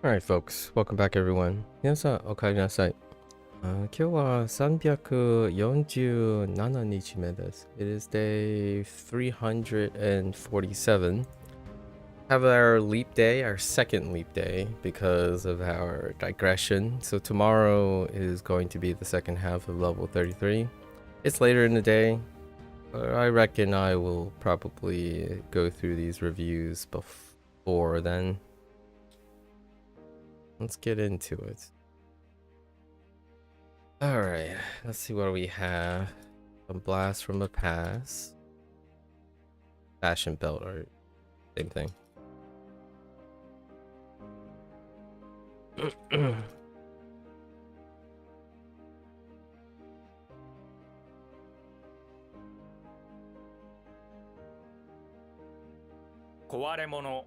Alright folks, welcome back everyone. 皆さん、お帰りなさい。今日は347日目です。It is day 347. Have our leap day, our second leap day, because of our digression. So tomorrow is going to be the second half of level 33. It's later in the day, but I reckon I will probably go through these reviews before then. Let's get into it. Alright, let's see what we have. A blast from the past. Fashion belt art. Same thing. Waremono.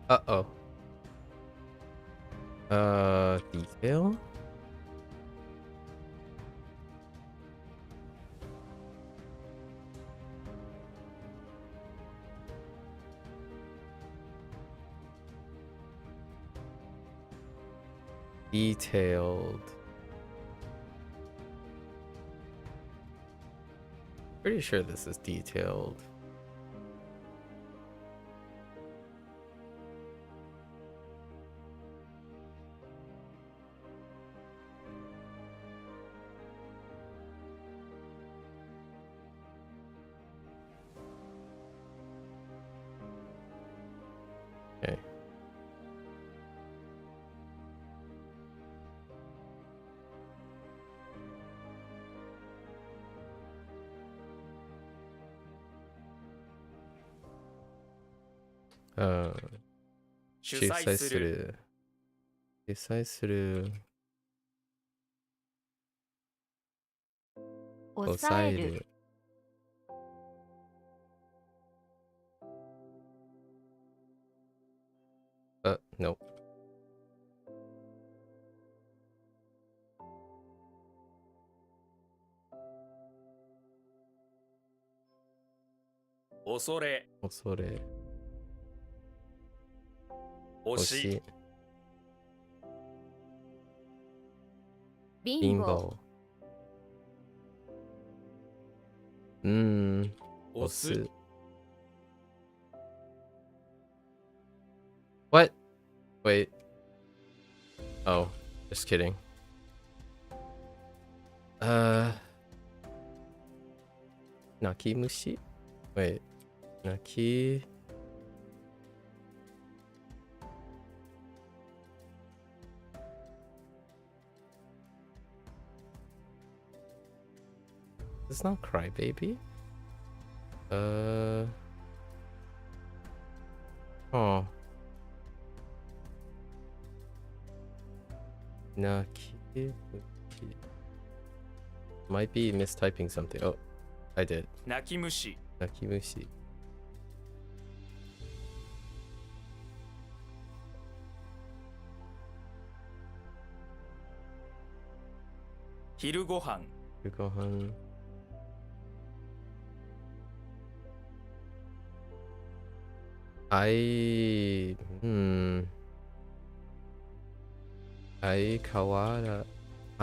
Uh-oh. Detail? Detailed. Pretty sure this is detailed. Okay. Uh, 主催する。抑える。No. 恐れ。推し。貧乏。押す。What? Wait. Oh, just kidding. Nakimushi? Wait. Naki... It's not crybaby. Oh. Naki... Might be mistyping something. Oh, I did. Nakimushi. Hiru gohan.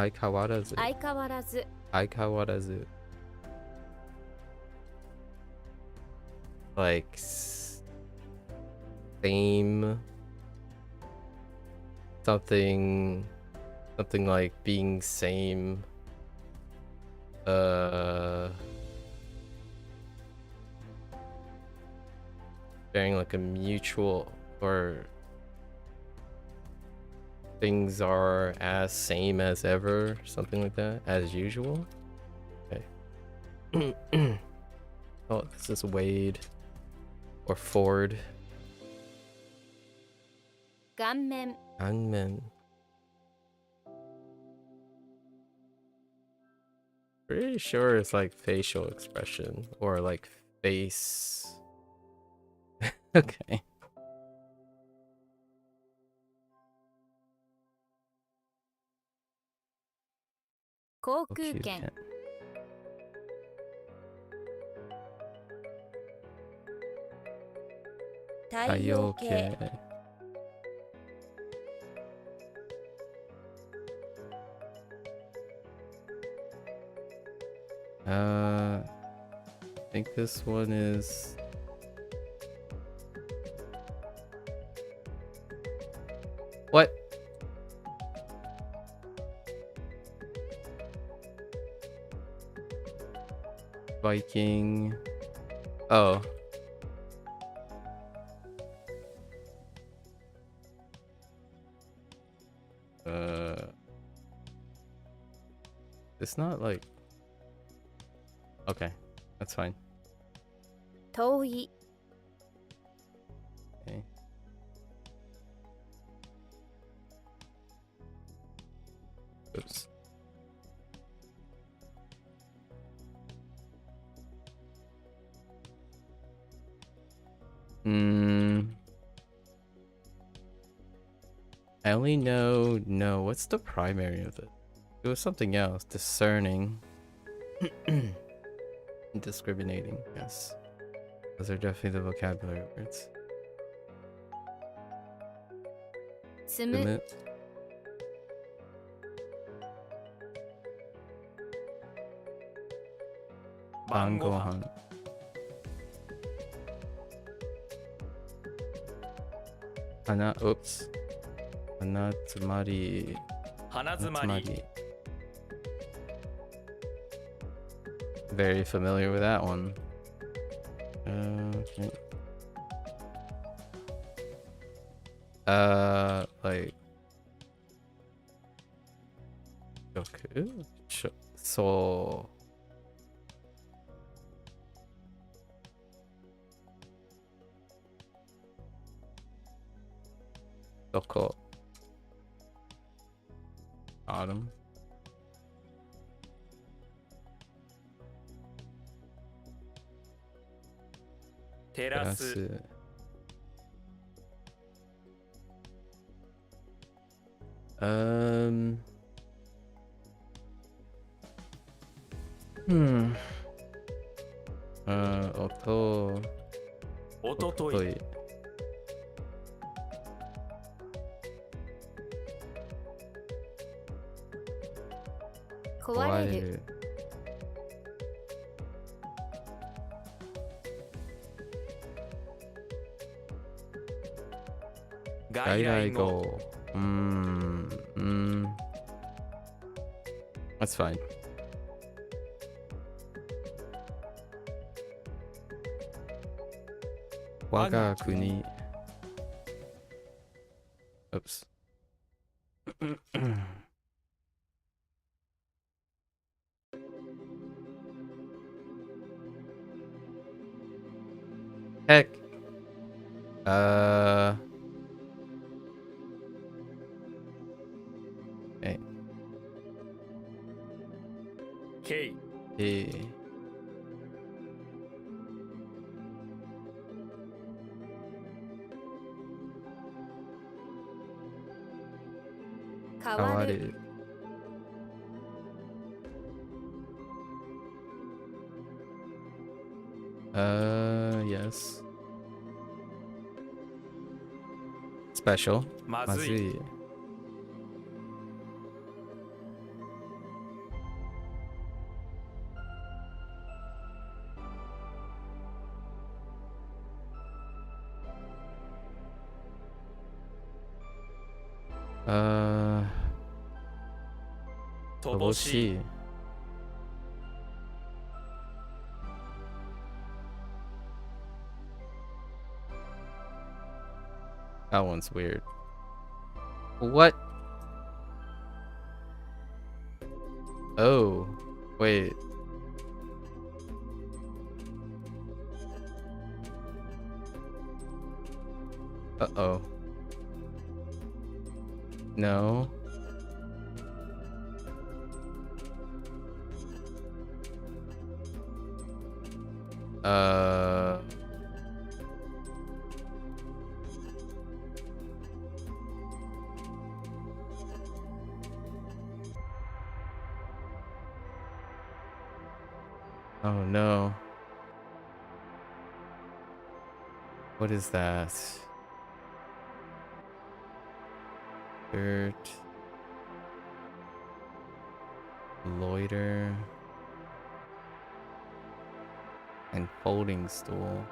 Aikawarazu. Like same something like being same. Sharing like a mutual, or things are as same as ever, something like that, as usual. Okay. Oh, this is Wade or Ford. Ganmen. Pretty sure it's like facial expression or like face. Okay. Kokuken. 太陽系 I think this one is what? Viking. Oh. It's not like. Okay, that's fine. 遠い Okay. Oops. I only know. No, what's the primary of it? It was something else. Discerning. Discriminating, yes. Those are definitely the vocabulary words. 積む Limit. Bangohan. Hana. Oops. Hanatsumari. 花詰まり Hanatsumari. Very familiar with that one. Okay. Like Goku? So Doko. Autumn. 照らす Terasu. Hmm. Oto. おととい Otoi. 壊れる 外来語 That's fine. Waga kuni. Oops. Heck. Okay. ケイ Hey. 変変わわるる Yes. Special. まずい Mazui. Uh, 乏しい Toboshi. That one's weird. What? Oh, wait. Uh-oh. No. Oh no. What is that? Dirt. Loiter. And folding stool.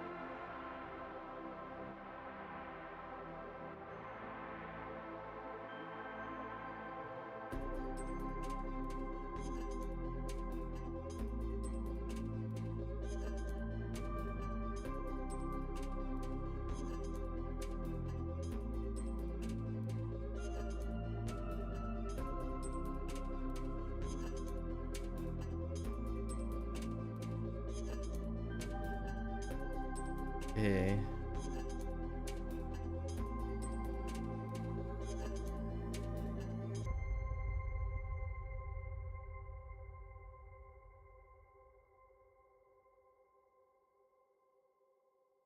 Okay.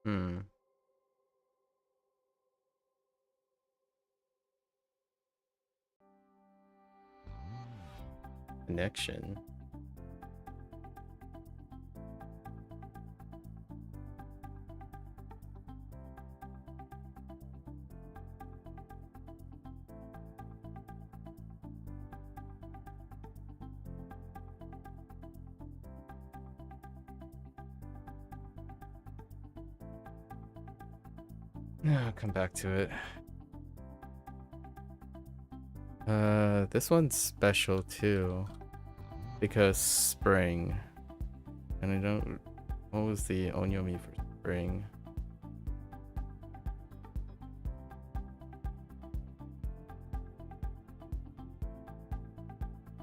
Hmm. Connection. I'll come back to it. This one's special too, because spring. And I don't. What was the onyomi for spring?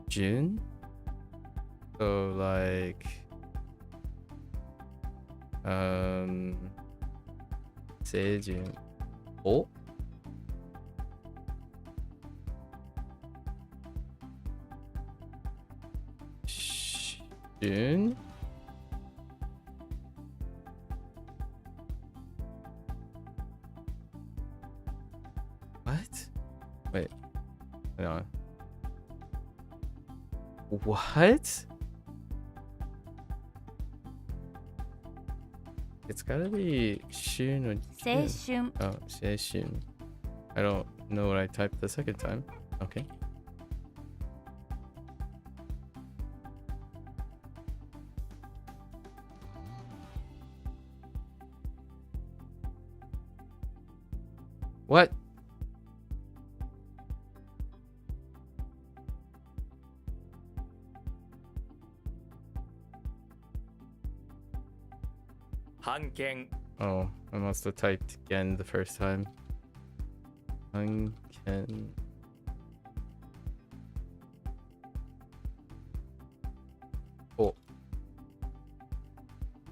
June? So like Seijun. Oh? June? What? Wait. Hang on. What? It's gotta be Shun or Jun. 青春 Oh, Seishun. I don't know what I typed the second time. Okay. What? Hanken. Oh, I must have typed again the first time. Unken. Oh,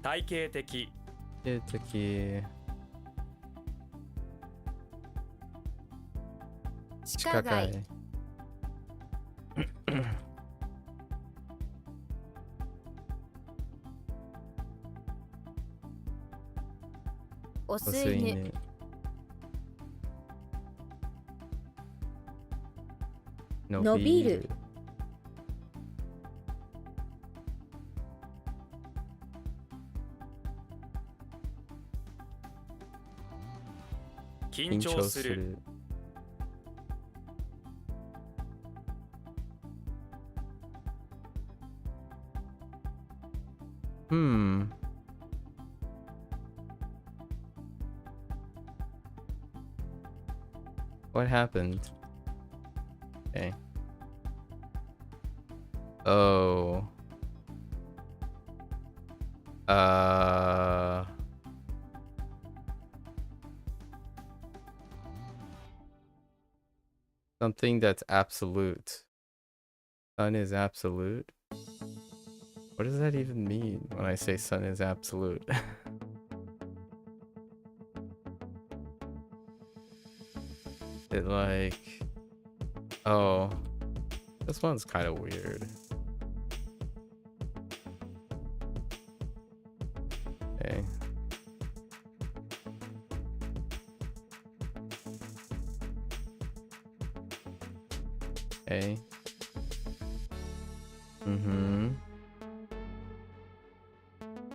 体系的 Kitaki. 地下街 Shikakai. お吸いぬ Osuine. Nobiru. Kinchou suru. Hmm. What happened? Okay. Oh. Something that's absolute. Sun is absolute. What does that even mean when I say sun is absolute? It like... Oh. This one's kind of weird. Okay. Okay. Mm-hmm.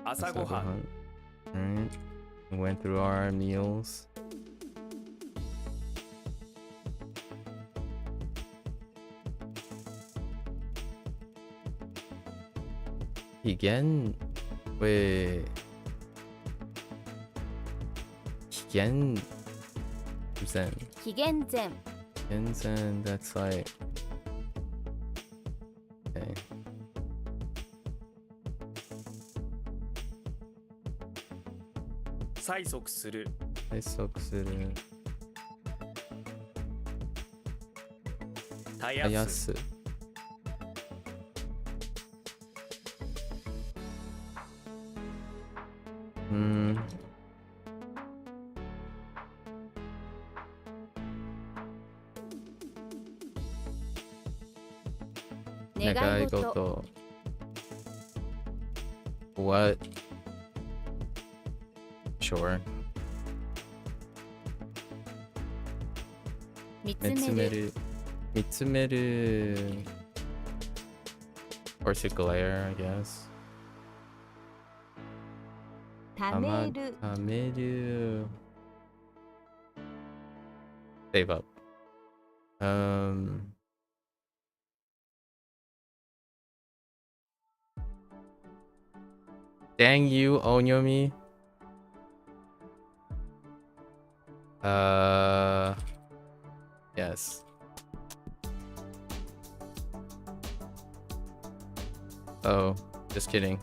朝ごはん Alright. We went through our meals. Higen, wait. Higen Zen. 紀元前 Zen, that's like. Okay. 催促する I suck it. たやす Ayasu. Hmm. Negaigoto. What? Sure. 見つめる Mitsumeru. Or to glare, I guess. ためる Tameru. Save up. Dang you, Onyomi. Yes. Oh, just kidding.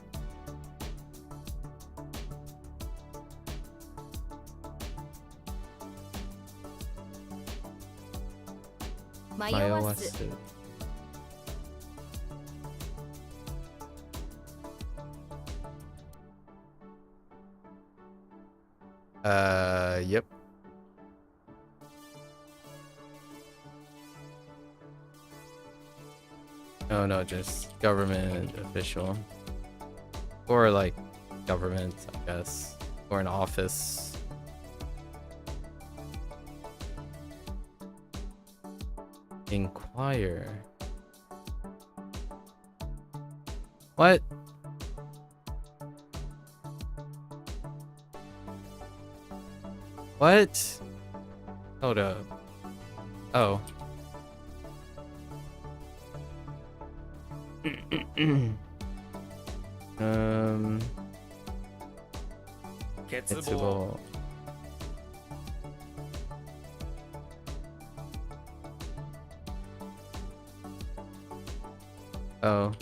Mayowasu. Yep. Oh no, just government official. Or like government, I guess. Or an office. Inquire. What? What? Hold up. Oh.欠乏 Etsubo. Oh,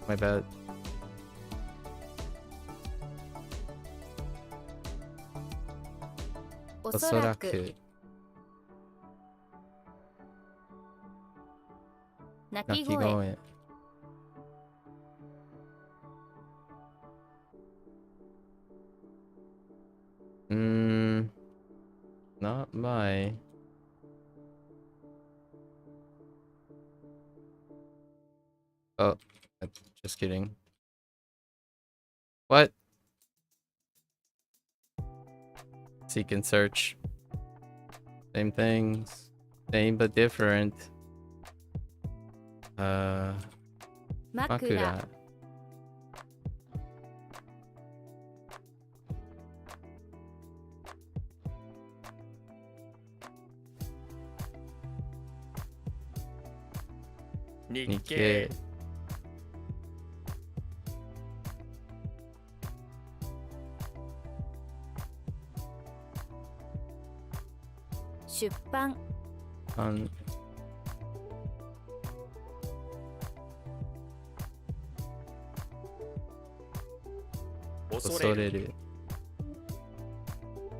my bad. Osoraku. 鳴き Naki 声 going. Not my. Oh, just kidding. What? Seek and search. Same things. Same but different. 枕 Makura. Nikkei Nikkei. Shuppan On. Osoreru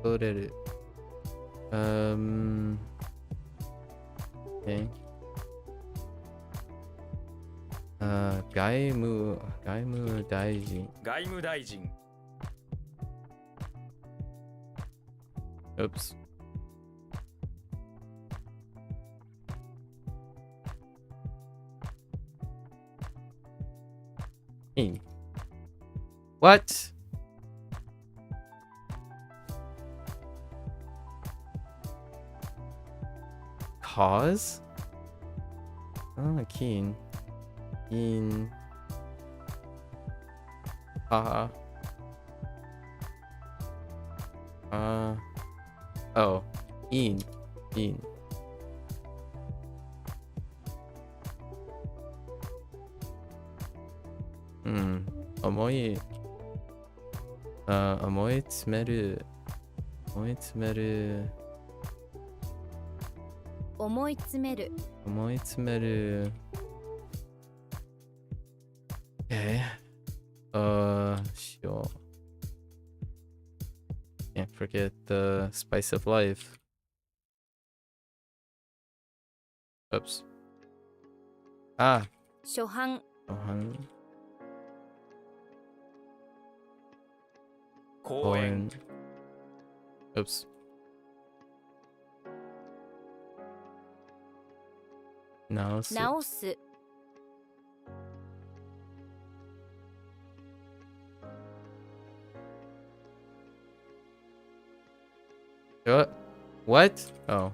Osoreru. Okay. Gaimu Daijin. 外務大臣 Oops. What? Cause? Oh, keen. Keen. Haha. Oh, in. Omoi. 思い詰める。思い詰める。思い詰める。思い詰める。しよう。Can't forget the spice of life. Oops. Ah. 初版。公園 Oops. Now. 直す。What? Oh.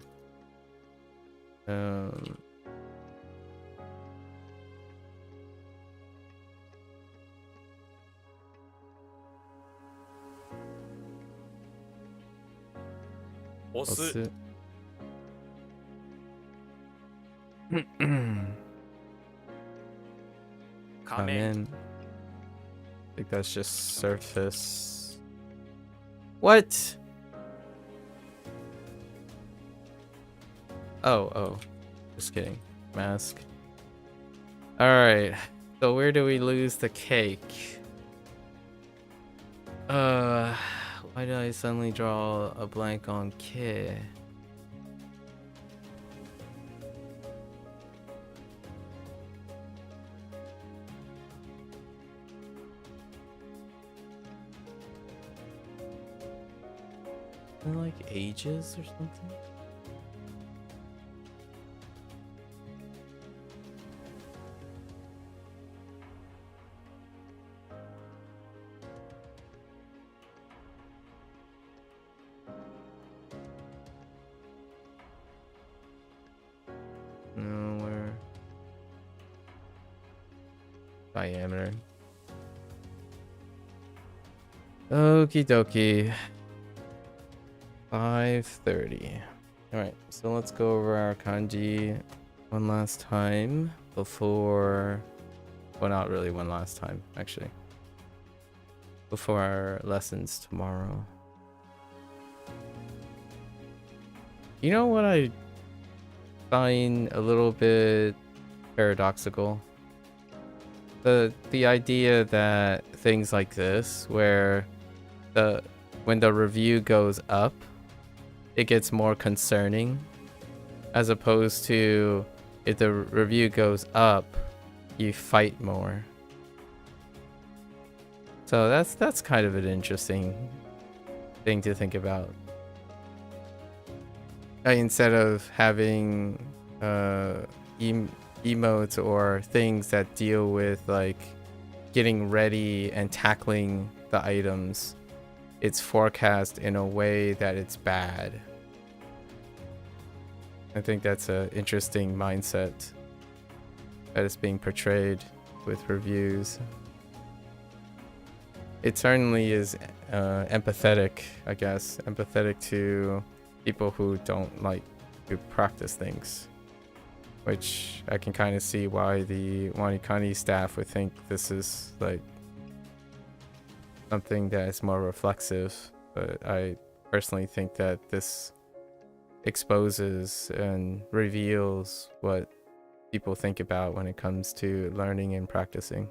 押す。仮面 I think that's just surface. What? Oh. Just kidding. Mask. Alright. So where do we lose the cake? Why did I suddenly draw a blank on K? Like ages or something? No, where? Diameter. Okie dokie. 5:30. Alright, so let's go over our kanji one last time before... Well, not really one last time, actually. Before our lessons tomorrow. You know what I find a little bit paradoxical? The idea that things like this, where when the review goes up, it gets more concerning, as opposed to if the review goes up, you fight more. So that's kind of an interesting thing to think about. Instead of having emotes or things that deal with like getting ready and tackling the items, it's forecast in a way that it's bad. I think that's an interesting mindset that is being portrayed with reviews. It certainly is empathetic, I guess. Empathetic to people who don't like to practice things. Which I can kind of see why the WaniKani staff would think this is like something that is more reflexive. But I personally think that this exposes and reveals what people think about when it comes to learning and practicing.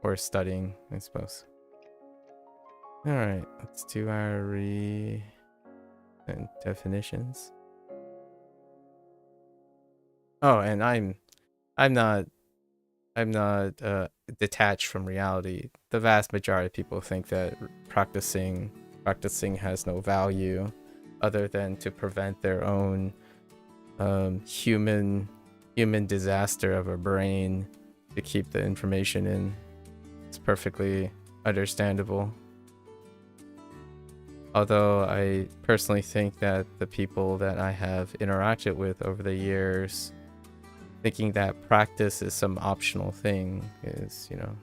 Or studying, I suppose. Alright, let's do our definitions. Oh, and I'm not detached from reality. The vast majority of people think that practicing has no value other than to prevent their own human disaster of a brain to keep the information in. It's perfectly understandable. Although I personally think that the people that I have interacted with over the years, thinking that practice is some optional thing is, you know,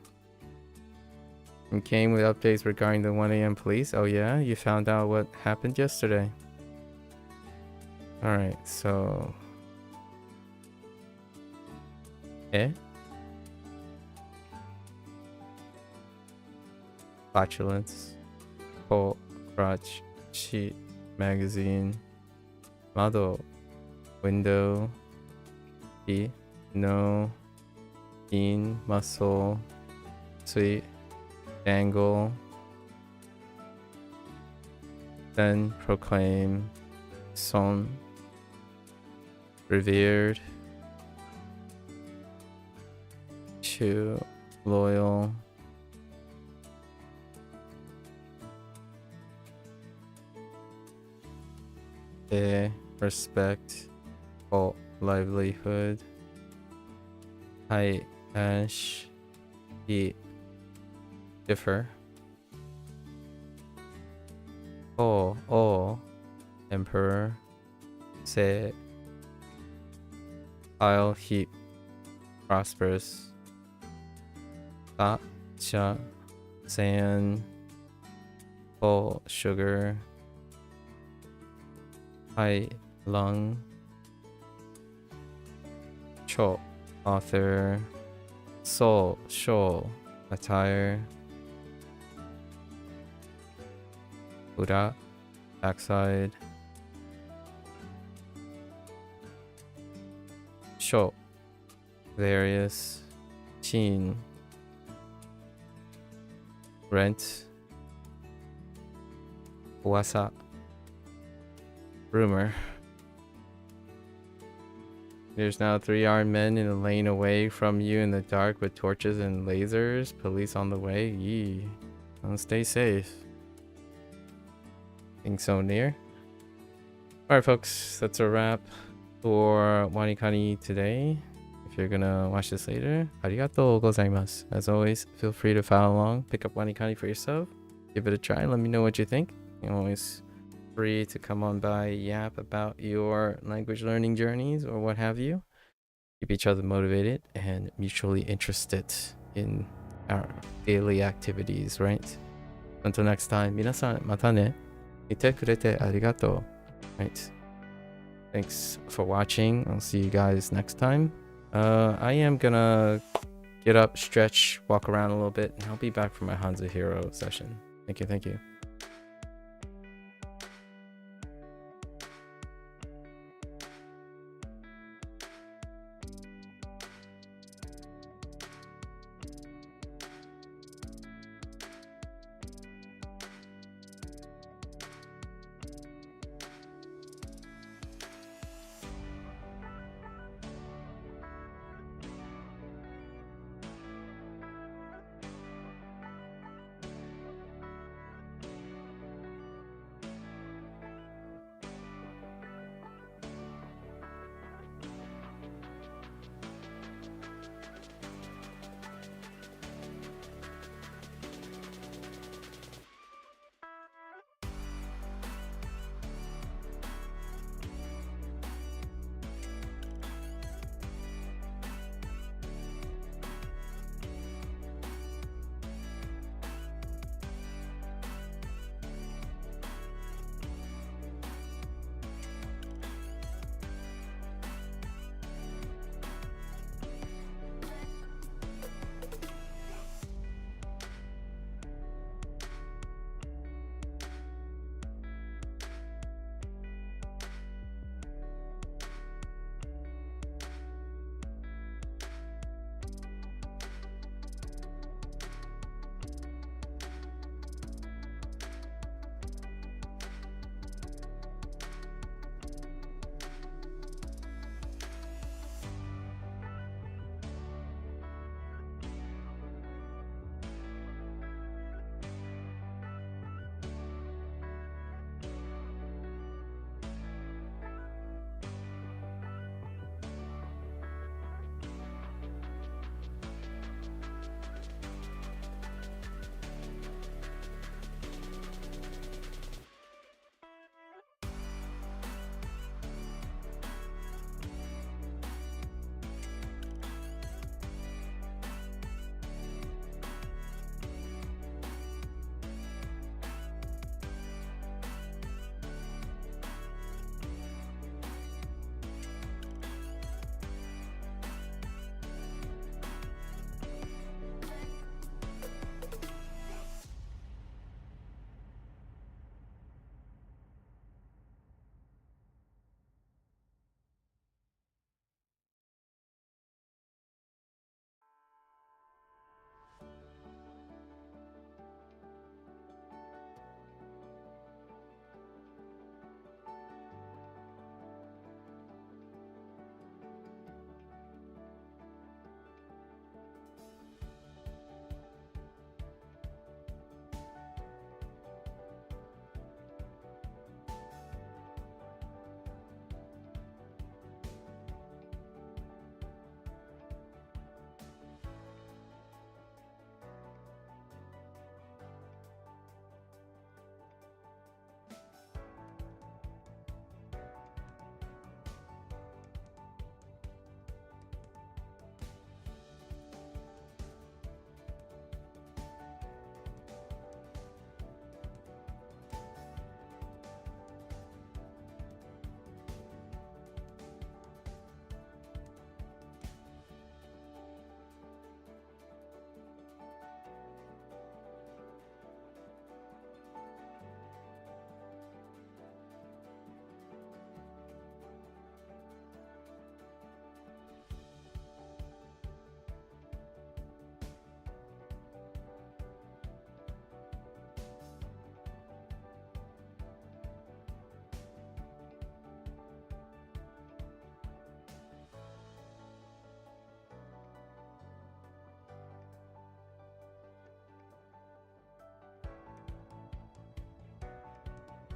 and came with updates regarding the 1 a.m. police. Oh yeah, you found out what happened yesterday. Alright, so... Eh? Flatulence. Pull, crotch, sheet, magazine, Mado, window, E, no, in, muscle, sweet, angle, then proclaim, son, revered, true, loyal, respect, livelihood, height, ash, eat, differ, emperor, say, pile, heap, prosperous, cha, sand, sugar, high, lung, cho, author, soul, shoal, attire, Buddha, backside, sho, various, chin, rent, wasa, rumor. There's now 3 armed men in a lane away from you in the dark with torches and lasers. Police on the way. Yee. Don't stay safe. Think so near. Alright folks, that's a wrap for WaniKani today. If you're gonna watch this later, arigatou gozaimasu. As always, feel free to follow along, pick up WaniKani for yourself, give it a try, let me know what you think. You're always free to come on by, yap about your language learning journeys or what have you. Keep each other motivated and mutually interested in our daily activities, right? Until next time, minasan mata ne. Ite kurete arigato. Right. Thanks for watching. I'll see you guys next time. I am gonna get up, stretch, walk around a little bit, and I'll be back for my HanziHero session. Thank you, thank you.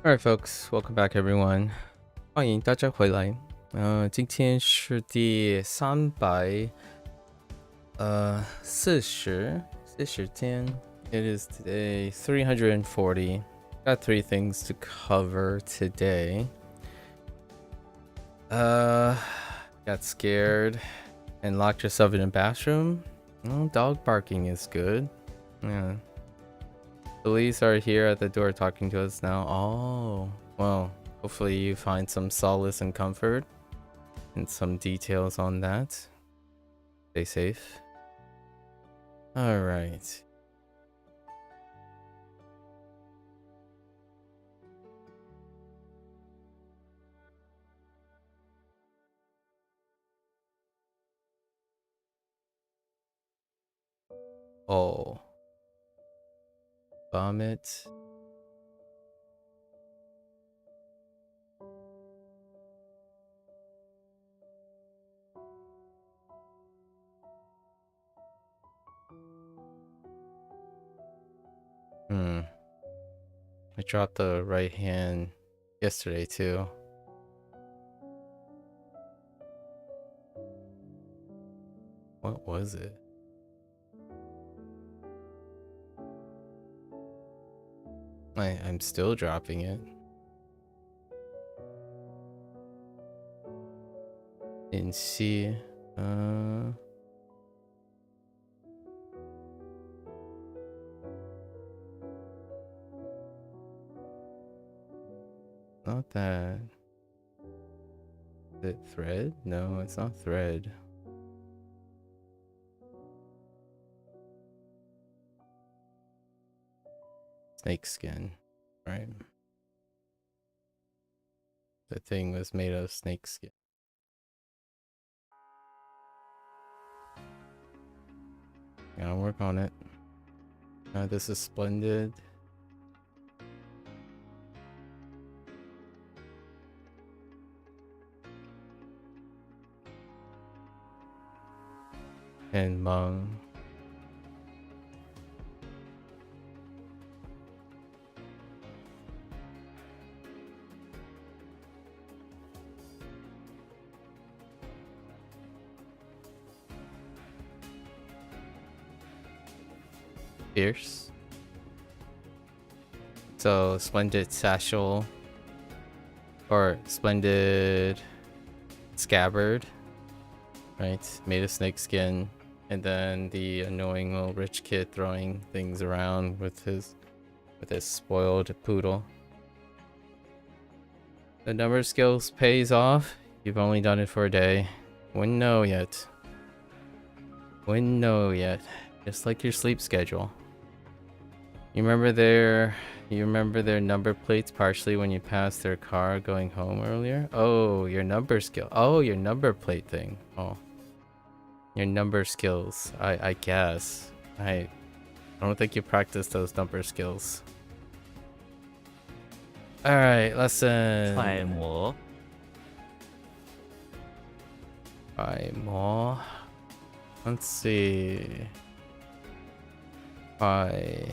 Alright, folks, welcome back, everyone. 欢迎大家回来。今天是第340天。It is today 340. Got 3 things to cover today. Got scared and locked yourself in a bathroom. Oh, dog barking is good. Yeah. Police are here at the door talking to us now. Oh, well, hopefully you find some solace and comfort and some details on that. Stay safe. All right. Oh. Vomit. I dropped the right hand yesterday too. What was it? I'm still dropping it. Didn't see. Not that. Is it thread? No, it's not thread. Snake skin, right? The thing was made of snake skin. Gotta work on it. This is splendid. And Mung. Fierce. So splendid satchel or splendid scabbard, right? Made of snake skin, and then the annoying little rich kid throwing things around with his spoiled poodle. The number skills pays off. You've only done it for a day. Wouldn't know yet. Wouldn't know yet. Just like your sleep schedule. You remember their number plates partially when you passed their car going home earlier? Oh, your number skill. Oh, your number plate thing. Oh. Your number skills. I guess. I don't think you practice those number skills. Alright, lesson. 揣摩 Try more. Let's see. Try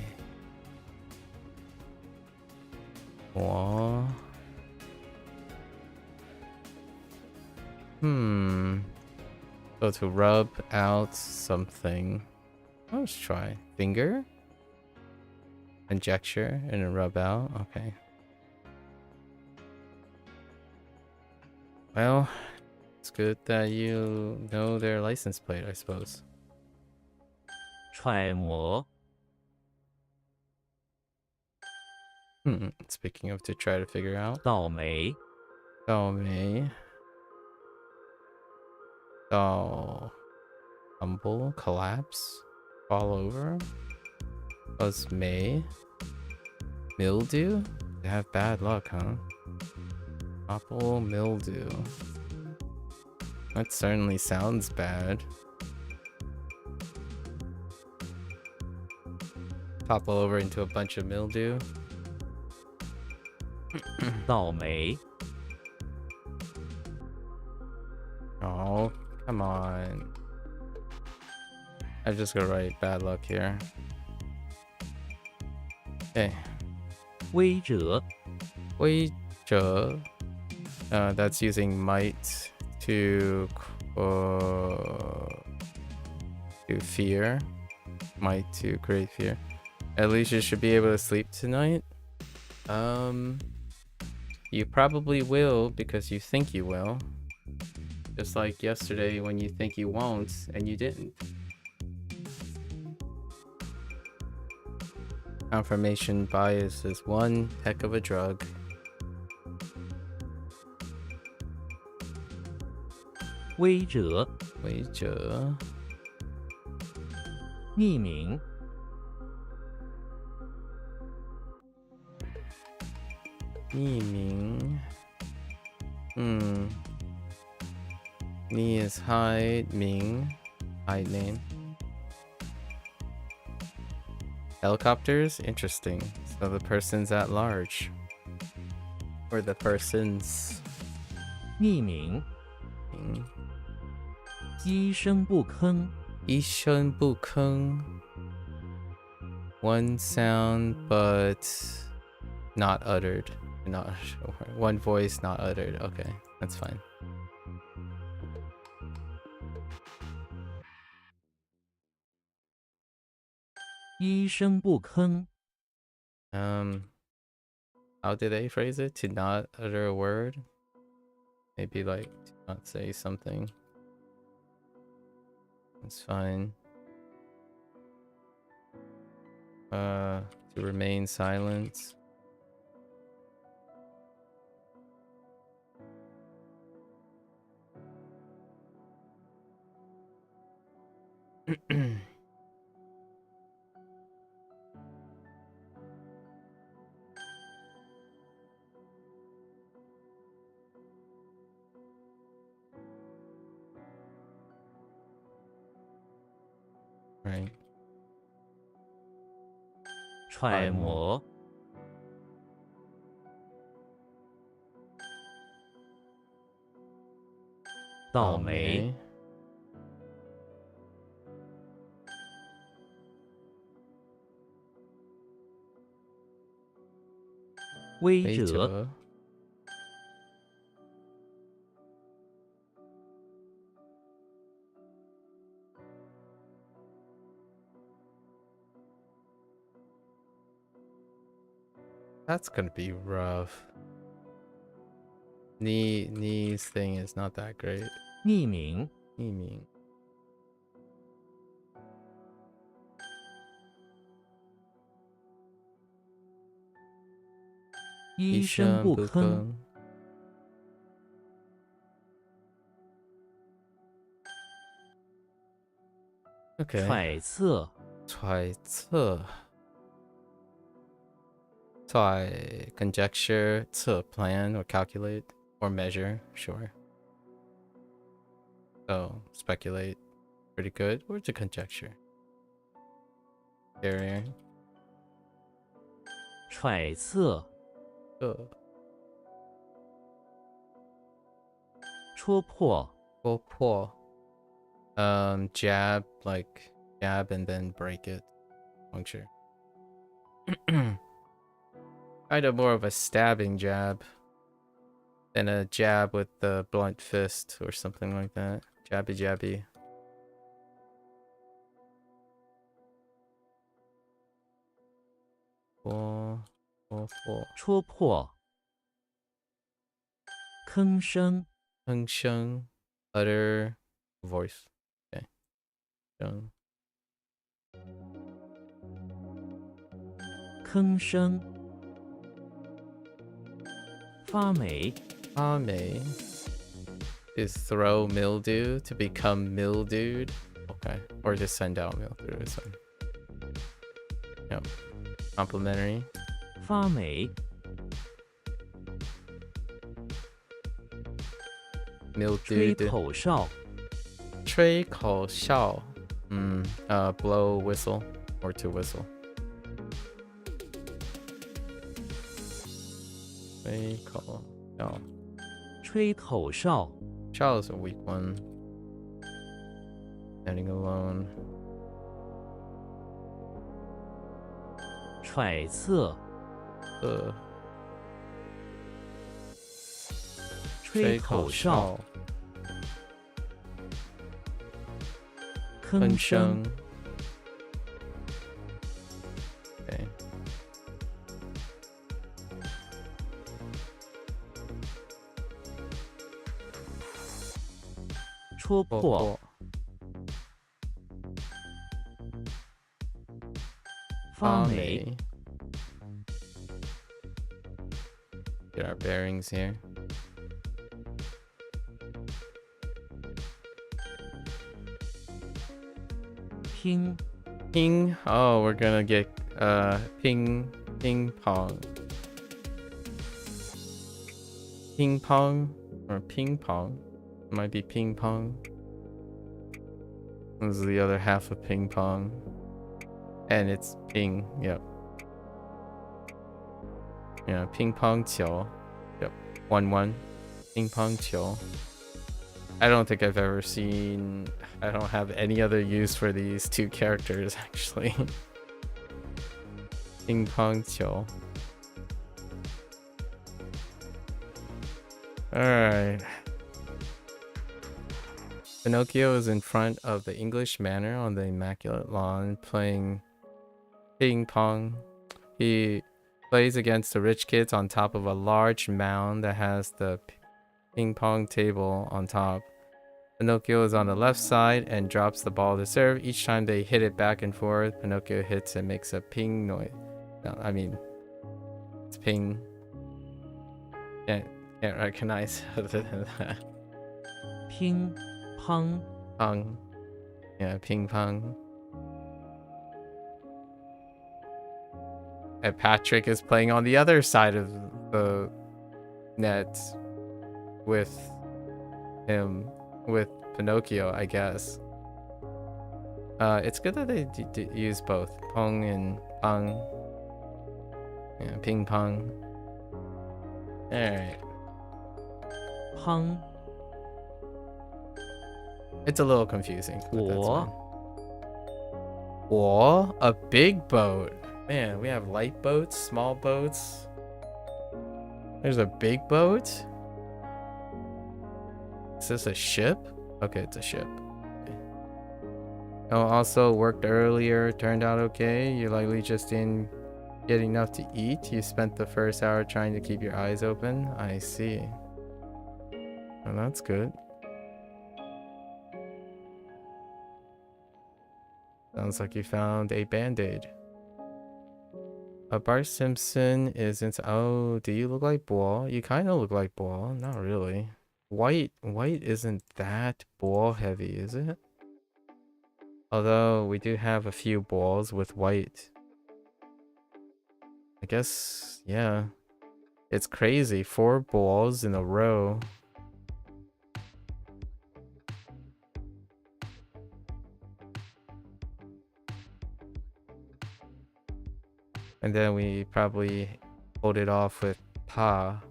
more. So to rub out something. Let's try. Finger? Conjecture and a rub out. Okay. Well, it's good that you know their license plate, I suppose. 揣摩 Speaking of to try to figure out. 倒霉 May. Tumble, collapse, fall over. Was May. Mildew? They have bad luck, huh? Apple mildew. That certainly sounds bad. Topple over into a bunch of mildew. 倒霉 Oh, come on. I just gotta write bad luck here. Okay. 威折微者. That's using might to fear. Might to create fear. At least you should be able to sleep tonight. You probably will because you think you will. Just like yesterday when you think you won't and you didn't. Confirmation bias is one heck of a drug. 微者 微者 匿名 匿名 Ni is hide, Ming, hide name. Helicopters? Interesting. So the person's at large. Or the persons. 匿名 Ming. 一声不吭 一声不吭 One sound but not uttered. Not one voice not uttered. Okay, that's fine. "一声不吭 How did they phrase it? To not utter a word? Maybe like to not say something. That's fine. To remain silent. Right. 揣摩 倒霉 微微者 者 That's gonna be rough. Ni's thing is not that great. 匿名 Ni Ming. 一声不吭 Okay. 揣测 揣测 conjecture, 测 plan or calculate or measure, sure. So speculate, pretty good. Or to conjecture. Barrier. 揣测 戳破 破 jab, like jab and then break it. Puncture. Kind of more of a stabbing jab than a jab with the blunt fist or something like that. Jabby jabby. 戳戳破 吭声 哼声 utter voice. Okay. 声吭声发霉 发霉 is throw mildew to become mildewed. Okay. Or just send out mildew or something. Yep. Complimentary. 发霉 吹 Mildewed. 口哨 吹口哨 blow whistle or to whistle. 吹口哨吹口哨 Shaw is a weak one. Standing alone. 揣测吹口哨，吭声， Okay. 戳破，发霉， Get our bearings here. 拼 Ping. Oh, we're gonna get ping pong. Ping pong or ping pong. Might be ping pong. This is the other half of ping pong. And it's ping. Yep. Yeah, ping pong 球. Yep. 1-1. Ping pong 球. I don't think I've ever seen. I don't have any other use for these two characters actually. Ping pong 球. Alright. Pinocchio is in front of the English Manor on the Immaculate Lawn playing ping pong. He plays against the rich kids on top of a large mound that has the ping pong table on top. Pinocchio is on the left side and drops the ball to serve. Each time they hit it back and forth, Pinocchio hits and makes a ping noise. No, I mean, it's ping. Can't recognize other than that. 乒乓 Pong. Yeah, ping pong. And Patrick is playing on the other side of the net with him, with Pinocchio, I guess. It's good that they use both pong and pong. Yeah, ping pong. Alright. 乓 It's a little confusing. But that's 我 fine. Whoa, a big boat. Man, we have light boats, small boats. There's a big boat? Is this a ship? Okay, it's a ship. Okay. Oh, also worked earlier, turned out okay. You likely just didn't get enough to eat. You spent the first hour trying to keep your eyes open. I see. Well, that's good. Sounds like you found a band-aid. Bart Simpson is into. Oh, do you look like Ball? You kind of look like Ball. Not really. White isn't that ball heavy, is it? Although we do have a few balls with white. I guess, yeah. It's crazy. 4 balls in a row. And then we probably hold it off with Pa.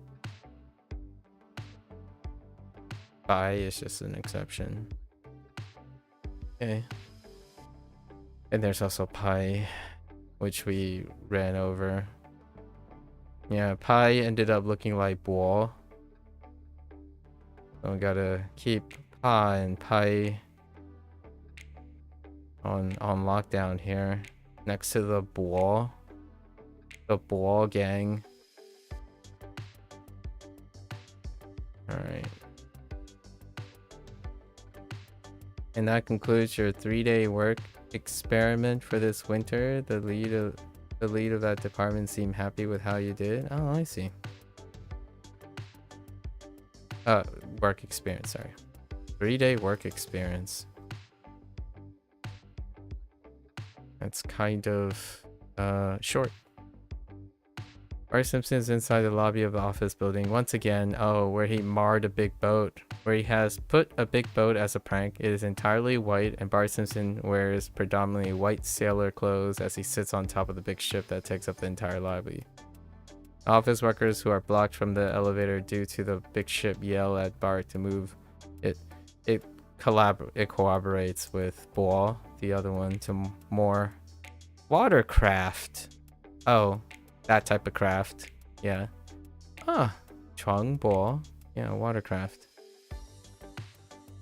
Pai is just an exception. Okay. And there's also Pai, which we ran over. Yeah, Pai ended up looking like Bo. So we gotta keep Pa and Pai on lockdown here. Next to the Bo. The Bo gang. Alright. And that concludes your 3-day work experiment for this winter. The lead of that department seemed happy with how you did. Oh, I see. Work experience, sorry. 3-day work experience. That's kind of short. Bart Simpson is inside the lobby of the office building once again. Oh, where he marred a big boat. Where he has put a big boat as a prank. It is entirely white, and Bart Simpson wears predominantly white sailor clothes as he sits on top of the big ship that takes up the entire lobby. Office workers who are blocked from the elevator due to the big ship yell at Bart to move. It collaborates with Bo, the other one, to more watercraft. Oh. That type of craft. Yeah. Ah. Chuang Bo. Yeah, watercraft.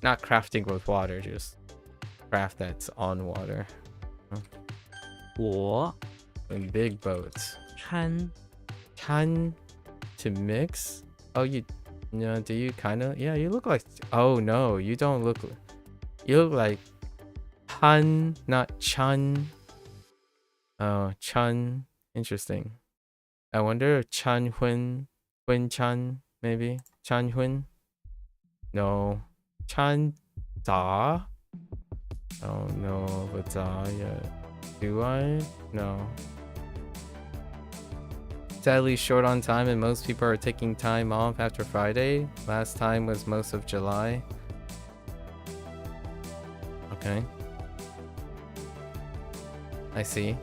Not crafting with water, just craft that's on water. 我 In big boats. 掺 Chan to mix? Oh, you know, do you kind of? Yeah, you look like. Oh no, you don't look. You look like Han, not Chun. Oh, Chun. Interesting. I wonder if Chan Hun Chan, maybe? Chan Hun? No. Chan Da? I don't know if it's yet. Do I? No. Sadly short on time and most people are taking time off after Friday. Last time was most of July. Okay. I see.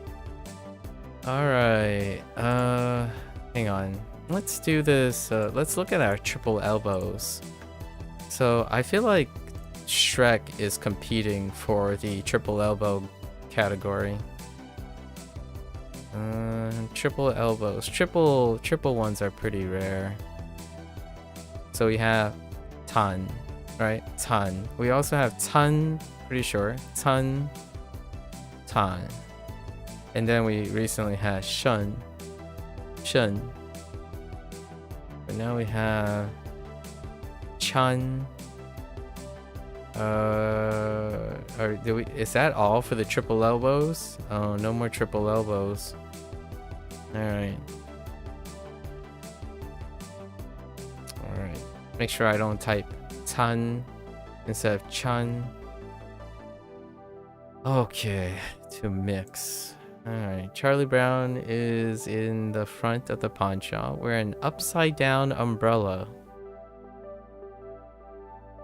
Alright. Hang on. Let's do this. Let's look at our triple elbows. So I feel like Shrek is competing for the triple elbow category. Triple elbows. Triple ones are pretty rare. So we have Tan, right? Tan. We also have Tan, pretty sure. Tan. Tan. And then we recently had Shun. Shun. But now we have Chun. Is that all for the triple elbows? Oh, no more triple elbows. Alright. Alright. Make sure I don't type Tan instead of Chun. Okay, to mix. Alright, Charlie Brown is in the front of the pawn shop wearing an upside down umbrella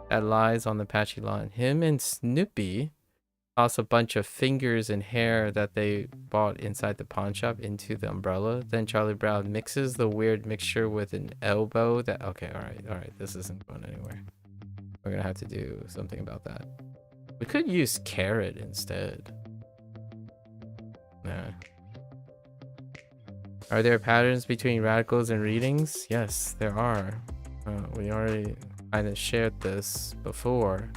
that lies on the patchy lawn. Him and Snoopy toss a bunch of fingers and hair that they bought inside the pawn shop into the umbrella. Then Charlie Brown mixes the weird mixture with an elbow that... Okay, alright, this isn't going anywhere. We're gonna have to do something about that. We could use carrot instead. Nah. Are there patterns between radicals and readings? Yes, there are. We already kind of shared this before.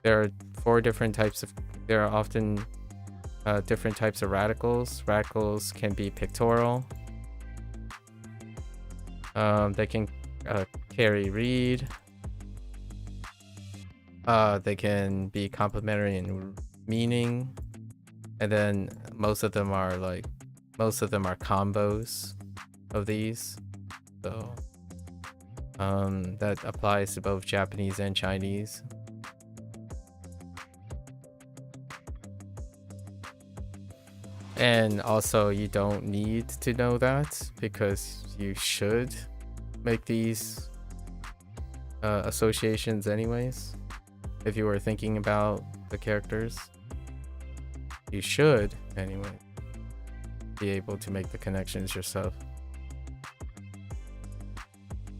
There are four different types of... There are often different types of radicals. Radicals can be pictorial. They can carry read. They can be complementary in meaning, and then most of them are combos of these. So that applies to both Japanese and Chinese. And also, you don't need to know that because you should make these associations anyways. If you were thinking about the characters, you should anyway be able to make the connections yourself.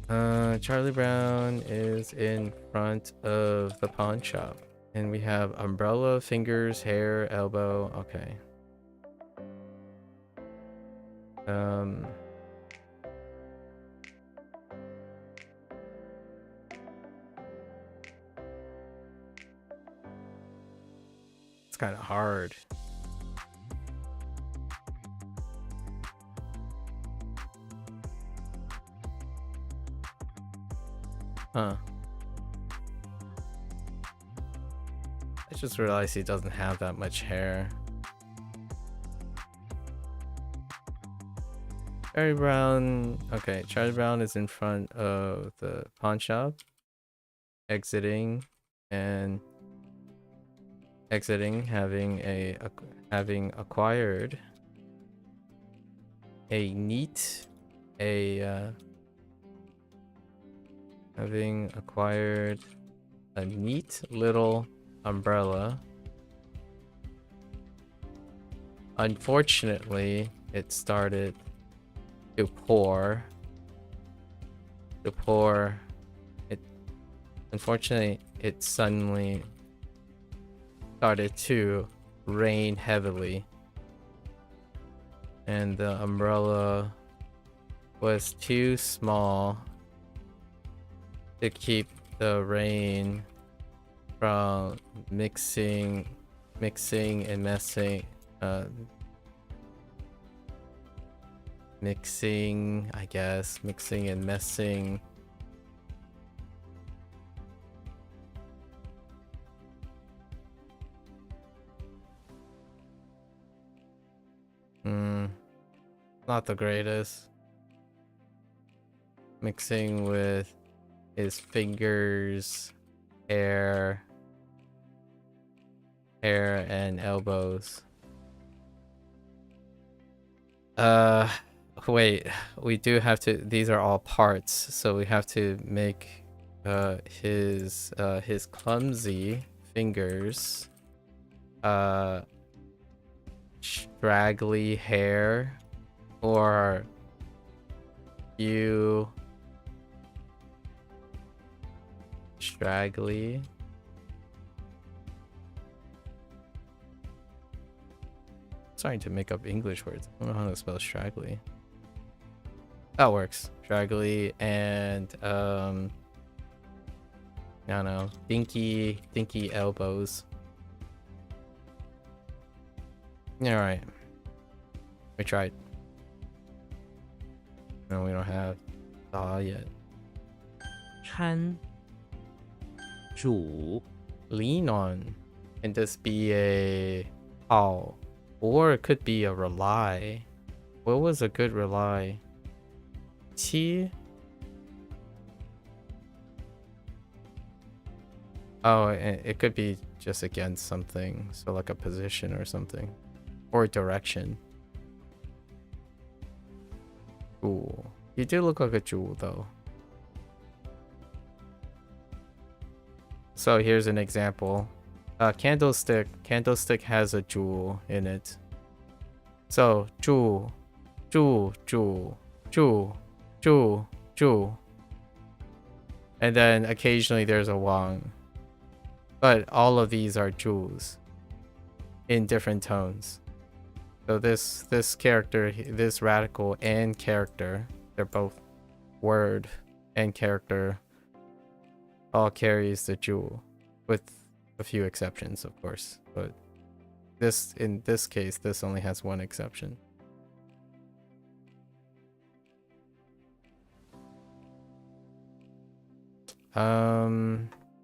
Charlie Brown is in front of the pawn shop, and we have umbrella, fingers, hair, elbow. Okay. It's kind of hard. Huh. I just realized he doesn't have that much hair. Charlie Brown. Okay, Charlie Brown is in front of the pawn shop, exiting, having acquired a neat little umbrella. Unfortunately, it started to pour. Unfortunately, it suddenly started to rain heavily, and the umbrella was too small to keep the rain from mixing and messing mixing, I guess, mixing and messing. Not the greatest. Mixing with his fingers, hair and elbows. Wait, we do have to, these are all parts, so we have to make his clumsy fingers, straggly hair, or you straggly. Starting to make up English words. I don't know how to spell straggly. That works. Straggly and I don't know, dinky elbows. Yeah, right. We tried. No, we don't have saw yet. 搀主 Lean on. Can this be a how? Or it could be a rely. What was a good rely? T? Oh, it could be just against something. So like a position or something. Or direction. Ooh. You do look like a jewel though. So here's an example. Candlestick has a jewel in it. So jewel. And then occasionally there's a Hoang. But all of these are jewels in different tones. So this character, this radical and character, they're both word and character, all carries the jewel, with a few exceptions, of course. But in this case, this only has one exception.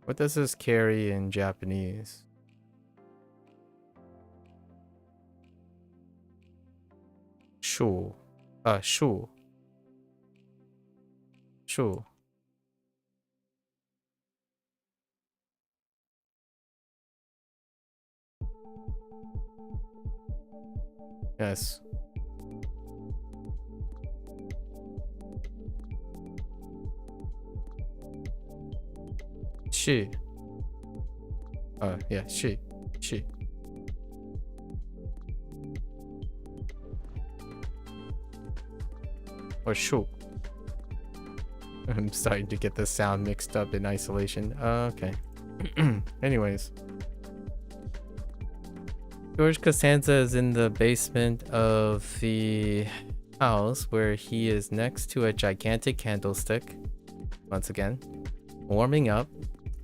What does this carry in Japanese? Shu. Shu. Yes. She. Yeah, she. Or shu. I'm starting to get the sound mixed up in isolation. Okay. Anyways. George Costanza is in the basement of the house where he is next to a gigantic candlestick. Once again, warming up.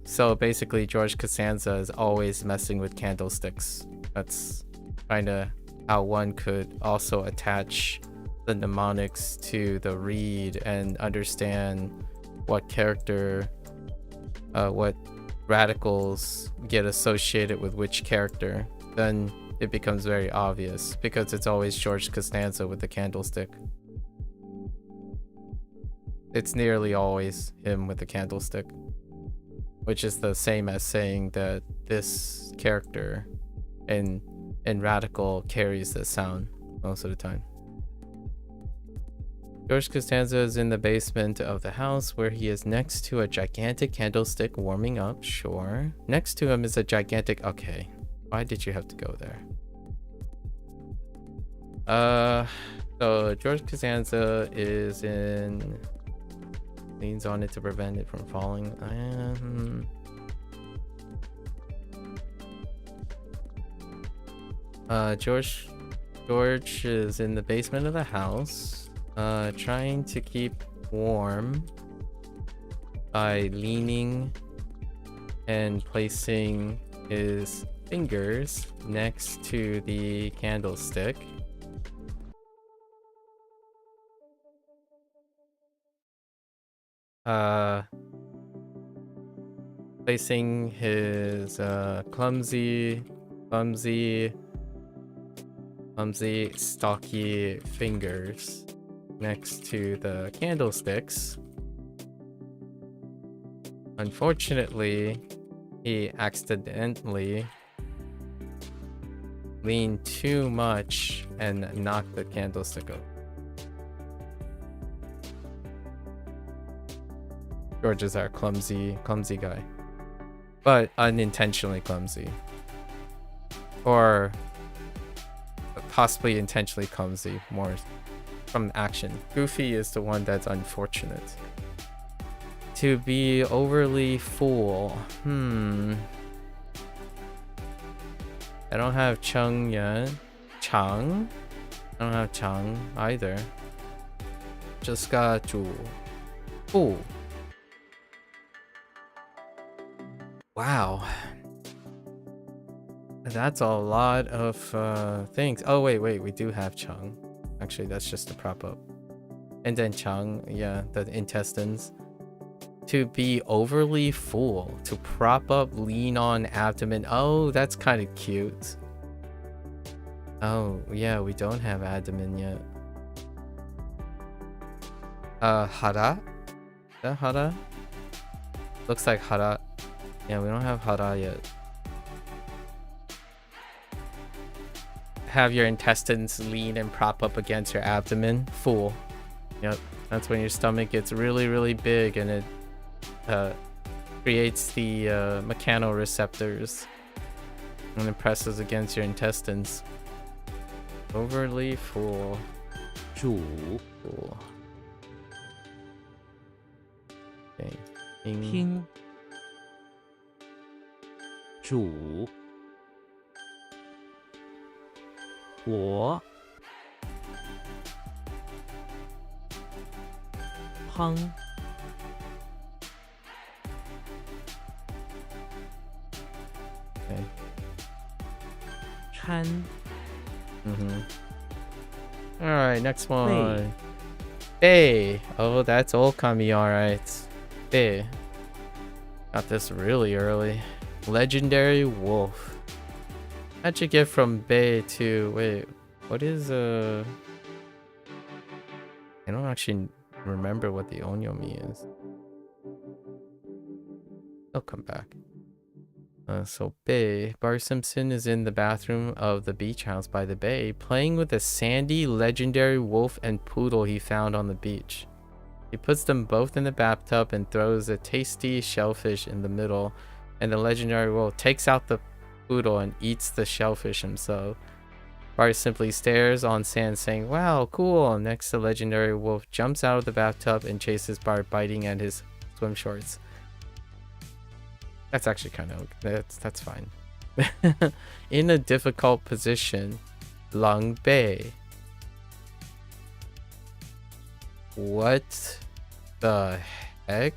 So basically, George Costanza is always messing with candlesticks. That's kind of how one could also attach the mnemonics to the read and understand what character, what radicals get associated with which character. Then it becomes very obvious because it's always George Costanza with the candlestick. It's nearly always him with the candlestick, which is the same as saying that this character in radical carries the sound most of the time. George Costanza is in the basement of the house where he is next to a gigantic candlestick warming up. Sure. Next to him is a gigantic... Okay. Why did you have to go there? So George Costanza is in... Leans on it to prevent it from falling. George is in the basement of the house. Trying to keep warm by leaning and placing his fingers next to the candlestick. Placing his clumsy, stocky fingers next to the candlesticks. Unfortunately, he accidentally leaned too much and knocked the candlestick over. George is our clumsy guy, but unintentionally clumsy, or possibly intentionally clumsy, more from action. Goofy is the one that's unfortunate. To be overly full. I don't have Chung yet. Chang? I don't have Chang either. Just got Zhu. Ooh. Wow. That's a lot of things. Oh, wait, we do have Chung. Actually, that's just to prop up. And then Chung, yeah, the intestines. To be overly full. To prop up, lean on abdomen. Oh, that's kind of cute. Oh, yeah, we don't have abdomen yet. Hara? Is that Hara? Looks like Hara. Yeah, we don't have Hara yet. Have your intestines lean and prop up against your abdomen. Full. Yep, that's when your stomach gets really, really big and it creates the mechanoreceptors and it presses against your intestines. Overly full. Full. Okay. 拼主我夯 Okay. 掺 Alright, next one. Bay. Oh, that's Okami, alright. Bay. Got this really early. Legendary Wolf. How'd you get from Bay to... Wait, what is I don't actually remember what the Onyomi is. They'll come back. So Bay. Bart Simpson is in the bathroom of the beach house by the bay, playing with a sandy legendary wolf and poodle he found on the beach. He puts them both in the bathtub and throws a tasty shellfish in the middle, and the legendary wolf takes out the poodle and eats the shellfish himself. Bart simply stares on sand saying, "Wow, cool." Next, the legendary wolf jumps out of the bathtub and chases Bart, biting at his swim shorts. That's actually kind of... That's fine. In a difficult position. Lung Bei. What the heck?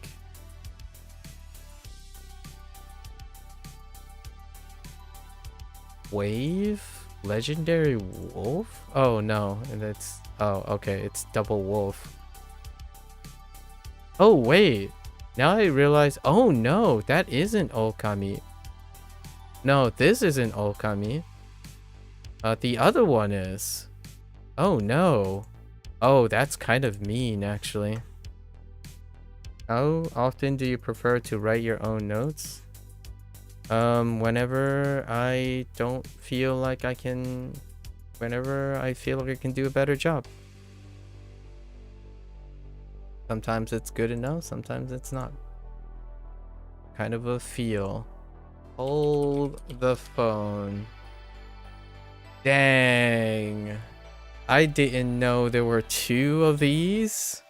Wave? Legendary wolf? Oh no, and it's... Oh, okay, it's double wolf. Oh wait, now I realize... Oh no, that isn't Okami. No, this isn't Okami. The other one is. Oh no. Oh, that's kind of mean, actually. How often do you prefer to write your own notes? Whenever I don't feel like I can... Whenever I feel like I can do a better job. Sometimes it's good enough, sometimes it's not. Kind of a feel. Hold the phone. Dang. I didn't know there were two of these.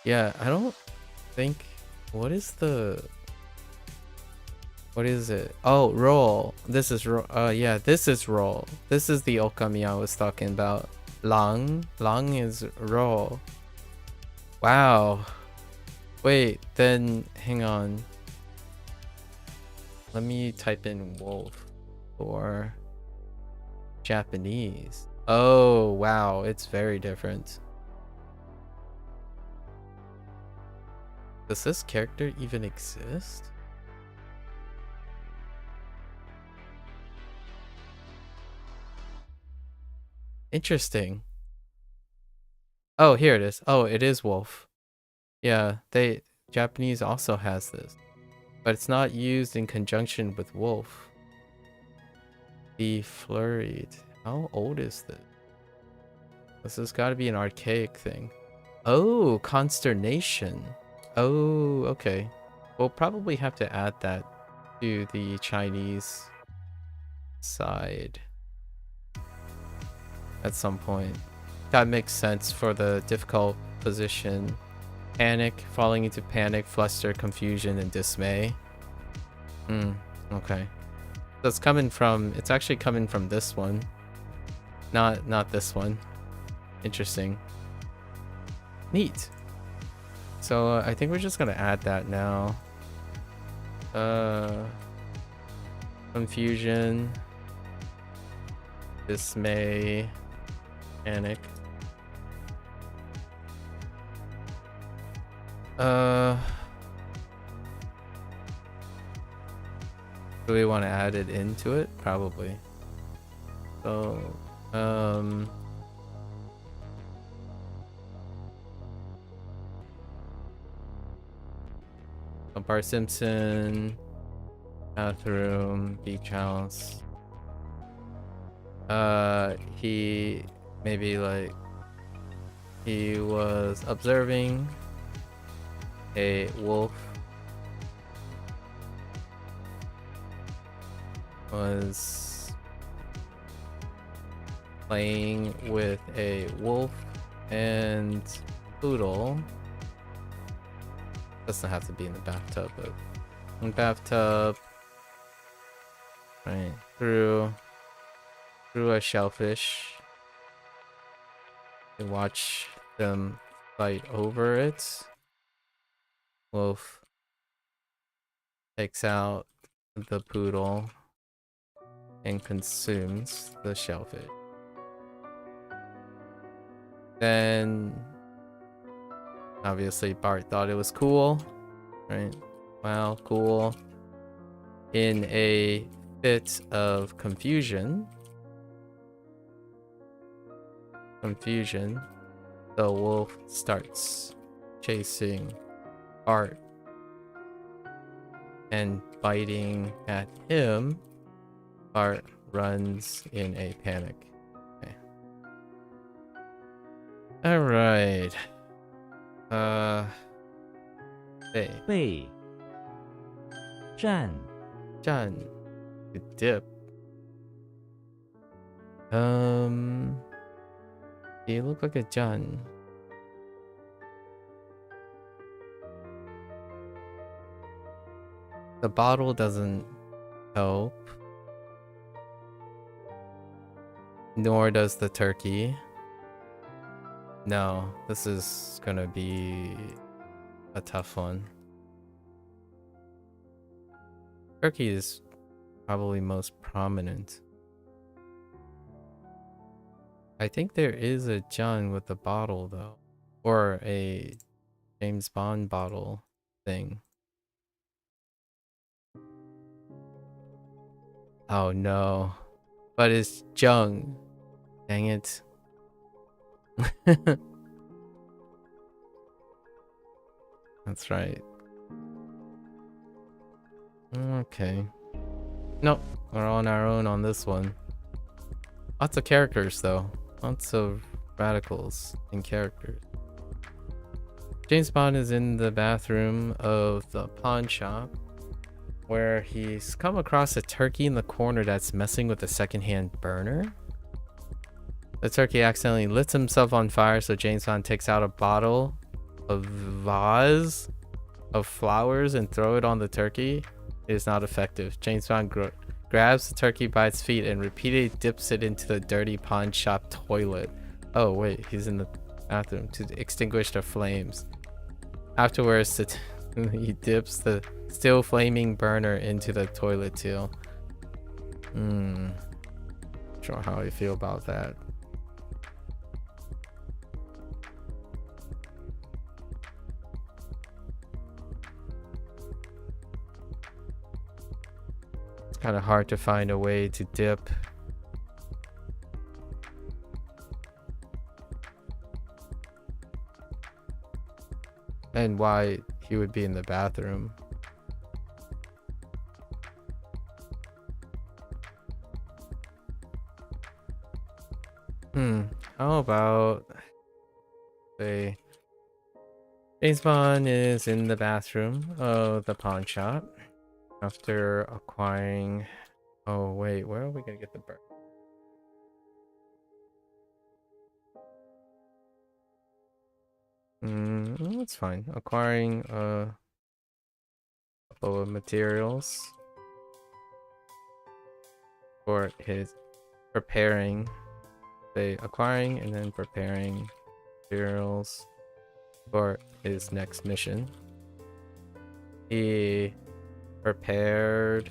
Yeah, I don't think... What is the... What is it? Oh, roll. This is roll. Yeah, this is roll. This is the Okami I was talking about. Lang. Lang is raw. Wow. Wait, then hang on. Let me type in wolf for Japanese. Oh, wow, it's very different. Does this character even exist? Interesting. Oh, here it is. Oh, it is wolf. Yeah, Japanese also has this, but it's not used in conjunction with wolf. Be flurried. How old is this? This has got to be an archaic thing. Oh, consternation. Oh, okay. We'll probably have to add that to the Chinese side at some point. That makes sense for the difficult position. Panic, falling into panic, fluster, confusion, and dismay. Okay. So it's actually coming from this one. Not this one. Interesting. Neat. So I think we're just gonna add that now. Confusion, dismay, panic. Do we want to add it into it? Probably. So, Bart Simpson, bathroom, beach house. He maybe like he was observing a wolf was playing with a wolf and poodle. Doesn't have to be in the bathtub, but in the bathtub, right, through a shellfish. You watch them fight over it. Wolf takes out the poodle and consumes the shellfish. Then obviously Bart thought it was cool, right? Wow, cool. In a fit of confusion, the wolf starts chasing Bart and biting at him. Bart runs in a panic. Okay. All right. Hey. 背站 John. Good dip. You look like a John. The bottle doesn't help. Nor does the turkey. No, this is gonna be a tough one. Turkey is probably most prominent. I think there is a John with a bottle though, or a James Bond bottle thing. Oh no, but it's Jung. Dang it. That's right. Okay. Nope, we're on our own on this one. Lots of characters though. Lots of radicals and characters. James Bond is in the bathroom of the pawn shop where he's come across a turkey in the corner that's messing with a secondhand burner. The turkey accidentally lights himself on fire, so James Bond takes out a bottle of vase of flowers and throw it on the turkey. It is not effective. James Bond grabs the turkey by its feet and repeatedly dips it into the dirty pawn shop toilet. Oh wait, he's in the bathroom to extinguish the flames. Afterwards, he dips the still flaming burner into the toilet too. Not sure how I feel about that. It's kind of hard to find a way to dip. And why he would be in the bathroom. How about say James Bond is in the bathroom of the pawn shop after acquiring. Oh wait, where are we gonna get the bird? That's fine. Acquiring a couple of materials for his preparing. Say acquiring and then preparing materials for his next mission. He prepared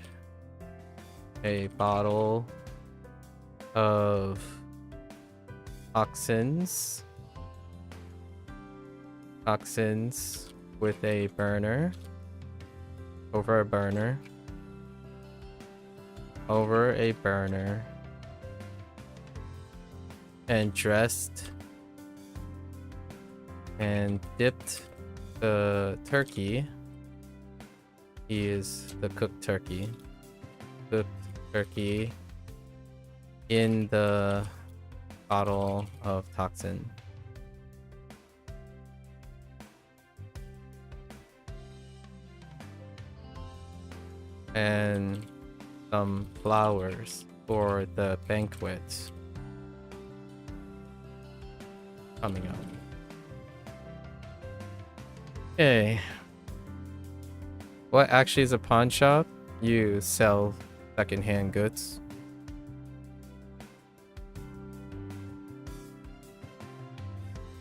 a bottle of toxins with a burner over a burner and dressed and dipped the turkey. He is the cooked turkey in the bottle of toxin. And some flowers for the banquet coming up. Okay. What actually is a pawn shop? You sell secondhand goods.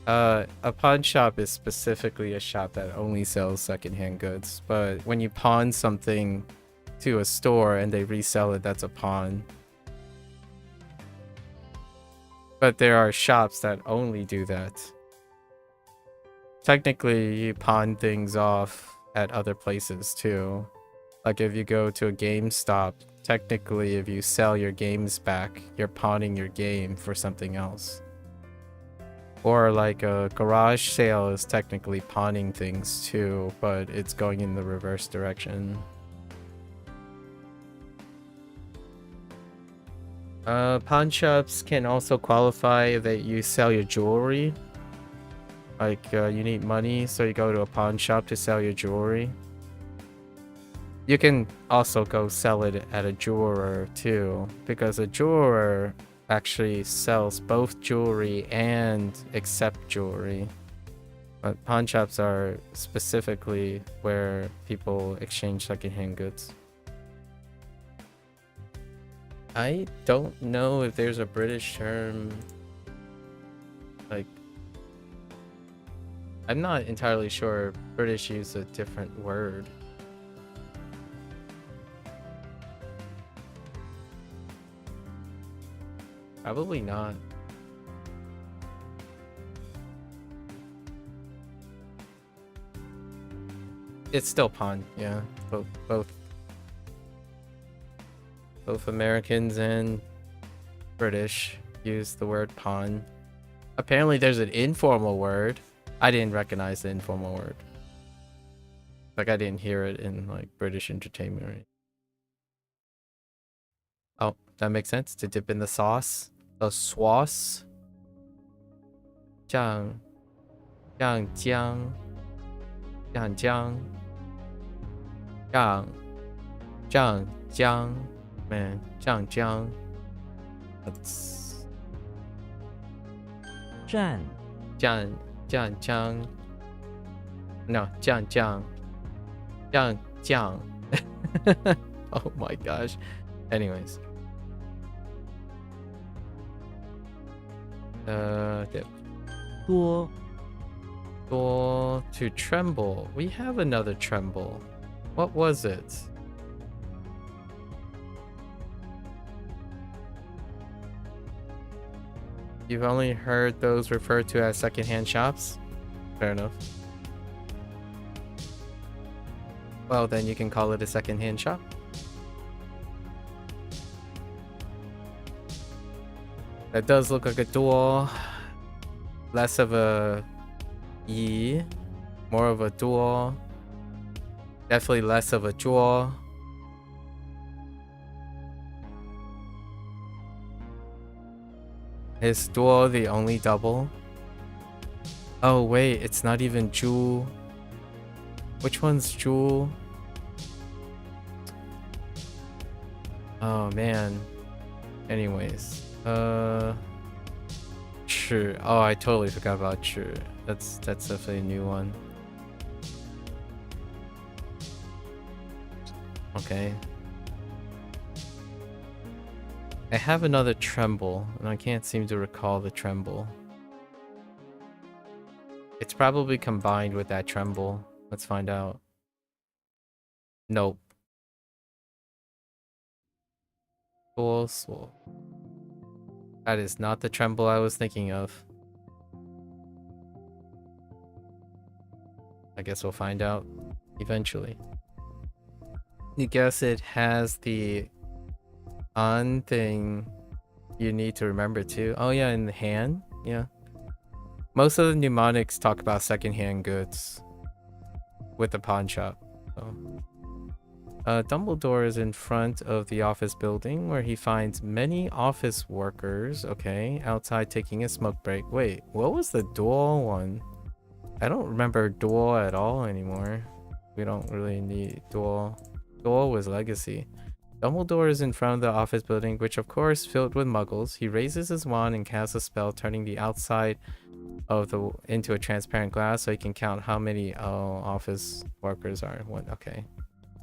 A pawn shop is specifically a shop that only sells secondhand goods, but when you pawn something to a store and they resell it, that's a pawn. But there are shops that only do that. Technically, you pawn things off at other places too. Like if you go to a GameStop, technically if you sell your games back, you're pawning your game for something else. Or like a garage sale is technically pawning things too, but it's going in the reverse direction. Pawn shops can also qualify that you sell your jewelry. Like you need money, so you go to a pawn shop to sell your jewelry. You can also go sell it at a jeweler too, because a jeweler actually sells both jewelry and accept jewelry. But pawn shops are specifically where people exchange secondhand goods. I don't know if there's a British term, like, I'm not entirely sure. British use a different word. Probably not. It's still pawn, yeah. Both Americans and British use the word pawn. Apparently there's an informal word. I didn't recognize the informal word. Like I didn't hear it in like British entertainment. Right? Oh, that makes sense. To dip in the sauce. The sauce. 酱姜 man 酱姜 that's 蘸 酱 no 酱 oh my gosh. Anyways, Dip. 多 Dual to tremble. We have another tremble. What was it? You've only heard those referred to as secondhand shops? Fair enough. Well, then you can call it a secondhand shop. That does look like a dual. Less of a E, more of a dual. Definitely less of a jewel. Is dual the only double? Oh wait, it's not even jewel. Which one's jewel? Oh man. Anyways, Chu. Oh, I totally forgot about Chu. That's definitely a new one. Okay. I have another tremble, and I can't seem to recall the tremble. It's probably combined with that tremble. Let's find out. Nope. Swole. That is not the tremble I was thinking of. I guess we'll find out eventually. You guess it has the on thing you need to remember too. Oh yeah, in the hand. Yeah. Most of the mnemonics talk about secondhand goods with the pawn shop. So. Dumbledore is in front of the office building where he finds many office workers, okay, outside taking a smoke break. Wait, what was the dual one? I don't remember dual at all anymore. We don't really need dual. Dual was legacy. Dumbledore is in front of the office building, which of course filled with muggles. He raises his wand and casts a spell, turning the outside of the into a transparent glass so he can count how many office workers are. What? Okay.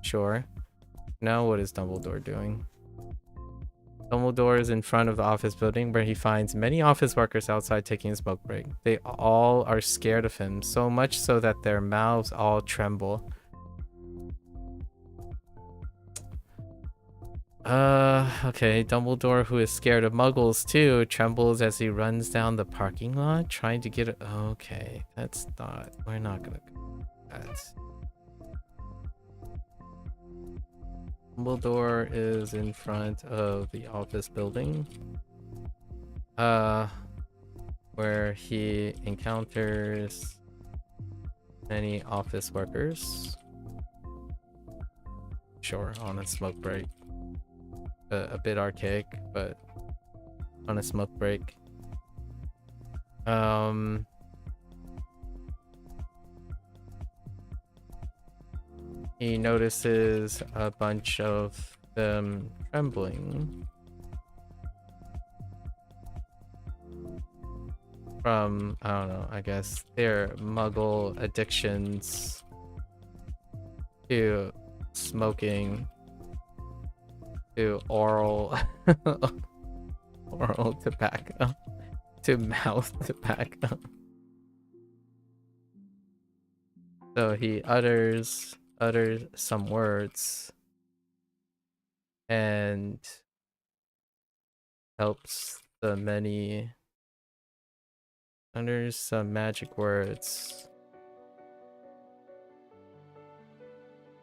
Sure. Now what is Dumbledore doing? Dumbledore is in front of the office building where he finds many office workers outside taking a smoke break. They all are scared of him, so much so that their mouths all tremble. Okay, Dumbledore, who is scared of muggles too, trembles as he runs down the parking lot trying to get it. Okay, that's not, we're not gonna go. That's Dumbledore is in front of the office building, where he encounters many office workers. Sure, on a smoke break. A bit archaic, but on a smoke break. He notices a bunch of them trembling from, I don't know, I guess their muggle addictions to smoking, to oral oral tobacco, to mouth tobacco. So he utters some words and helps the many, utters some magic words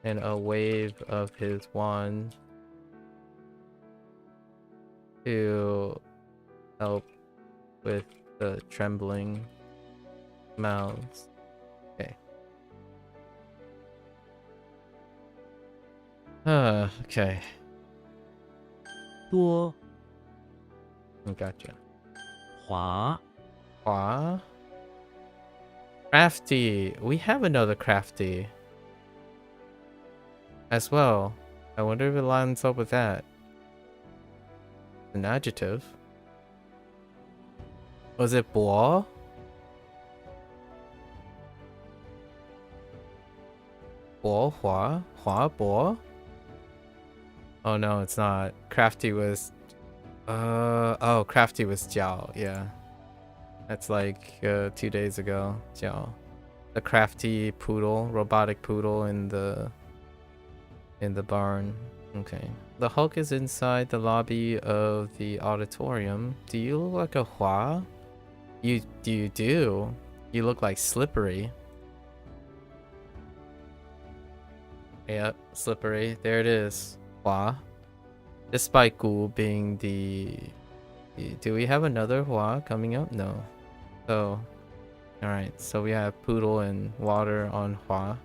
and a wave of his wand to help with the trembling mouths. Okay. Okay. 多 Gotcha. 华 Hua. Crafty. We have another crafty as well. I wonder if it lines up with that. An adjective. Was it bo? Bo hua? Hua bo? Oh no, it's not. Crafty was oh, crafty was jiao, yeah. That's like 2 days ago. Jiao. The crafty poodle, robotic poodle in the barn. Okay. The Hulk is inside the lobby of the auditorium. Do you look like a Hua? You do. You look like Slippery. Yep, Slippery. There it is. Hua. Despite Gu being the... Do we have another Hua coming up? No. So... Alright, so we have Poodle and Water on Hua.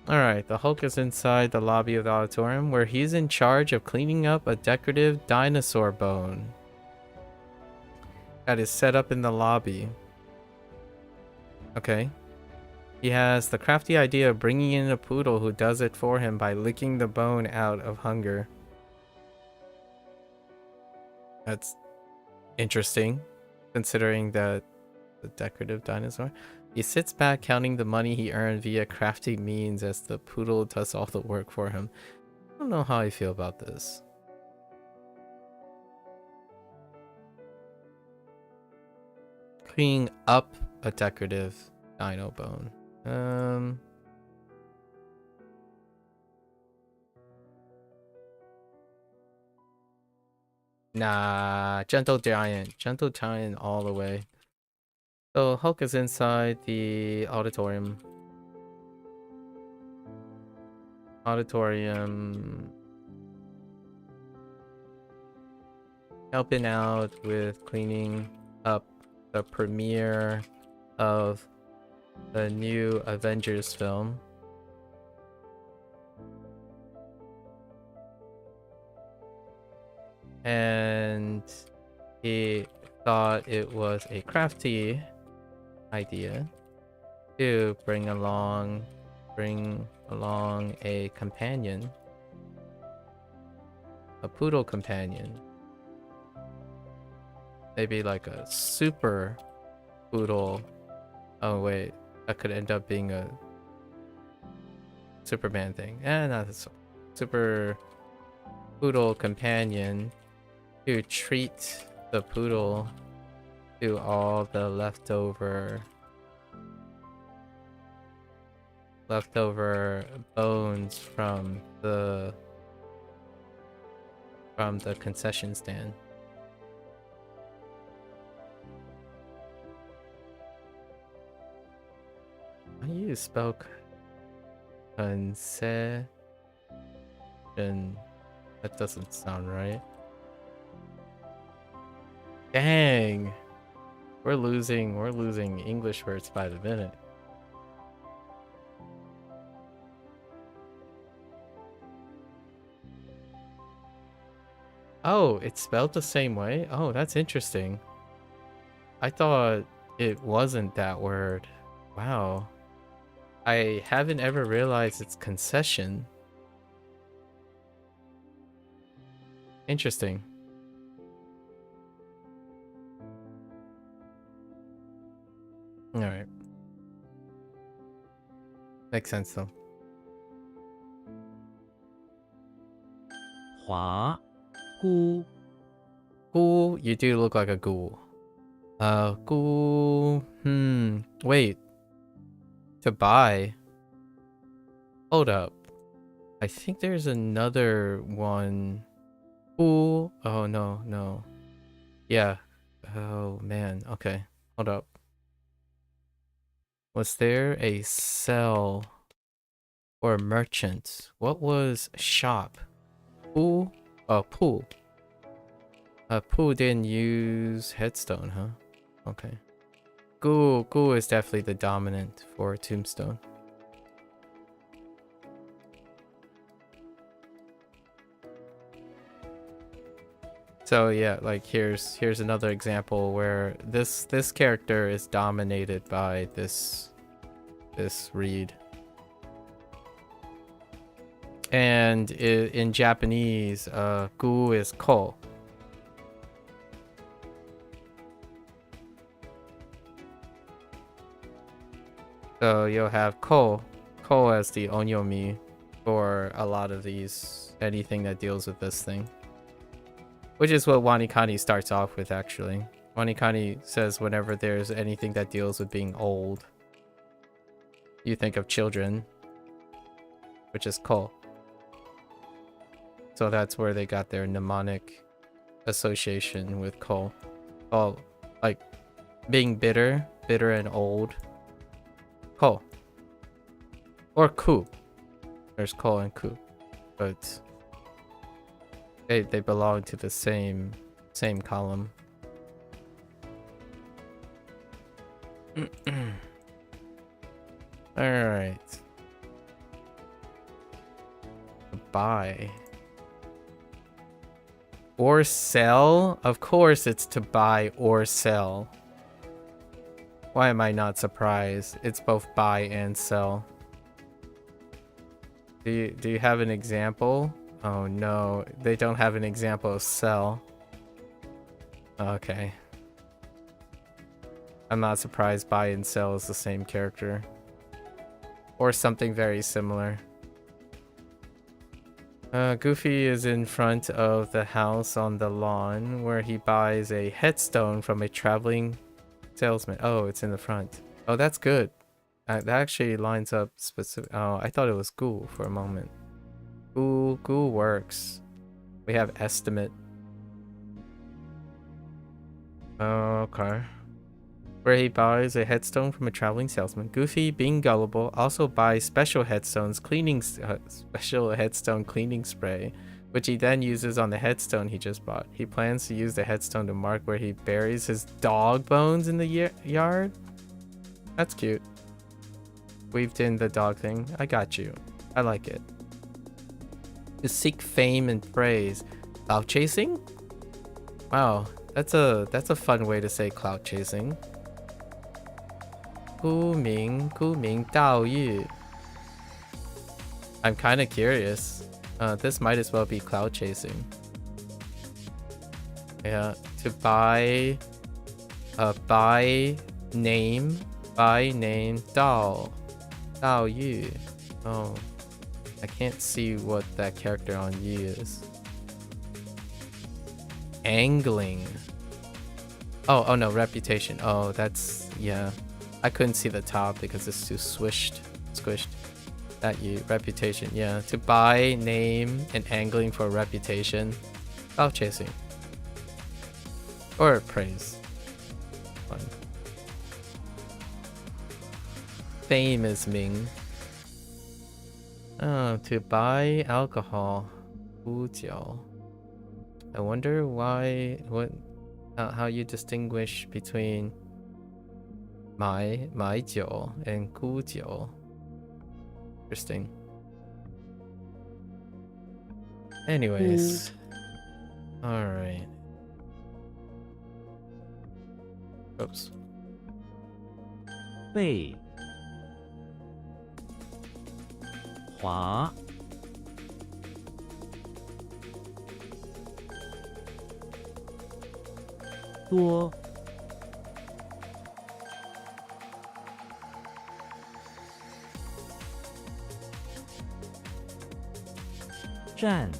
Alright, the Hulk is inside the lobby of the auditorium where he's in charge of cleaning up a decorative dinosaur bone that is set up in the lobby. Okay. He has the crafty idea of bringing in a poodle who does it for him by licking the bone out of hunger. That's interesting, considering that the decorative dinosaur. He sits back counting the money he earned via crafty means as the poodle does all the work for him. I don't know how I feel about this. Cleaning up a decorative dino bone. Nah, gentle giant all the way. So Hulk is inside the auditorium. Helping out with cleaning up the premiere of the new Avengers film. And he thought it was a crafty idea to bring along a companion, a poodle companion, maybe like a super poodle. Oh wait, that could end up being a Superman thing. Not a super poodle companion to treat the poodle to all the leftover bones from the concession stand. How do you spell concession? That doesn't sound right. Dang. We're losing English words by the minute. Oh, it's spelled the same way? Oh, that's interesting. I thought it wasn't that word. Wow. I haven't ever realized it's concession. Interesting. Alright. Makes sense though. Hua, gu, Ghoul, you do look like a ghoul. Ghoul. Wait. To buy. Hold up. I think there's another one. Ghoul. Oh no. Yeah. Oh man. Okay. Hold up. Was there a sell or merchant? What was shop? Pool? Oh, pool. Pool didn't use headstone, huh? Okay. Ghoul is definitely the dominant for tombstone. So yeah, like here's another example where this character is dominated by this reed. And in Japanese, gu is ko. So you'll have ko as the onyomi for a lot of these, anything that deals with this thing. Which is what WaniKani starts off with, actually. WaniKani says whenever there's anything that deals with being old, you think of children, which is ko. So that's where they got their mnemonic association with ko. Oh, like being bitter and old. Ko. Or ku. There's ko and ku. But they belong to the same column. Alright. Buy. Or sell? Of course it's to buy or sell. Why am I not surprised? It's both buy and sell. Do you have an example? Oh no, they don't have an example of sell. Okay. I'm not surprised buy and sell is the same character. Or something very similar. Goofy is in front of the house on the lawn where he buys a headstone from a traveling salesman. Oh, it's in the front. Oh, that's good. That actually lines up specific. Oh, I thought it was goo for a moment. Goo works. We have estimate. Okay. Where he buys a headstone from a traveling salesman. Goofy, being gullible, also buys special headstone cleaning spray, which he then uses on the headstone he just bought. He plans to use the headstone to mark where he buries his dog bones in the yard. That's cute. Weaved in the dog thing. I got you. I like it. To seek fame and praise. Clout chasing? Wow, that's a fun way to say clout chasing. 沽名盗誉. I'm kind of curious. This might as well be clout chasing. Yeah, to buy name 盗誉. Oh, I can't see what that character on Yi is. Angling. Oh no, reputation. Oh, that's, yeah. I couldn't see the top because it's too squished. That you reputation, yeah. To buy name and angling for reputation. Clout chasing. Or praise. Fun. Fame is Ming. Oh, to buy alcohol. 乌酒. I wonder how you distinguish between 买酒 and 沽酒. Interesting. Anyways. Alright. Oops. 背滑多站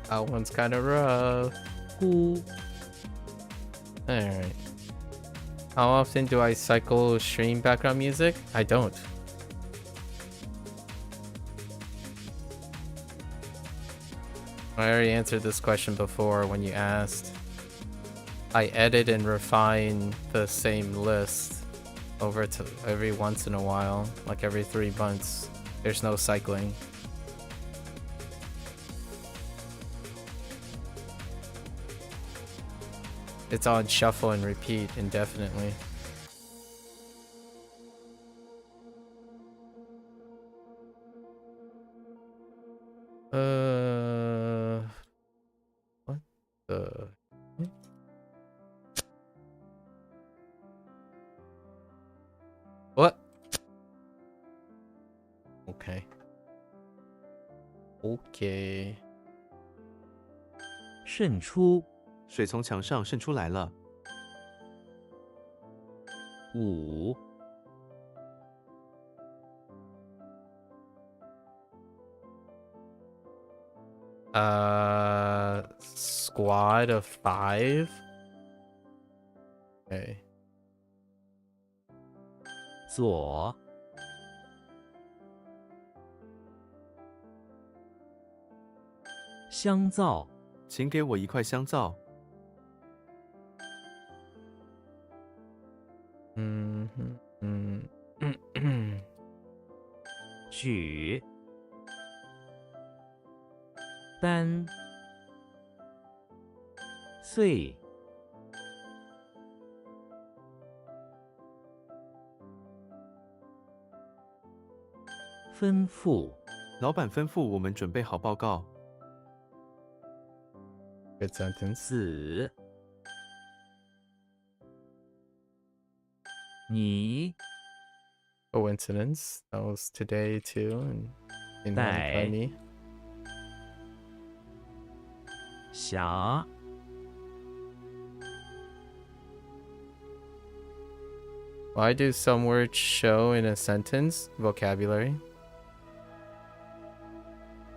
That one's kind of rough. 估 Alright. How often do I cycle stream background music? I don't. I already answered this question before when you asked. I edit and refine the same list over to every once in a while, like every 3 months. There's no cycling. It's on shuffle and repeat indefinitely. What the? What? Okay. Okay. 渗出水从墙上渗出来了。5 Squat squad of 5. Okay. 左，香皂，请给我一块香皂。举，单，岁，吩咐，老板吩咐我们准备好报告。 Good sentence. 子，你， Coincidence. That was today too. In Dai. WaniKani. 侠， Why do some words show in a sentence? Vocabulary.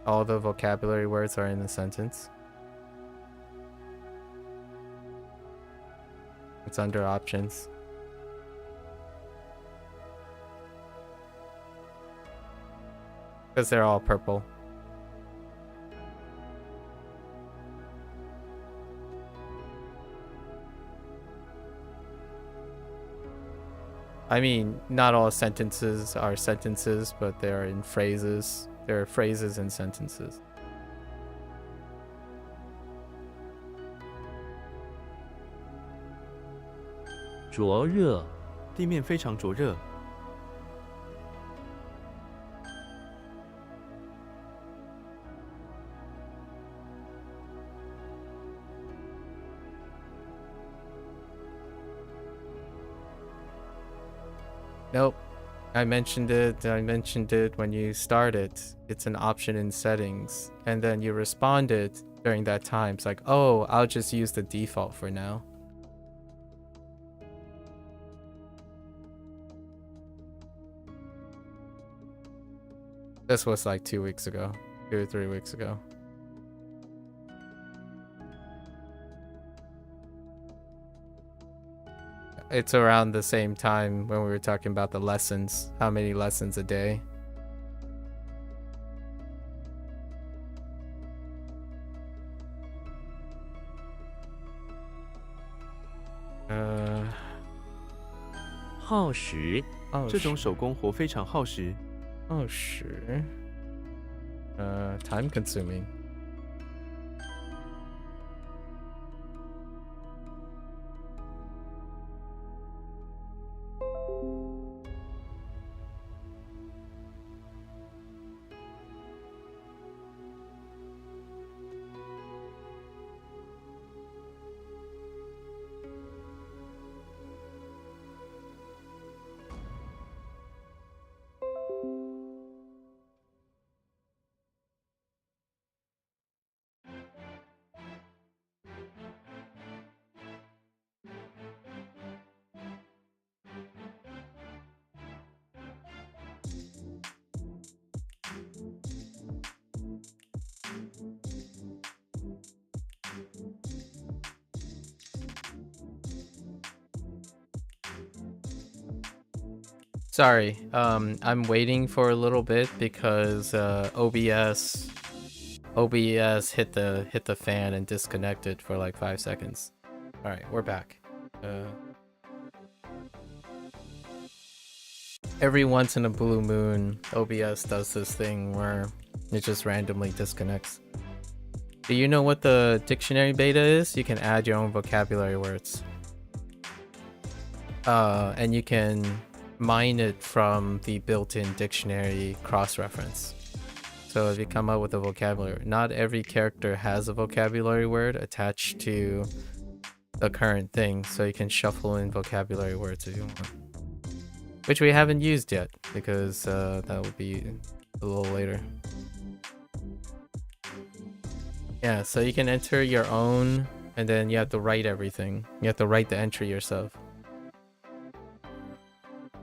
All the vocabulary words are in the sentence. It's under options. Because they're all purple. I mean, not all sentences are sentences, but they are in phrases. There are phrases in sentences. 灼热，地面非常灼热。 Nope. I mentioned it when you started. It's an option in settings. And then you responded during that time. It's like, oh, I'll just use the default for now. This was like 2 weeks ago. 2 or 3 weeks ago. It's around the same time when we were talking about the lessons. How many lessons a day? Uh, 耗时，这种手工活非常耗时。 Oh, sure. Time consuming. Sorry, I'm waiting for a little bit because OBS hit the fan and disconnected for like 5 seconds. All right, we're back. Every once in a blue moon, OBS does this thing where it just randomly disconnects. Do you know what the dictionary beta is? You can add your own vocabulary words. And you can mine it from the built-in dictionary cross-reference. So if you come up with a vocabulary, not every character has a vocabulary word attached to the current thing, so you can shuffle in vocabulary words if you want. Which we haven't used yet, because that will be a little later. Yeah, so you can enter your own, and then you have to write everything. You have to write the entry yourself.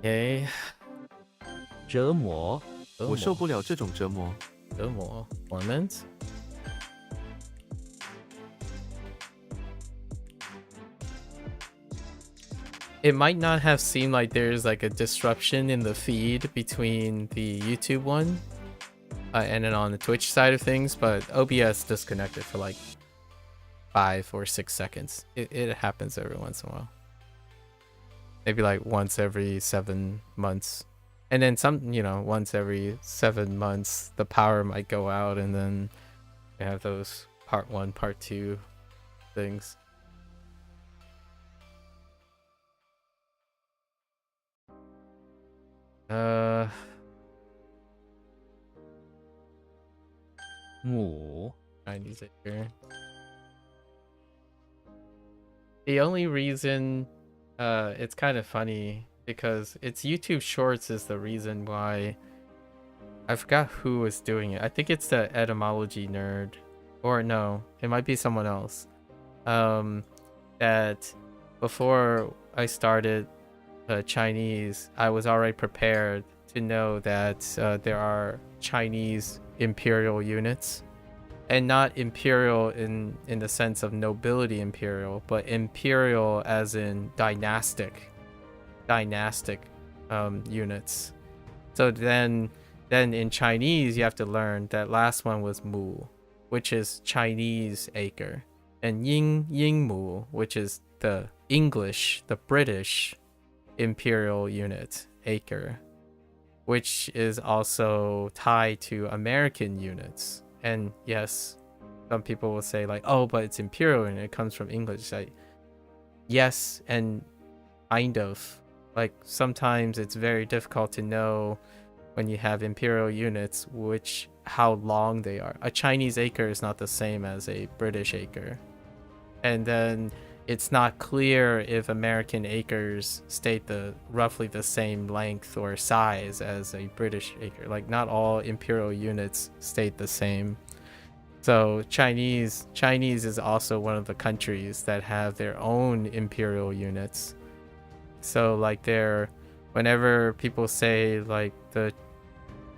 Okay. 折磨，我受不了这种折磨。折磨 torment. it might not have seemed like there's like a disruption in the feed between the YouTube one and then on the Twitch side of things, but OBS disconnected for like 5 or 6 seconds. It happens every once in a while. Maybe like once every 7 months. And then some, you know, once every 7 months, the power might go out, and then you have those part 1, part 2 things.母 Chinese acre. The only reason it's kind of funny because it's YouTube Shorts is the reason why. I forgot who was doing it. I think it's the etymology nerd, or no, it might be someone else. That before I started Chinese, I was already prepared to know that there are Chinese imperial units, and not imperial in the sense of nobility imperial, but imperial as in dynastic units. So then in Chinese you have to learn that last one was mu, which is Chinese acre, and ying mu, which is the English, the British imperial unit acre, which is also tied to American units. And yes, some people will say like, oh, but it's imperial and it comes from English. Like, yes, and kind of. Like sometimes it's very difficult to know when you have imperial units how long they are. A Chinese acre is not the same as a British acre. And then it's not clear if American acres state roughly the same length or size as a British acre. Like not all imperial units state the same. So Chinese is also one of the countries that have their own imperial units. So like whenever people say like the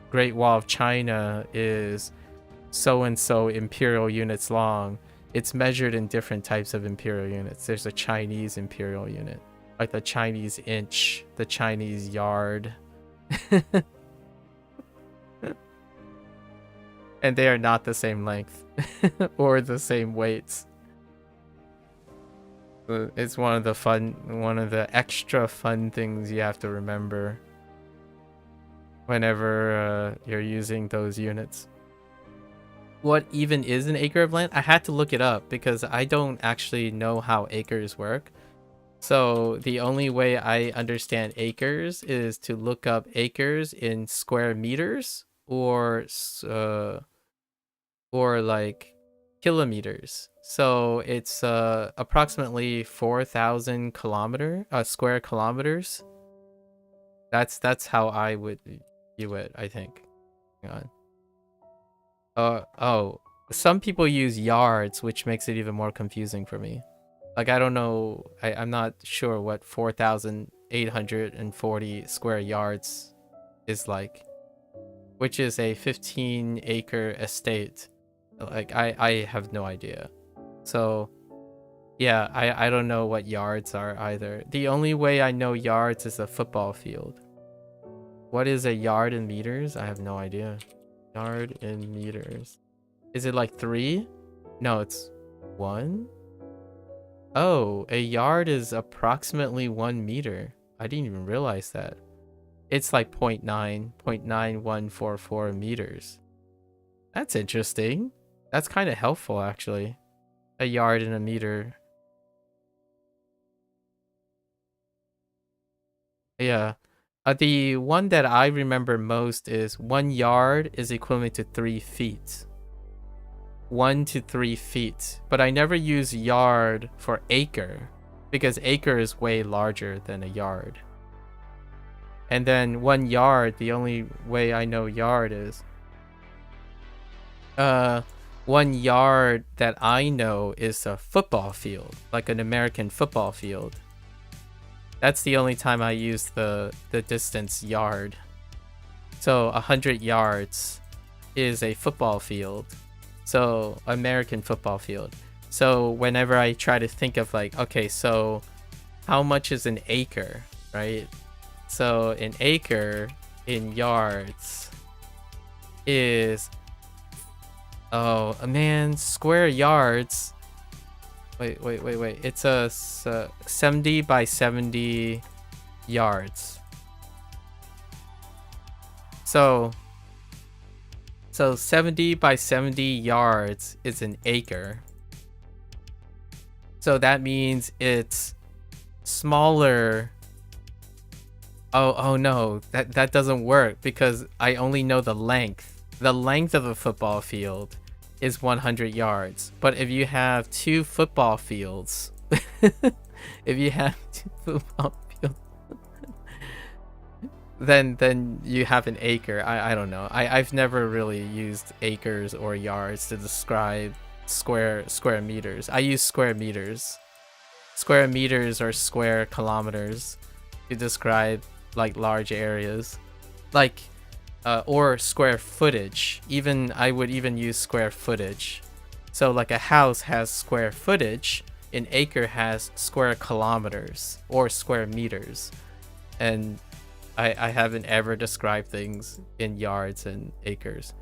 Great Wall of China is so and so imperial units long, it's measured in different types of imperial units. There's a Chinese imperial unit, like the Chinese inch, the Chinese yard. And they are not the same length or the same weights. It's one of the extra fun things you have to remember whenever you're using those units. What even is an acre of land? I had to look it up because I don't actually know how acres work. So the only way I understand acres is to look up acres in square meters or like kilometers. So it's approximately 4,000 square kilometers. That's how I would view it, I think. Hang on. Some people use yards, which makes it even more confusing for me. Like I don't know, I'm not sure what 4,840 square yards is like, which is a 15-acre estate. Like I have no idea. So yeah, I don't know what yards are either. The only way I know yards is a football field. What is a yard in meters? I have no idea. Yard in meters. Is it like 3? No, it's 1. Oh, a yard is approximately 1 meter. I didn't even realize that. It's like 0.9144 meters. That's interesting. That's kind of helpful, actually. A yard in a meter. Yeah. The one that I remember most is 1 yard is equivalent to 3 feet. 1 to 3 feet. But I never use yard for acre because acre is way larger than a yard. And then 1 yard, the only way I know yard is 1 yard that I know is a football field, like an American football field. That's the only time I use the distance yard. So 100 yards is a football field. So American football field. So whenever I try to think of like, okay, so how much is an acre, right? So an acre in yards is, oh man, square yards. Wait. It's a 70 by 70 yards. So 70 by 70 yards is an acre. So that means it's smaller. Oh no, that doesn't work because I only know the length. The length of a football field is 100 yards. But if you have 2 football fields, if you have 2 football fields, then you have an acre. I don't know. I've never really used acres or yards to describe square meters. I use square meters. Square meters or square kilometers to describe like large areas, like or square footage. I would even use square footage. So like a house has square footage, an acre has square kilometers or square meters. And I haven't ever described things in yards and acres.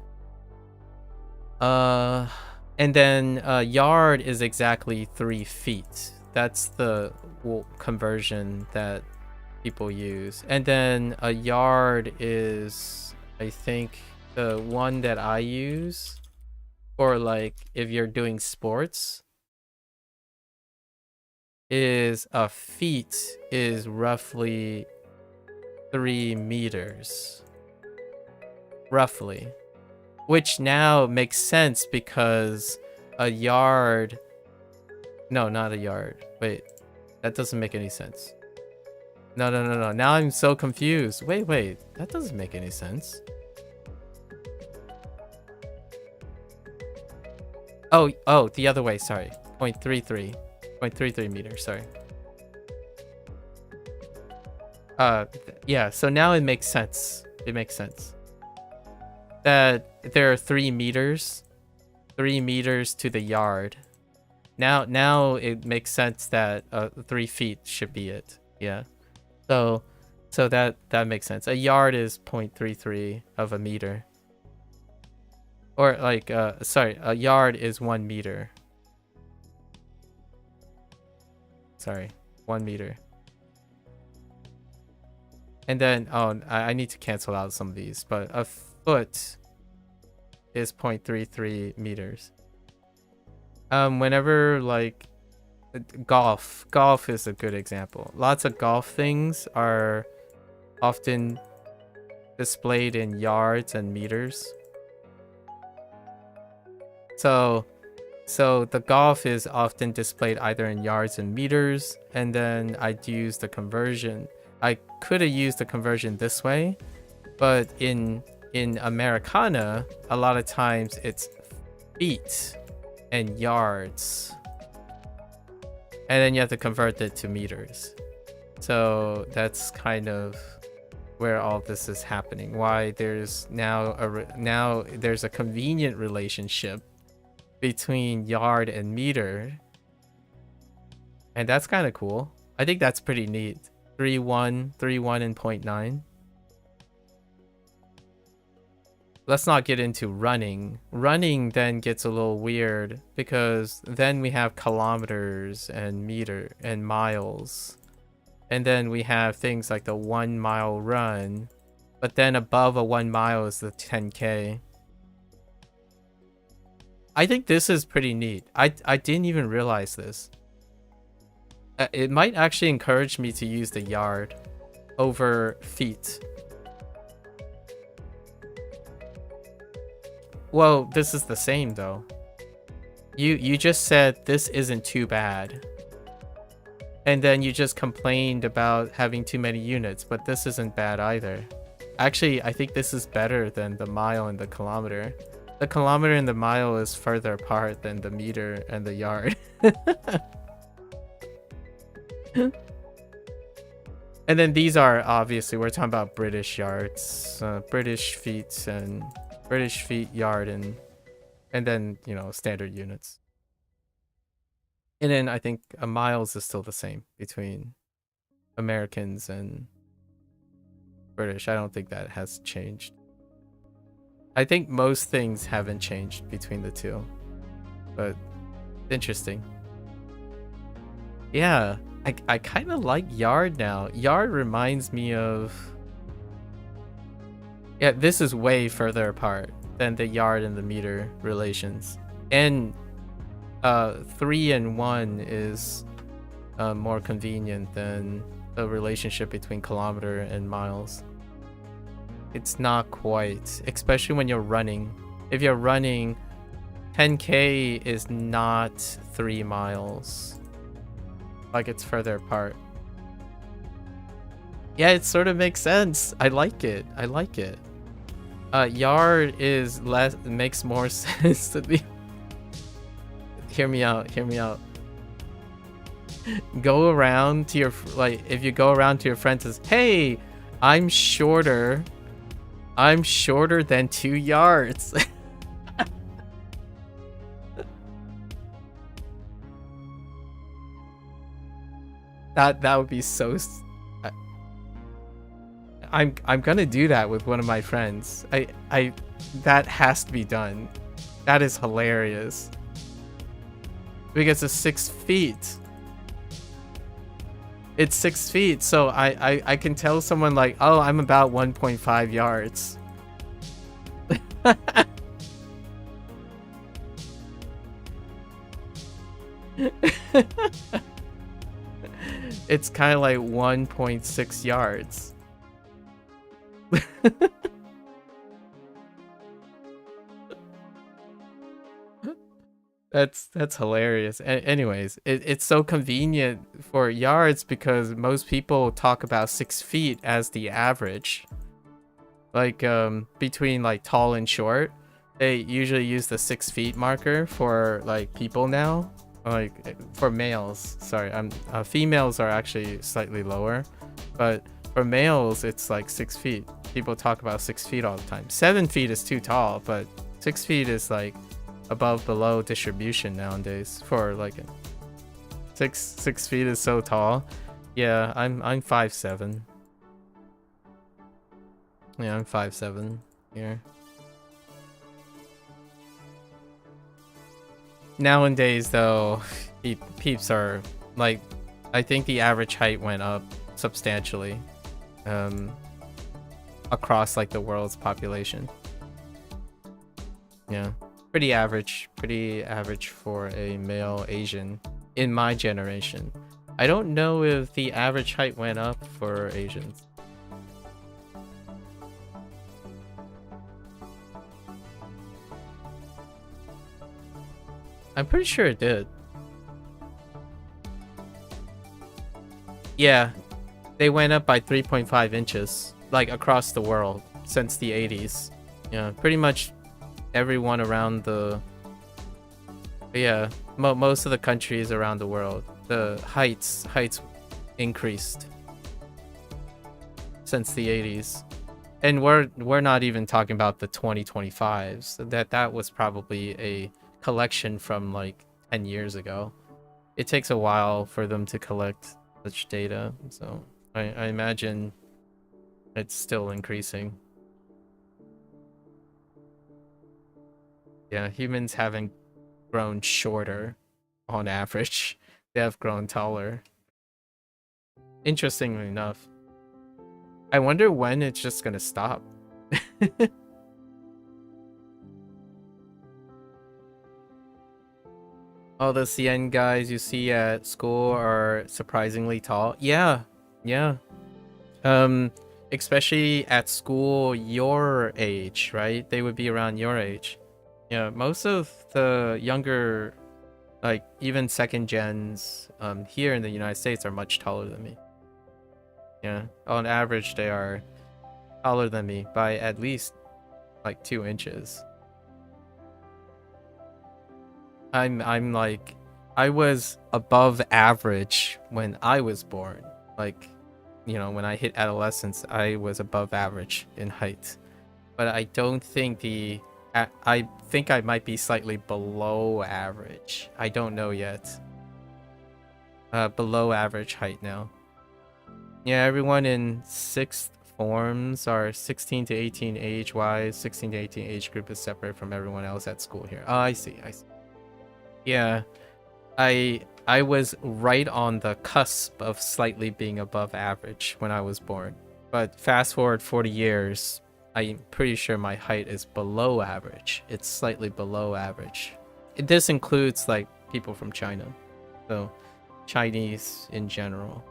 And then a yard is exactly 3 feet. That's the conversion that people use. And then a yard is, I think, the one that I use for like if you're doing sports is a feet is roughly 3 meters. Roughly. Which now makes sense because a yard... No, not a yard. Wait, that doesn't make any sense. No. Now I'm so confused. Wait. That doesn't make any sense. Oh, the other way, sorry. 0.33. 0.33 meters, sorry. Yeah, so now it makes sense. It makes sense. That there are 3 meters. 3 meters to the yard. Now it makes sense that 3 feet should be it. Yeah. So that makes sense. A yard is 0.33 of a meter. Or like sorry, a yard is 1 meter. Sorry, 1 meter. And then I need to cancel out some of these, but a foot is 0.33 meters. Whenever like golf is a good example. Lots of golf things are often displayed in yards and meters. So the golf is often displayed either in yards and meters, and then I'd use the conversion. I could have used the conversion this way, but in Americana, a lot of times it's feet and yards, and then you have to convert it to meters. So that's kind of where all this is happening. Why there's now there's a convenient relationship between yard and meter, and that's kind of cool. I think that's pretty neat. 3.1 and 0.9. Let's not get into running. Running then gets a little weird because then we have kilometers and meter and miles. And then we have things like the 1 mile run, but then above a 1 mile is the 10K. I think this is pretty neat. I didn't even realize this. It might actually encourage me to use the yard over feet. Well, this is the same though. You just said this isn't too bad. And then you just complained about having too many units, but this isn't bad either. Actually, I think this is better than the mile and the kilometer. The kilometer and the mile is further apart than the meter and the yard. And then these are obviously, we're talking about British yards, British feet and British feet, yard, and then, you know, standard units. And then I think miles is still the same between Americans and British. I don't think that has changed. I think most things haven't changed between the two, but interesting. Yeah, I kind of like yard now. Yard reminds me of... Yeah, this is way further apart than the yard and the meter relations. And 3 and 1 is more convenient than the relationship between kilometer and miles. It's not quite, especially when you're running. If you're running, 10K is not 3 miles. Like, it's further apart. Yeah, it sort of makes sense. I like it. I like it. Yard is less, makes more sense to me. Hear me out. Hear me out. Go around to your, like, if you go around to your friends and say, hey, I'm shorter than 2 yards. That would be so... I'm gonna do that with one of my friends. That has to be done. That is hilarious. Because it's 6 feet. It's 6 feet, so I can tell someone like, oh, I'm about 1.5 yards. It's kind of like 1.6 yards. That's hilarious. Anyways, it's so convenient for yards because most people talk about 6 feet as the average. Like between like tall and short, they usually use the 6 feet marker for like people now. Like for males, sorry, females are actually slightly lower, but for males it's like 6 feet. People talk about 6 feet all the time. 7 feet is too tall, but 6 feet is like above below distribution nowadays. For like 6 feet is so tall. Yeah, I'm 5'7". Yeah, I'm 5'7" here. Nowadays, though, peeps are like, I think the average height went up substantially across like the world's population. Yeah, pretty average for a male Asian in my generation. I don't know if the average height went up for Asians. I'm pretty sure it did. Yeah, they went up by 3.5 inches, like across the world since the 80s. Yeah, pretty much everyone around the... Yeah, most of the countries around the world, the heights increased since the 80s. And we're not even talking about the 2025s. That was probably a collection from like 10 years ago. It takes a while for them to collect such data, so I imagine it's still increasing. Yeah, humans haven't grown shorter on average. They have grown taller. Interestingly enough. I wonder when it's just gonna stop. All the CN guys you see at school are surprisingly tall. Yeah, yeah. Especially at school your age, right? They would be around your age. Yeah, most of the younger, like even second gens here in the United States are much taller than me. Yeah, on average they are taller than me by at least like 2 inches. I'm like, I was above average when I was born. Like, you know, when I hit adolescence, I was above average in height. But I don't think I think I might be slightly below average. I don't know yet. Below average height now. Yeah, everyone in sixth forms are 16 to 18 age-wise. 16 to 18 age group is separate from everyone else at school here. Oh, I see. Yeah, I was right on the cusp of slightly being above average when I was born. But fast forward 40 years, I'm pretty sure my height is below average. It's slightly below average. This includes like people from China. So Chinese in general.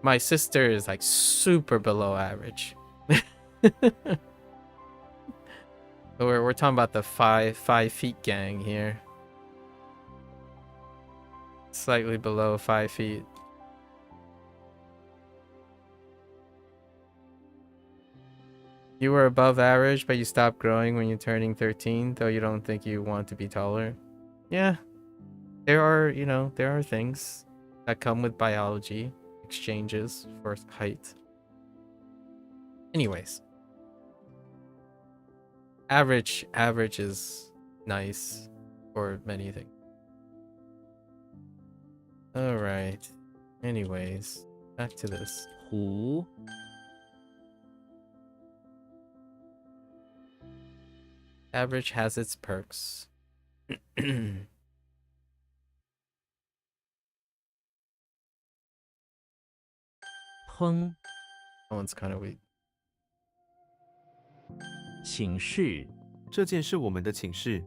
My sister is like super below average. We're talking about the 5 feet gang here. Slightly below 5 feet. You were above average, but you stopped growing when you're turning 13, though you don't think you want to be taller. Yeah. There are things that come with biology, exchanges for height. Anyways. Average is nice for many things. Alright. Anyways, back to this. 湖 Average has its perks. That 烹 one's kind of weak. 请示 这件是我们的请示。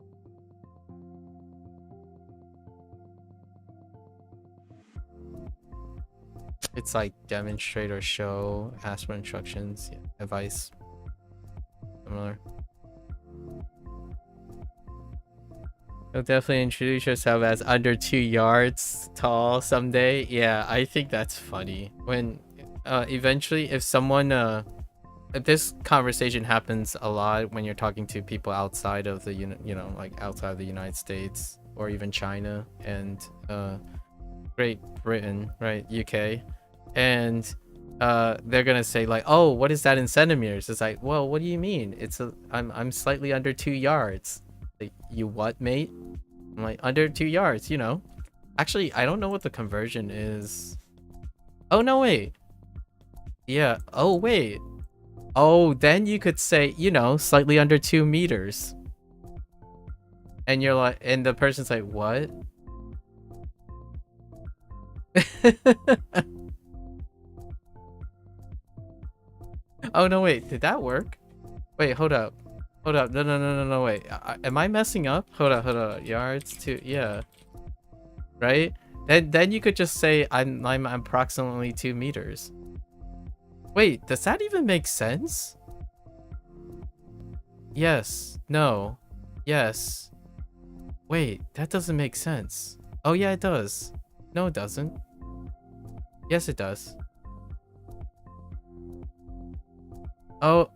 It's like demonstrate or show, ask for instructions, yeah, advice. Similar. You'll definitely introduce yourself as under 2 yards tall someday. Yeah, I think that's funny. When eventually, if someone if this conversation happens a lot when you're talking to people outside of the like outside of the United States or even China and Great Britain, right? UK. And they're gonna say like, oh, what is that in centimeters? It's like, well, what do you mean? I'm slightly under 2 yards. Like, you what, mate? I'm like, under 2 yards, you know. Actually, I don't know what the conversion is. Oh no, wait. Yeah. Oh wait. Oh, then you could say, slightly under 2 meters. And you're like, and the person's like, what? Oh no, wait, did that work? Wait, hold up. No, wait. Am I messing up? Hold up. Yards to, yeah. Right? Then you could just say I'm approximately 2 meters. Wait, does that even make sense? Yes. No. Yes. Wait, that doesn't make sense. Oh yeah, it does. No, it doesn't. Yes, it does. Oh,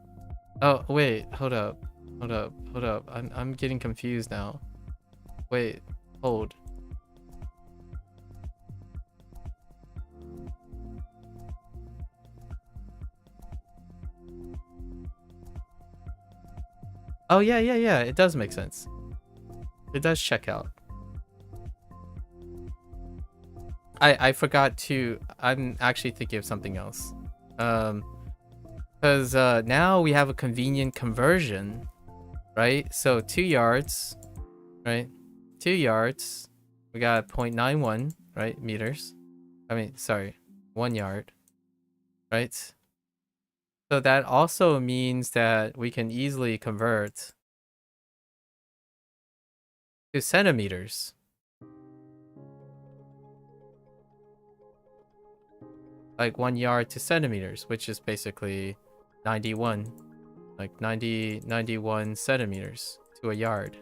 wait, hold up. I'm getting confused now. Wait, hold. Oh yeah, it does make sense. It does check out. I forgot to, I'm actually thinking of something else. Because now we have a convenient conversion, right? So 2 yards, right? 2 yards, we got 0.91, right? Meters. I mean, sorry, 1 yard, right? So that also means that we can easily convert to centimeters. Like 1 yard to centimeters, which is basically 91. Like 91 centimeters to a yard.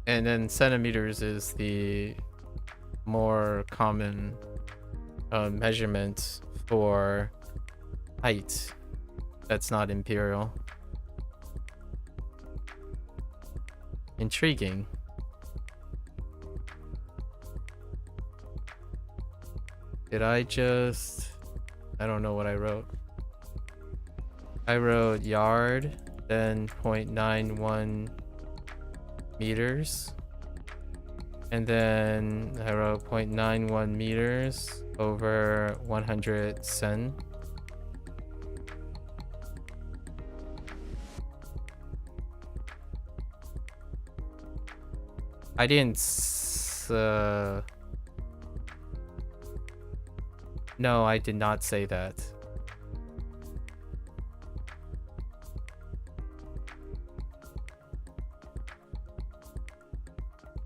And then centimeters is the more common measurement for height that's not imperial. Intriguing. Did I just... I don't know what I wrote. I wrote yard, then 0.91 meters. And then I wrote 0.91 meters over 100 sen. I didn't no, I did not say that.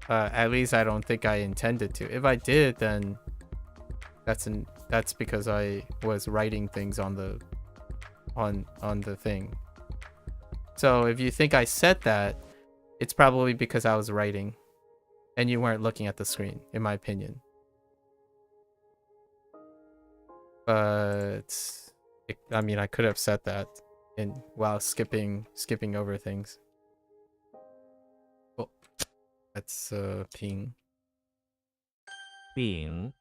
At least I don't think I intended to. If I did, then that's because I was writing things on the thing. So if you think I said that, it's probably because I was writing and you weren't looking at the screen, in my opinion. But I mean, I could have said that while skipping over things. Oh, that's ping. 丙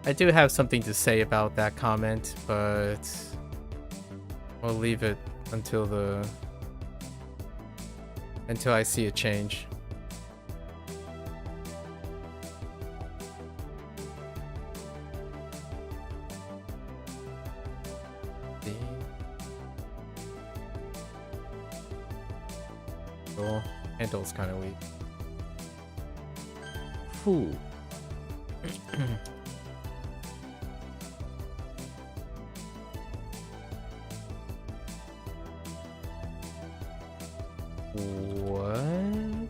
I do have something to say about that comment, but we'll leave it until I see a change. The handle's kind of weak. 负 What?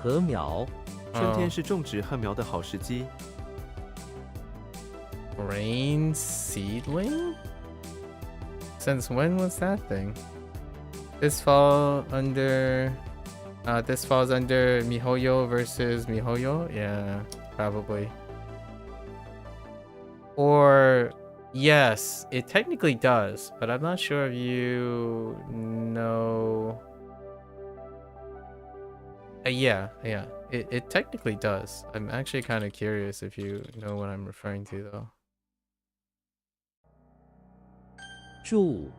禾苗 春天是种植禾苗的好时机。 Grain seedling? Since when was that thing? This falls under mihoyo versus mihoyo? Yeah, probably. Or yes, it technically does, but I'm not sure if you know. Yeah, it technically does. I'm actually kind of curious if you know what I'm referring to though. 注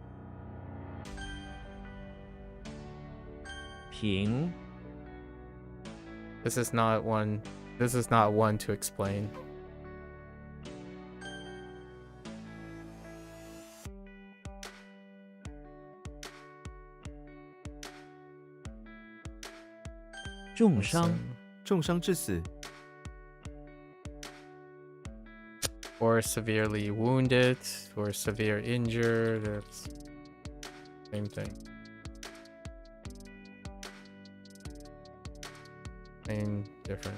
平 This is not one to explain. "重伤 重伤致死， Or severely wounded, or severe injured. It's same thing. Same, different.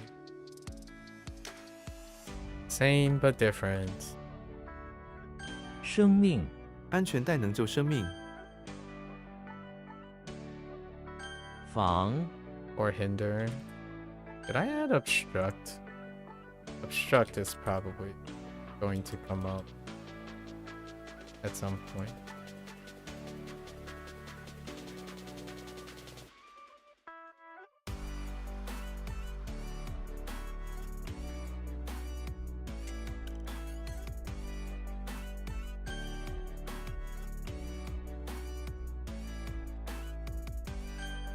Same but different. 生命 安全带能救生命。 防 Or hinder. Did I add obstruct? Obstruct is probably going to come up at some point. "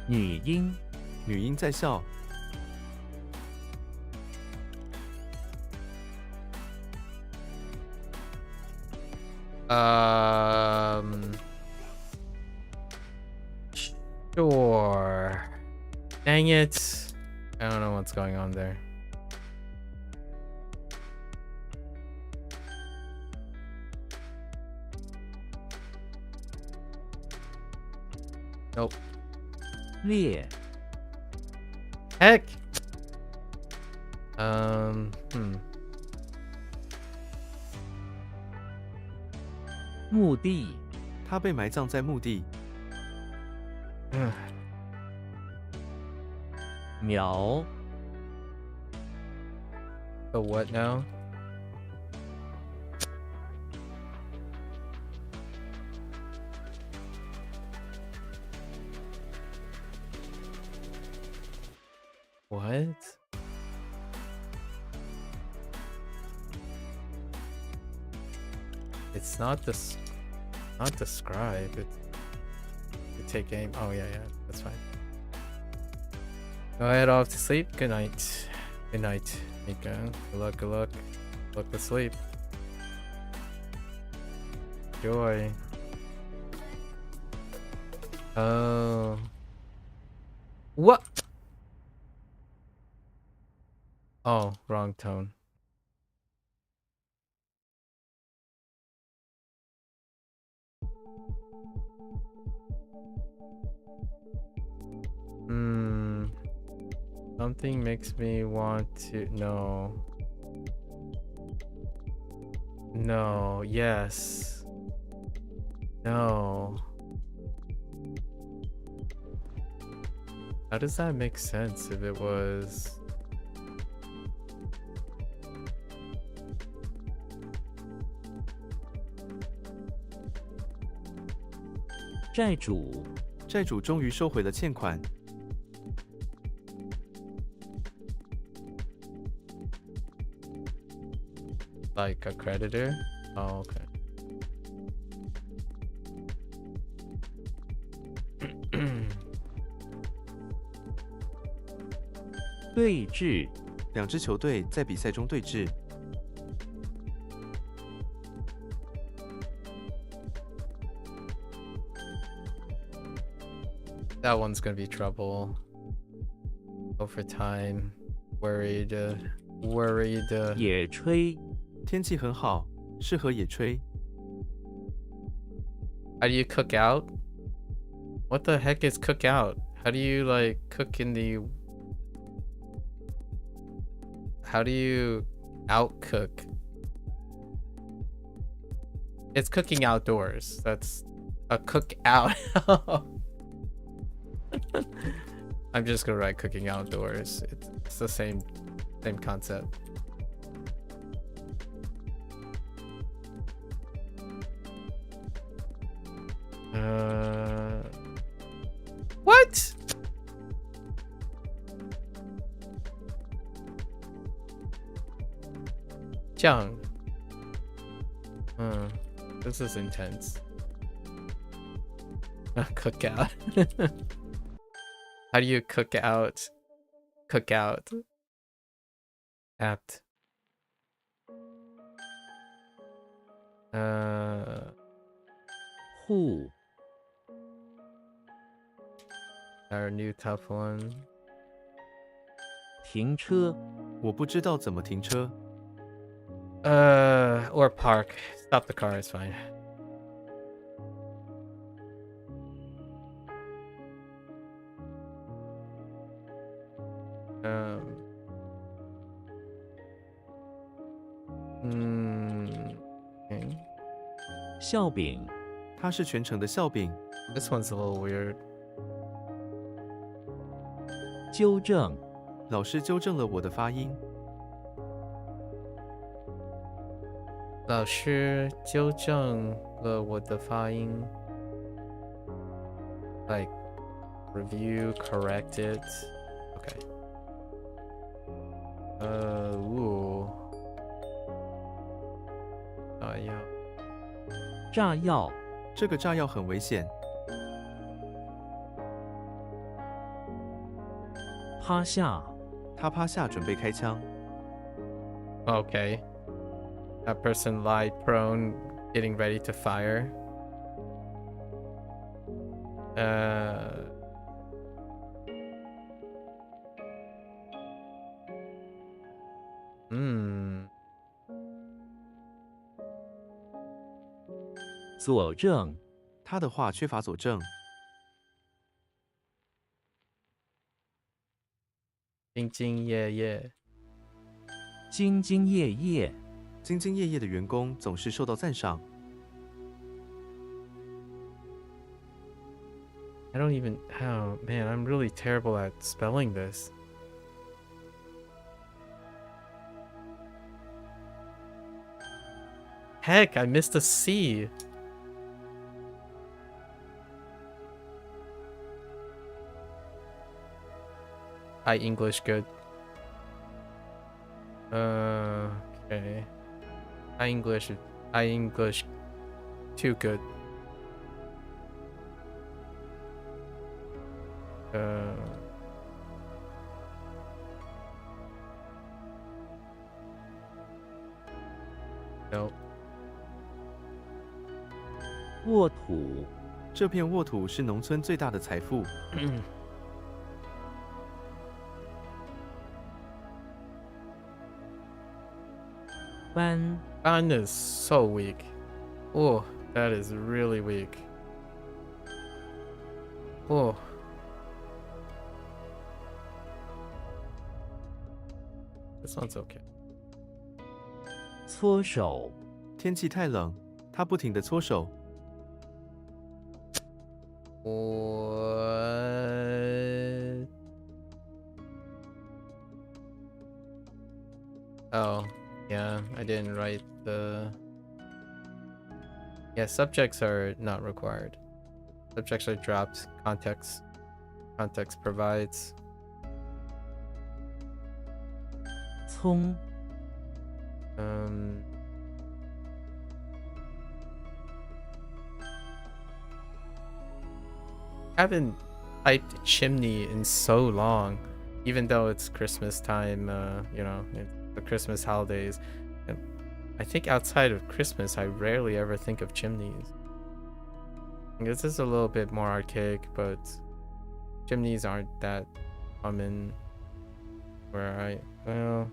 女婴 女婴在校， Sure. Dang it. I don't know what's going on there. Nope. 烈 Heck. 墓地 她被埋葬在墓地。苗 The what now? What? It's not this. Not describe. It's to take aim. Oh yeah, that's fine. Go ahead off to sleep. Good night. Good night, Mika. Good luck. Good luck. Look to sleep. Joy. Oh. What? Oh, wrong tone. Something makes me want to. No. No. Yes. No. How does that make sense if it was?债主债主终于收回了欠款。 Like a creditor? Oh, okay. 对峙两支球队在比赛中对峙。 That one's gonna be trouble. Overtime. Worried. Worried. 野炊 天气很好，适合野炊。 How do you cook out? What the heck is cook out? How do you like cook in the... How do you out cook? It's cooking outdoors. That's a cook out. I'm just gonna write cooking outdoors. It's the same concept. What? Jiang. This is intense. Cook out. How do you cook out? Cook out. Apt.户 Our new tough one. 停车 我不知道怎么停车。 Or park. Stop the car is fine. Okay. 笑柄它是全城的笑柄。 This one's a little weird. 纠正 老师纠正了我的发音。 老师纠正了我的发音. Like, review, correct it. Okay. Ooh. 炸药这个炸药很危险。 趴下 他趴下准备开枪。 Okay. That person lied prone, getting ready to fire. Hmm. 佐证他的话缺乏佐证。 兢兢业业. 兢兢业业兢兢业业的员工总是受到赞赏。 I don't even... Oh, man, I'm really terrible at spelling this. Heck, I missed a C. I English good. Okay. I English too good. No. 沃土、这片沃土是农村最大的财富。班、 Ban is so weak. Oh, that is really weak. Oh. This one's okay. 搓手、天气太冷，他不停地搓手。 What? Oh, yeah, I didn't write the... Yeah, subjects are not required. Subjects are dropped. Context provides. 葱、 Haven't typed chimney in so long, even though it's Christmas time, you know, it's the Christmas holidays. And I think outside of Christmas, I rarely ever think of chimneys. This is a little bit more archaic, but chimneys aren't that common where well,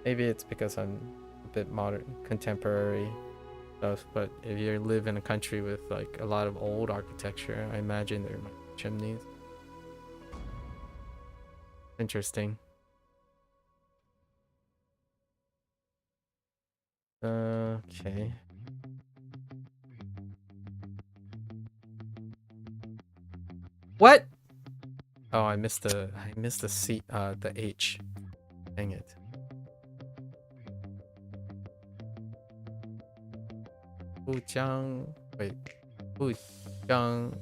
maybe it's because I'm a bit modern, contemporary stuff, but if you live in a country with like a lot of old architecture, I imagine there might be chimneys. Interesting. Okay. What? Oh, I missed the C, the H. Dang it. Fujang, wait. Fujang,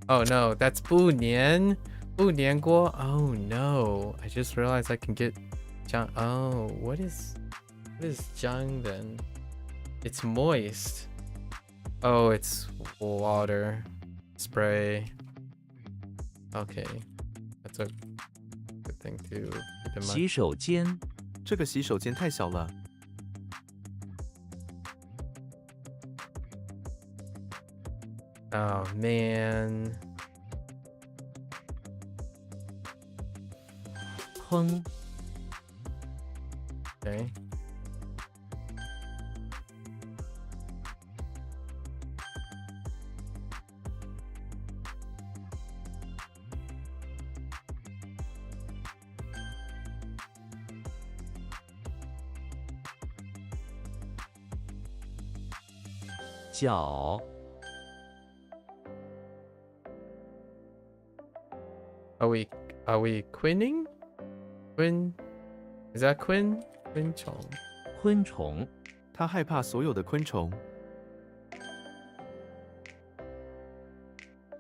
oh no, that's Bu Nian Guo. Oh no, I just realized I can get Jiang. Oh, what is Jiang then? It's moist. Oh, it's water spray. Okay, that's a good thing to keep in 洗 mind. 手间、这个洗手间太小了。 Oh man. 烹、 Okay. .脚、 Are we quinning? Quin? Is that Quin? Quin Chong. 昆虫、 他害怕所有的昆虫。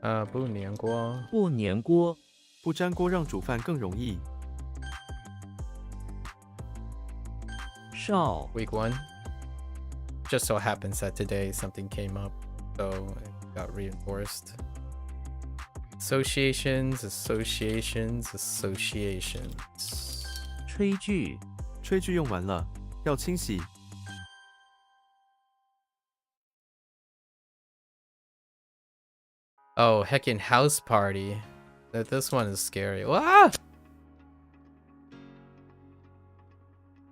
Bu Nian Guo. 不粘锅、 不粘锅让煮饭更容易。 哨、 Week 1. Just so happens that today something came up, so it got reinforced. Associations. 炊具、 炊具用完了，要清洗。 Oh, heckin' house party. This one is scary. Ah!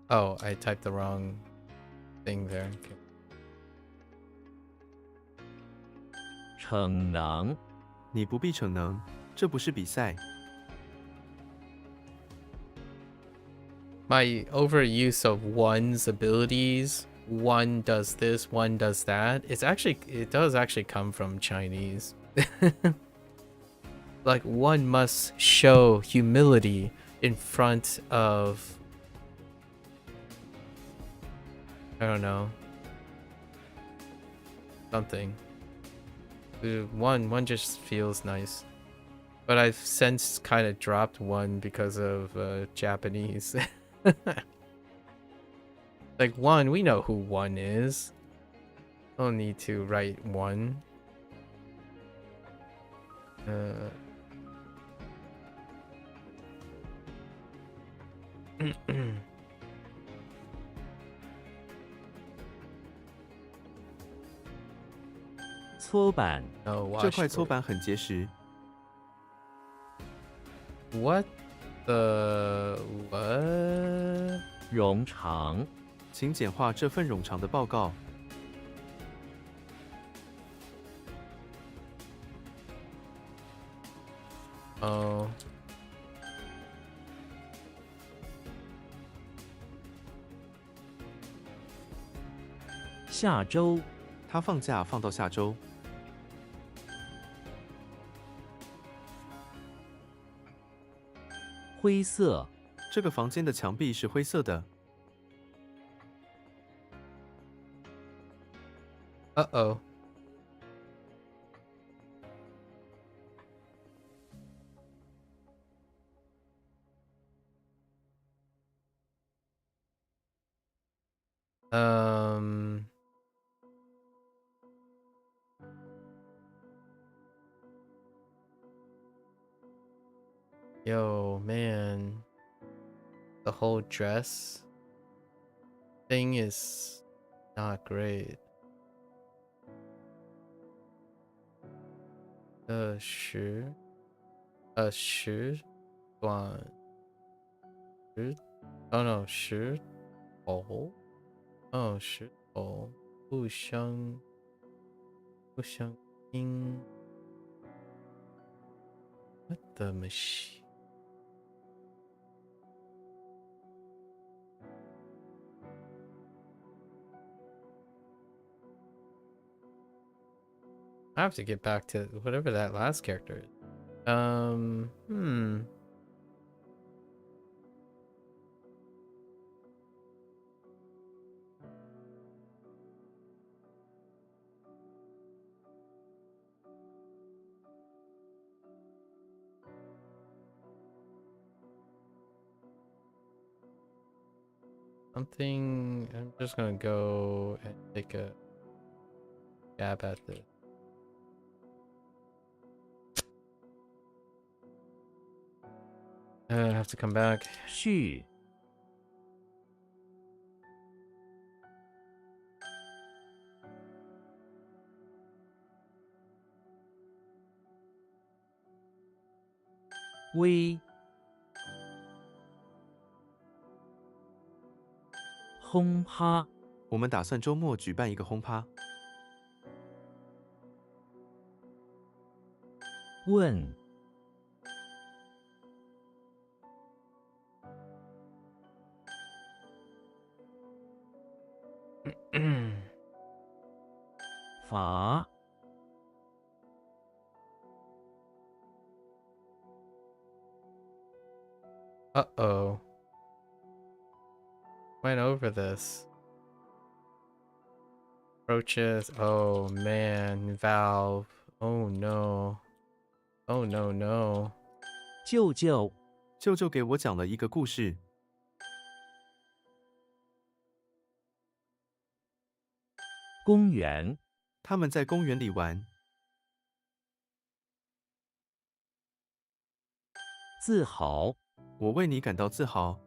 Oh, I typed the wrong thing there. Okay. 逞能、 你不必逞能，这不是比赛。 My overuse of one's abilities, one does this, one does that. It does actually come from Chinese. like one must show humility in front of, I don't know, something. One just feels nice. But I've since kind of dropped one because of Japanese. Like one, we know who one is. Don't need to write one. 搓板 No, 这块 washboard. 搓板很结实， What the what? 冗长 请简化这份冗长的报告。 Oh. 下周 他放假放到下周， 灰色 这个房间的墙壁是灰色的。 Uh-oh. Yo, man. The whole dress thing is not great. 十短 oh no 十头 oh 十头不相应 What the machine? I have to get back to whatever that last character is. Something. I'm just gonna go and take a stab at this. I have to come back. 序 微 轰趴 我们打算周末举办一个轰趴。 问 法 Uh-oh. Went over this. Approaches. Oh man, Valve. Oh no. Oh no no. 舅舅 舅舅给我讲了一个故事， 公园 他们在公园里玩， 自豪 我为你感到自豪。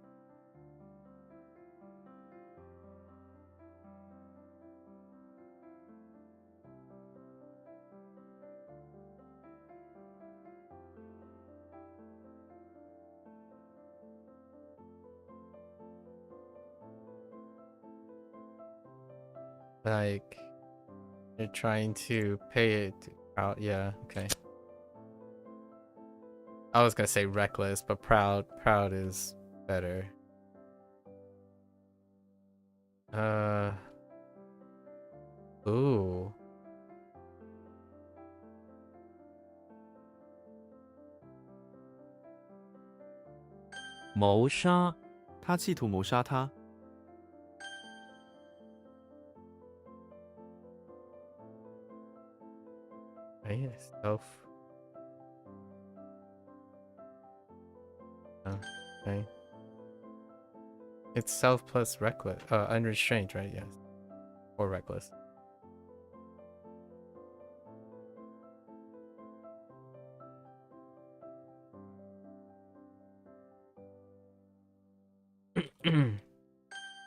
Like, you're trying to pay it out. Yeah, okay. I was gonna say reckless, but proud is better. Ooh. 谋杀，他企图谋杀他。 Right? Self. Oh, okay. It's self plus reckless. Unrestrained, right? Yes. Or reckless.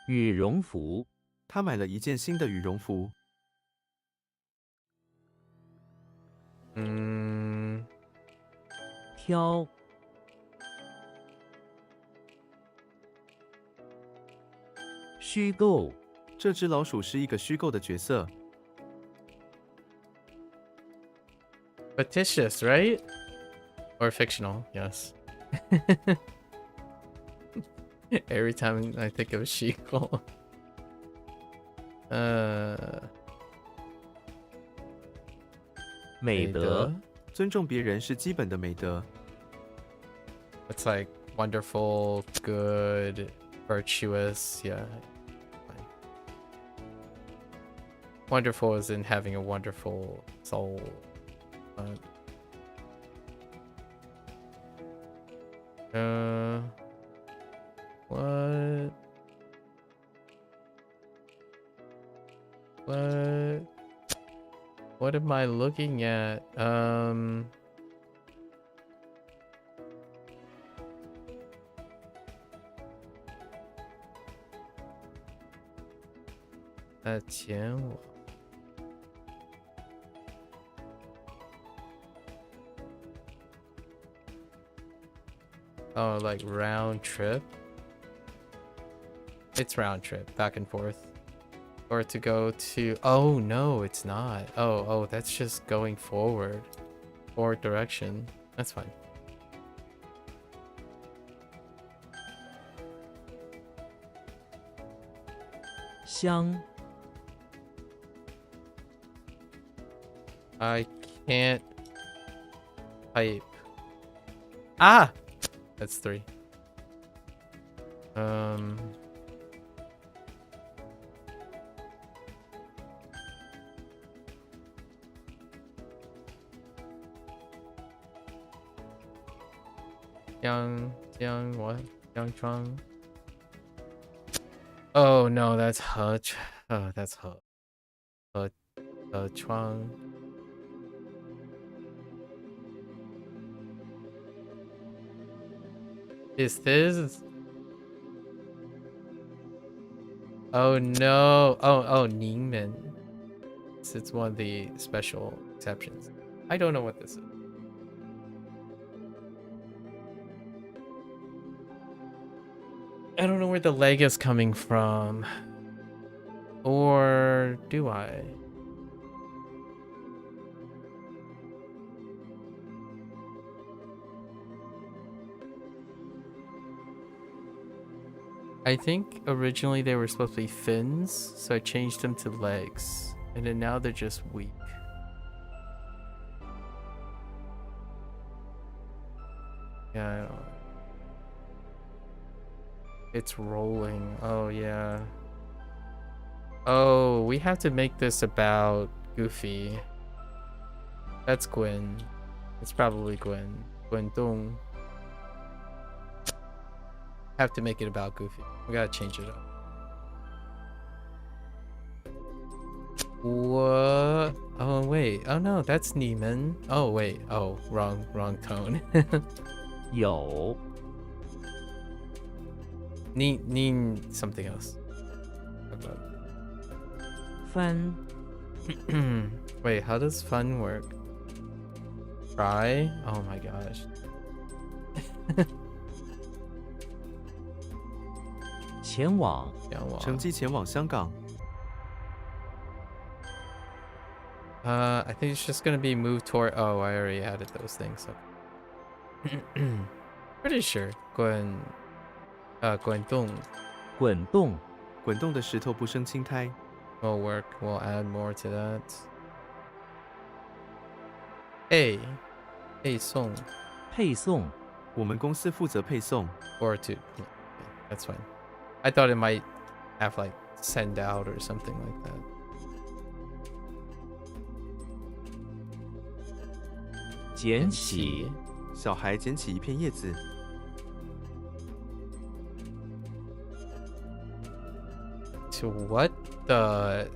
羽绒服，他买了一件新的羽绒服。挑，虚构，这只老鼠是一个虚构的角色。 Fictitious, right? Or fictional, yes. Every time I think of Shiko. 美德，尊重别人是基本的美德。 It's like wonderful, good, virtuous, yeah. Fine. Wonderful is in having a wonderful soul. What? What am I looking at? Oh, like round trip? It's round trip, back and forth. Or to go to... Oh, no, it's not. Oh, that's just going forward. Forward direction. That's fine. Xiang. I can't type. Ah! That's 3. Young what? Young Chung. Oh no, that's He. Oh, that's He. Chuang. Is this? Oh no! Oh, Ningmen. It's one of the special exceptions. I don't know what this is. I don't know where the leg is coming from. Or do I? I think originally they were supposed to be fins, so I changed them to legs. And then now they're just weak. Yeah, I don't. It's rolling. Oh, yeah. Oh, we have to make this about Goofy. That's Gwen. It's probably Gwen. Gwen Dong. Have to make it about Goofy. We gotta change it up. What? Oh, wait. Oh, no, that's Neiman. Oh, wait. Oh, wrong tone. 有 Need something else. 翻 Wait, how does fun work? Try? Oh my gosh. 前往 乘机前往香港。 I think it's just gonna be move toward. Oh, I already added those things. So. Pretty sure. Gwen Dong 滚动 滚动的石头不生青苔。 will work. We'll add more to that. A song. 配送我们公司负责配送。 Or to. Yeah, that's fine. I thought it might have like send out or something like that. 捡起，小孩捡起一片叶子。 To what the?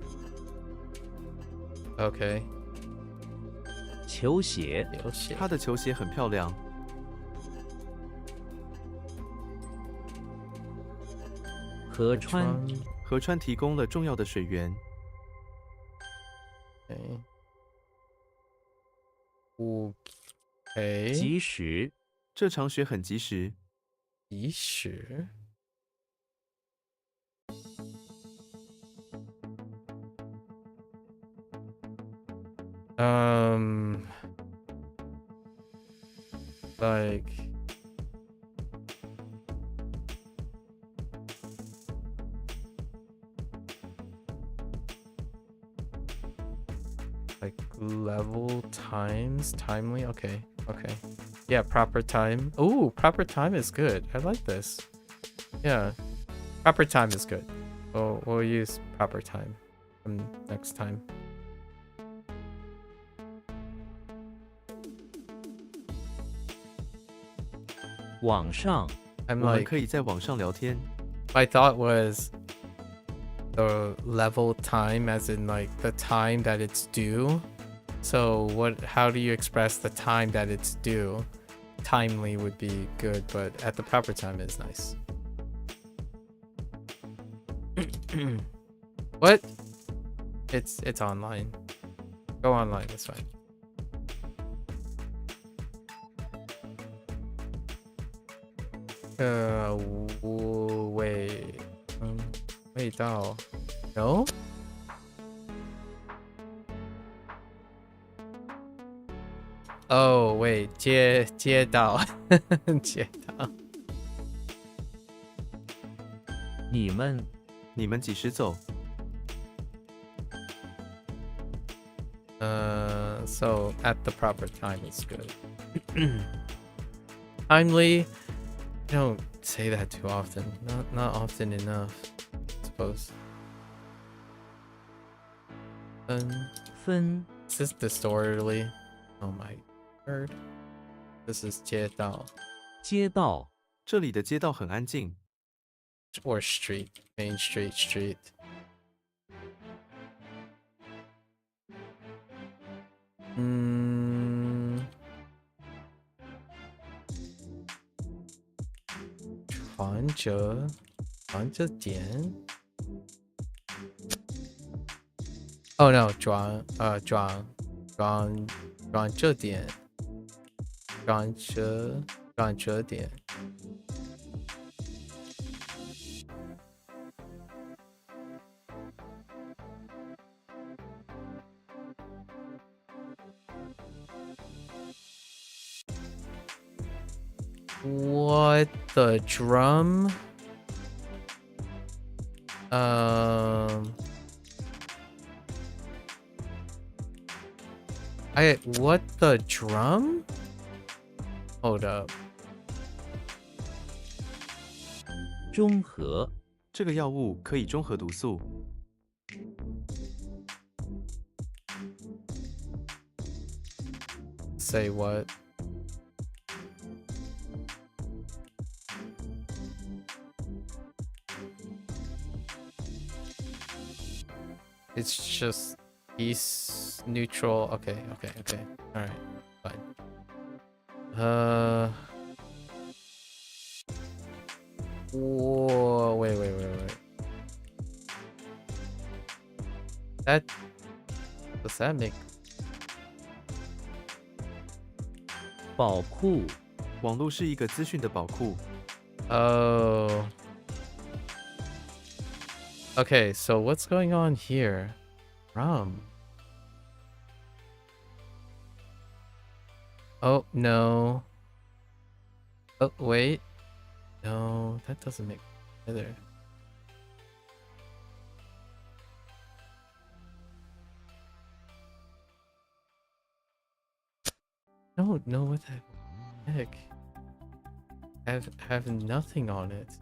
Okay. 球鞋，有写他的球鞋很漂亮。河川，河川提供了重要的水源。 Okay. 及时，这场雪很及时。及时 like level times timely. Okay, yeah, proper time. Oh, proper time is good. I like this. Yeah, proper time is good. We'll use proper time next time. 网上， I'm 我们 like, 可以在网上聊天。 my thought was the level time as in like the time that it's due. So how do you express the time that it's due? Timely would be good, but at the proper time is nice. What? It's online. Go online, that's fine. Wait. 味道 No? Oh, wait. 街道街道你们，你们几时走？ So at the proper time is good. Timely. I don't say that too often. Not often enough, I suppose. 分， Is this disorderly? Oh my word. This is 街道街道，这里的街道很安静。 or street. Main street. Hmm. 转折点 Oh no, 转折点 转折点 What the drum? What the drum? Hold up. 中和，这个药物可以中和毒素。 Say what? It's just peace, neutral. Okay. All right, fine. Whoa, wait. Does that make 宝库，网络是一个资讯的宝库。 Oh. Okay, so what's going on here? Oh, no. Oh, wait. No, that doesn't make either. I don't know what the heck. have nothing on it.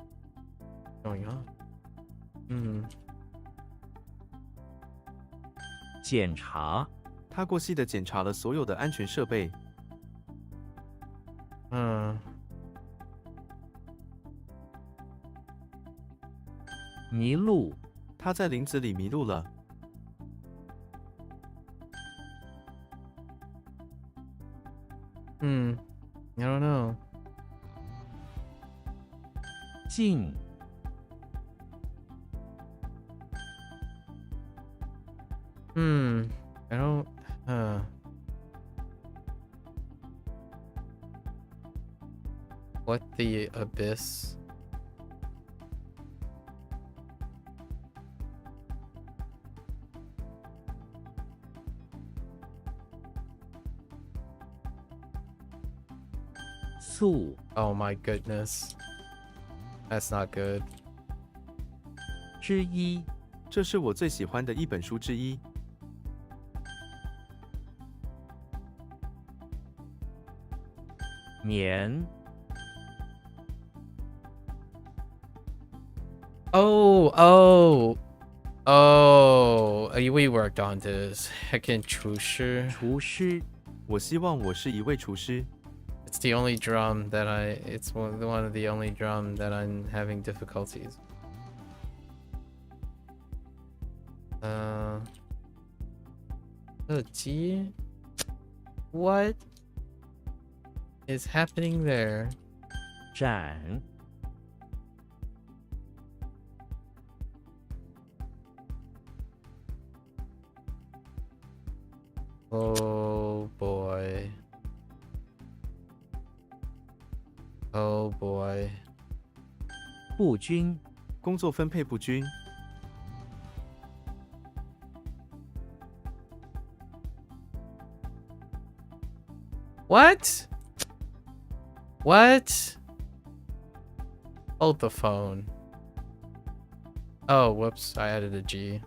What's going on? 检查，他过细地检查了所有的安全设备。迷路，他在林子里迷路了。I don't know. 进， I don't. What the abyss?速， Oh my goodness. That's not good. 之一，这是我最喜欢的一本书之一。年， Oh, we worked on this. Heckin' 厨师. 厨师，我希望我是一位厨师。 It's the only drum that it's one of the only drum that I'm having difficulties. G? What is happening there? 展， Oh boy. Oh boy. 不均，工作分配不均。 What? What? Hold the phone. Oh, whoops. I added a G.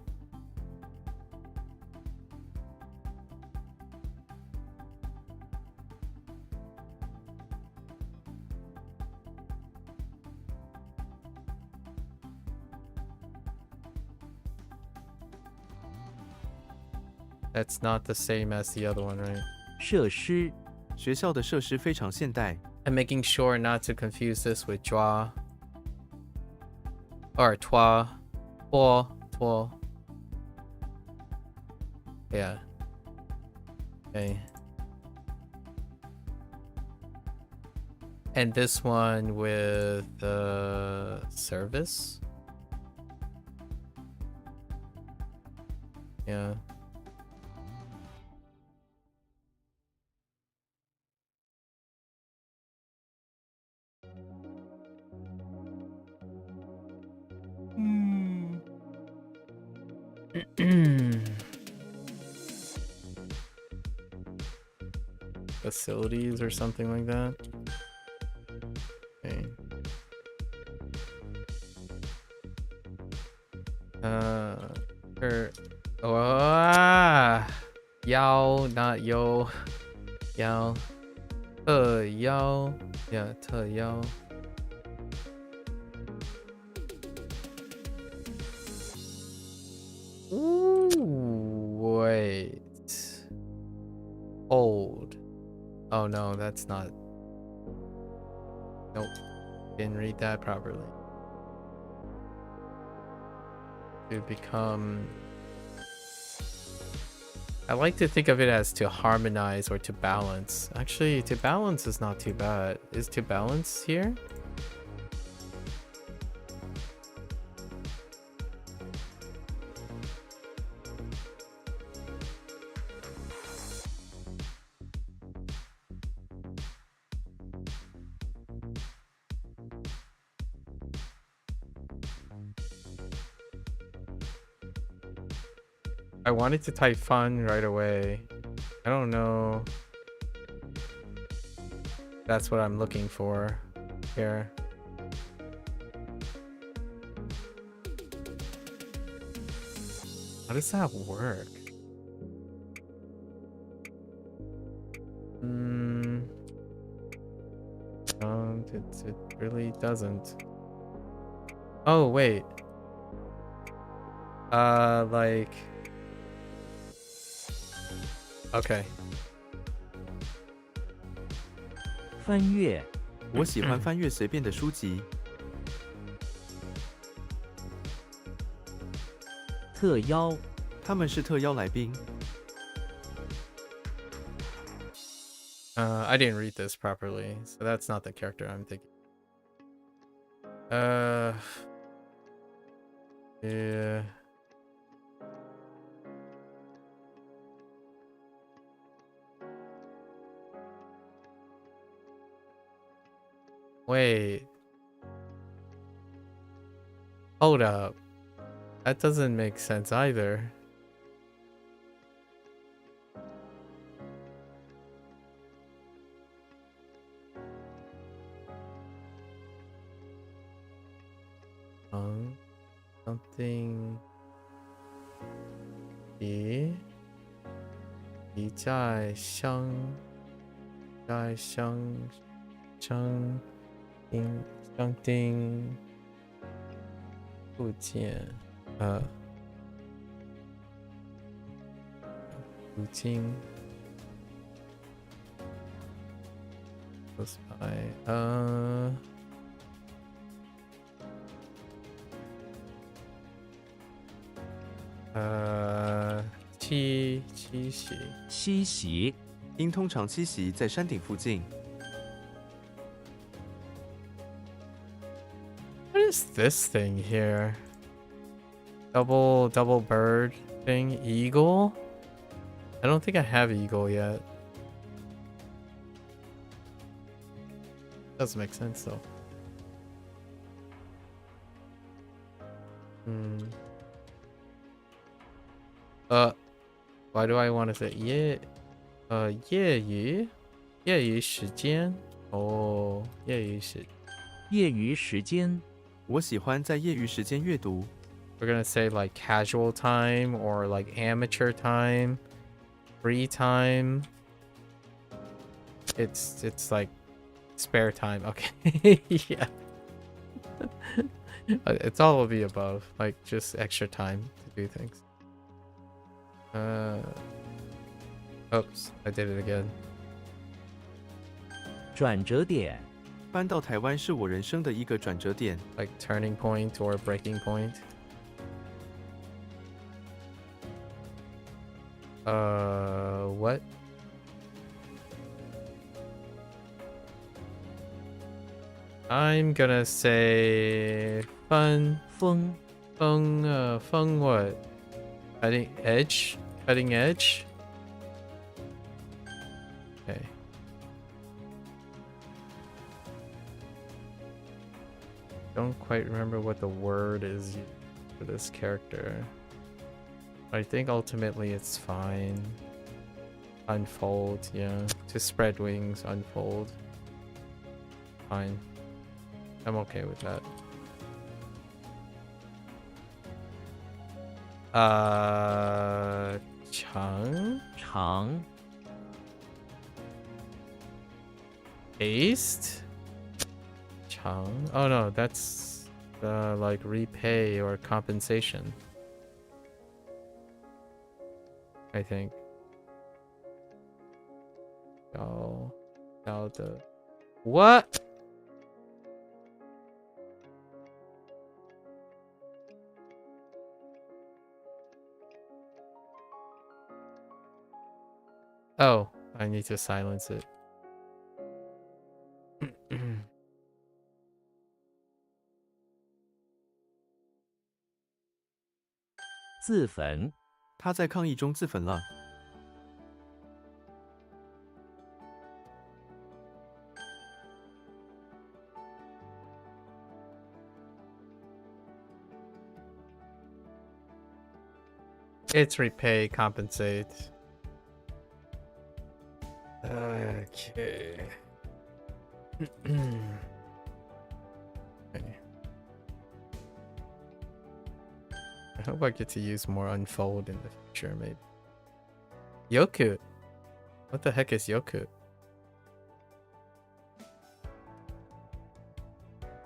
That's not the same as the other one, right? 设施，学校的设施非常现代。 I'm making sure not to confuse this with joie. Or toi. Toi. Yeah. Okay. And this one with the service? Yeah. Facilities or something like that. Okay. Yao, not yo. Yao. Yao. Yeah, yao. Ooh, wait. Hold. Oh no, that's not. Nope. Didn't read that properly. To become. I like to think of it as to harmonize or to balance. Actually, to balance is not too bad. Is to balance here? I wanted to type fun right away. I don't know. That's what I'm looking for here. How does that work? don't. It really doesn't. Oh wait. Like. Okay. 翻阅、我喜欢翻阅随便的书籍。特邀、他们是特邀来宾。 I didn't read this properly, so that's not the character I'm thinking. Yeah. Wait. Hold up. That doesn't make sense either. Something 一在相丁附件附近 close by 栖息栖息、鹰通常栖息在山顶附近。 What is this thing here? Double bird thing? Eagle? I don't think I have eagle yet. Doesn't make sense though. Why do I want to say 业余时间 Oh, 业余时业余时间、我喜欢在业余时间阅读。 We're gonna say like casual time or like amateur time, free time. It's like spare time. Okay, yeah. It's all of the above, like just extra time to do things. Oops, I did it again. 转折点、搬到台湾是我人生的一个转折点。 Like turning point or breaking point. What? I'm gonna say fun. 风、Feng what? Cutting edge? Cutting edge? Okay. Don't quite remember what the word is for this character. I think ultimately it's fine. Unfold, yeah. To spread wings, unfold. Fine. I'm okay with that. Chang? 长、 Taste? Chang? Oh no, that's like repay or compensation. I think. Oh, the what? Oh, I need to silence it. 自焚、他在抗议中自焚了。 It's repay, compensate. Okay. Okay. I hope I get to use more unfold in the future, maybe. Yoku. What the heck is Yoku?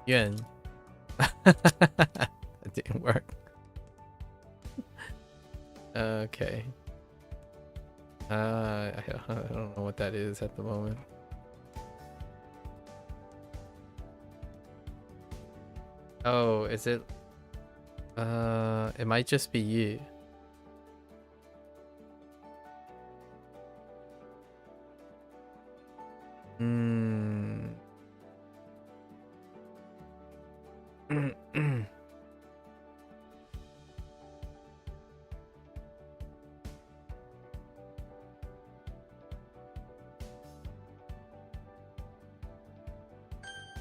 yuan. That didn't work. Okay. I don't know what that is at the moment. Oh, is it? It might just be you. Hmm.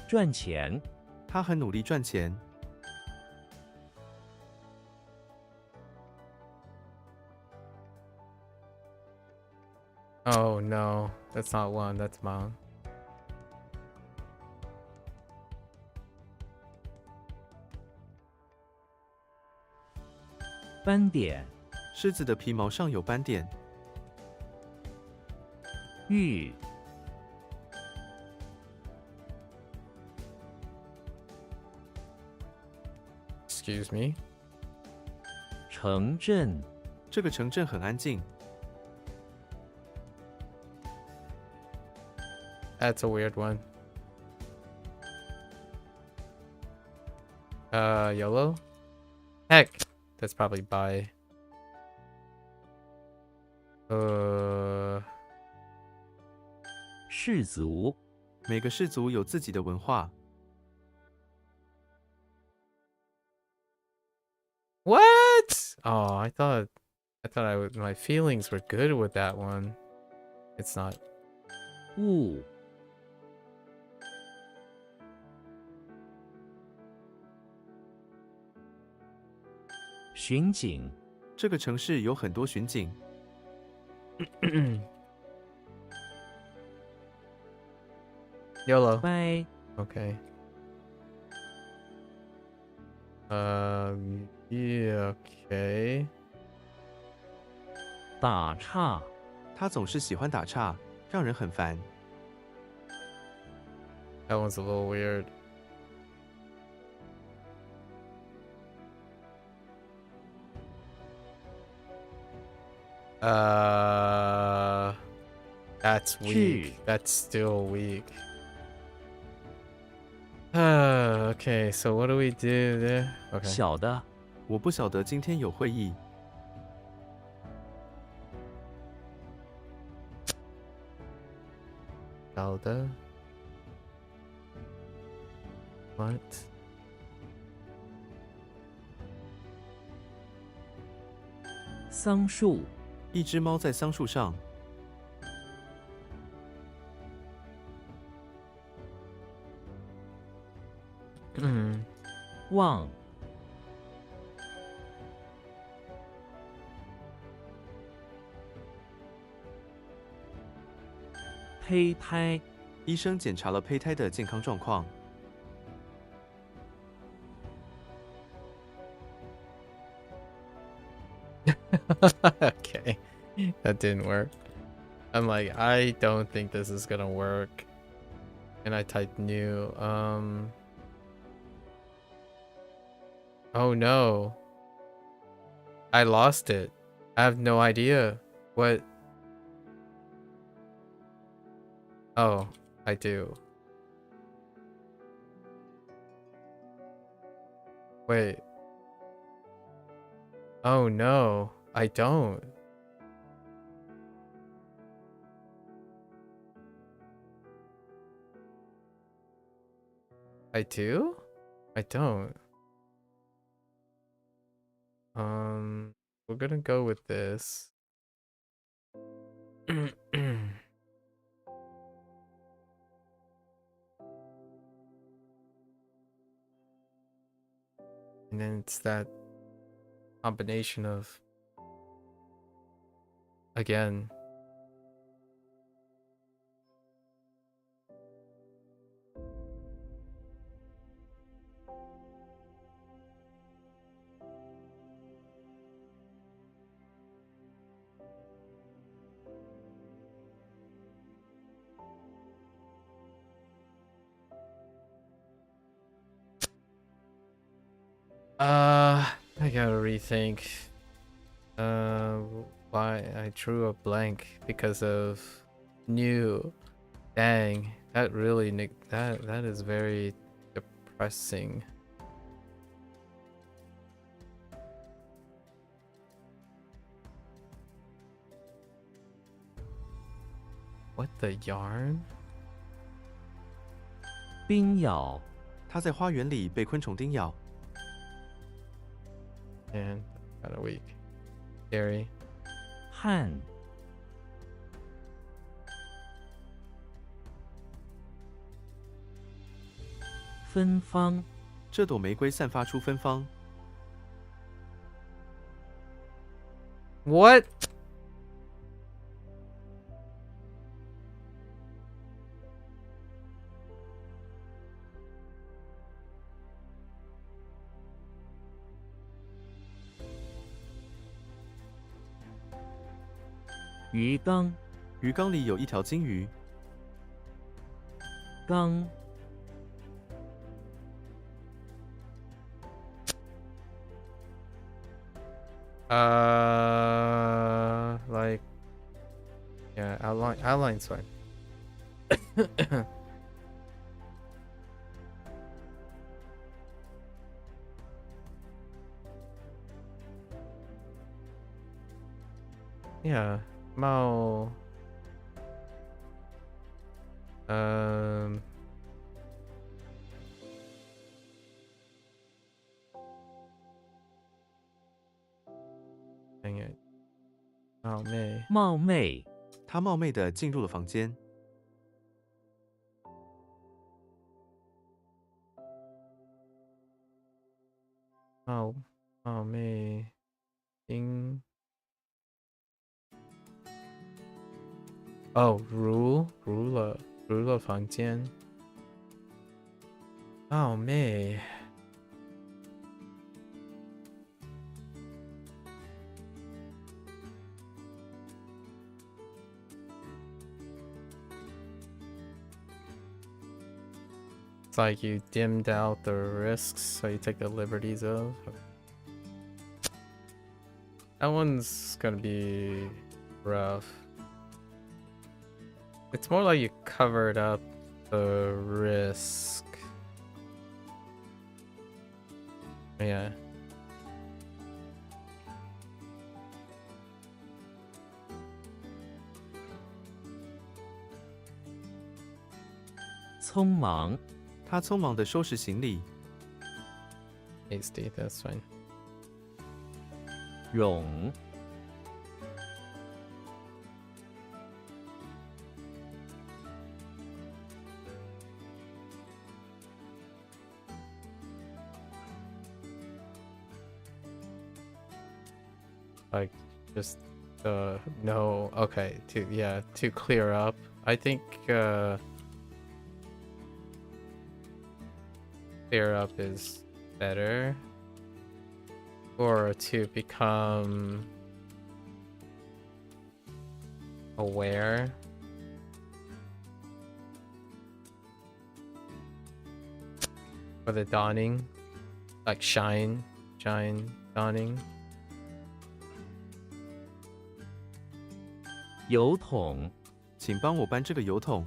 赚钱，他很努力赚钱。 Oh no, that's not one. That's mom. 斑点，狮子的皮毛上有斑点。 玉， Excuse me. 城镇，这个城镇很安静。 That's a weird one. Yellow? Heck, that's probably by. 氏族，每个氏族有自己的文化。 What? Oh, I thought my feelings were good with that one. It's not. 雾， 巡警， 这个城市有很多巡警。 YOLO. 掰， Okay. Yeah, okay. 打岔，他总是喜欢打岔，让人很烦。 That one's a little weird. That's weak. That's still weak. Okay, so what do we do there? Okay. 小的，我不晓得今天有会议。 Zelda. What? 桑树，一只猫在桑树上。 望，胚胎，医生检查了胚胎的健康状况。 Okay. That didn't work. I'm like, I don't think this is gonna work. And I typed new. Oh no. I lost it. I have no idea what. Oh, I do. Wait. Oh no, I don't. I do? I don't. We're gonna go with this. And then it's that combination of, again, I gotta rethink. Why I drew a blank because of new. Dang, that really that is very depressing. What the yarn? 冰咬，它在花园里被昆虫叮咬。 Man, kind of weak. Scary. 旱，芬芳，这朵玫瑰散发出芬芳。 What? .鱼缸，鱼缸里有一条金鱼。缸， Like, yeah, outline's fine. Yeah, Mao. Dang it. Oh, May. 冒昧，它冒昧地进入了房间。 Oh, May. Ding. Oh, rule了房间。Oh, May. It's like you dimmed out the risks, so you take the liberties of. That one's gonna be rough. It's more like you covered up the risk. Yeah. .匆忙，他匆忙地收拾行李。 Hasty, that's fine. 冗， Like, just, no, okay, to clear up. I think, clear up is better. Or to become aware. For the dawning. Like shine, dawning. 邮筒，请帮我搬这个邮筒。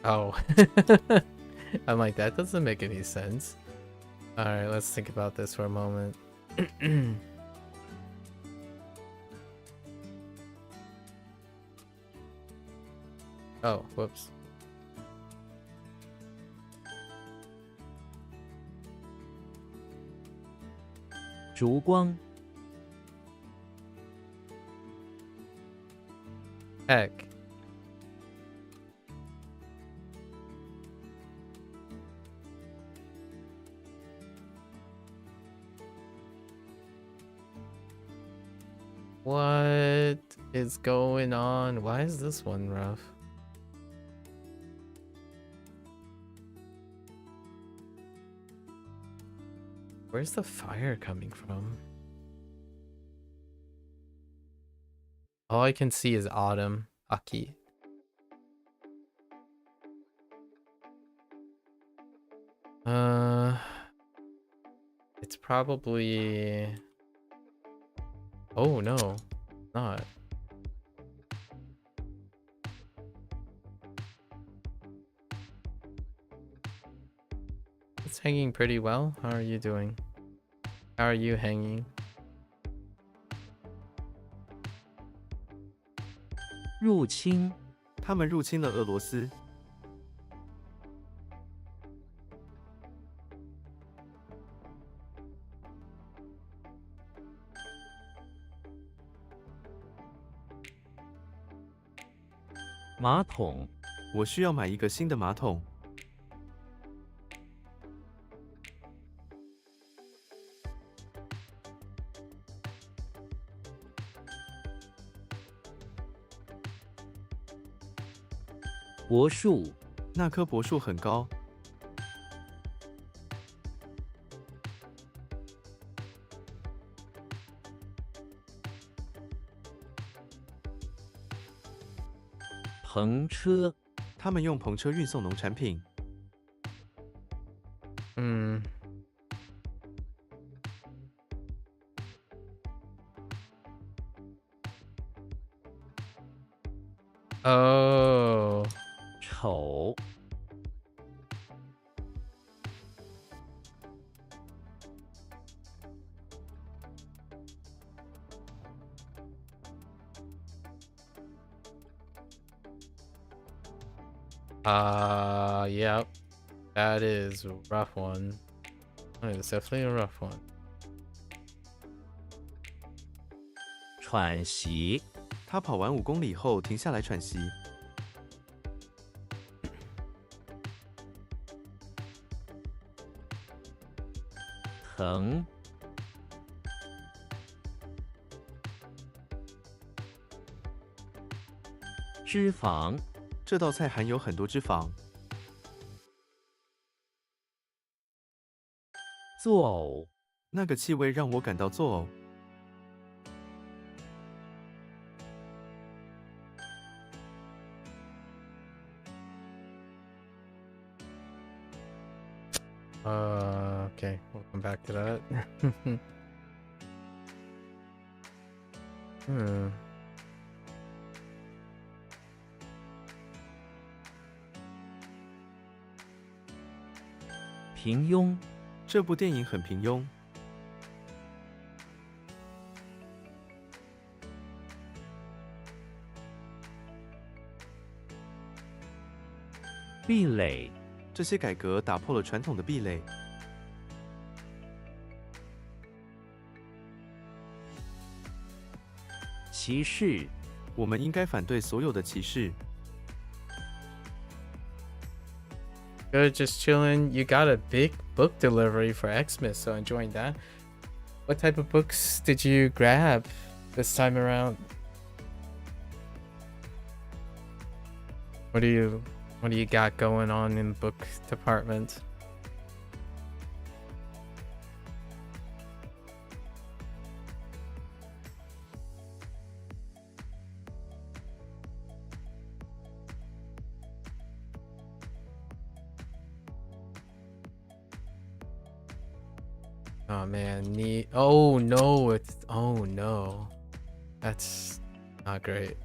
Oh. I'm like, that doesn't make any sense. Alright, let's think about this for a moment. Oh, whoops. .烛光， Heck. What is going on? Why is this one rough? Where's the fire coming from? All I can see is autumn. Aki. It's probably. Oh no, not. It's hanging pretty well. How are you doing? How are you hanging? 入侵，他们入侵了俄罗斯。马桶，我需要买一个新的马桶。柏树，那棵柏树很高。篷车，他们用篷车运送农产品。嗯。Oh. 丑，Yep. That is a rough one. That is definitely a rough one. 喘息，他跑完5公里后停下来喘息。疼，脂肪，这道菜含有很多脂肪。作呕，那个气味让我感到作呕。Okay, we'll come back to that. Hmm. 平庸，这部电影很平庸。壁垒，这些改革打破了传统的壁垒。歧视，我们应该反对所有的歧视。 Good, just chilling. You got a big book delivery for Xmas, so enjoying that. What type of books did you grab this time around? What do you got going on in the book department? Oh man, neat. Oh no, oh no. That's not great.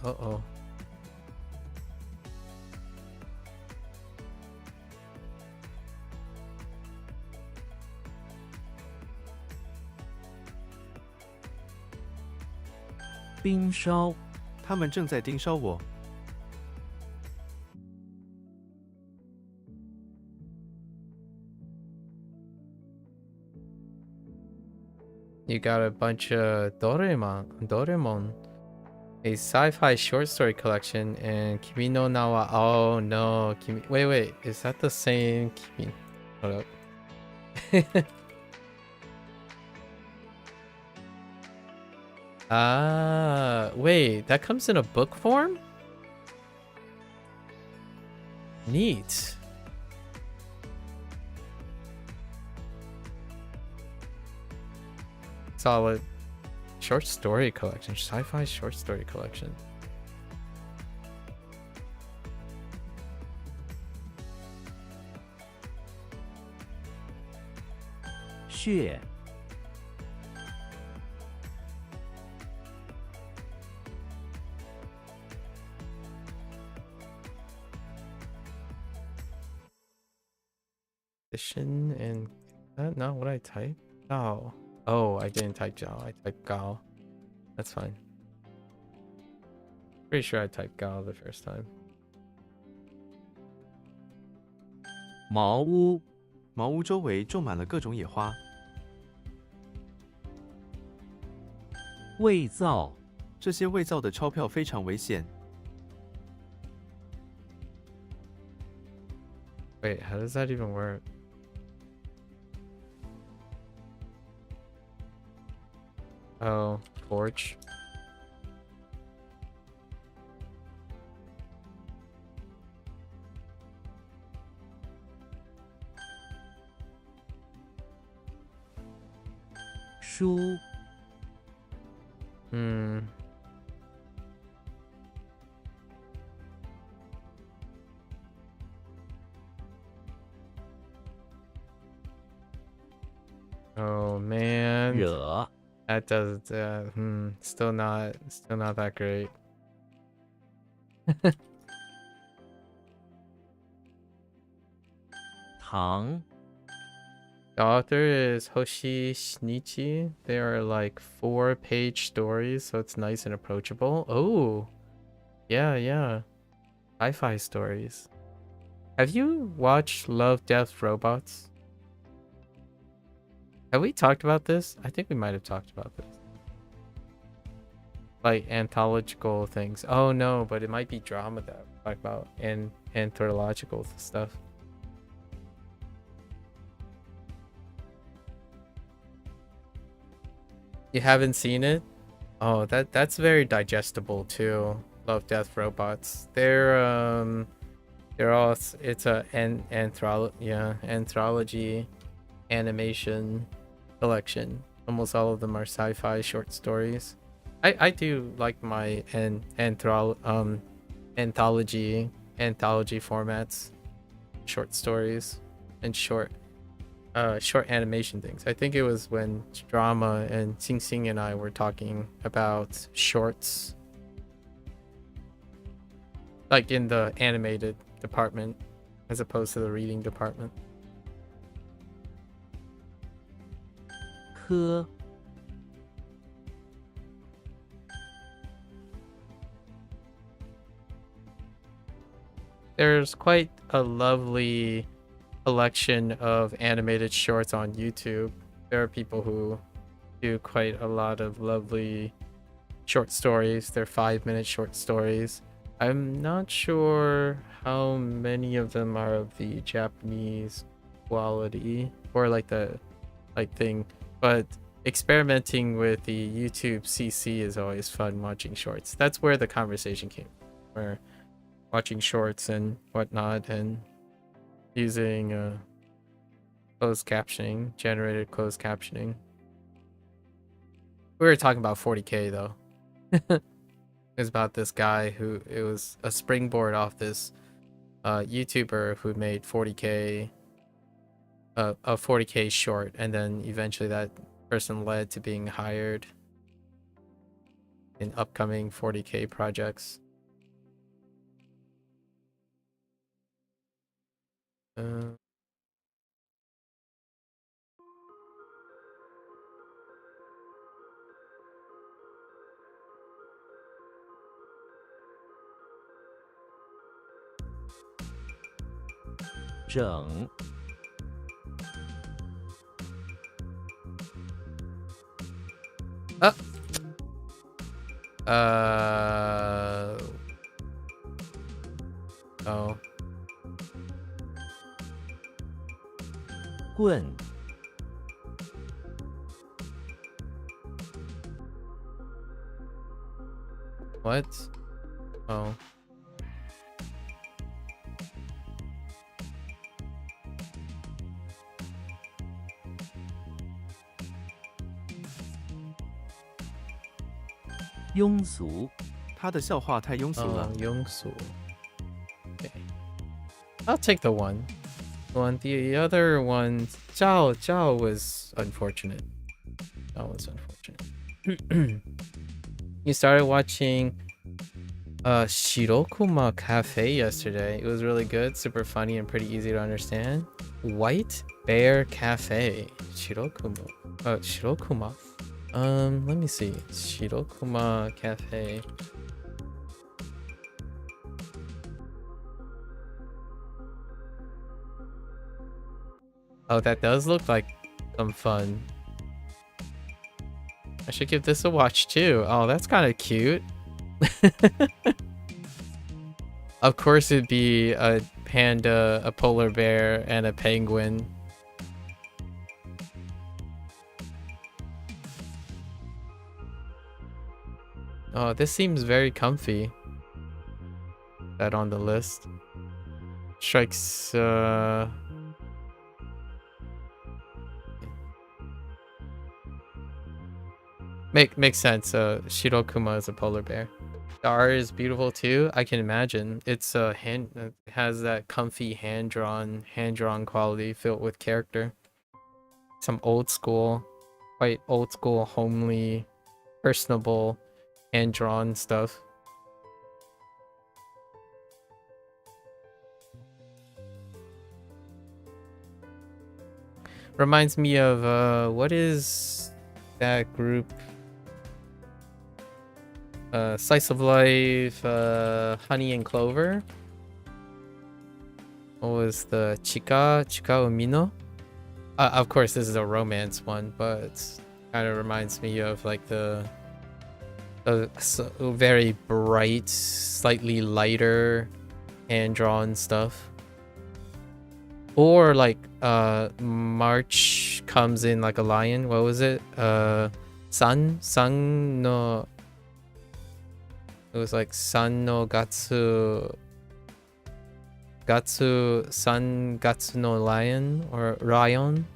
Uh-oh.冰烧，他们正在盯梢我。 You got a bunch of Doraemon. A sci-fi short story collection and Kimi no Na wa. Oh no, wait, is that the same Kimi? Hold up. Ah, wait, that comes in a book form? Neat. Solid. Short story collection. Sci-fi short story collection.血 Edition and is that not what I typed? Oh. Oh, I didn't type Zhao. I typed Gao. That's fine. Pretty sure I typed Gao the first time. 茅屋 茅屋周围种满了各种野花， 伪造 这些伪造的钞票非常危险。 Wait, how does that even work? Oh, forge. Shu Hmm. Oh man. 惹 That does still not that great.糖 The author is Hoshi Shinichi. They are like 4-page stories, so it's nice and approachable. Oh, yeah. Sci-fi stories. Have you watched Love, Death, Robots? Have we talked about this? I think we might have talked about this. Like anthological things. Oh no, but it might be drama that we talk about and anthological stuff. You haven't seen it? Oh, that's very digestible too. Love, Death, Robots. They're all it's a anthology animation collection. Almost all of them are sci-fi short stories. I do like my anthology formats, short stories and short animation things. I think it was when Drama and Xing Xing and I were talking about shorts, like in the animated department as opposed to the reading department. 科 There's quite a lovely collection of animated shorts on YouTube. There are people who do quite a lot of lovely short stories. They're 5-minute short stories. I'm not sure how many of them are of the Japanese quality or like the thing, but experimenting with the YouTube CC is always fun watching shorts. That's where the conversation came, where watching shorts and whatnot and using closed captioning, generated closed captioning. We were talking about 40K though. It was about this guy who, it was a springboard off this YouTuber who made 40K, a 40K short, and then eventually that person led to being hired in upcoming 40K projects.整 Ah! Oh. 棍 What? Oh. 庸俗他的笑话太庸俗了。庸俗. Okay. I'll take the one. The other one, Zhao was unfortunate. That was unfortunate. You started watching Shirokuma Cafe yesterday. It was really good, super funny, and pretty easy to understand. White Bear Cafe. Shirokuma. Shirokuma. Let me see. Shirokuma Cafe. Oh, that does look like some fun. I should give this a watch too. Oh, that's kind of cute. Of course it'd be a panda, a polar bear, and a penguin. Oh, this seems very comfy. That on the list. Strikes, Makes sense. Shirokuma is a polar bear. The art is beautiful too. I can imagine. It's it has that comfy hand-drawn quality filled with character. Some quite old school, homely, personable, hand-drawn stuff. Reminds me of what is that group? Slice of Life, Honey and Clover. What was the Chika Umino? Of course, this is a romance one, but kind of reminds me of like the very bright, slightly lighter hand-drawn stuff. Or like March comes in like a lion. What was it? Sun no. It was like Sun no Gatsu Sun Gatsu no Lion or Ryan,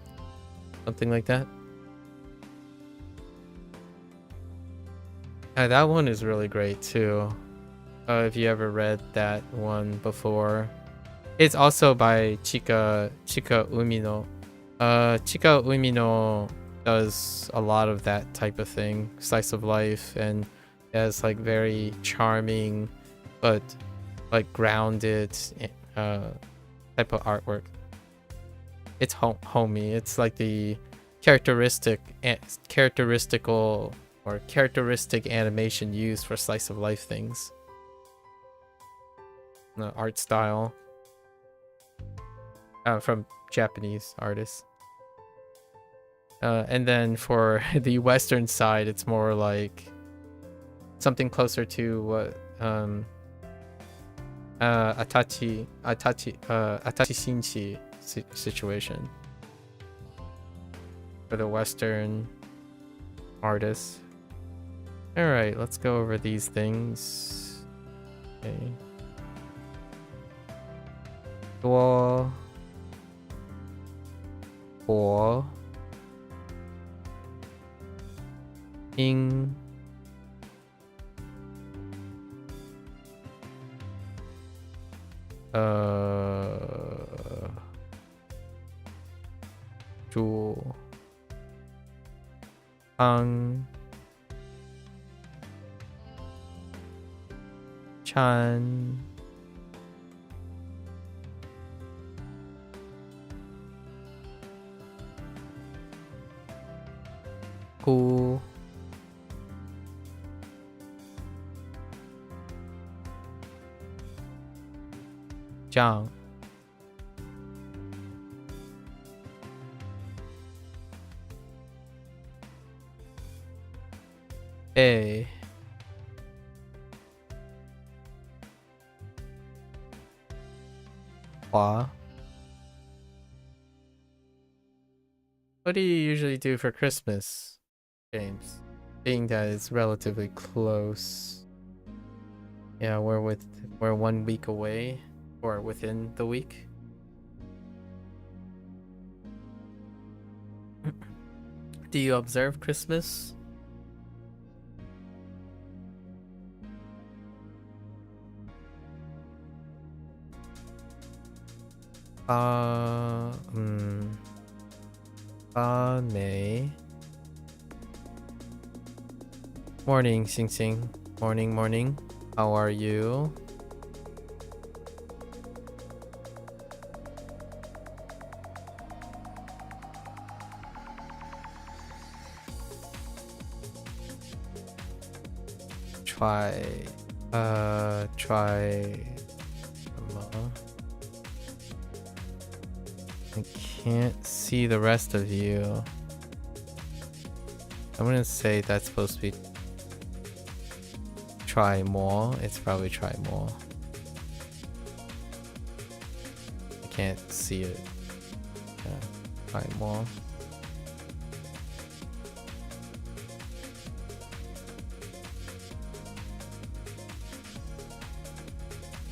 something like that. That one is really great too. If you ever read that one before. It's also by Chika Umino. Chika Umino does a lot of that type of thing, slice of life, and has like very charming but like grounded type of artwork. It's homey. It's like the characteristic animation used for slice of life things. The art style from Japanese artists. And then for the Western side, it's more like something closer to what Atachi Shinchi situation for the Western artists. All right, let's go over these things. Okay. 多活音主康찬 구 장 에 Hua. What do you usually do for Christmas, James? Being that it's relatively close. Yeah, we're 1 week away, or within the week. Do you observe Christmas? May. Morning, Sing Sing. Morning, morning. How are you? Try. I can't see the rest of you. I'm gonna say that's supposed to be try more. It's probably try more. I can't see it. Yeah, try more.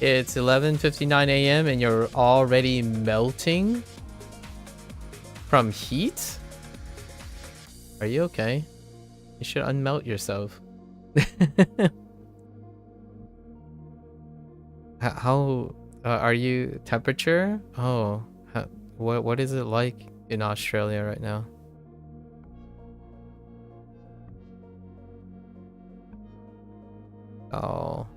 It's 11:59 a.m. and you're already melting from heat? Are you okay? You should unmelt yourself. How are you? Temperature? Oh, what is it like in Australia right now? Oh,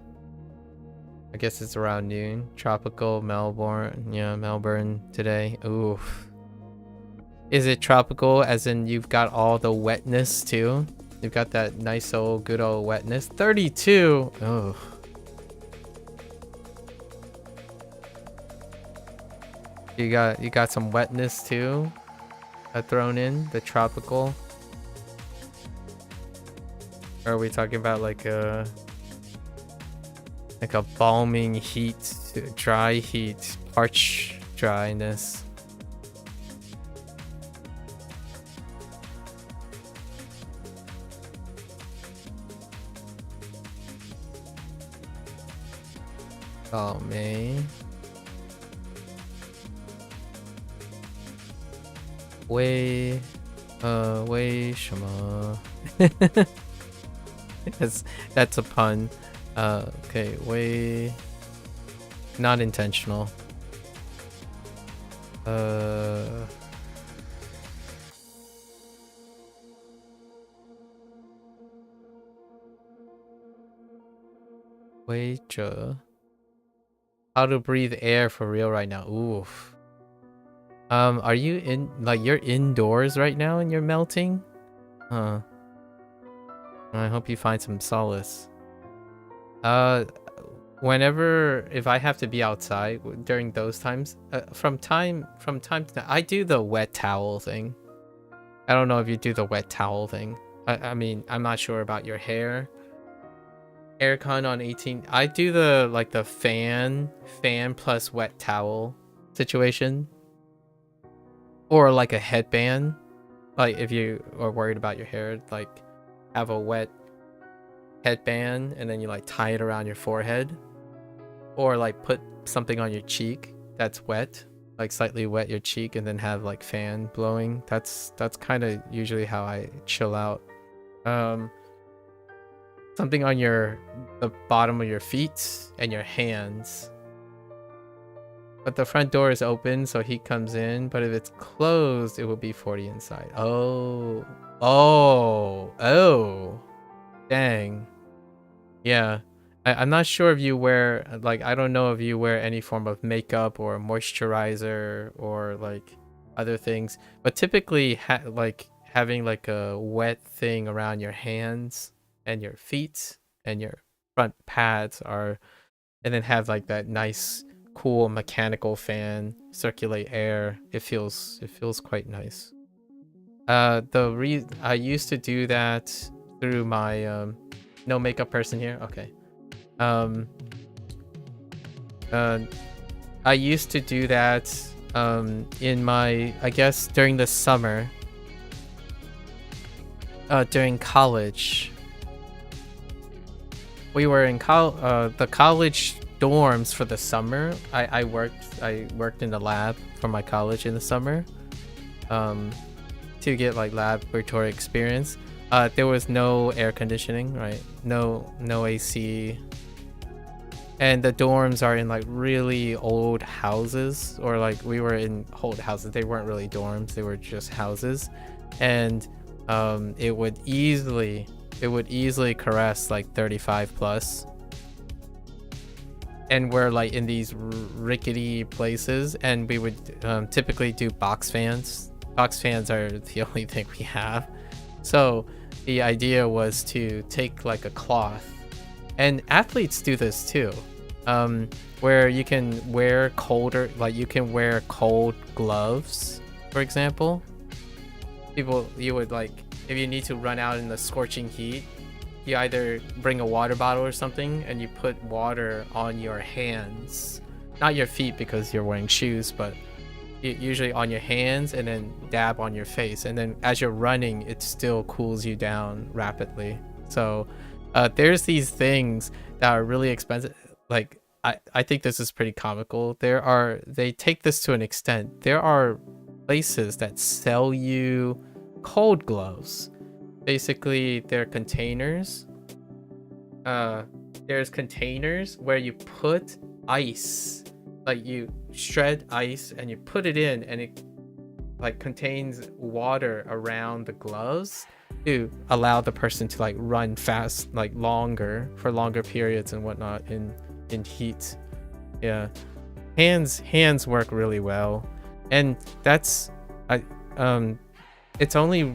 I guess it's around noon. Tropical Melbourne. Yeah, Melbourne today. Oof. Is it tropical as in you've got all the wetness too? You've got that nice old good old wetness. 32. Oh. You got some wetness too, thrown in the tropical. Or are we talking about like a balming heat, dry heat, parch dryness? Oh man. 为什么 that's a pun. Okay, not intentional. 为着 how to breathe air for real right now. Oof. Are you in, like, you're indoors right now and you're melting? Huh. I hope you find some solace. Whenever, if I have to be outside during those times, from time to time, I do the wet towel thing. I don't know if you do the wet towel thing. I mean, I'm not sure about your hair. Aircon on 18. I do the fan plus wet towel situation. Or like a headband. Like if you are worried about your hair, like have a wet headband and then you like tie it around your forehead. Or like put something on your cheek that's wet, like slightly wet your cheek, and then have like fan blowing. That's kind of usually how I chill out. Something on the bottom of your feet and your hands. But the front door is open, so heat comes in. But if it's closed, it will be 40 inside. Oh. Dang. Yeah. I'm not sure if you wear, like, I don't know if you wear any form of makeup or moisturizer or like other things. But typically, like having like a wet thing around your hands and your feet and your front pads are, and then have like that nice cool mechanical fan circulate air. It feels quite nice. I used to do that through my no makeup person here. Okay. I used to do that in my, I guess, during the summer. During college. We were in the college dorms for the summer. I worked in the lab for my college in the summer. To get like laboratory experience. There was no air conditioning, right? No AC. And the dorms are in like really old houses, or like we were in old houses. They weren't really dorms, they were just houses. And it would easily caress like 35 plus. And we're like in these rickety places, and we would typically do box fans. Box fans are the only thing we have. So the idea was to take like a cloth, and athletes do this too, where you can wear you can wear cold gloves, for example. You would like, if you need to run out in the scorching heat, you either bring a water bottle or something, and you put water on your hands, not your feet because you're wearing shoes, but usually on your hands, and then dab on your face, and then as you're running it still cools you down rapidly. So there's these things that are really expensive. Like I think this is pretty comical. They take this to an extent. There are places that sell you cold gloves. Basically they're containers. There's containers where you put ice, like you shred ice and you put it in, and it like contains water around the gloves to allow the person to like run fast, like for longer periods and whatnot in heat. Yeah, hands work really well, and that's it's only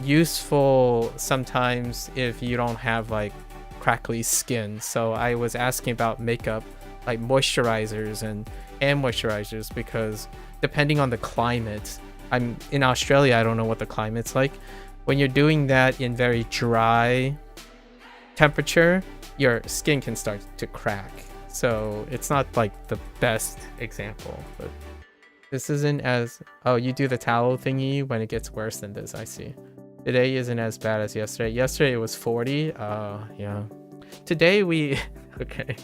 useful sometimes if you don't have like crackly skin. So I was asking about makeup, like moisturizers and hand moisturizers, because depending on the climate, I'm in Australia, I don't know what the climate's like. When you're doing that in very dry temperature, your skin can start to crack. So it's not like the best example, but this isn't as, oh, you do the towel thingy when it gets worse than this. I see. Today isn't as bad as yesterday. Yesterday it was 40. Yeah. Today we okay.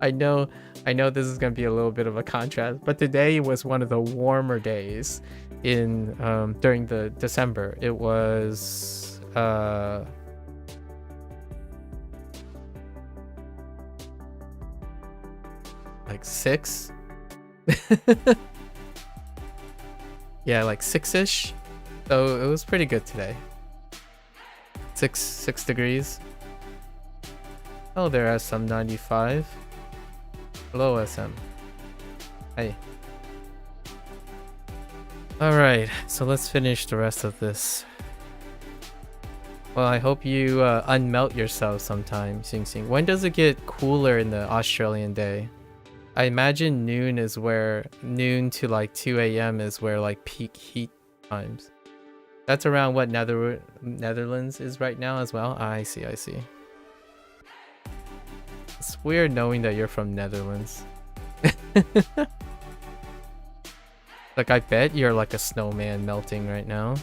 I know this is gonna be a little bit of a contrast, but today was one of the warmer days in during the December. It was like 6. Yeah, like 6-ish. So it was pretty good today. 6 degrees. Oh, there are some 95. Hello, SM. Hey. Alright, so let's finish the rest of this. Well, I hope you unmelt yourself sometime, Sing Sing. When does it get cooler in the Australian day? I imagine noon to like 2 a.m. is where like peak heat times. That's around what Netherlands is right now as well. I see. It's weird knowing that you're from Netherlands. Like, I bet you're like a snowman melting right now.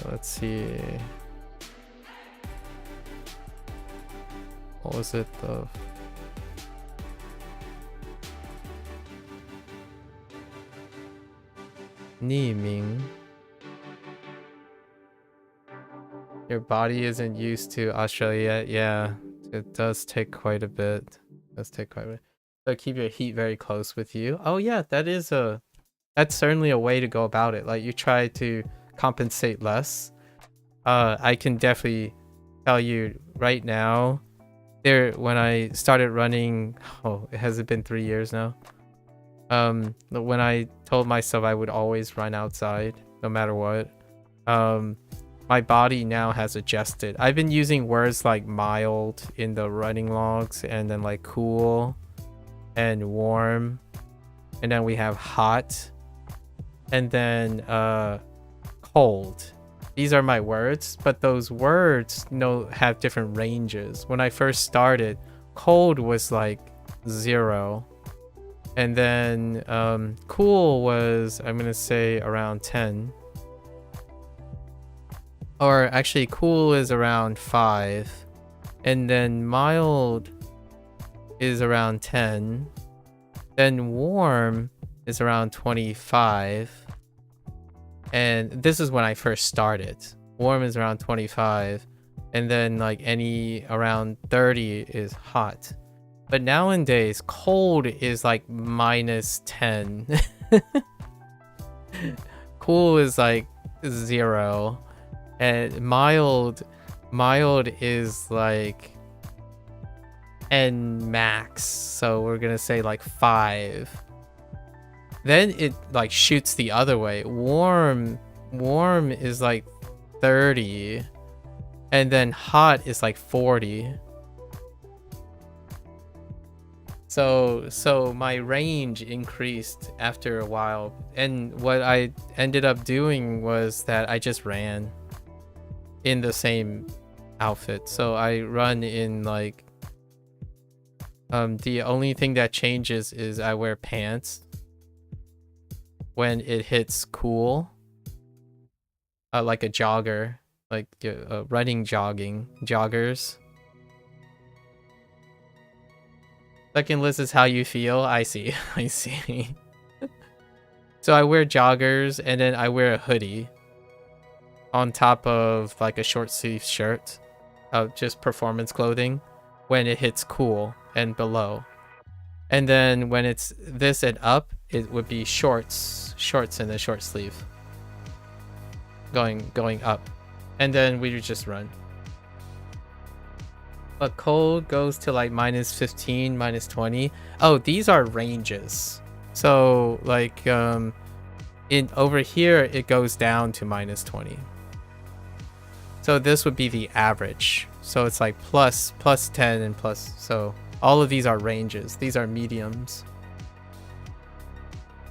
Let's see. What was it though? Niming. Your body isn't used to Australia. Yeah, it does take quite a bit. So keep your heat very close with you. Oh yeah, that's certainly a way to go about it. Like, you try to compensate less. I can definitely tell you right now, when I started running, has it been 3 years now? When I told myself I would always run outside no matter what, my body now has adjusted. I've been using words like mild in the running logs, and then like cool and warm, and then we have hot, and then cold. these are my words, but those words have different ranges. When I first started, cold was like 0. And then cool was, I'm gonna say, around 10. Or actually, cool is around 5. And then mild is around 10. Then warm is around 25. And this is when I first started. Warm is around 25. And then like any around 30 is hot. But nowadays, cold is like -10. Cool is like 0. And mild is like N max. So we're gonna say like 5. Then it like shoots the other way. Warm is like 30. And then hot is like 40. So my range increased after a while. And what I ended up doing was that I just ran in the same outfit. So I run in like the only thing that changes is I wear pants when it hits cool, like a jogger, like running joggers. Second list is how you feel. I see. I see. So I wear joggers and then I wear a hoodie on top of like a short sleeve shirt, just performance clothing when it hits cool and below. And then when it's this and up, it would be shorts and a short sleeve going up. And then we would just run. But cold goes to like -15, -20. Oh, these are ranges. So like in over here it goes down to -20. So this would be the average. So it's like plus 10 and plus. So all of these are ranges. These are mediums.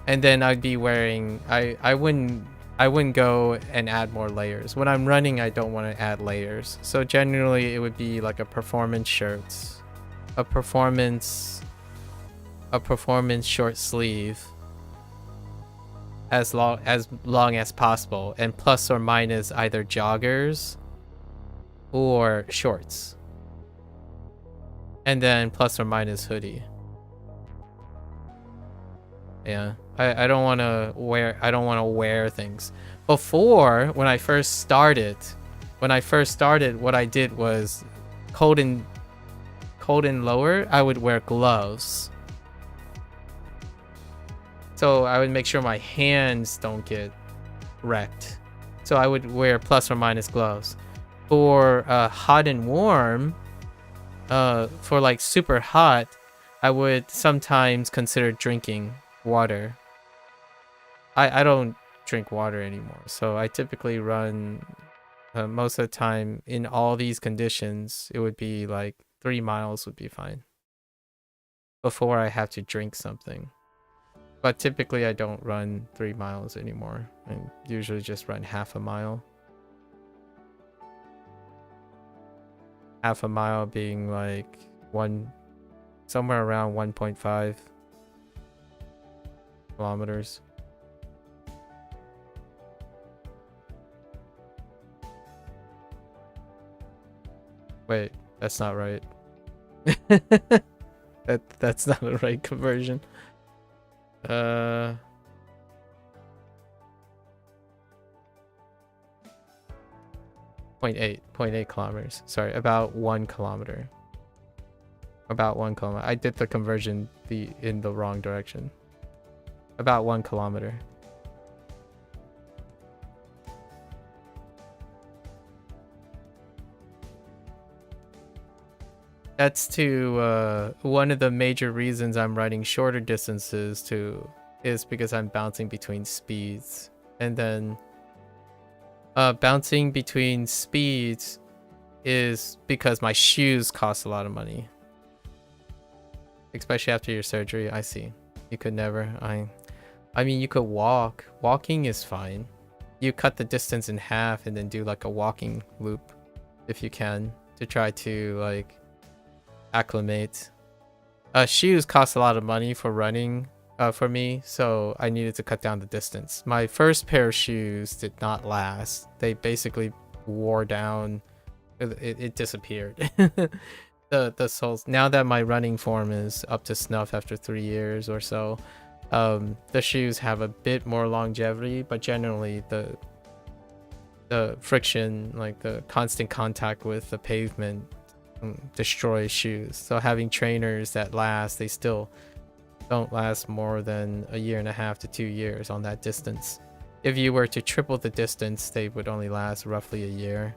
And then I'd be wearing, I wouldn't go and add more layers. When I'm running, I don't want to add layers. So generally it would be like a performance shirt, a performance short sleeve, as long as possible, and plus or minus either joggers or shorts, and then plus or minus hoodie. Yeah, I don't want to wear things. Before, when I first started, what I did was cold and lower, I would wear gloves. So I would make sure my hands don't get wrecked. So I would wear plus or minus gloves. For hot and warm, for like super hot, I would sometimes consider drinking water. I don't drink water anymore, so I typically run most of the time in all these conditions. It would be like 3 miles would be fine before I have to drink something. But typically I don't run 3 miles anymore. I usually just run half a mile. Half a mile being like somewhere around 1.5 kilometers. Wait, that's not right. That's not the right conversion. 0.8 kilometers. Sorry, about 1 kilometer. About 1 kilometer. I did the conversion in the wrong direction. About 1 kilometer. That's to one of the major reasons I'm riding shorter distances is because I'm bouncing between speeds. And then bouncing between speeds is because my shoes cost a lot of money. Especially after your surgery. I see. You could never. I mean, you could walk. Walking is fine. you cut the distance in half and then do like a walking loop if you can, to try to like acclimate. Shoes cost a lot of money for running for me, so I needed to cut down the distance. My first pair of shoes did not last. They basically wore down. It disappeared. The soles. Now that my running form is up to snuff after 3 years or so, the shoes have a bit more longevity, but generally the friction, like the constant contact with the pavement, destroys shoes. So having trainers that last, they still don't last more than 1.5 to 2 years on that distance. If you were to triple the distance, they would only last roughly a year.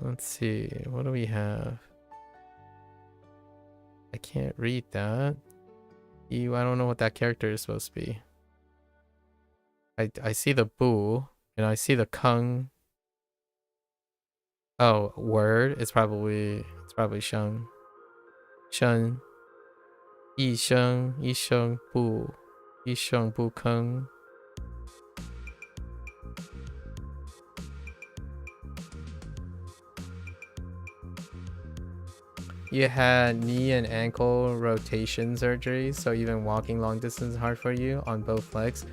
Let's see, what do we have? I can't read that. I don't know what that character is supposed to be. I see the Bu and I see the Kung. Oh, word. It's probably Sheng. Shen. Yi Sheng Bu. Yi Sheng Bu Kung. You had knee and ankle rotation surgery, so even walking long distance is hard for you on both legs.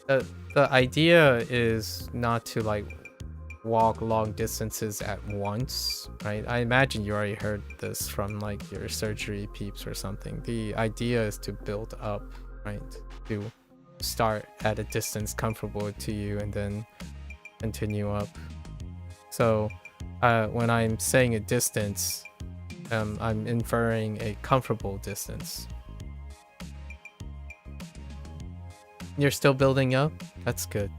The idea is not to like walk long distances at once, right? I imagine you already heard this from like your surgery peeps or something. The idea is to build up, right? To start at a distance comfortable to you and then continue up. So when I'm saying a distance, I'm inferring a comfortable distance. You're still building up? That's good.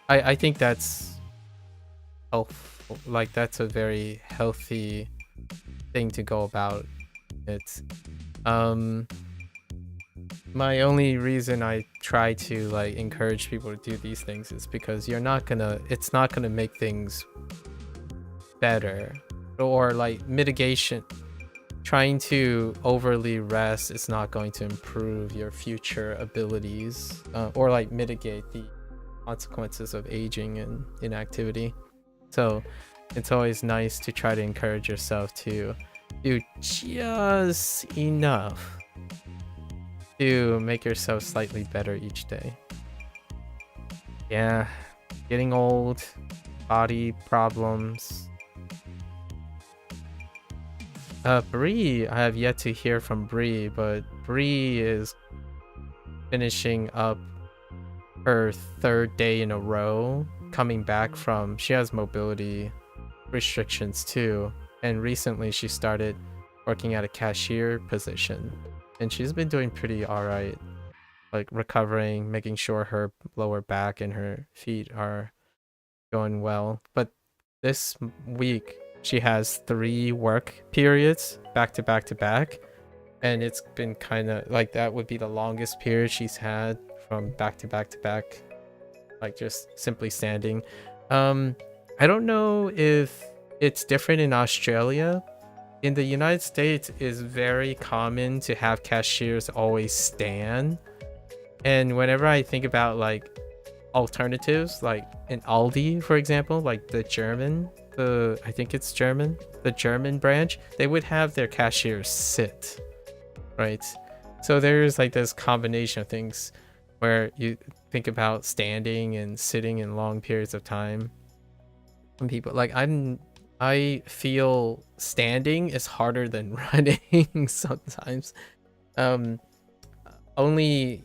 I think that's healthful. Like, that's a very healthy thing to go about it. My only reason I try to like encourage people to do these things is because it's not gonna make things better, or like mitigation. Trying to overly rest is not going to improve your future abilities, or like mitigate the consequences of aging and inactivity. So it's always nice to try to encourage yourself to do just enough to make yourself slightly better each day. Yeah, getting old, body problems. Bree, I have yet to hear from Bree, but Bree is finishing up her 3rd day in a row, coming back from, she has mobility restrictions too, and recently she started working at a cashier position, and she's been doing pretty alright, like recovering, making sure her lower back and her feet are going well. But this week she has 3 work periods back to back to back, and it's been kind of like, that would be the longest period she's had from back to back to back, like just simply standing. I don't know if it's different in Australia. In the United States, it's very common to have cashiers always stand, and whenever I think about like alternatives, like in Aldi, for example, like the German branch, they would have their cashiers sit, right? So there's like this combination of things where you think about standing and sitting in long periods of time. And people like, I feel standing is harder than running sometimes. Only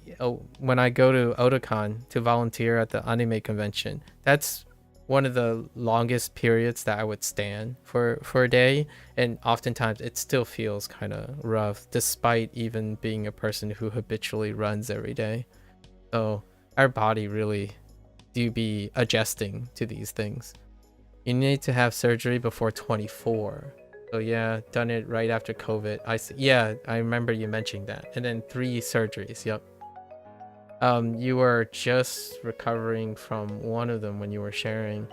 when I go to Otakon to volunteer at the anime convention, that's one of the longest periods that I would stand for a day, and oftentimes it still feels kind of rough despite even being a person who habitually runs every day. So our body really do be adjusting to these things. You need to have surgery before 24. So yeah, done it right after COVID. I remember you mentioning that. And then 3 surgeries. Yep. You were just recovering from one of them when you were sharing.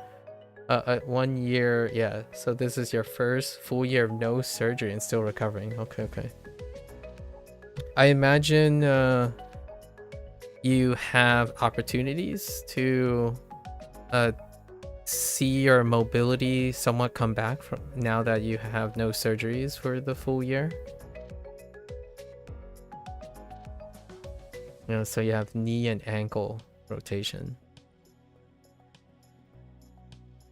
1 year, yeah. So this is your first full year of no surgery and still recovering. Okay. I imagine you have opportunities to see your mobility somewhat come back from now that you have no surgeries for the full year. So you have knee and ankle rotation.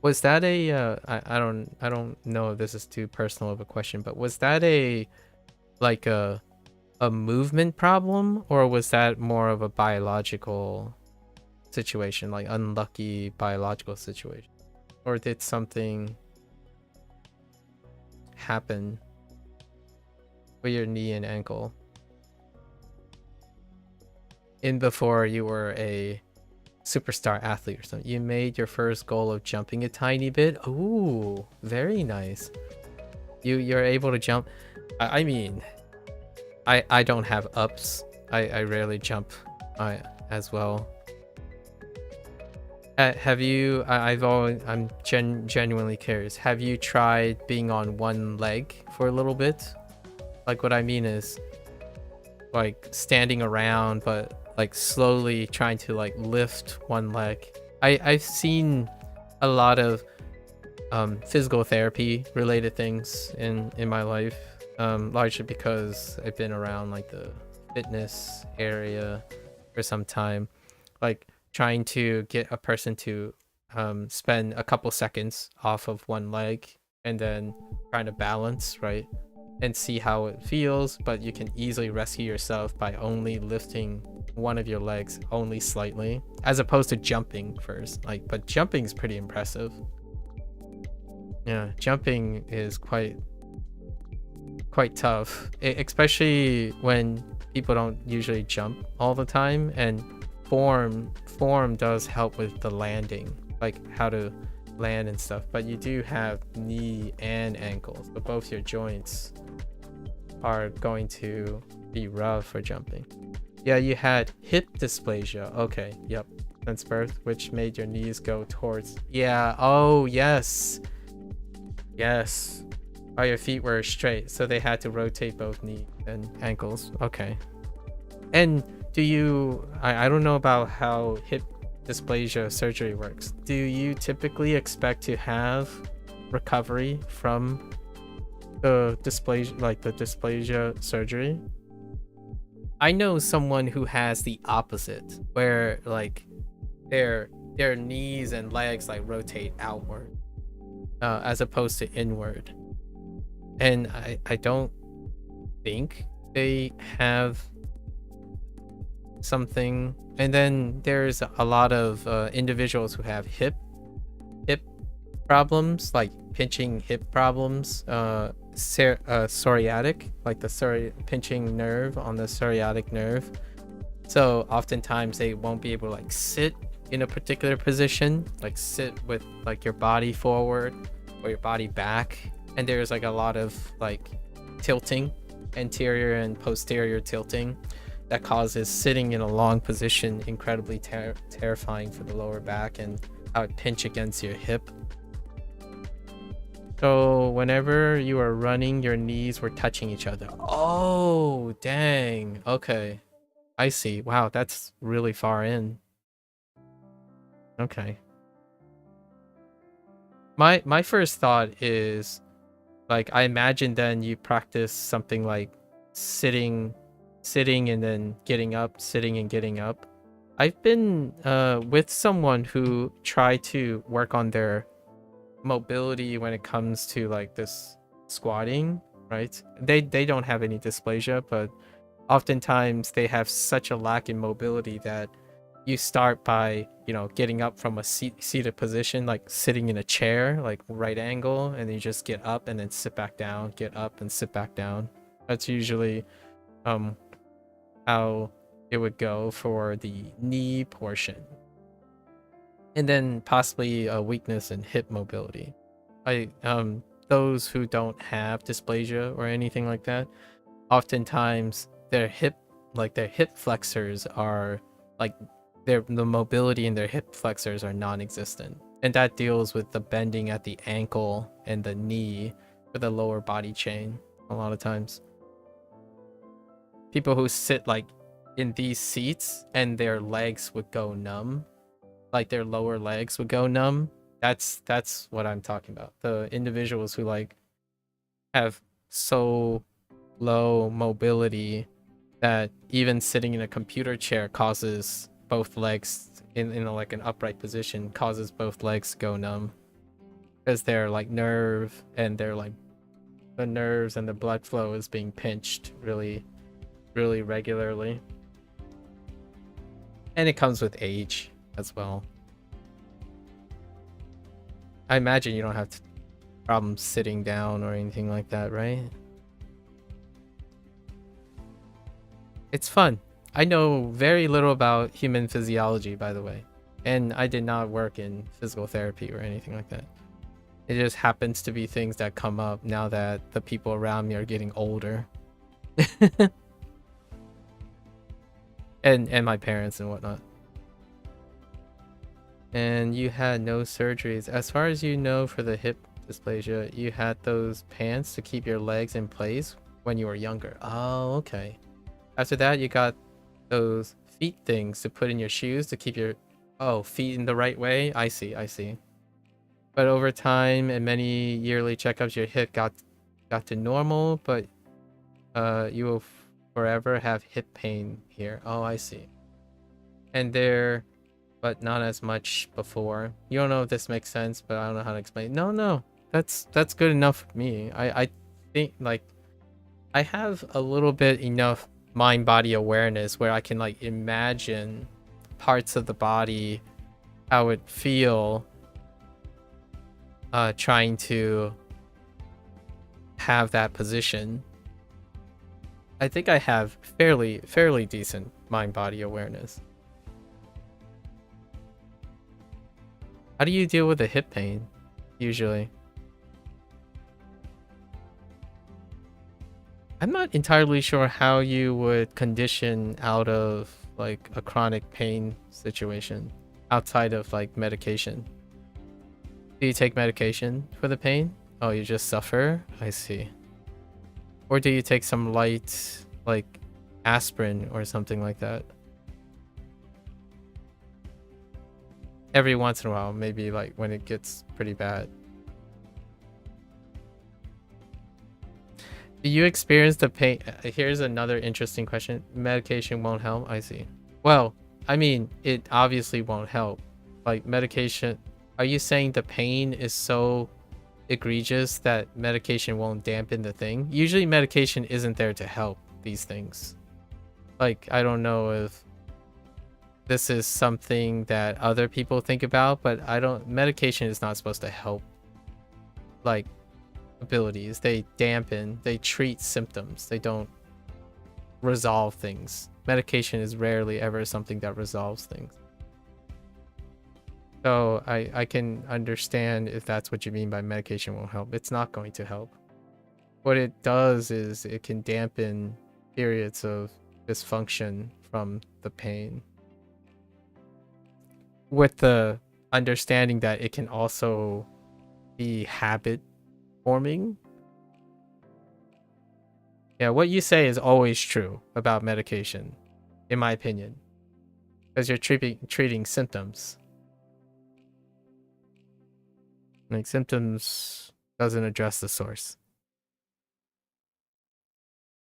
Was that a I don't know if this is too personal of a question, but was that a movement problem, or was that more of a biological situation, like unlucky biological situation, or did something happen with your knee and ankle in before you were a superstar athlete or something? You made your first goal of jumping a tiny bit. Ooh, very nice. You're able to jump. I mean, I don't have ups. I rarely jump as well. Have you? I'm genuinely curious. Have you tried being on one leg for a little bit? Like, what I mean is, like, standing around, but like slowly trying to like lift one leg. I've seen a lot of physical therapy related things in my life, largely because I've been around like the fitness area for some time, like trying to get a person to spend a couple seconds off of one leg and then trying to balance, right, and see how it feels. But you can easily rescue yourself by only lifting one of your legs only slightly, as opposed to jumping first. Like, but jumping is pretty impressive. Yeah, jumping is quite tough, especially when people don't usually jump all the time, and form does help with the landing, like how to land and stuff. But you do have knee and ankles, so both your joints are going to be rough for jumping. Yeah, you had hip dysplasia. Okay, yep, since birth, which made your knees go towards. Yeah, oh yes, oh, your feet were straight, so they had to rotate both knees and ankles. Okay. And do you, I don't know about how hip dysplasia surgery works. Do you typically expect to have recovery from the dysplasia, like the dysplasia surgery? I know someone who has the opposite, where like their knees and legs like rotate outward as opposed to inward, and I don't think they have something. And then there's a lot of individuals who have hip problems, like pinching hip problems, psoriatic, like the pinching nerve on the psoriatic nerve. So oftentimes they won't be able to like sit in a particular position, like sit with like your body forward or your body back, and there's like a lot of like tilting, anterior and posterior tilting, that causes sitting in a long position incredibly terrifying for the lower back, and how it pinch against your hip. So whenever you were running, your knees were touching each other. Oh, dang. Okay, I see. Wow, that's really far in. Okay. My first thought is, like, I imagine then you practice something like sitting and then getting up, sitting and getting up. I've been with someone who tried to work on their mobility when it comes to like this squatting, right? They don't have any dysplasia, but oftentimes they have such a lack in mobility that you start by, you know, getting up from a seated position, like sitting in a chair, like right angle, and then you just get up and then sit back down, get up and sit back down. That's usually how it would go for the knee portion. And then possibly a weakness in hip mobility. Those who don't have dysplasia or anything like that, oftentimes their hip flexors are like, the mobility in their hip flexors are non-existent, and that deals with the bending at the ankle and the knee for the lower body chain a lot of times. people who sit like in these seats and their legs would go numb, like their lower legs would go numb. That's what I'm talking about. The individuals who like have so low mobility that even sitting in a computer chair causes both legs in like an upright position causes both legs to go numb, because they're like the nerves and the blood flow is being pinched really regularly. And it comes with age as well. I imagine you don't have problems sitting down or anything like that, right? It's fun. I know very little about human physiology, by the way. And I did not work in physical therapy or anything like that. It just happens to be things that come up now that the people around me are getting older. and my parents and whatnot. And you had no surgeries. As far as you know, for the hip dysplasia, you had those pants to keep your legs in place when you were younger. Oh, okay. After that, you got those feet things to put in your shoes to keep your feet in the right way. I see. But over time and many yearly checkups, your hip got to normal, but you will forever have hip pain here. Oh, I see. And there, but not as much before. You don't know if this makes sense, but I don't know how to explain. No, that's good enough for me. I think like I have a little bit enough mind-body awareness where I can like imagine parts of the body, how it feel, trying to have that position. I think I have fairly decent mind-body awareness. How do you deal with the hip pain usually? I'm not entirely sure how you would condition out of like a chronic pain situation outside of like medication. Do you take medication for the pain? Oh, you just suffer? I see. Or do you take some light like aspirin or something like that? Every once in a while, maybe like when it gets pretty bad. Do you experience the pain? Here's another interesting question. Medication won't help? I see. Well, I mean, it obviously won't help. Like medication, are you saying the pain is so egregious that medication won't dampen the thing? Usually medication isn't there to help these things. Like, I don't know if this is something that other people think about, but medication is not supposed to help like abilities. They dampen, they treat symptoms. They don't resolve things. Medication is rarely ever something that resolves things. So I can understand if that's what you mean by medication won't help. It's not going to help. What it does is it can dampen periods of dysfunction from the pain, with the understanding that it can also be habit forming. Yeah, what you say is always true about medication, in my opinion, because you're treating symptoms. Like, symptoms doesn't address the source.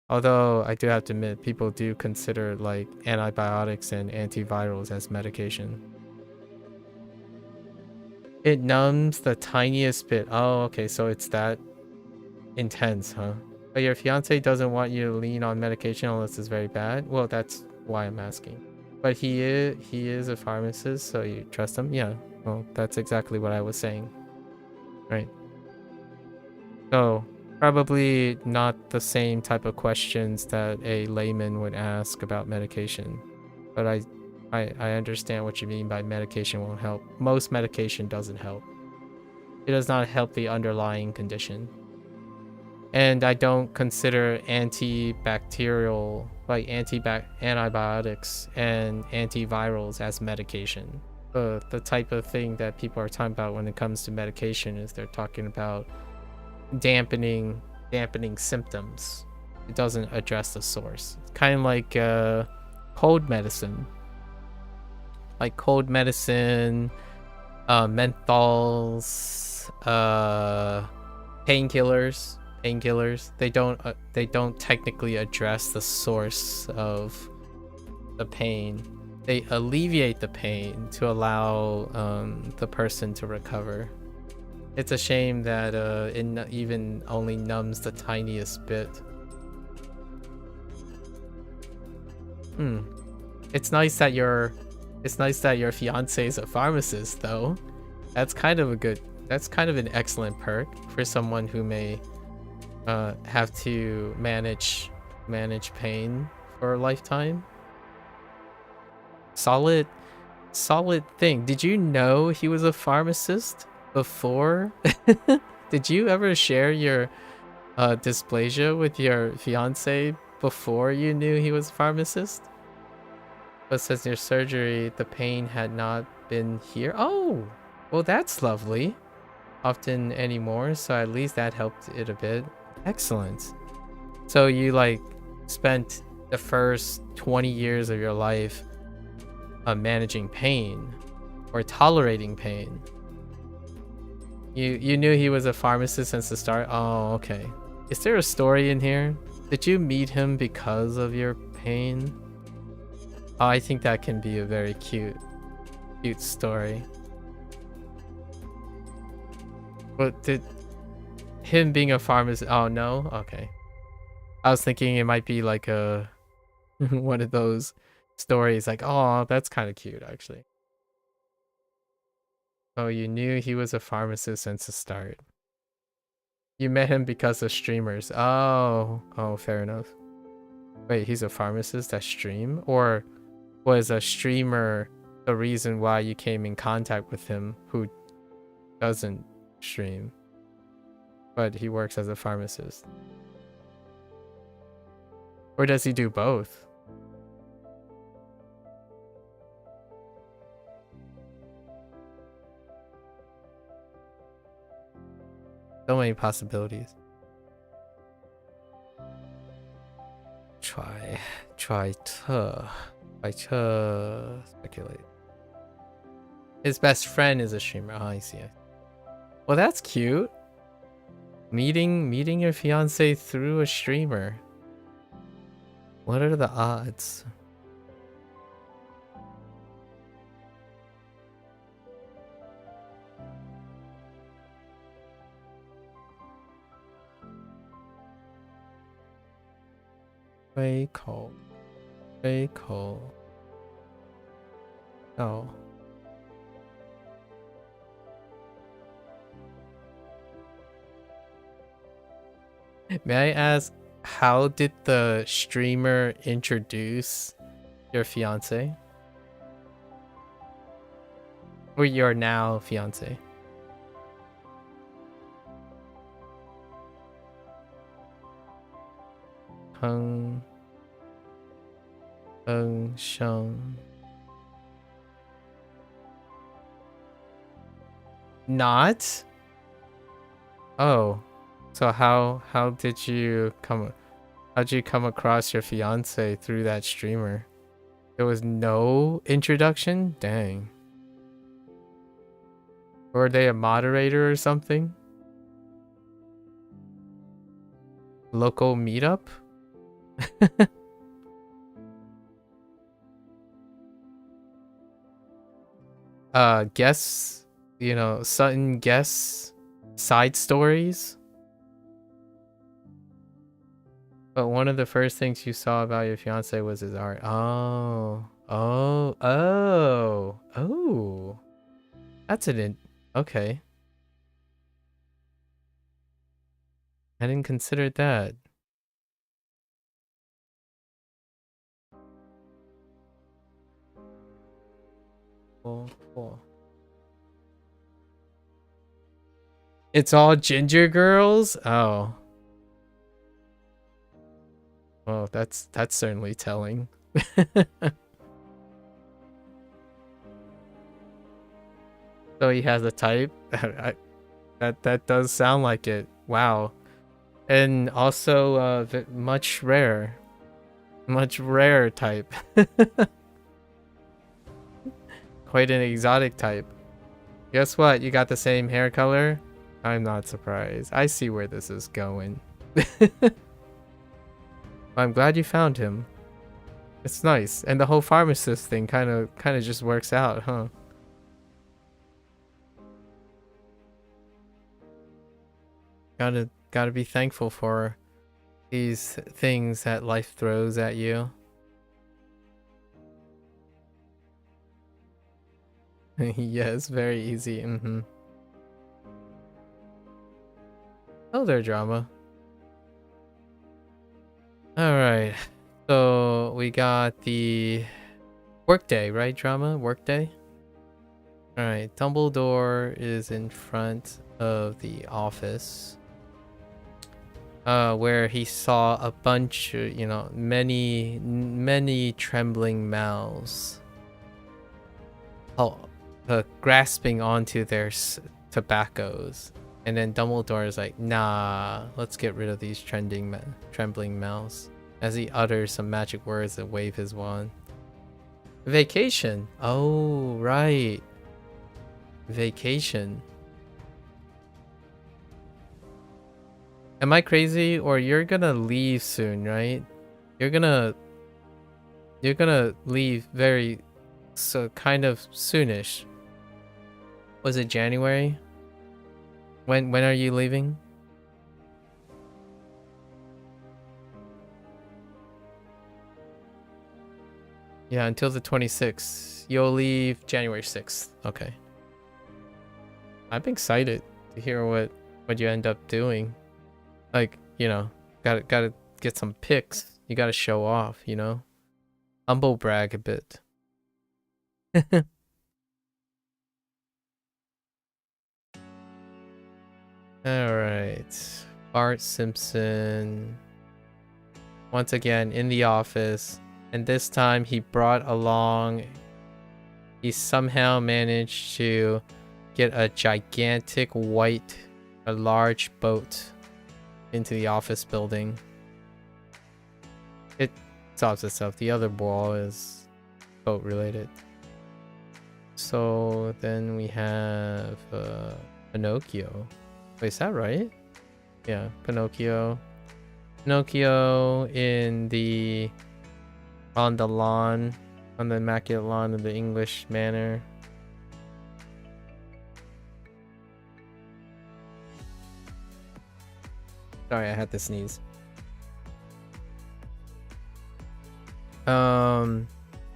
Although I do have to admit, people do consider like antibiotics and antivirals as medication. It numbs the tiniest bit. Oh, okay, so it's that intense, huh? But your fiance doesn't want you to lean on medication unless it's very bad? Well, that's why I'm asking. But he is a pharmacist, so you trust him? Yeah, well, that's exactly what I was saying. Right. So, probably not the same type of questions that a layman would ask about medication. But I understand what you mean by medication won't help. Most medication doesn't help. It does not help the underlying condition. And I don't consider antibacterial, like antibiotics and antivirals as medication. The type of thing that people are talking about when it comes to medication is they're talking about dampening symptoms. It doesn't address the source. It's kind of like cold medicine. Like cold medicine, menthols, painkillers. They don't technically address the source of the pain. They alleviate the pain to allow the person to recover. It's a shame that it even only numbs the tiniest bit. It's nice that your fiance is a pharmacist, though. That's kind of an excellent perk for someone who may have to manage pain for a lifetime. Solid thing. Did you know he was a pharmacist before? Did you ever share your dysplasia with your fiance before you knew he was a pharmacist? But since your surgery, the pain had not been here. Oh, well, that's lovely. Often anymore, so at least that helped it a bit. Excellent. So you like spent the first 20 years of your life managing pain or tolerating pain. You knew he was a pharmacist since the start. Oh, okay. Is there a story in here? Did you meet him because of your pain? Oh, I think that can be a very cute story. But did him being a pharmacist? Oh no. Okay. I was thinking it might be like a one of those stories. Like, oh, that's kind of cute, actually. Oh, you knew he was a pharmacist since the start. You met him because of streamers. Oh, fair enough. Wait, he's a pharmacist that stream? Or was a streamer the reason why you came in contact with him who doesn't stream, but he works as a pharmacist? Or does he do both? So many possibilities. Try to speculate. His best friend is a streamer. Oh, I see. Well, that's cute. Meeting your fiance through a streamer. What are the odds? Very cold. Oh. May I ask, how did the streamer introduce your fiance? Or your now fiance? Hoang Sheng. Not? Oh. So how'd you come across your fiance through that streamer? There was no introduction? Dang. Were they a moderator or something? Local meetup? Guess, Sutton guess side stories? But one of the first things you saw about your fiance was his art. Oh. That's okay. I didn't consider that. Cool. It's all ginger girls? Oh. Oh, that's certainly telling. So he has a type? That does sound like it. Wow. And also much rarer type. Quite an exotic type. Guess what? You got the same hair color? I'm not surprised. I see where this is going. I'm glad you found him. It's nice. And the whole pharmacist thing kind of just works out, huh? Gotta be thankful for these things that life throws at you. Yes, very easy. Oh, there, drama. Alright. So we got the workday, right, drama? Workday? Alright, Dumbledore is in front of the office. Where he saw a bunch, many trembling mouths. Grasping onto their tobaccos. And then Dumbledore is like, nah, let's get rid of these trembling mouths. As he utters some magic words and wave his wand. Vacation. Oh, right. Vacation. Am I crazy? Or you're gonna leave soon, right? You're gonna leave very, so kind of soonish. Was it January? When are you leaving? Yeah, until the 26th. You'll leave January 6th. Okay. I'm excited to hear what you end up doing. Like, gotta get some pics. You gotta show off, humble brag a bit. Alright. Bart Simpson. Once again in the office. And this time he brought along... He somehow managed to get a gigantic a large boat into the office building. It solves itself. The other wall is boat related. So then we have Pinocchio. Wait, is that right? Yeah, Pinocchio. Pinocchio on the lawn, on the immaculate lawn of the English manor. Sorry, I had to sneeze.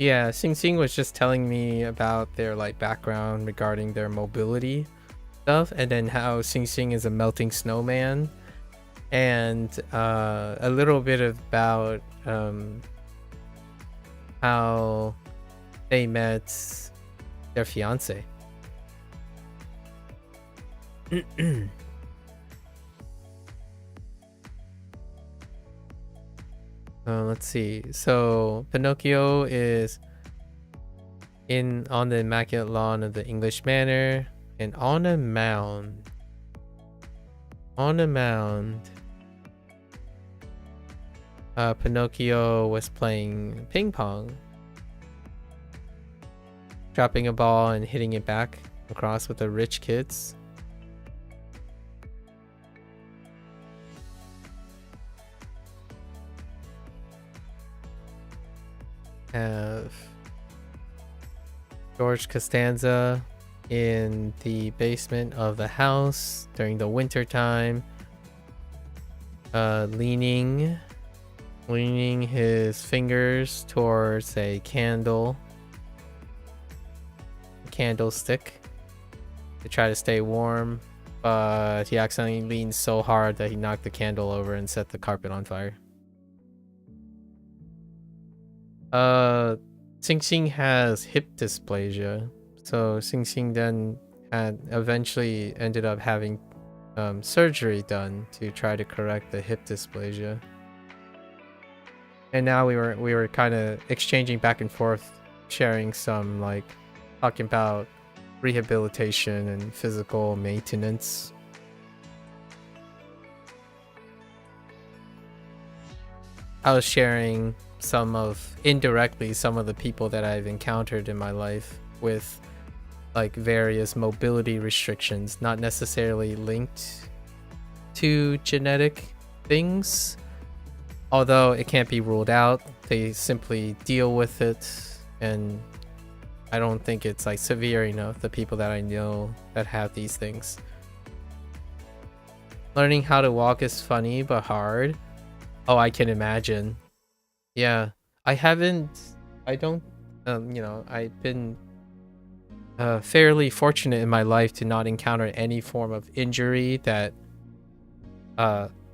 Yeah, Sing Sing was just telling me about their background regarding their mobility stuff, and then how Sing Sing is a melting snowman, and a little bit about how they met their fiance. Let's see. So Pinocchio is on the immaculate lawn of the English manor, and on a mound, Pinocchio was playing ping pong, dropping a ball and hitting it back across with the rich kids. Have George Costanza in the basement of the house during the winter time, leaning his fingers towards a candlestick to try to stay warm, but he accidentally leaned so hard that he knocked the candle over and set the carpet on fire. Sing Sing has hip dysplasia, so Sing Sing then eventually ended up having surgery done to try to correct the hip dysplasia. And now we were kind of exchanging back and forth, sharing some talking about rehabilitation and physical maintenance. I was sharing indirectly some of the people that I've encountered in my life with like various mobility restrictions, not necessarily linked to genetic things, although it can't be ruled out. They simply deal with it, and I don't think it's like severe enough, the people that I know that have these things. Learning how to walk is funny but hard. Oh, I can imagine. Yeah, I've been fairly fortunate in my life to not encounter any form of injury that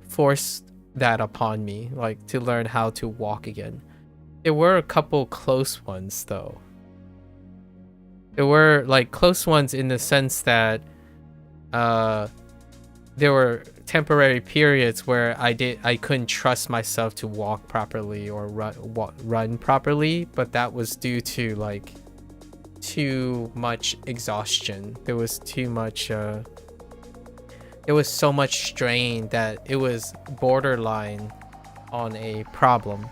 forced that upon me, like to learn how to walk again. There were a couple close ones though. There were like close ones in the sense that there were temporary periods where I couldn't trust myself to walk properly or run properly, but that was due to like too much exhaustion. There was too much there was so much strain that it was borderline on a problem,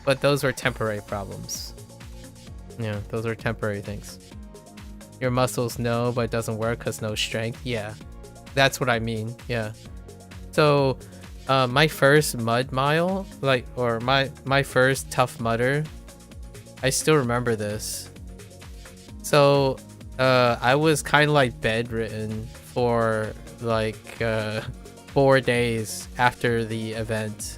but those were temporary problems. Yeah, those are temporary things. Your muscles know, but it doesn't work because no strength. Yeah, that's what I mean. Yeah. So my first mud mile, my first Tough Mudder, I still remember this. So I was kind of like bedridden for like 4 days after the event,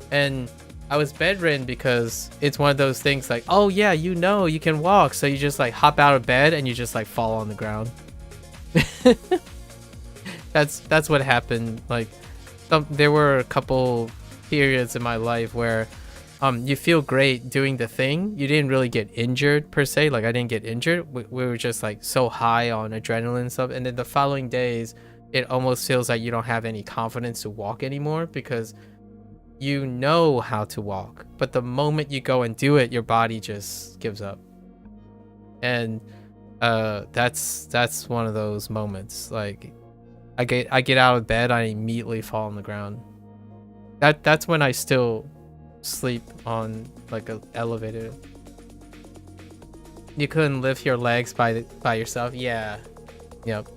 and I was bedridden because it's one of those things like, oh yeah, you can walk, so you just like hop out of bed and you just like fall on the ground. That's what happened. Like there were a couple periods in my life where you feel great doing the thing. You didn't really get injured per se. Like I didn't get injured. We were just like so high on adrenaline and stuff, and then the following days it almost feels like you don't have any confidence to walk anymore because you know how to walk, but the moment you go and do it, your body just gives up. And that's one of those moments. Like I get out of bed, I immediately fall on the ground. That's when I still sleep on like an elevator. You couldn't lift your legs by yourself. Yeah. Yep.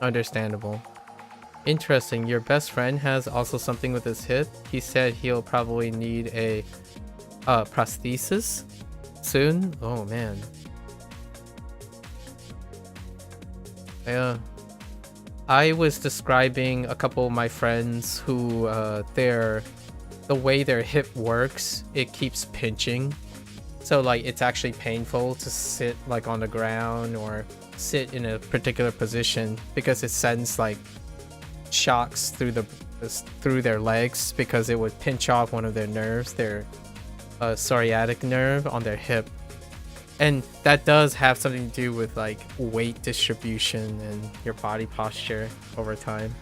Understandable. Interesting. Your best friend has also something with his hip. He said he'll probably need a prosthesis soon. Oh man. Yeah. I was describing a couple of my friends who the way their hip works, it keeps pinching. So like it's actually painful to sit like on the ground or sit in a particular position because it sends like shocks through their legs because it would pinch off one of their nerves, their psoriatic nerve on their hip. And that does have something to do with like weight distribution and your body posture over time.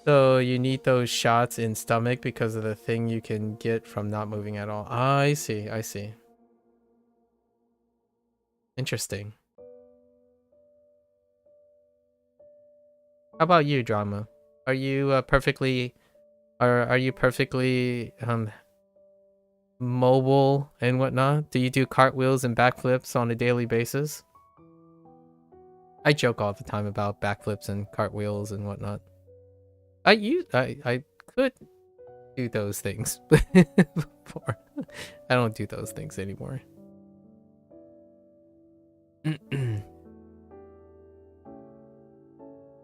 So you need those shots in stomach because of the thing you can get from not moving at all. I see. Interesting. How about you, Drama? Are you perfectly mobile and whatnot? Do you do cartwheels and backflips on a daily basis? I joke all the time about backflips and cartwheels and whatnot. I could do those things before. I don't do those things anymore.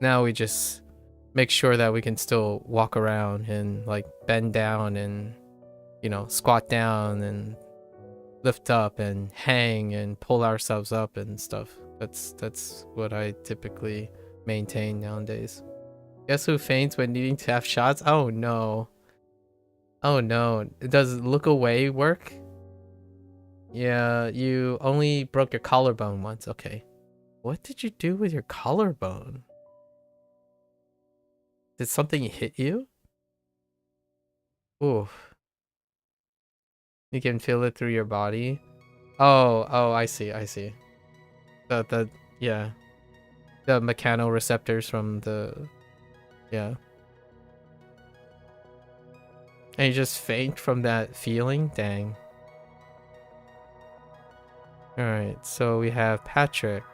Now we just make sure that we can still walk around and like bend down and, you know, squat down and lift up and hang and pull ourselves up and stuff. That's what I typically maintain nowadays. Guess who faints when needing to have shots? Oh no. Oh no. Does look away work? Yeah, you only broke your collarbone once. Okay. What did you do with your collarbone? Did something hit you? Oof. You can feel it through your body. Oh, I see. Yeah. The mechanoreceptors from the Yeah. And you just faint from that feeling? Dang. Alright, so we have Patrick.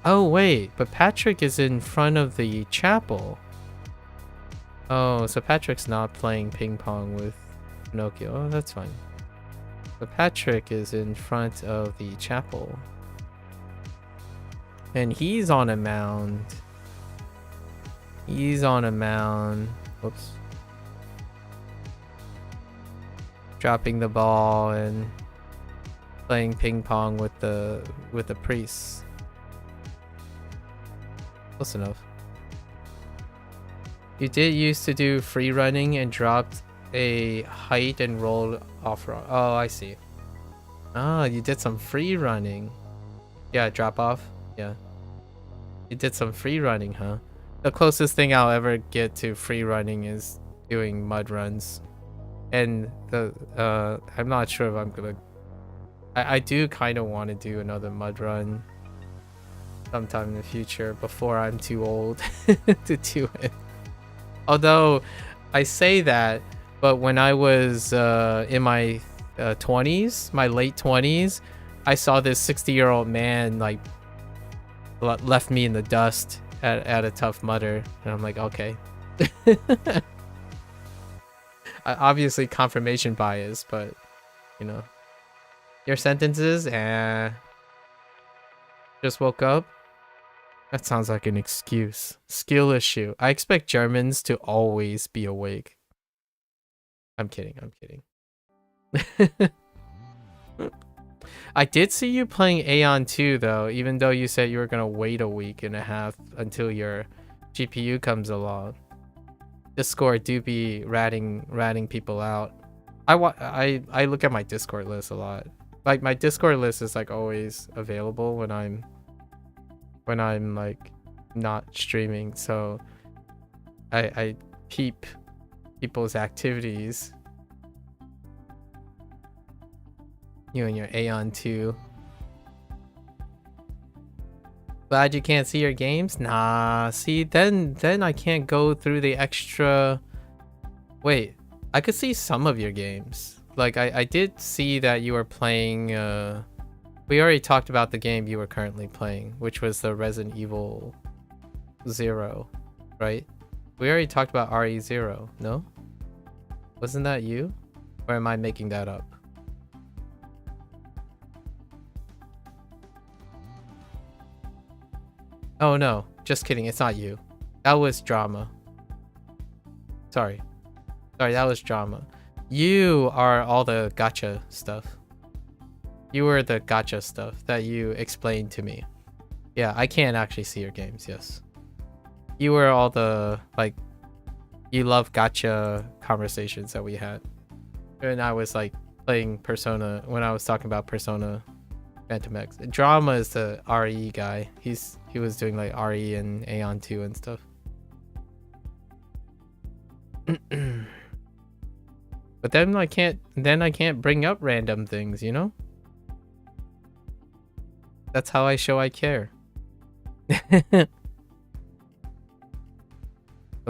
Oh, wait, but Patrick is in front of the chapel. Oh, so Patrick's not playing ping pong with Pinocchio. Oh, that's fine. But Patrick is in front of the chapel. And he's on a mound. He's on a mound. Whoops. Dropping the ball and playing ping pong with the priests. Close enough. You did used to do free running and dropped a height and rolled off. Oh, I see. Ah, you did some free running. Yeah, drop off. Yeah. You did some free running, huh? The closest thing I'll ever get to free running is doing mud runs. And I'm not sure if I'm gonna... I do kind of want to do another mud run sometime in the future before I'm too old to do it. Although I say that, but when I was in my 20s, my late 20s, I saw this 60-year-old man like left me in the dust at a Tough Mudder, and I'm like, okay. Obviously confirmation bias, but you know, your sentences, just woke up. That sounds like an excuse. Skill issue. I expect Germans to always be awake. I'm kidding. I'm kidding. I did see you playing Aeon 2 though, even though you said you were gonna wait a week and a half until your GPU comes along. Discord do be ratting people out. I look at my Discord list a lot. Like my Discord list is like always available when I'm like not streaming, so I peep people's activities. You and your Aeon 2. Glad you can't see your games? Nah, see, then I can't go through the extra... Wait, I could see some of your games. Like, I did see that you were playing... We already talked about the game you were currently playing, which was the Resident Evil 0, right? We already talked about RE0, no? Wasn't that you? Or am I making that up? Oh no, just kidding, it's not you. That was Drama. Sorry, that was Drama. You are all the gacha stuff. You were the gacha stuff that you explained to me. Yeah, I can't actually see your games, yes. You were all the, like, you love gacha conversations that we had. And I was like playing Persona, when I was talking about Persona Phantom X. Drama is the RE guy. He was doing like RE and Aeon 2 and stuff. But then I can't bring up random things, you know? That's how I show I care. The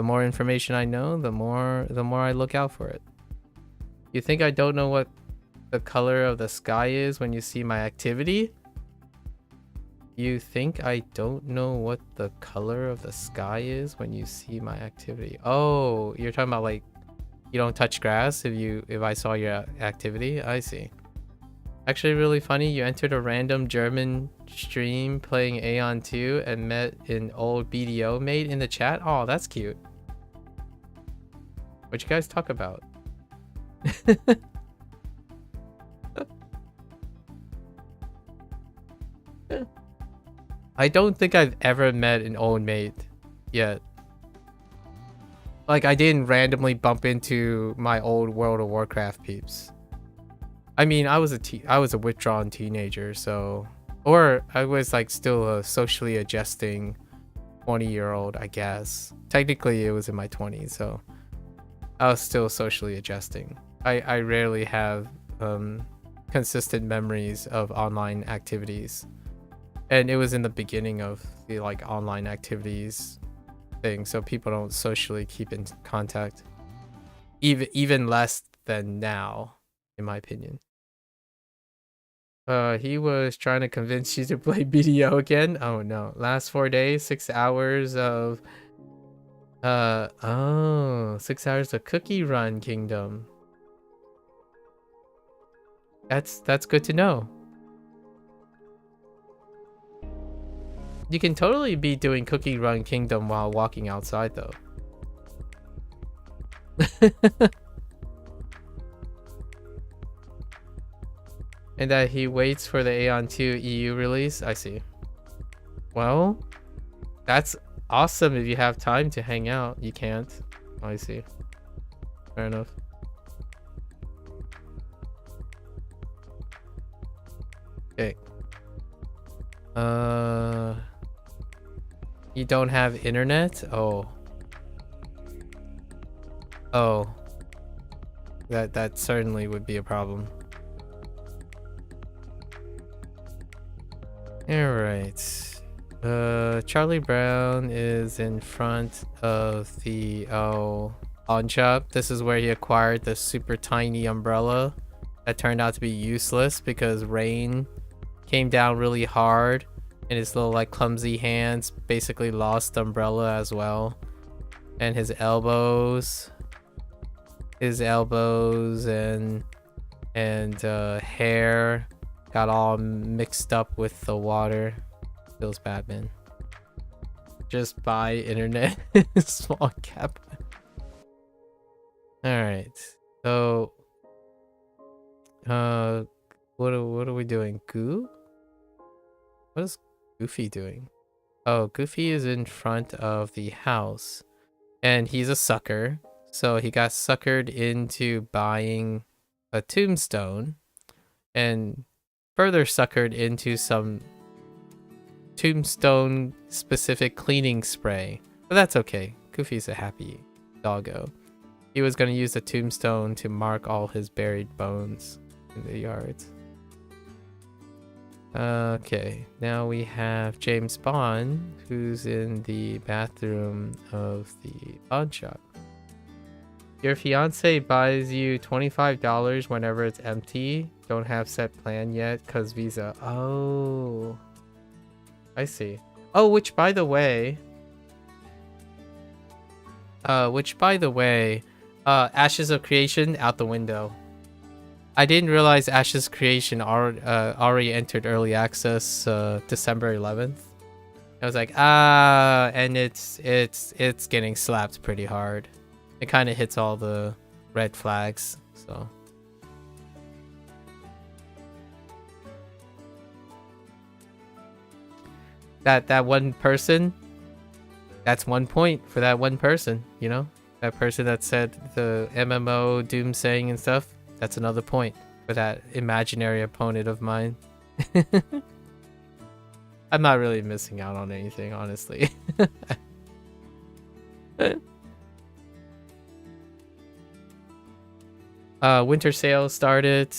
more information I know, the more I look out for it. You think I don't know what the color of the sky is when you see my activity? You think I don't know what the color of the sky is when you see my activity? Oh, you're talking about like you don't touch grass if I saw your activity? I see. Actually really funny, you entered a random German stream playing Aeon 2 and met an old BDO mate in the chat? Oh, that's cute. What'd you guys talk about? I don't think I've ever met an old mate yet. Like, I didn't randomly bump into my old World of Warcraft peeps. I mean, I was a withdrawn teenager, so... Or I was, like, still a socially adjusting 20-year-old, I guess. Technically, it was in my 20s, so... I was still socially adjusting. I rarely have consistent memories of online activities. And it was in the beginning of the like online activities thing, so people don't socially keep in contact. Even less than now, in my opinion. He was trying to convince you to play BDO again. Oh no. Last 4 days, 6 hours of 6 hours of Cookie Run Kingdom. That's good to know. You can totally be doing Cookie Run Kingdom while walking outside though. And that he waits for the Aeon 2 EU release. I see. Well, that's awesome if you have time to hang out. You can't. Oh, I see. Fair enough. Okay. You don't have internet? Oh. Oh. That certainly would be a problem. Alright. Charlie Brown is in front of the pawn shop. This is where he acquired the super tiny umbrella that turned out to be useless because rain came down really hard and his little like clumsy hands basically lost the umbrella as well. And his elbows and hair got all mixed up with the water. Feels bad, man. Just buy internet. Small cap. Alright. So what are we doing? Goo? What is Goofy doing? Oh, Goofy is in front of the house. And he's a sucker. So he got suckered into buying a tombstone. And further suckered into some tombstone specific cleaning spray. But that's okay. Goofy's a happy doggo. He was going to use the tombstone to mark all his buried bones in the yard. Okay, now we have James Bond, who's in the bathroom of the pawn shop. Your fiance buys you $25 whenever it's empty. Don't have set plan yet, cause Visa. Oh, I see. Oh, which by the way, Ashes of Creation out the window. I didn't realize Ashes of Creation already entered early access December 11th. I was like, and it's getting slapped pretty hard. It kind of hits all the red flags, so. That one person, that's 1 point for that one person, you know? That person that said the MMO doomsaying and stuff, that's another point for that imaginary opponent of mine. I'm not really missing out on anything, honestly. Winter sale started.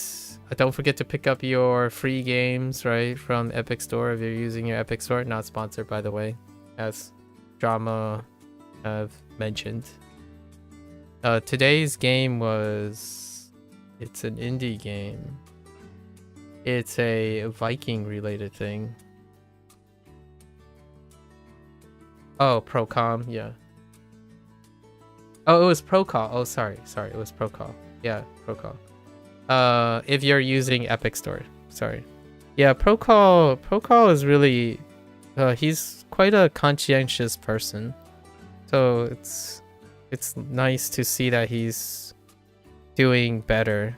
Don't forget to pick up your free games, right, from Epic Store if you're using your Epic Store. Not sponsored, by the way, as Drama have mentioned. Today's game was... It's an indie game. It's a Viking related thing. Oh, Procom, yeah. Oh, it was Procall. Oh, sorry, it was Procall. Yeah, Procall. If you're using Epic Store, sorry. Yeah, Procall is really, he's quite a conscientious person. So it's nice to see that he's doing better.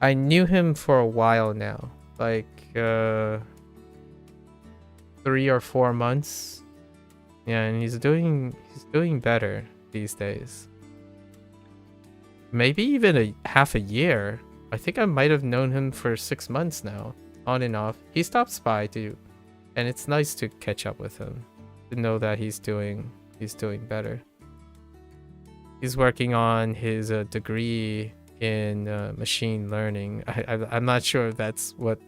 I knew him for a while now, like 3 or 4 months. Yeah, and he's doing better these days. Maybe even half a year. I think I might have known him for 6 months now, on and off. He stops by too, and it's nice to catch up with him, to know that he's doing better. He's working on his degree in machine learning. I'm not sure if that's what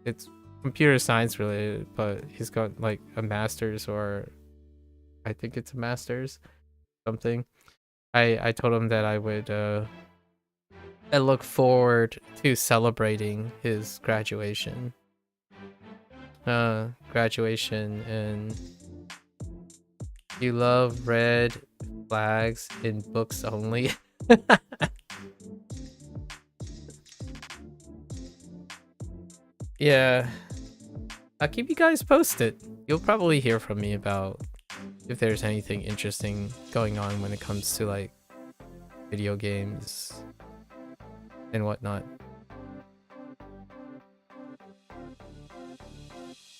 it's computer science related, but he's got like a master's, or I think it's a master's something. I told him that I look forward to celebrating his graduation. Graduation, and you love red flags in books only. Yeah, I'll keep you guys posted. You'll probably hear from me about if there's anything interesting going on when it comes to like video games and whatnot.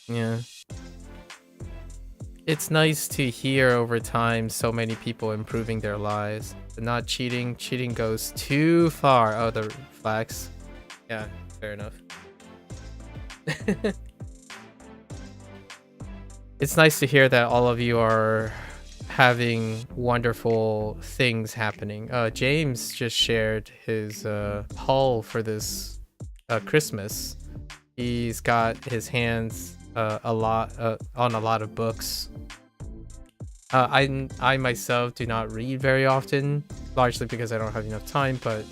Yeah. It's nice to hear over time so many people improving their lives. But not cheating. Cheating goes too far. Oh, the flags. Yeah, fair enough. It's nice to hear that all of you are having wonderful things happening. James just shared his haul for this Christmas. He's got his hands on a lot of books. I myself do not read very often, largely because I don't have enough time, but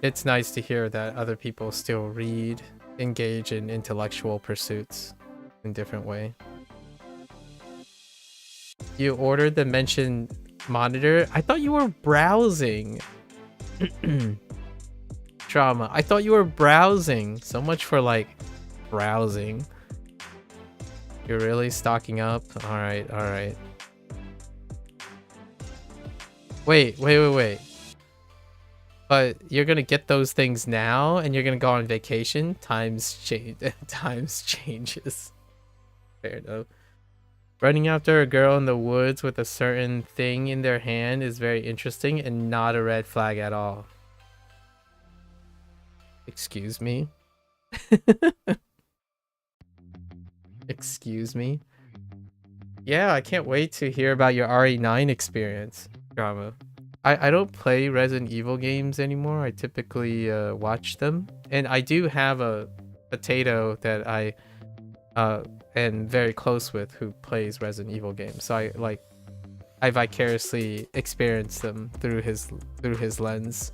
it's nice to hear that other people still read, engage in intellectual pursuits in different way. You ordered the mentioned monitor? I thought you were browsing. Drama. I thought you were browsing. So much for like browsing. You're really stocking up? Alright, alright. Wait. But you're gonna get those things now and you're gonna go on vacation? Times changes. Fair enough. Running after a girl in the woods with a certain thing in their hand is very interesting and not a red flag at all. Excuse me? Excuse me? Yeah, I can't wait to hear about your RE9 experience, Drama. I don't play Resident Evil games anymore. I typically watch them. And I do have a potato that I am very close with who plays Resident Evil games. So I vicariously experience them through his lens.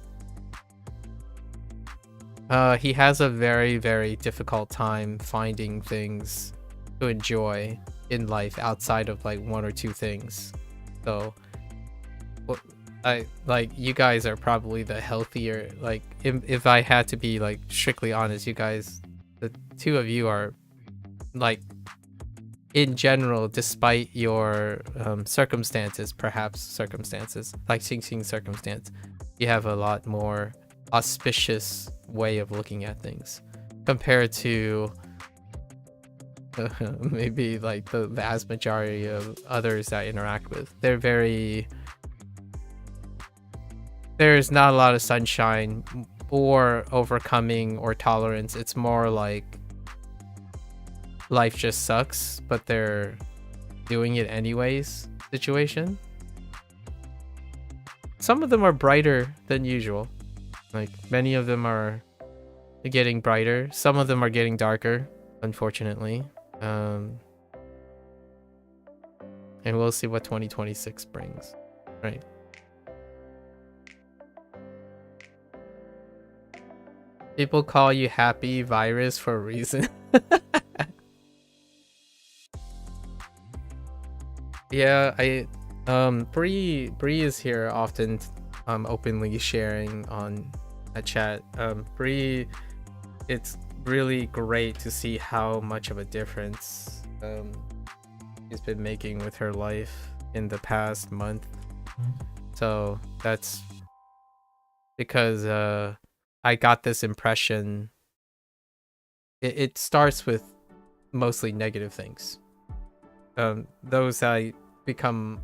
He has a very, very difficult time finding things to enjoy in life outside of like one or two things. So you guys are probably the healthier, like if I had to be like strictly honest, you guys, the two of you are like, in general, despite your circumstances, like Xing circumstance, you have a lot more auspicious way of looking at things compared to maybe like the vast majority of others that I interact with. There's not a lot of sunshine or overcoming or tolerance. It's more like life just sucks, but they're doing it anyways situation. Some of them are brighter than usual. Like many of them are getting brighter. Some of them are getting darker, unfortunately. And we'll see what 2026 brings. Right. People call you Happy Virus for a reason. Yeah, Bree is here often, openly sharing on a chat. Bree, it's really great to see how much of a difference she's been making with her life in the past month. So that's because I got this impression. It starts with mostly negative things. Those I become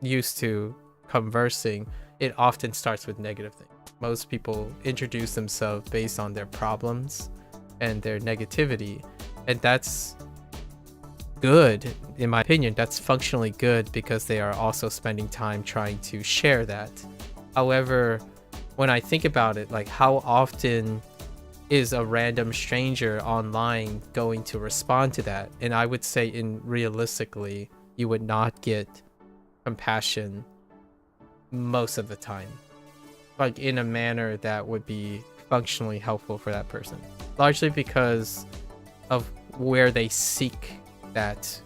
used to conversing, it often starts with negative things. Most people introduce themselves based on their problems and their negativity, and that's good in my opinion. That's functionally good because they are also spending time trying to share that. However, when I think about it, like how often is a random stranger online going to respond to that? And I would say realistically, you would not get compassion most of the time, like in a manner that would be functionally helpful for that person, largely because of where they seek that,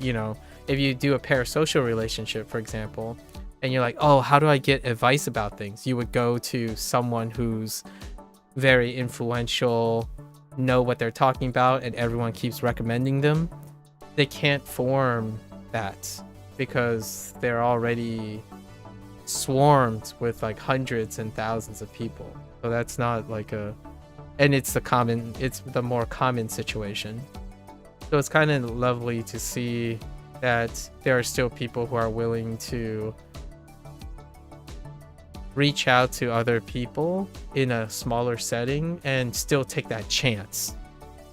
you know, if you do a parasocial relationship, for example, and you're like, oh, how do I get advice about things? You would go to someone who's very influential, know what they're talking about, and everyone keeps recommending them. They can't form that because they're already swarmed with like hundreds and thousands of people. So that's not like and it's the more common situation. So it's kind of lovely to see that there are still people who are willing to reach out to other people in a smaller setting and still take that chance.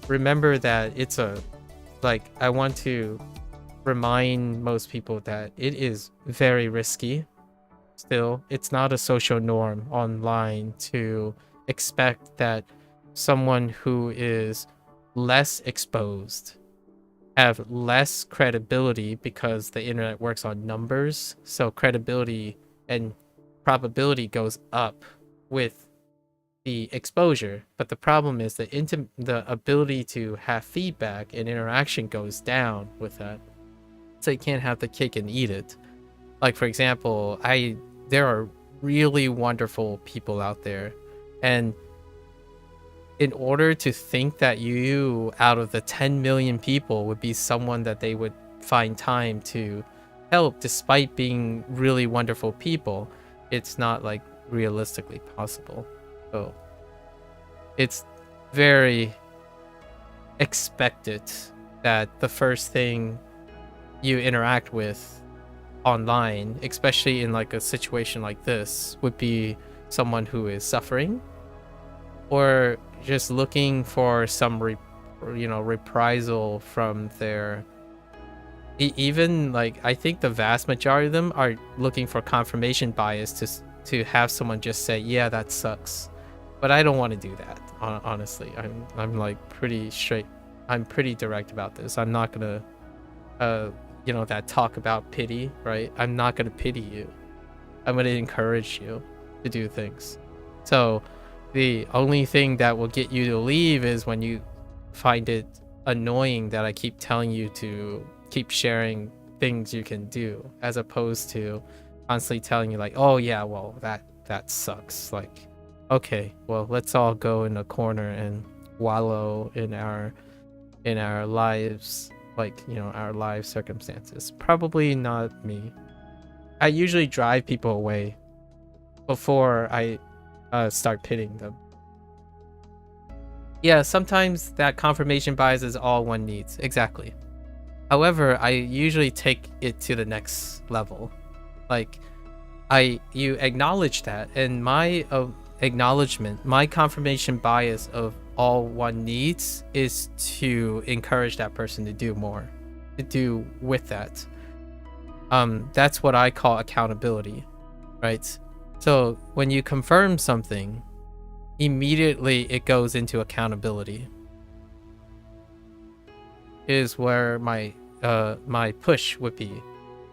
Remember that I want to remind most people that it is very risky. Still, it's not a social norm online to expect that someone who is less exposed have less credibility, because the internet works on numbers. So credibility and probability goes up with the exposure, but the problem is the ability to have feedback and interaction goes down with that. So you can't have the cake and eat it. Like, for example, there are really wonderful people out there, and in order to think that you, out of the 10 million people, would be someone that they would find time to help despite being really wonderful people, it's not like realistically possible. So it's very expected that the first thing you interact with online, especially in like a situation like this, would be someone who is suffering or just looking for some reprisal from their even like I think the vast majority of them are looking for confirmation bias to have someone just say, yeah, that sucks. But I don't want to do that, honestly. I'm like pretty straight. I'm pretty direct about this. I'm not gonna that talk about pity, right? I'm not gonna pity you. I'm gonna encourage you to do things. So the only thing that will get you to leave is when you find it annoying that I keep telling you to keep sharing things you can do, as opposed to constantly telling you like, oh yeah, well that sucks. Like, okay, well, let's all go in a corner and wallow in our lives, like, our life circumstances. Probably not me. I usually drive people away before I start pitying them. Yeah, sometimes that confirmation bias is all one needs. Exactly. However, I usually take it to the next level. Like, you acknowledge that, and my acknowledgement, my confirmation bias of all one needs is to encourage that person to do more, to do with that. That's what I call accountability, right? So when you confirm something, immediately it goes into accountability. Is where my push would be.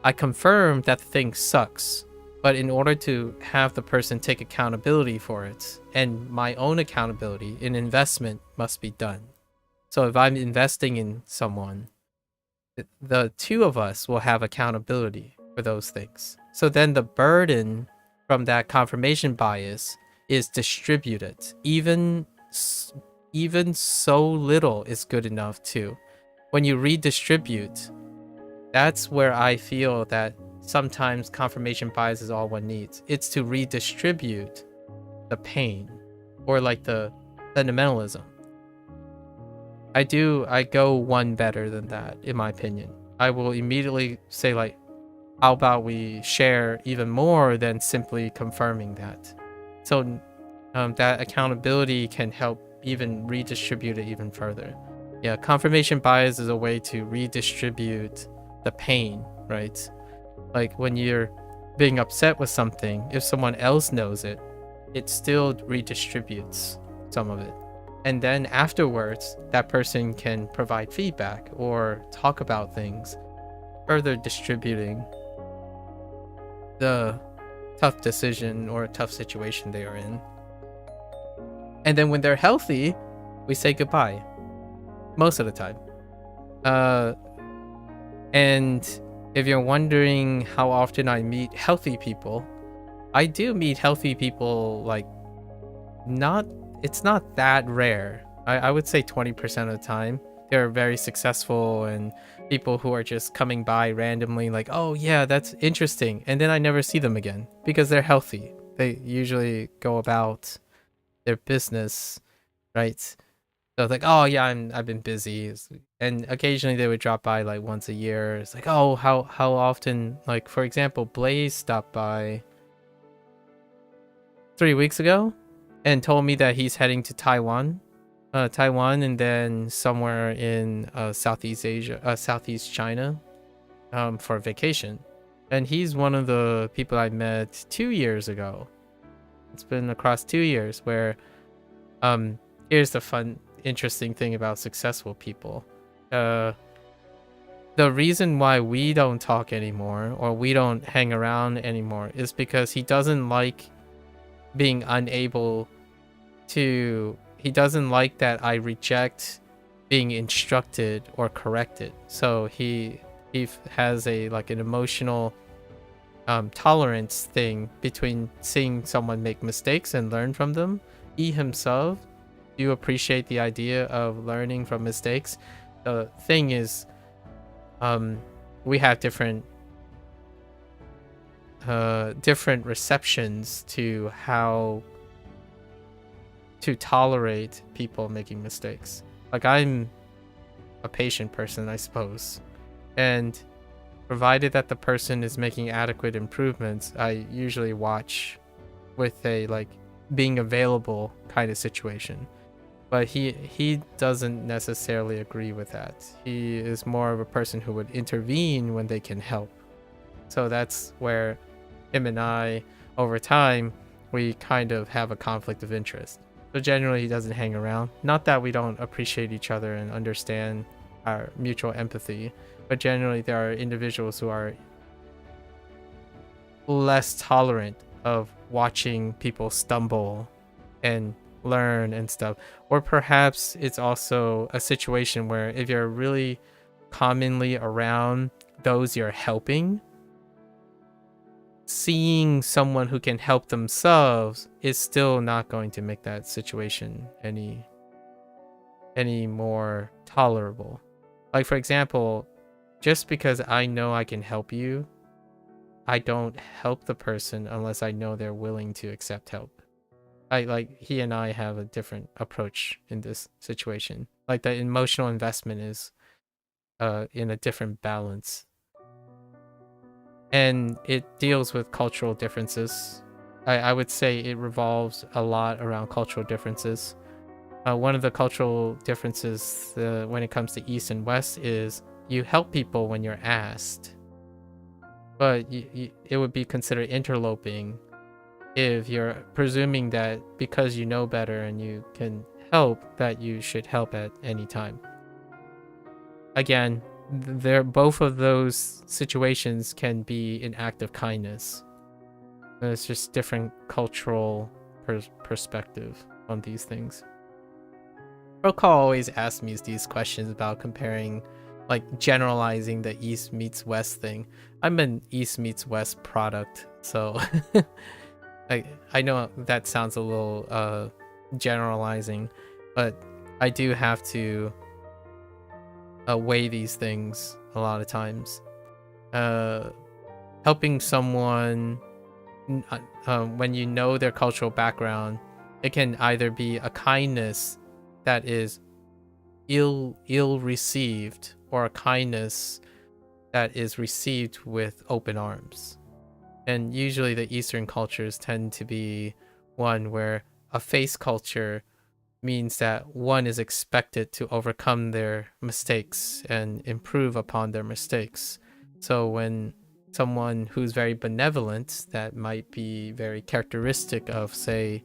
I confirm that the thing sucks, but in order to have the person take accountability for it, and my own accountability, an investment must be done. So if I'm investing in someone, the two of us will have accountability for those things. So then the burden from that confirmation bias is distributed. Even so little is good enough too. When you redistribute, that's where I feel that sometimes confirmation bias is all one needs. It's to redistribute the pain, or like the sentimentalism. I go one better than that, in my opinion. I will immediately say like, how about we share even more than simply confirming that? So that accountability can help even redistribute it even further. Yeah, confirmation bias is a way to redistribute the pain, right? Like when you're being upset with something, if someone else knows it, it still redistributes some of it. And then afterwards, that person can provide feedback or talk about things, further distributing the tough decision or tough situation they are in. And then when they're healthy, we say goodbye. Most of the time. And if you're wondering how often I meet healthy people, I do meet healthy people, like, it's not that rare. I would say 20% of the time. They're very successful and people who are just coming by randomly, like, oh yeah, that's interesting. And then I never see them again because they're healthy. They usually go about their business, right? So it's like, oh yeah, I've been busy. And occasionally they would drop by like once a year. It's like, oh, how often? Like, for example, Blaze stopped by 3 weeks ago and told me that he's heading to Taiwan, and then somewhere in Southeast Asia, Southeast China, for vacation. And he's one of the people I met 2 years ago. It's been across 2 years. Where, here's the fun, interesting thing about successful people. The reason why we don't talk anymore or we don't hang around anymore is because he doesn't like being unable to. He doesn't like that I reject being instructed or corrected. So he has a like an emotional tolerance thing between seeing someone make mistakes and learn from them. He himself do appreciate the idea of learning from mistakes. The thing is, we have different receptions to how to tolerate people making mistakes. Like, I'm a patient person, I suppose, and provided that the person is making adequate improvements, I usually watch with a like being available kind of situation. But he doesn't necessarily agree with that. He is more of a person who would intervene when they can help. So that's where him and I, over time, we kind of have a conflict of interest. So generally he doesn't hang around. Not that we don't appreciate each other and understand our mutual empathy, but generally there are individuals who are less tolerant of watching people stumble and learn and stuff. Or perhaps it's also a situation where if you're really commonly around those you're helping, seeing someone who can help themselves is still not going to make that situation any more tolerable. Like, for example, just because I know I can help you, I don't help the person unless I know they're willing to accept help. He and I have a different approach in this situation. Like, the emotional investment is in a different balance. And it deals with cultural differences. I would say it revolves a lot around cultural differences. One of the cultural differences when it comes to East and West is you help people when you're asked. But it would be considered interloping if you're presuming that because you know better and you can help, that you should help at any time. Again, both of those situations can be an act of kindness. It's just different cultural perspective on these things. Proko always asks me these questions about comparing, like, generalizing the East meets West thing. I'm an East meets West product, so I know that sounds a little generalizing, but I do have to weigh these things a lot of times. Helping someone when you know their cultural background, it can either be a kindness that is ill received, or a kindness that is received with open arms. And usually the Eastern cultures tend to be one where a face culture means that one is expected to overcome their mistakes and improve upon their mistakes. So when someone who's very benevolent, that might be very characteristic of, say,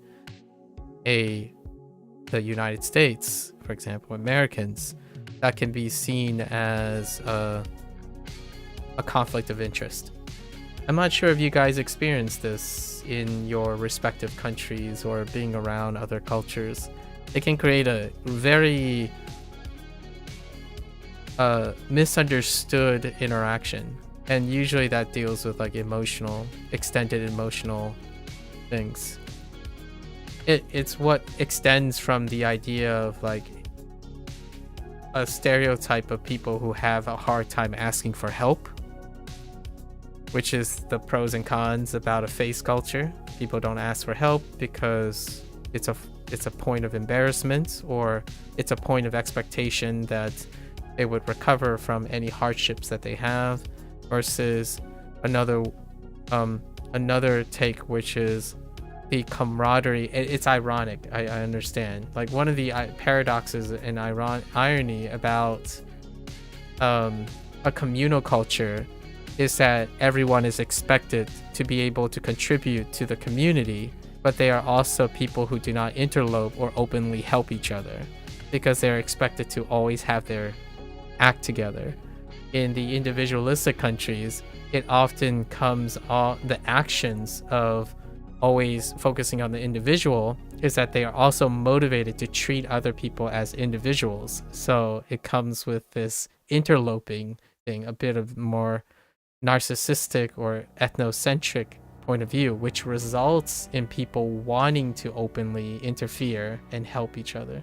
the United States, for example, Americans, that can be seen as a conflict of interest. I'm not sure if you guys experience this in your respective countries or being around other cultures. It can create a very misunderstood interaction, and usually that deals with like extended emotional things. It's what extends from the idea of like a stereotype of people who have a hard time asking for help, which is the pros and cons about a face culture. People don't ask for help because it's a point of embarrassment, or it's a point of expectation that they would recover from any hardships that they have, versus another take, which is the camaraderie. It's ironic, I understand. Like, one of the paradoxes and irony about a communal culture is that everyone is expected to be able to contribute to the community, but they are also people who do not interlope or openly help each other because they're expected to always have their act together. In the individualistic countries, it often comes on the actions of always focusing on the individual is that they are also motivated to treat other people as individuals. So it comes with this interloping thing, a bit of more narcissistic or ethnocentric point of view, which results in people wanting to openly interfere and help each other.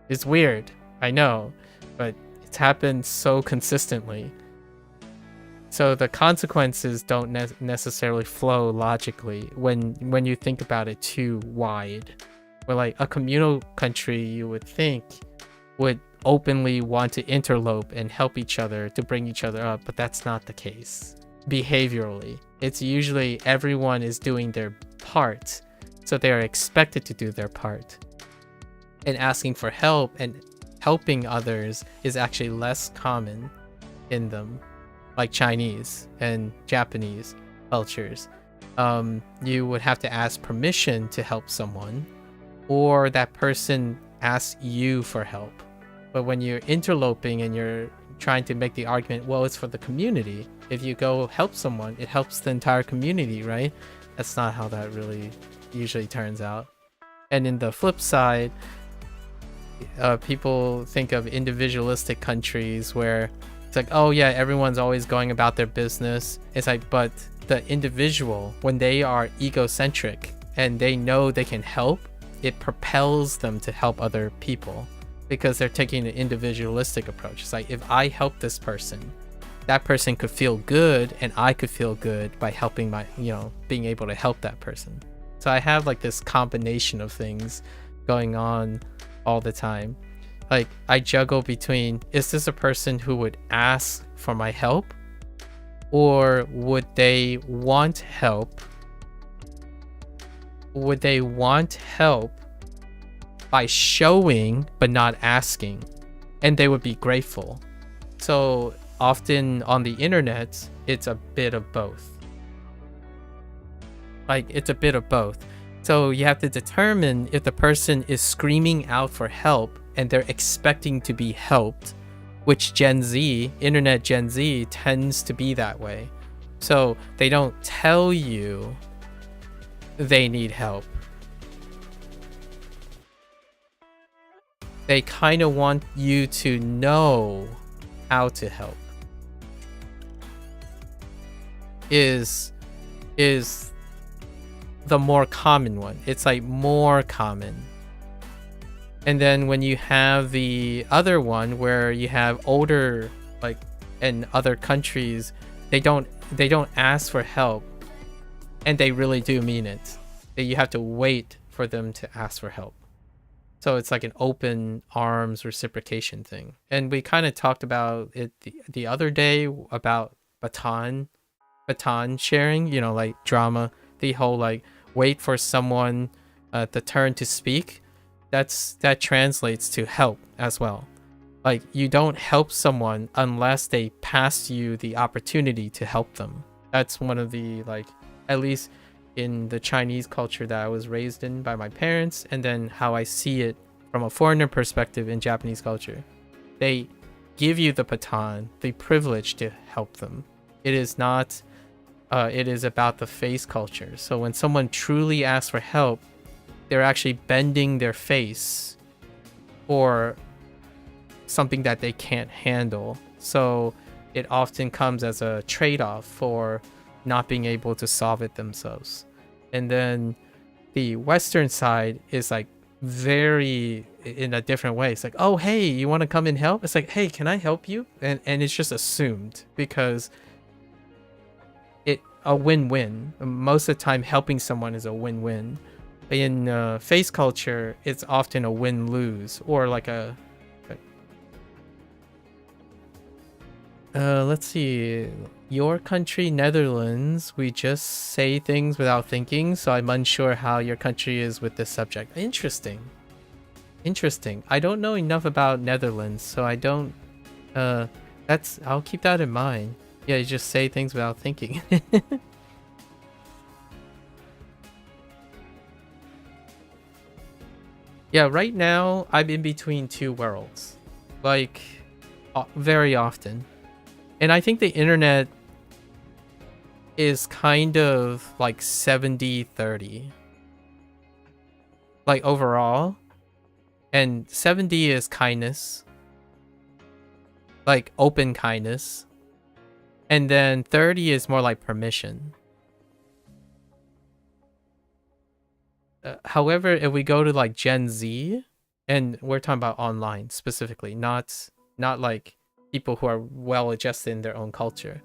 It's weird, I know, but it's happened so consistently. So the consequences don't necessarily flow logically when you think about it too wide. Where like a communal country, you would think, would openly want to interlope and help each other to bring each other up, but that's not the case. Behaviorally, it's usually everyone is doing their part, so they are expected to do their part. And asking for help and helping others is actually less common in them, like Chinese and Japanese cultures. You would have to ask permission to help someone, or that person asks you for help. But when you're interloping and you're trying to make the argument, well, it's for the community. If you go help someone, it helps the entire community, right? That's not how that really usually turns out. And in the flip side, people think of individualistic countries where it's like, oh yeah, everyone's always going about their business. It's like, but the individual, when they are egocentric and they know they can help, it propels them to help other people because they're taking an individualistic approach. It's like, if I help this person, that person could feel good and I could feel good by helping being able to help that person. So I have like this combination of things going on all the time. Like, I juggle between, is this a person who would ask for my help, or would they want help? Would they want help by showing but not asking, and they would be grateful? So often on the internet, it's a bit of both. So you have to determine if the person is screaming out for help and they're expecting to be helped, which internet Gen Z tends to be that way. So they don't tell you they need help. They kind of want you to know how to help. Is the more common one. It's like more common. And then when you have the other one where you have older, like in other countries, they don't ask for help, and they really do mean it. You have to wait for them to ask for help. So it's like an open arms reciprocation thing. And we kind of talked about it the other day about baton sharing, like drama, the whole like wait for someone the turn to speak. That translates to help as well. Like, you don't help someone unless they pass you the opportunity to help them. That's one of the, like, at least in the Chinese culture that I was raised in by my parents, and then how I see it from a foreigner perspective in Japanese culture. They give you the baton, the privilege to help them. It is not, it is about the face culture. So when someone truly asks for help, they're actually bending their face for something that they can't handle. So it often comes as a trade-off for not being able to solve it themselves. And then the Western side is like very in a different way. It's like, oh, hey, you want to come and help? It's like, hey, can I help you? And it's just assumed because a win-win. Most of the time, helping someone is a win-win. In face culture, it's often a win-lose, or like a let's see. Your country, Netherlands, we just say things without thinking, so I'm unsure how your country is with this subject. Interesting. Interesting. I don't know enough about Netherlands, so I don't... I'll keep that in mind. Yeah, you just say things without thinking. Yeah, right now, I'm in between two worlds. Like, very often. And I think the internet is kind of like 70-30. Like overall. And 70 is kindness. Like open kindness. And then 30 is more like permission. However, if we go to like Gen Z, and we're talking about online specifically, not like people who are well adjusted in their own culture.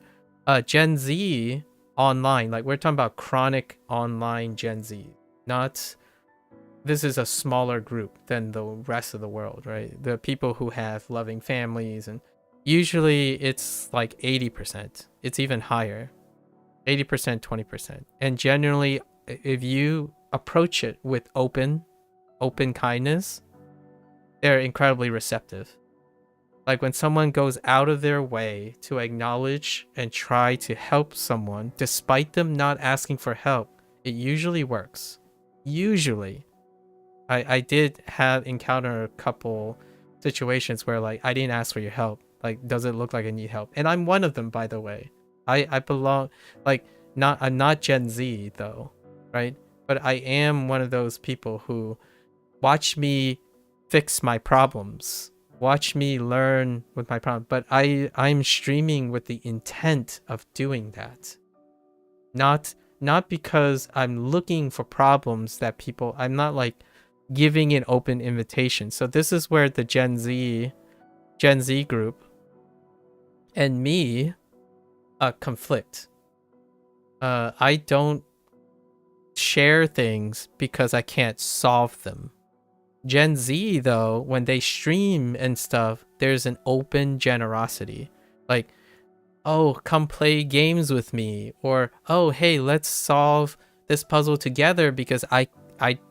Gen Z online, like we're talking about chronic online Gen Z. This is a smaller group than the rest of the world, right? The people who have loving families, and usually it's like 80%. It's even higher. 80%, 20%. And generally, if you approach it with open kindness, they're incredibly receptive. Like when someone goes out of their way to acknowledge and try to help someone, despite them not asking for help, it usually works. Usually. I did encounter a couple situations where like I didn't ask for your help. Like, does it look like I need help? And I'm one of them, by the way. I belong, like, I'm not Gen Z though, right? But I am one of those people who watch me fix my problems. Watch me learn with my problem. But I'm streaming with the intent of doing that. Not because I'm looking for problems that people... I'm not like giving an open invitation. So this is where the Gen Z group and me conflict. I don't share things because I can't solve them. Gen Z, though, when they stream and stuff, there's an open generosity. Like, oh, come play games with me. Or, oh, hey, let's solve this puzzle together because I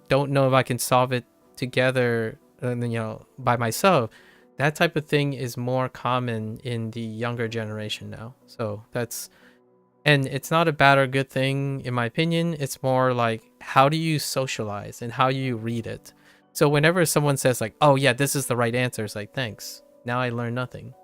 don't know if I can solve it together, by myself. That type of thing is more common in the younger generation now. So that's... And it's not a bad or good thing, in my opinion. It's more like, how do you socialize and how you read it? So whenever someone says like, oh yeah, this is the right answer, it's like, thanks. Now I learned nothing.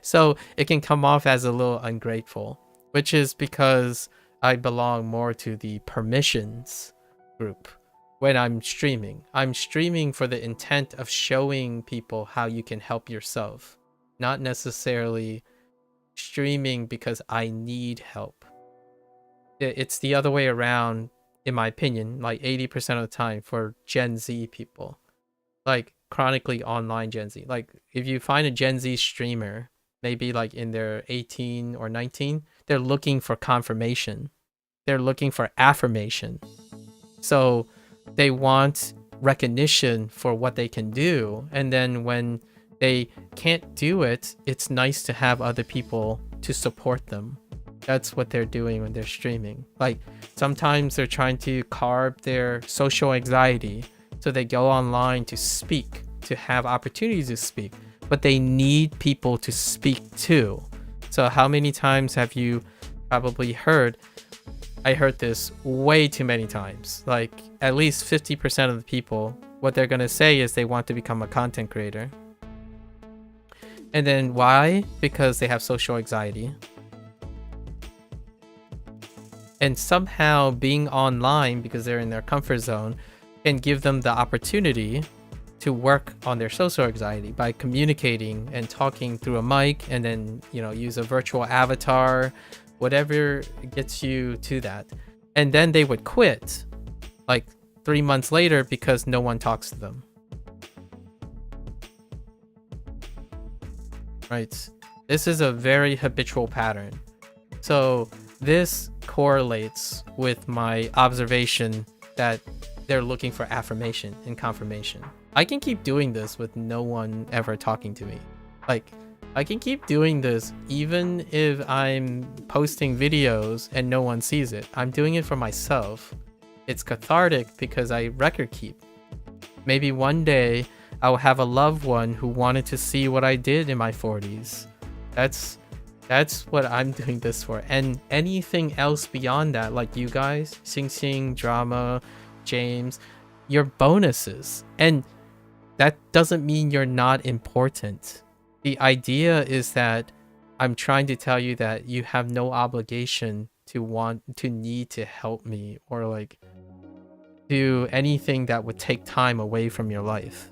So it can come off as a little ungrateful, which is because I belong more to the permissions group when I'm streaming. I'm streaming for the intent of showing people how you can help yourself, not necessarily streaming because I need help. It's the other way around, in my opinion, like 80% of the time for Gen Z people, like chronically online Gen Z. Like if you find a Gen Z streamer, maybe like in their 18 or 19, they're looking for confirmation. They're looking for affirmation. So they want recognition for what they can do. And then when they can't do it, it's nice to have other people to support them. That's what they're doing when they're streaming. Like sometimes they're trying to curb their social anxiety, so they go online to speak to have opportunities to speak, but they need people to speak to. So how many times have you probably heard? I heard this way too many times. Like at least 50% of the people, what they're going to say is they want to become a content creator. And then why? Because they have social anxiety. And somehow being online, because they're in their comfort zone, can give them the opportunity to work on their social anxiety by communicating and talking through a mic, and then, you know, use a virtual avatar, whatever gets you to that. And then they would quit like 3 months later because no one talks to them. Right. This is a very habitual pattern. So this correlates with my observation that they're looking for affirmation and confirmation. I can keep doing this with no one ever talking to me. Like, I can keep doing this even if I'm posting videos and no one sees it. I'm doing it for myself. It's cathartic because I record keep. Maybe one day I will have a loved one who wanted to see what I did in my 40s. That's what I'm doing this for. And anything else beyond that, like you guys, Sing Sing, Drama, James, you're bonuses. And that doesn't mean you're not important. The idea is that I'm trying to tell you that you have no obligation to need to help me, or like do anything that would take time away from your life.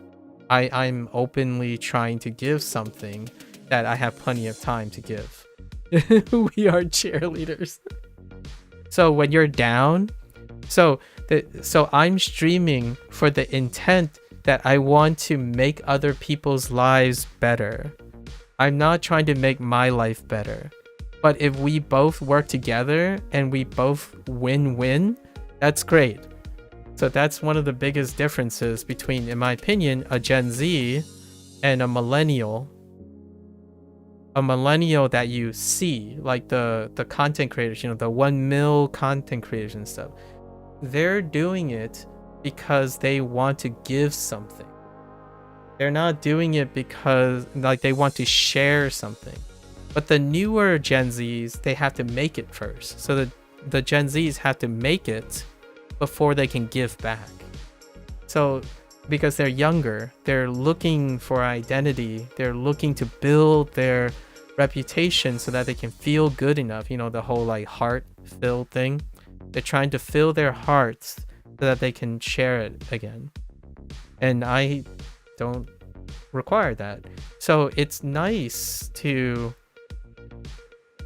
I'm openly trying to give something that I have plenty of time to give. We are cheerleaders. So when you're down, so I'm streaming for the intent that I want to make other people's lives better. I'm not trying to make my life better. But if we both work together and we both win-win, that's great. So that's one of the biggest differences between, in my opinion, a Gen Z and a millennial. A millennial that you see, like the content creators, you know, the 1 mil content creators and stuff. They're doing it because they want to give something. They're not doing it because like they want to share something. But the newer Gen Zs, they have to make it first. So the Gen Zs have to make it before they can give back. So because they're younger, they're looking for identity. They're looking to build their reputation so that they can feel good enough. You know, the whole like heart fill thing. They're trying to fill their hearts so that they can share it again. And I don't require that. So it's nice to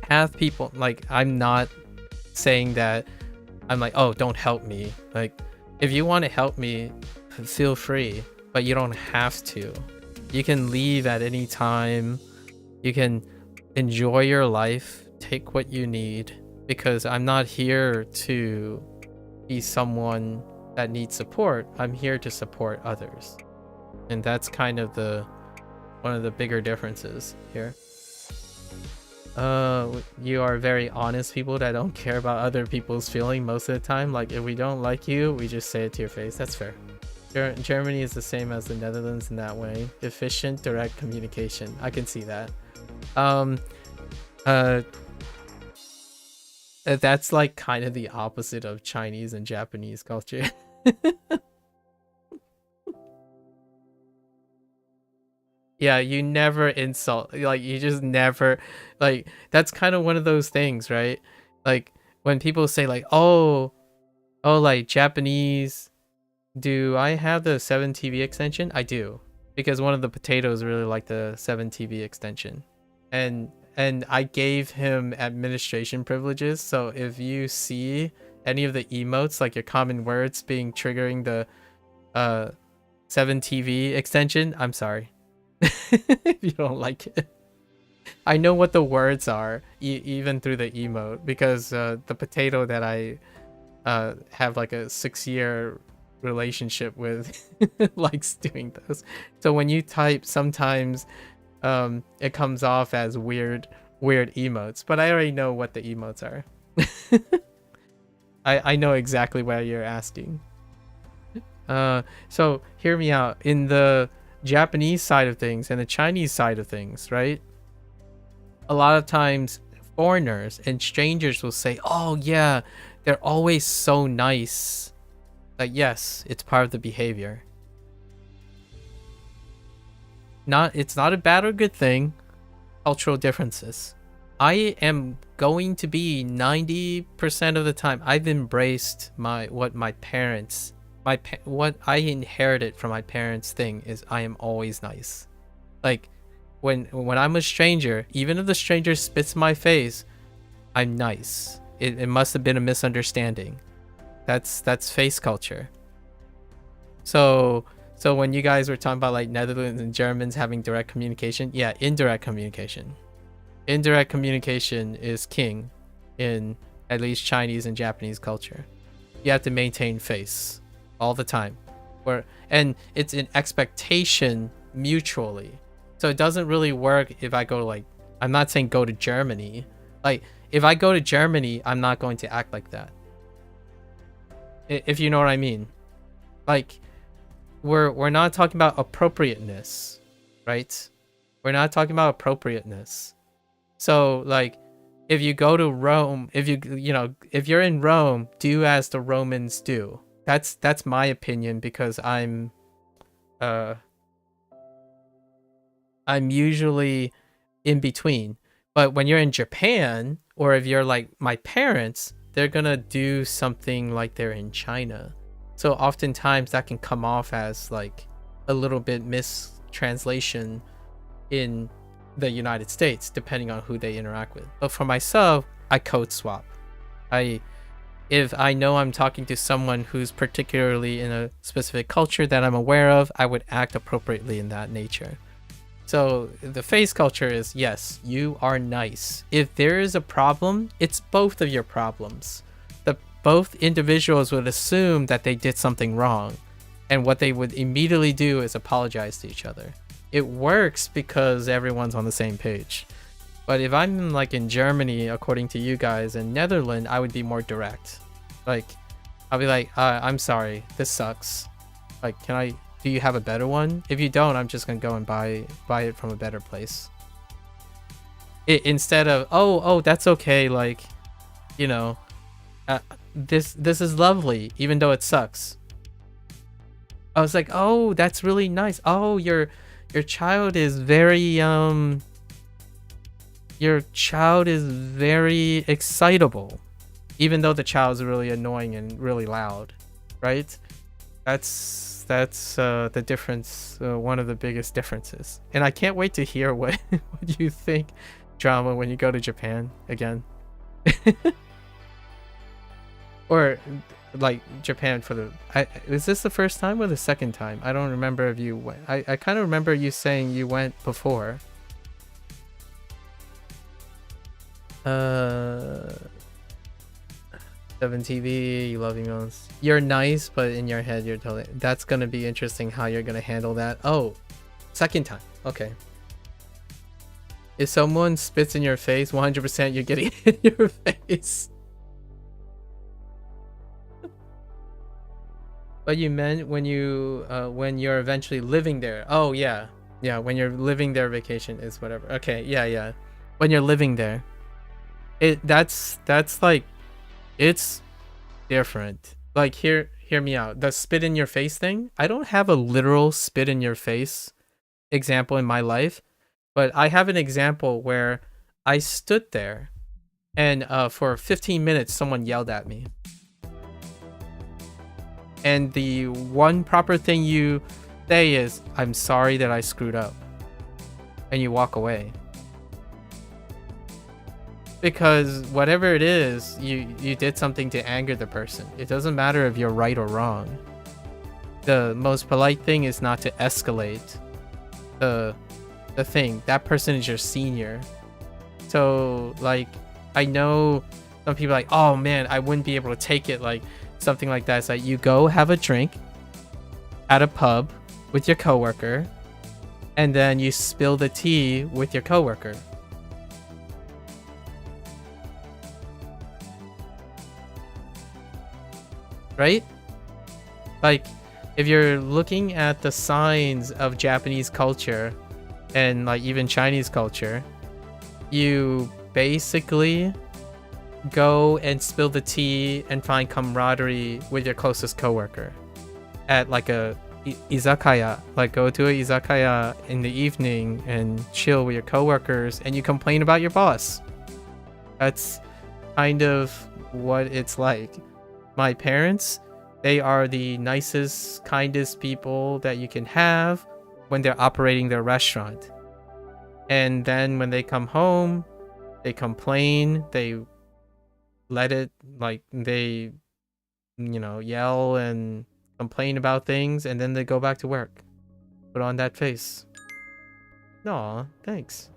have people, like, I'm not saying that I'm like, oh, don't help me. Like, if you want to help me, feel free, but you don't have to. You can leave at any time. You can enjoy your life, take what you need, because I'm not here to be someone that needs support. I'm here to support others. And that's kind of one of the bigger differences here. You are very honest people that don't care about other people's feeling most of the time. Like, if we don't like you, we just say it to your face. That's fair. Germany is the same as the Netherlands in that way. Efficient, direct communication. I can see that. That's like kind of the opposite of Chinese and Japanese culture. Yeah, you never insult, like, you just never, like, that's kind of one of those things, right? Like, when people say like, oh, like, Japanese, do I have the 7TV extension? I do, because one of the potatoes really like the 7TV extension, and I gave him administration privileges. So if you see any of the emotes, like your common words being triggering the 7TV extension, I'm sorry. If you don't like it, I know what the words are, even through the emote, because the potato that I have like a 6-year relationship with likes doing those. So when you type, sometimes it comes off as weird emotes, but I already know what the emotes are. I know exactly what you're asking. So hear me out. In the Japanese side of things and the Chinese side of things, right? A lot of times foreigners and strangers will say, oh yeah, they're always so nice. Like, yes, it's part of the behavior. It's not a bad or good thing. Cultural differences. I am going to be 90% of the time, I've embraced what I inherited from my parents' thing is I am always nice. Like when I'm a stranger, even if the stranger spits in my face, I'm nice. It must have been a misunderstanding. That's face culture. So when you guys were talking about like Netherlands and Germans having direct communication, yeah, indirect communication. Indirect communication is king in at least Chinese and Japanese culture. You have to maintain face all the time. And it's an expectation mutually. So it doesn't really work if I go to like, I'm not saying go to Germany. Like if I go to Germany, I'm not going to act like that. If you know what I mean. Like we're not talking about appropriateness, right? We're not talking about appropriateness. So like if you go to Rome, if you're in Rome, do as the Romans do. That's my opinion because I'm usually in between. But when you're in Japan, or if you're like my parents, they're gonna do something like they're in China. So oftentimes that can come off as like a little bit mistranslation in the United States, depending on who they interact with. But for myself, I code swap. If I know I'm talking to someone who's particularly in a specific culture that I'm aware of, I would act appropriately in that nature. So the face culture is, yes, you are nice. If there is a problem, it's both of your problems. Both individuals would assume that they did something wrong, and what they would immediately do is apologize to each other. It works because everyone's on the same page. But if I'm like in Germany, according to you guys, and Netherlands, I would be more direct. Like, I'll be like, I'm sorry, this sucks. Like, do you have a better one? If you don't, I'm just gonna go and buy it from a better place. Instead of, oh, that's okay, like, you know, this is lovely, even though it sucks. I was like, oh, that's really nice. Oh, your child is very excitable, even though the child is really annoying and really loud, right? That's the difference, one of the biggest differences. And I can't wait to hear what you think, Drama, when you go to Japan again. Or like Japan is this the first time or the second time? I don't remember if you went. I kind of remember you saying you went before. 7TV, you love emails. You're nice, but in your head you're totally. That's gonna be interesting how you're gonna handle that. Oh, second time. Okay. If someone spits in your face, 100% you're getting in your face. But you meant when you're eventually living there. Oh yeah, when you're living there, vacation is whatever. Okay, yeah. When you're living there, that's like, it's different. Like hear me out. The spit in your face thing. I don't have a literal spit in your face example in my life, but I have an example where I stood there, and for 15 minutes someone yelled at me. And the one proper thing you say is, I'm sorry that I screwed up. And you walk away. Because whatever it is, you did something to anger the person. It doesn't matter if you're right or wrong. The most polite thing is not to escalate the thing. That person is your senior. So, like, I know some people are like, oh man, I wouldn't be able to take it, like, something like that. It's like you go have a drink at a pub with your coworker, and then you spill the tea with your coworker. Right? Like, if you're looking at the signs of Japanese culture and like even Chinese culture, you basically go and spill the tea and find camaraderie with your closest coworker at like a izakaya. Like go to a izakaya in the evening and chill with your coworkers and you complain about your boss. That's kind of what it's like. My parents, they are the nicest, kindest people that you can have when they're operating their restaurant. And then when they come home, they complain, they let it, like, they, yell and complain about things, and then they go back to work. Put on that face. Aw, thanks.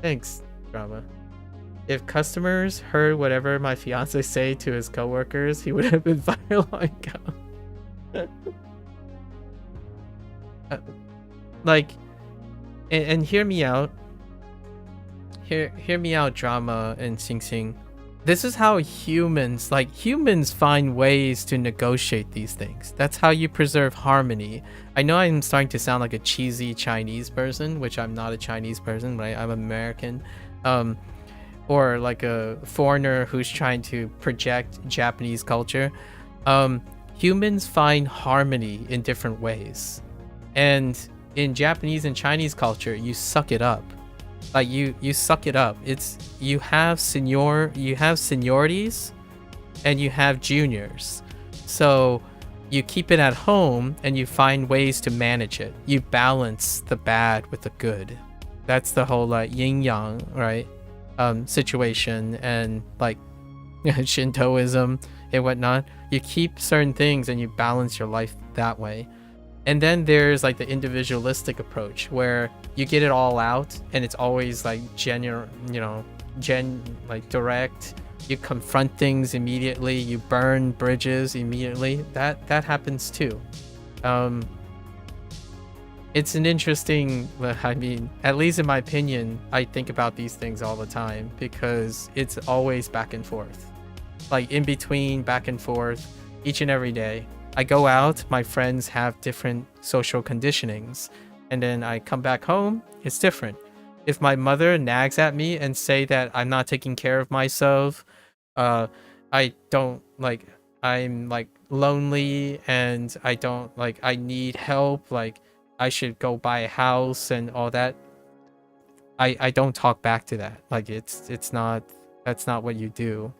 Thanks, drama. If customers heard whatever my fiance say to his coworkers, he would have been fired long ago. And hear me out. Hear me out, drama and Sing Sing. This is how humans find ways to negotiate these things. That's how you preserve harmony. I know I'm starting to sound like a cheesy Chinese person, which I'm not a Chinese person, right? I'm American. Or like a foreigner who's trying to project Japanese culture. Humans find harmony in different ways. And in Japanese and Chinese culture, you suck it up. Like you suck it up. You have seniorities and you have juniors. So you keep it at home and you find ways to manage it. You balance the bad with the good. That's the whole like yin yang, right? Situation and like Shintoism and whatnot. You keep certain things and you balance your life that way. And then there's like the individualistic approach where you get it all out and it's always like direct. You confront things immediately. You burn bridges immediately. That happens too. It's an interesting, I mean, at least in my opinion, I think about these things all the time because it's always back and forth. Like in between, back and forth, each and every day. I go out, my friends have different social conditionings, and then I come back home, it's different. If my mother nags at me and say that I'm not taking care of myself, I'm lonely and I need help, like I should go buy a house and all that, I don't talk back to that. Like that's not what you do.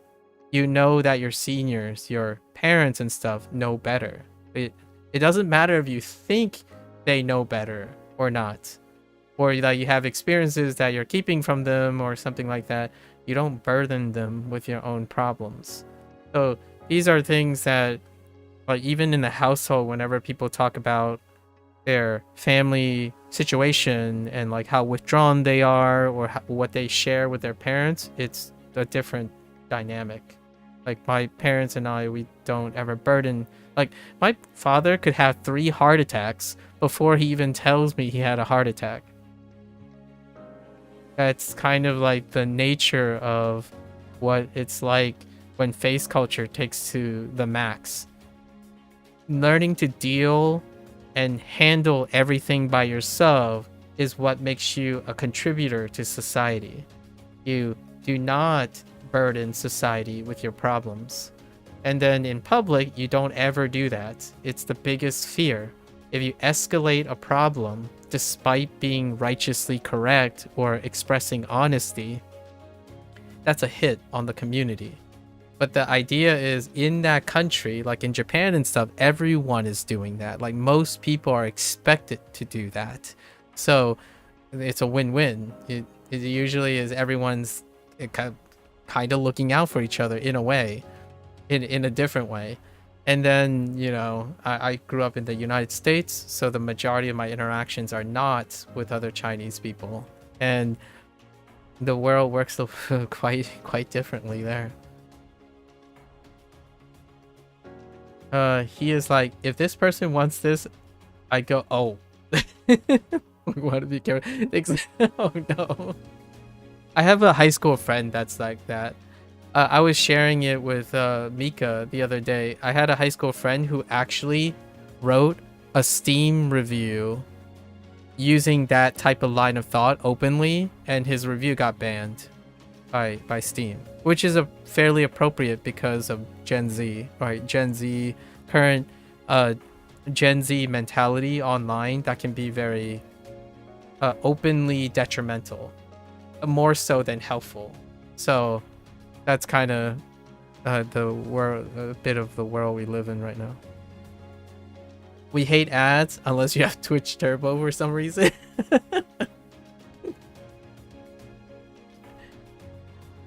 You know that your seniors, your parents and stuff know better. It doesn't matter if you think they know better or not, or that you have experiences that you're keeping from them or something like that. You don't burden them with your own problems. So these are things that, like, even in the household, whenever people talk about their family situation and like how withdrawn they are or what they share with their parents, it's a different dynamic. Like my parents and I, we don't ever burden. Like my father could have 3 heart attacks before he even tells me he had a heart attack. That's kind of like the nature of what it's like when face culture takes to the max. Learning to deal and handle everything by yourself is what makes you a contributor to society. You do not burden society with your problems. And then in public, you don't ever do that. It's the biggest fear. If you escalate a problem despite being righteously correct or expressing honesty, that's a hit on the community. But the idea is in that country, like in Japan and stuff, everyone is doing that. Like most people are expected to do that. So it's a win-win. It usually is everyone's kind of looking out for each other in a way, in a different way. And then, I grew up in the United States, so the majority of my interactions are not with other Chinese people. And the world works quite differently there. He is like, if this person wants this, I go, oh. We want to be careful. Oh no. I have a high school friend that's like that. I was sharing it with Mika the other day. I had a high school friend who actually wrote a Steam review using that type of line of thought openly, and his review got banned by Steam, which is a fairly appropriate because of Gen Z, right? Gen Z, current Gen Z mentality online that can be very openly detrimental, more so than helpful. So that's kind of the world, a bit of the world we live in right now. We hate ads unless you have Twitch Turbo for some reason.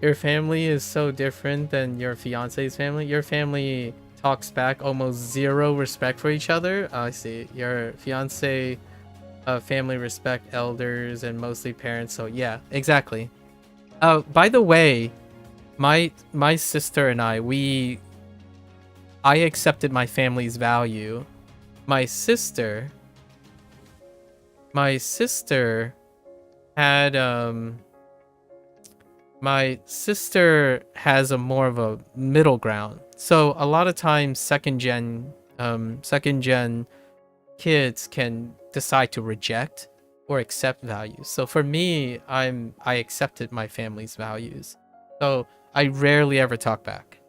Your family is so different than your fiance's family. Your family talks back, almost zero respect for each other. I see. Your fiance family respect elders and mostly parents. So yeah, exactly. By the way, my sister and I accepted my family's value. My sister had my sister has a more of a middle ground. So a lot of times second gen kids can decide to reject or accept values. So for me, I accepted my family's values. So I rarely ever talk back.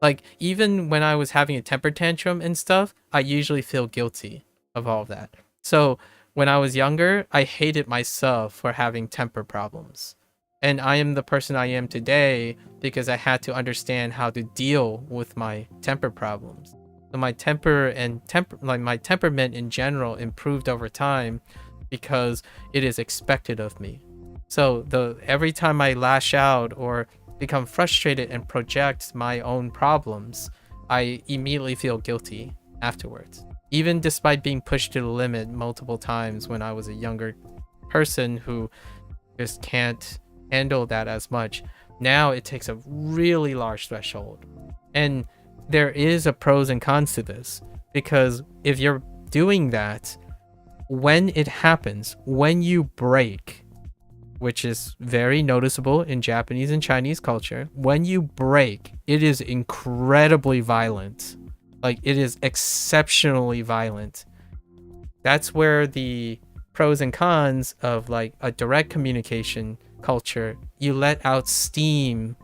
Like, even when I was having a temper tantrum and stuff, I usually feel guilty of all of that. So when I was younger, I hated myself for having temper problems. And I am the person I am today because I had to understand how to deal with my temper problems. So my my temperament in general improved over time because it is expected of me. So every time I lash out or become frustrated and project my own problems, I immediately feel guilty afterwards. Even despite being pushed to the limit multiple times when I was a younger person who just can't handle that as much. Now it takes a really large threshold. And there is a pros and cons to this, because if you're doing that, when it happens, when you break, which is very noticeable in Japanese and Chinese culture, when you break, it is incredibly violent. Like, it is exceptionally violent. That's where the pros and cons of like a direct communication culture, you let out steam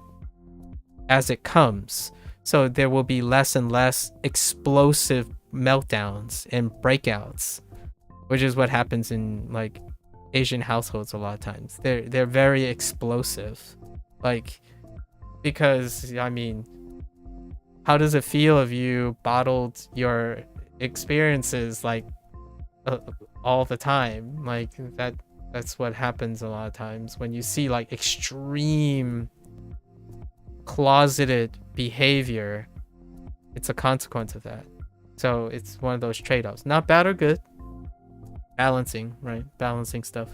as it comes. So there will be less and less explosive meltdowns and breakouts, which is what happens in like Asian households a lot of times. They're very explosive. Like, because I mean, how does it feel if you bottled your experiences like all the time? Like that's what happens a lot of times when you see like extreme closeted behavior. It's a consequence of that. So it's one of those trade-offs. Not bad or good. Balancing, right? Balancing stuff.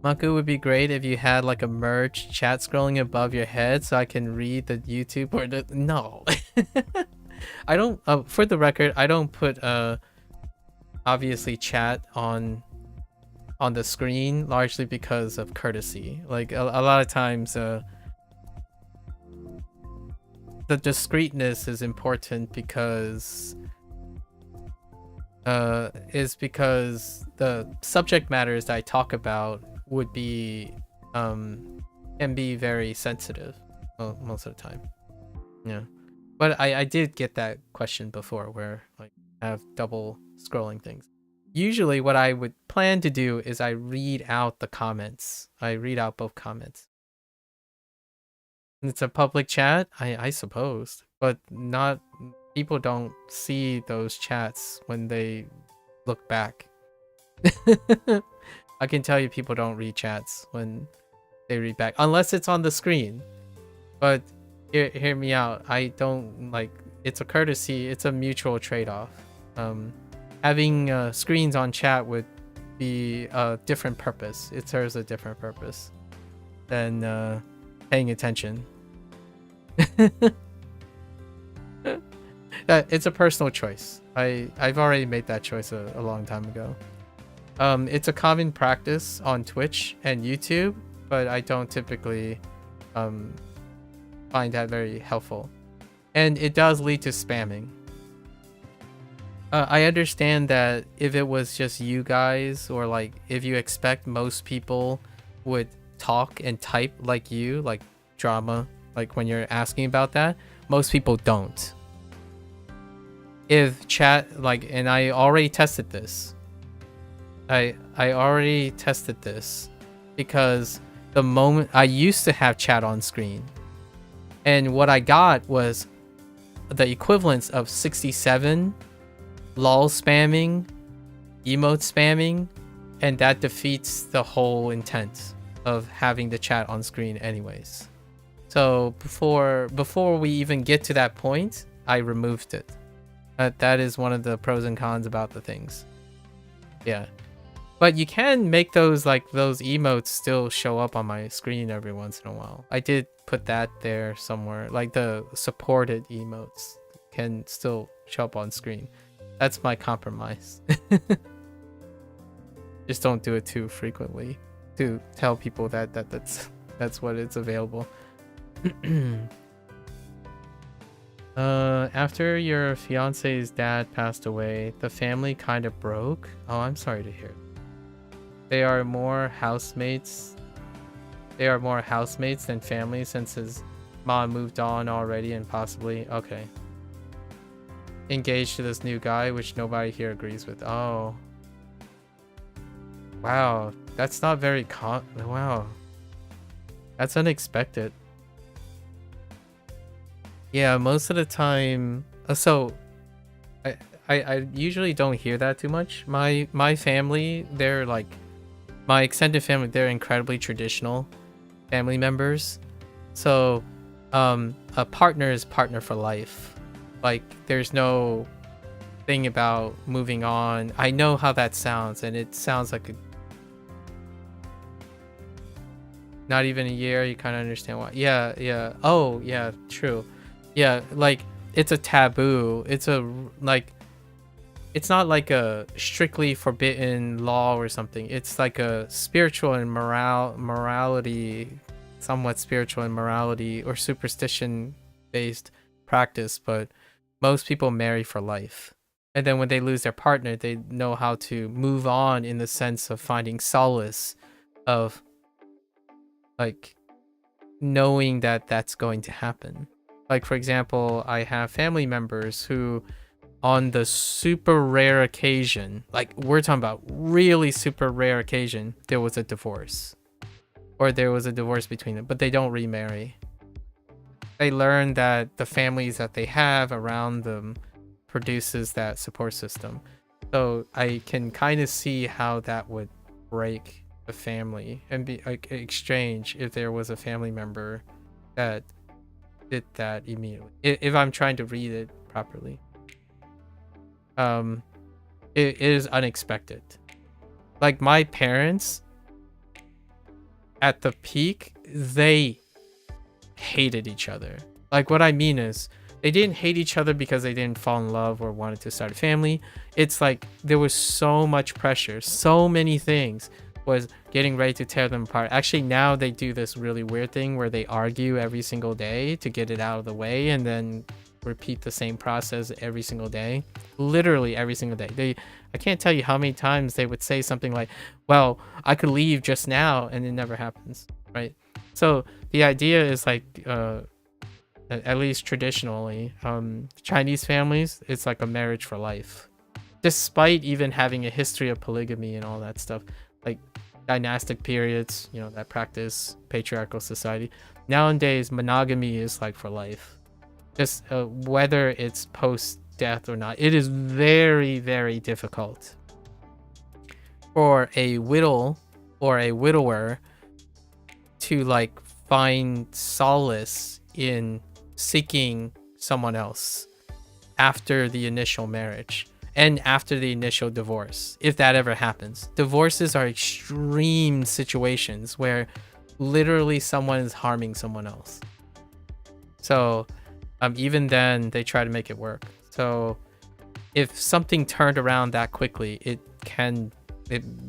Maku, would be great if you had like a merge chat scrolling above your head so I can read the YouTube or the... No. I don't... for the record, I don't put obviously chat on the screen, largely because of courtesy. Like a lot of times the discreetness is important because the subject matters that I talk about would be can be very sensitive most of the time. Yeah, but I did get that question before where like I have double scrolling things. Usually what I would plan to do is I read out the comments. I read out both comments. It's a public chat, I suppose, but not... People don't see those chats when they look back. I can tell you people don't read chats when they read back, unless it's on the screen. But hear me out. I don't like... It's a courtesy. It's a mutual trade-off. Having screens on chat would be a different purpose. It serves a different purpose than paying attention. It's a personal choice. I've already made that choice a long time ago. It's a common practice on Twitch and YouTube, but I don't typically find that very helpful. And it does lead to spamming. I understand that if it was just you guys, or like if you expect most people would talk and type like you, like drama, like when you're asking about that, most people don't. If chat, like, and I already tested this. I already tested this because the moment I used to have chat on screen, and what I got was the equivalence of 67 lol spamming, emote spamming, and that defeats the whole intent of having the chat on screen anyways. So before we even get to that point, I removed it. That is one of the pros and cons about the things. Yeah. But you can make those, like, those emotes still show up on my screen every once in a while. I did put that there somewhere. Like the supported emotes can still show up on screen. That's my compromise. Just don't do it too frequently to tell people that's what it's available. After your fiance's dad passed away, the family kind of broke. Oh, I'm sorry to hear. They are more housemates than family since his mom moved on already and possibly engaged to this new guy, which nobody here agrees with. Oh. Wow. That's not very wow. That's unexpected. Yeah, most of the time. So I usually don't hear that too much. My family, they're like, my extended family, they're incredibly traditional family members. So a partner is partner for life. Like, there's no thing about moving on. I know how that sounds, and it sounds like not even a year. You kind of understand why. Yeah. Oh, yeah, true. Yeah, like, it's a taboo. It's not like a strictly forbidden law or something. It's like a spiritual and morality, somewhat spiritual and morality or superstition based practice, but most people marry for life. And then when they lose their partner, they know how to move on in the sense of finding solace of, like, knowing that that's going to happen. Like, for example, I have family members who, on the super rare occasion, like, we're talking about really super rare occasion, there was a divorce. Or there was a divorce between them, but they don't remarry. They learn that the families that they have around them produces that support system. So I can kind of see how that would break the family and be like exchange if there was a family member that did that immediately. If I'm trying to read it properly. It is unexpected. Like, my parents at the peak, they hated each other. Like, what I mean is, they didn't hate each other because they didn't fall in love or wanted to start a family. It's like there was so much pressure, so many things was getting ready to tear them apart. Actually, now they do this really weird thing where they argue every single day to get it out of the way and then repeat the same process every single day. Literally every single day. I can't tell you how many times they would say something like, well, I could leave just now, and it never happens, right? So the idea is like, at least traditionally, Chinese families, it's like a marriage for life. Despite even having a history of polygamy and all that stuff, like dynastic periods, you know, that practice patriarchal society. Nowadays, monogamy is like for life. Just whether it's post-death or not, it is very, very difficult for a widow or a widower to, like, find solace in seeking someone else after the initial marriage and after the initial divorce, if that ever happens. Divorces are extreme situations where literally someone is harming someone else. So even then, they try to make it work. So if something turned around that quickly, it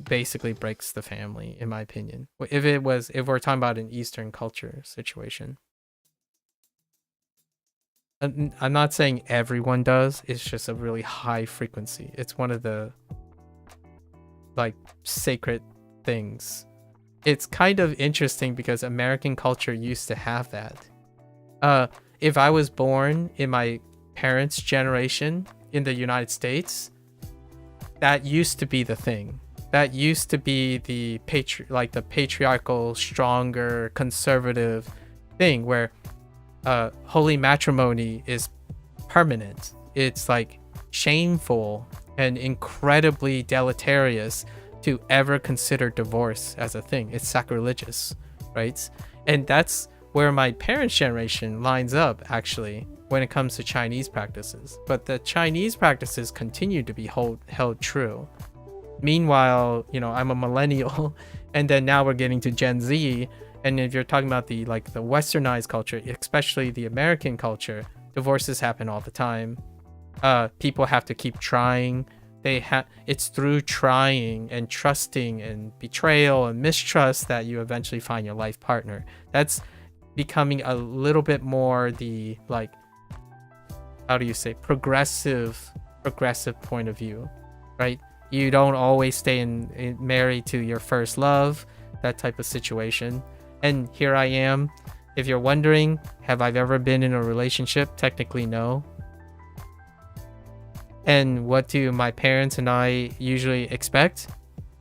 basically breaks the family, in my opinion. If we're talking about an Eastern culture situation. I'm not saying everyone does. It's just a really high frequency. It's one of the like sacred things. It's kind of interesting because American culture used to have that. If I was born in my parents' generation in the United States, that used to be the thing. That used to be the patriarchal, stronger, conservative thing where holy matrimony is permanent. It's like shameful and incredibly deleterious to ever consider divorce as a thing. It's sacrilegious, right? And that's where my parents' generation lines up, actually, when it comes to Chinese practices. But the Chinese practices continue to be held true. Meanwhile, I'm a millennial, and then now we're getting to Gen Z. And if you're talking about the westernized culture, especially the American culture, divorces happen all the time. People have to keep trying. It's through trying and trusting and betrayal and mistrust that you eventually find your life partner. That's becoming a little bit more the progressive point of view, right? You don't always stay married to your first love, that type of situation. And here I am. If you're wondering, have I ever been in a relationship? Technically, no. And what do my parents and I usually expect?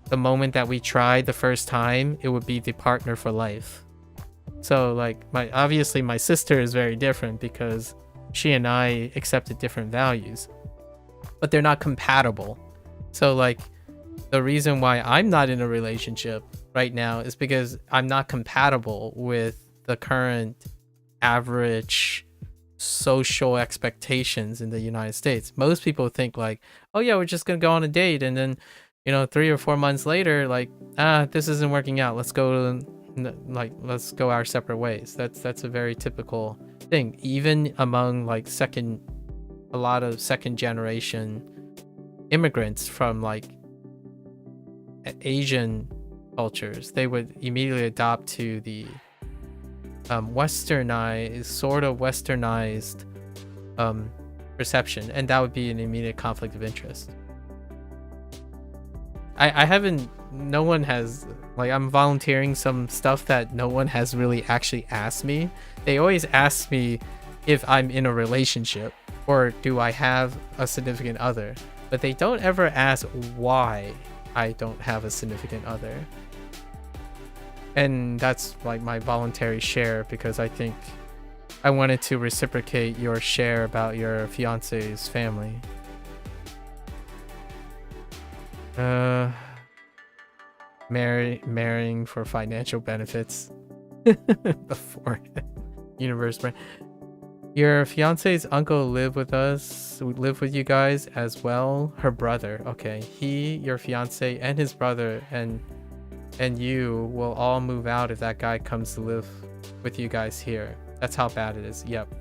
The moment that we tried the first time, it would be the partner for life. So obviously my sister is very different because she and I accepted different values, but they're not compatible. So the reason why I'm not in a relationship right now is because I'm not compatible with the current average social expectations in the United States. Most people think oh yeah, we're just gonna go on a date, and then 3 or 4 months later, this isn't working out, let's go our separate ways. That's a very typical thing, even among a lot of second generation immigrants from Asian cultures. They would immediately adopt to the westernized perception, and that would be an immediate conflict of interest. No one has, I'm volunteering some stuff that no one has really actually asked me. They always ask me if I'm in a relationship or do I have a significant other, but they don't ever ask why I don't have a significant other. And that's my voluntary share, because I think I wanted to reciprocate your share about your fiance's family. Marrying for financial benefits. Before universe brand. Your fiance's uncle live with you guys as well? Her brother. Okay. Your fiance and his brother and you will all move out if that guy comes to live with you guys here. That's how bad it is. Yep.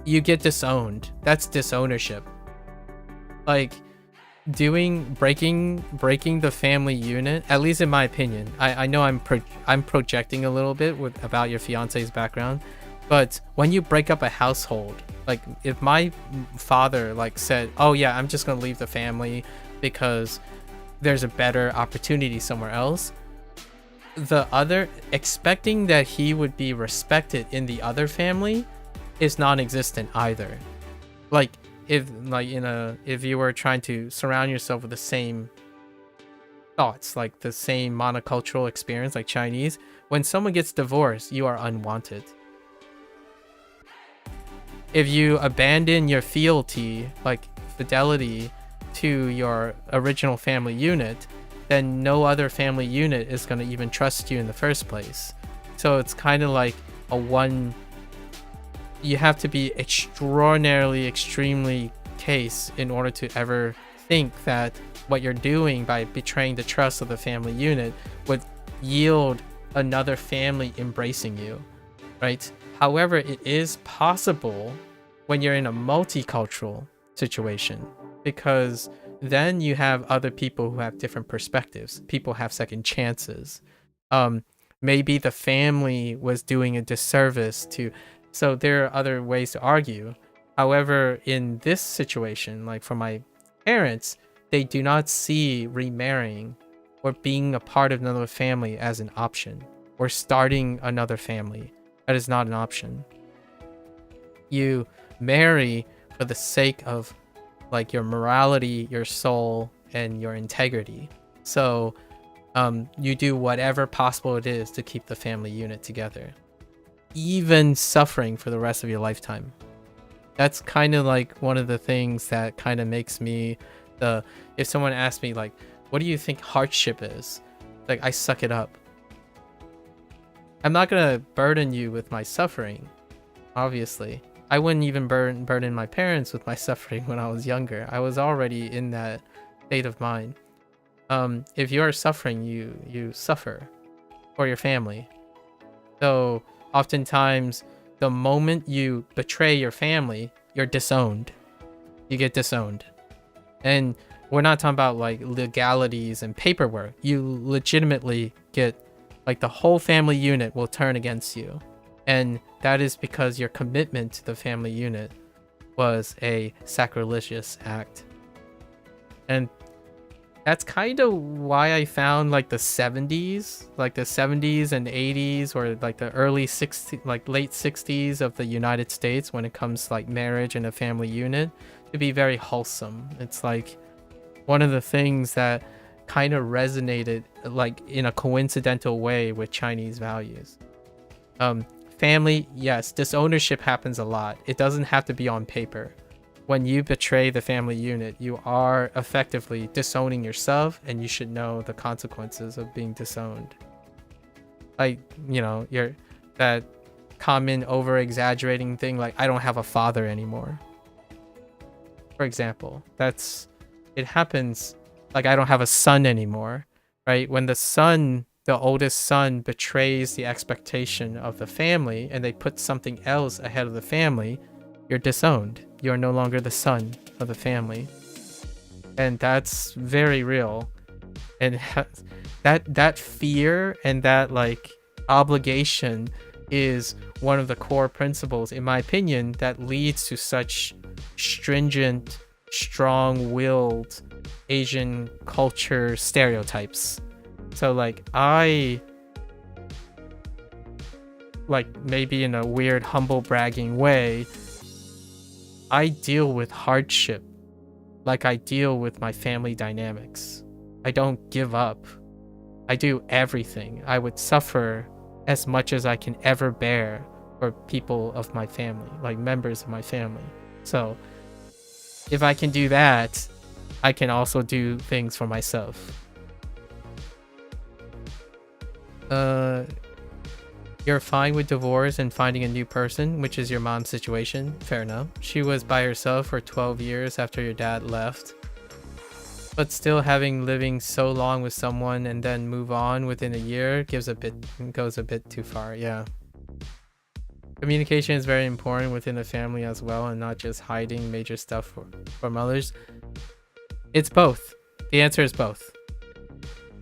You get disowned. That's disownership. Breaking the family unit, at least in my opinion. I know I'm projecting a little bit about your fiance's background, but when you break up a household, if my father said, oh yeah, I'm just gonna leave the family because there's a better opportunity somewhere else, the other expecting that he would be respected in the other family is non-existent either. If you were trying to surround yourself with the same thoughts, the same monocultural experience like Chinese, when someone gets divorced, you are unwanted. If you abandon your fealty, fidelity to your original family unit, then no other family unit is going to even trust you in the first place. So it's kind of you have to be extremely case in order to ever think that what you're doing by betraying the trust of the family unit would yield another family embracing you, right? However, it is possible when you're in a multicultural situation, because then you have other people who have different perspectives. People have second chances. Maybe the family was doing a disservice to So there are other ways to argue. However, in this situation, like for my parents, they do not see remarrying or being a part of another family as an option, or starting another family. That is not an option. You marry for the sake of like your morality, your soul, and your integrity. So you do whatever possible it is to keep the family unit together, even suffering for the rest of your lifetime. That's kind of like one of the things that kind of makes me if someone asks me like, what do you think hardship is? Like, I suck it up. I'm not gonna burden you with my suffering, obviously. I wouldn't even burden my parents with my suffering when I was younger. I was already in that state of mind. If you are suffering, you suffer for your family. So oftentimes, the moment you betray your family, you're disowned. You get disowned. And we're not talking about like legalities and paperwork. You legitimately get, like, the whole family unit will turn against you. And that is because your commitment to the family unit was a sacrilegious act. And that's kind of why I found like the 70s, like the 70s and 80s, or like the early 60s, like late 60s of the United States when it comes to like marriage and a family unit, to be very wholesome. It's like one of the things that kind of resonated like in a coincidental way with Chinese values. Family, yes, disownership happens a lot. It doesn't have to be on paper. When you betray the family unit, you are effectively disowning yourself, and you should know the consequences of being disowned. Like, you know, that common over-exaggerating thing, like, I don't have a father anymore. For example, it happens, like, I don't have a son anymore, right? When the oldest son betrays the expectation of the family and they put something else ahead of the family, you're disowned. You're no longer the son of the family. And that's very real. And that fear and that like obligation is one of the core principles, in my opinion, that leads to such stringent, strong-willed Asian culture stereotypes. So like maybe in a weird humble bragging way, I deal with hardship like I deal with my family dynamics. I don't give up. I do everything. I would suffer as much as I can ever bear for people of my family, like members of my family. So if I can do that, I can also do things for myself. You're fine with divorce and finding a new person, which is your mom's situation. Fair enough. She was by herself for 12 years after your dad left. But still living so long with someone and then move on within a year goes a bit too far, yeah. Communication is very important within the family as well, and not just hiding major stuff from others. It's both. The answer is both.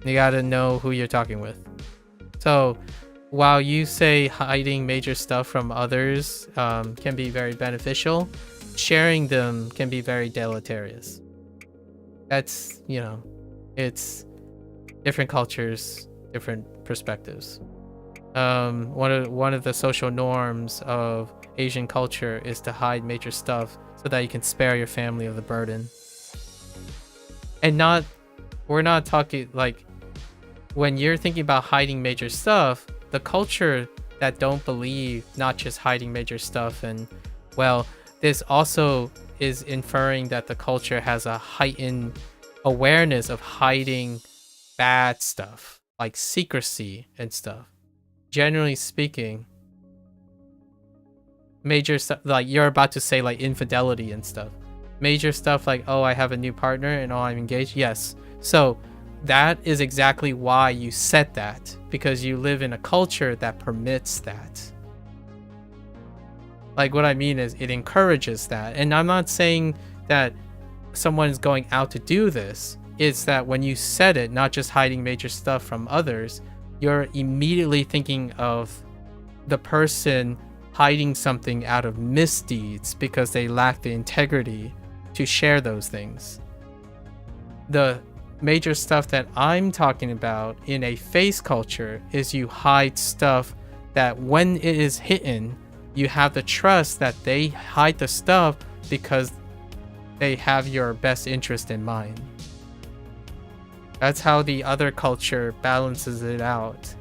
You gotta know who you're talking with. So while you say hiding major stuff from others can be very beneficial, sharing them can be very deleterious. That's, you know, it's different cultures, different perspectives. One of the social norms of Asian culture is to hide major stuff so that you can spare your family of the burden. And we're not talking like, when you're thinking about hiding major stuff, the culture that don't believe not just hiding major stuff, and well, this also is inferring that the culture has a heightened awareness of hiding bad stuff, like secrecy and stuff. Generally speaking, major stuff, like you're about to say like infidelity and stuff. Major stuff like, oh, I have a new partner and oh, I'm engaged. Yes. So that is exactly why you said that, because you live in a culture that permits that. Like, what I mean is it encourages that. And I'm not saying that someone is going out to do this. It's that when you said it, not just hiding major stuff from others, you're immediately thinking of the person hiding something out of misdeeds because they lack the integrity to share those things. The major stuff that I'm talking about in a face culture is you hide stuff that when it is hidden, you have the trust that they hide the stuff because they have your best interest in mind. That's how the other culture balances it out.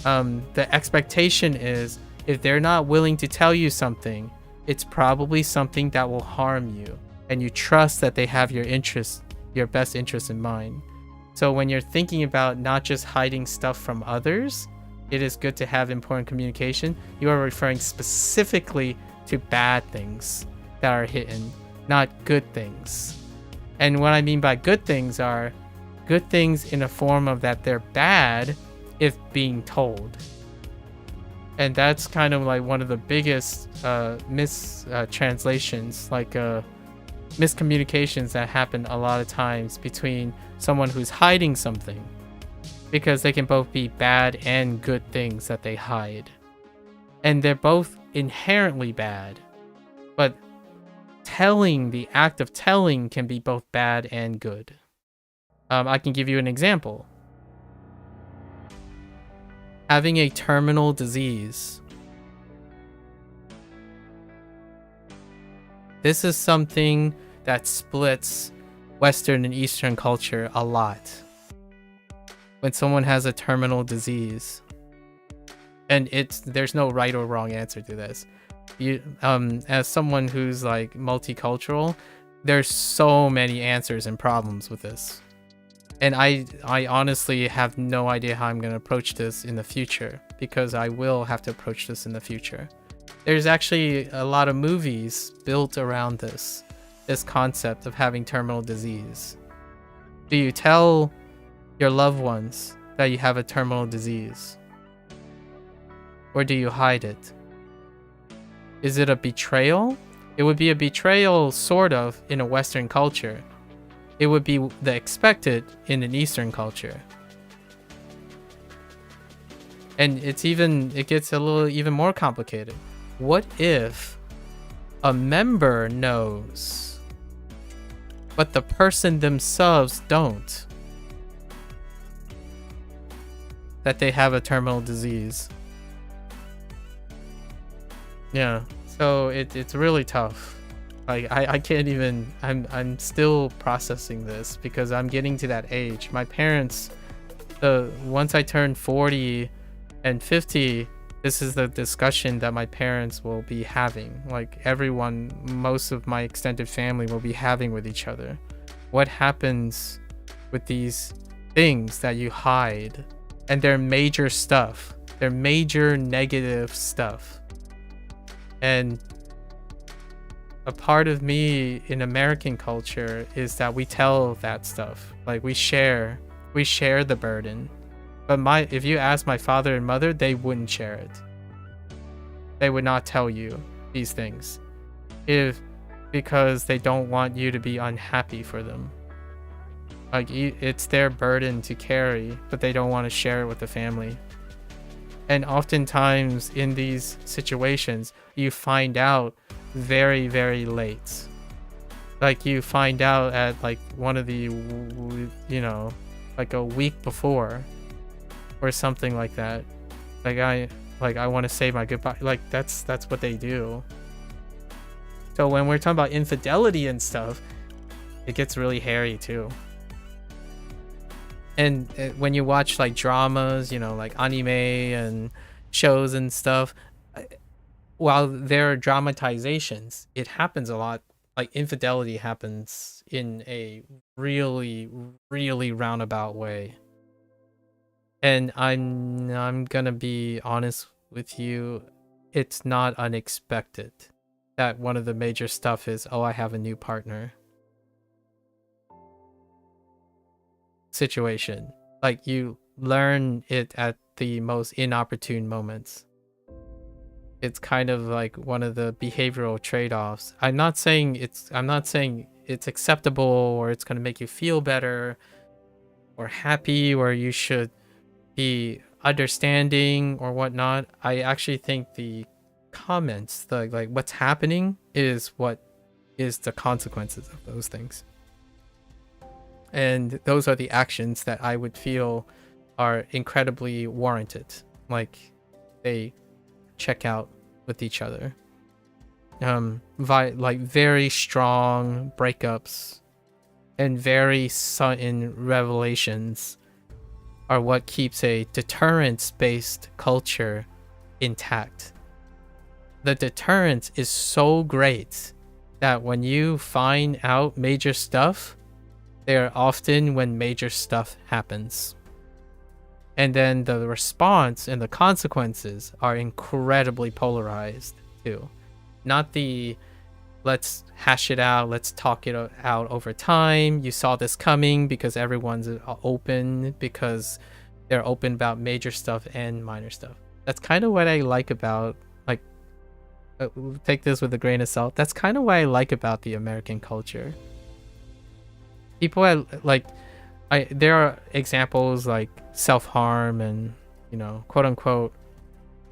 The expectation is if they're not willing to tell you something, it's probably something that will harm you, and you trust that they have your interest, your best interest in mind. So when you're thinking about not just hiding stuff from others, it is good to have important communication. You are referring specifically to bad things that are hidden, not good things. And what I mean by good things are good things in a form of that they're bad if being told. And that's kind of like one of the biggest mistranslations, like miscommunications that happen a lot of times between someone who's hiding something, because they can both be bad and good things that they hide. And they're both inherently bad, but telling, the act of telling, can be both bad and good. I can give you an example. Having a terminal disease. This is something that splits Western and Eastern culture a lot. When someone has a terminal disease, and there's no right or wrong answer to this. You, as someone who's like multicultural, there's so many answers and problems with this. And I honestly have no idea how I'm going to approach this in the future, because I will have to approach this in the future. There's actually a lot of movies built around this concept of having terminal disease. Do you tell your loved ones that you have a terminal disease? Or do you hide it? Is it a betrayal? It would be a betrayal, sort of, in a Western culture. It would be the expected in an Eastern culture. And it gets a little even more complicated. What if a member knows, but the person themselves don't, that they have a terminal disease? Yeah, so it's really tough. Like I can't even, I'm still processing this because I'm getting to that age. My parents, once I turn 40 and 50, this is the discussion that my parents will be having. Like everyone, most of my extended family will be having with each other. What happens with these things that you hide? And they're major stuff. They're major negative stuff. And a part of me in American culture is that we tell that stuff. Like we share the burden. But if you ask my father and mother, they wouldn't share it. They would not tell you these things, because they don't want you to be unhappy for them. Like it's their burden to carry, but they don't want to share it with the family. And oftentimes in these situations, you find out very, very late. Like you find out at like one of the, like a week before or something like that. I want to say my goodbye. Like that's what they do. So when we're talking about infidelity and stuff, it gets really hairy too. And when you watch like dramas, like anime and shows and stuff, while there are dramatizations, it happens a lot. Like infidelity happens in a really, really roundabout way. And I'm gonna be honest with you, it's not unexpected that one of the major stuff is, I have a new partner situation. Like you learn it at the most inopportune moments. It's kind of like one of the behavioral trade-offs. I'm not saying it's acceptable or it's going to make you feel better or happy or you should be understanding or whatnot. I actually think the comments, the like what's happening is what is the consequences of those things. And those are the actions that I would feel are incredibly warranted. Like they check out with each other. Like very strong breakups and very sudden revelations are what keeps a deterrence-based culture intact. The deterrence is so great that when you find out major stuff, they're often when major stuff happens. And then the response and the consequences are incredibly polarized too. Not the let's hash it out, let's talk it out over time. You saw this coming because everyone's open, because they're open about major stuff and minor stuff. That's kind of what I like about, like, take this with a grain of salt. That's kind of what I like about the American culture. People there are examples like self-harm and, you know, quote unquote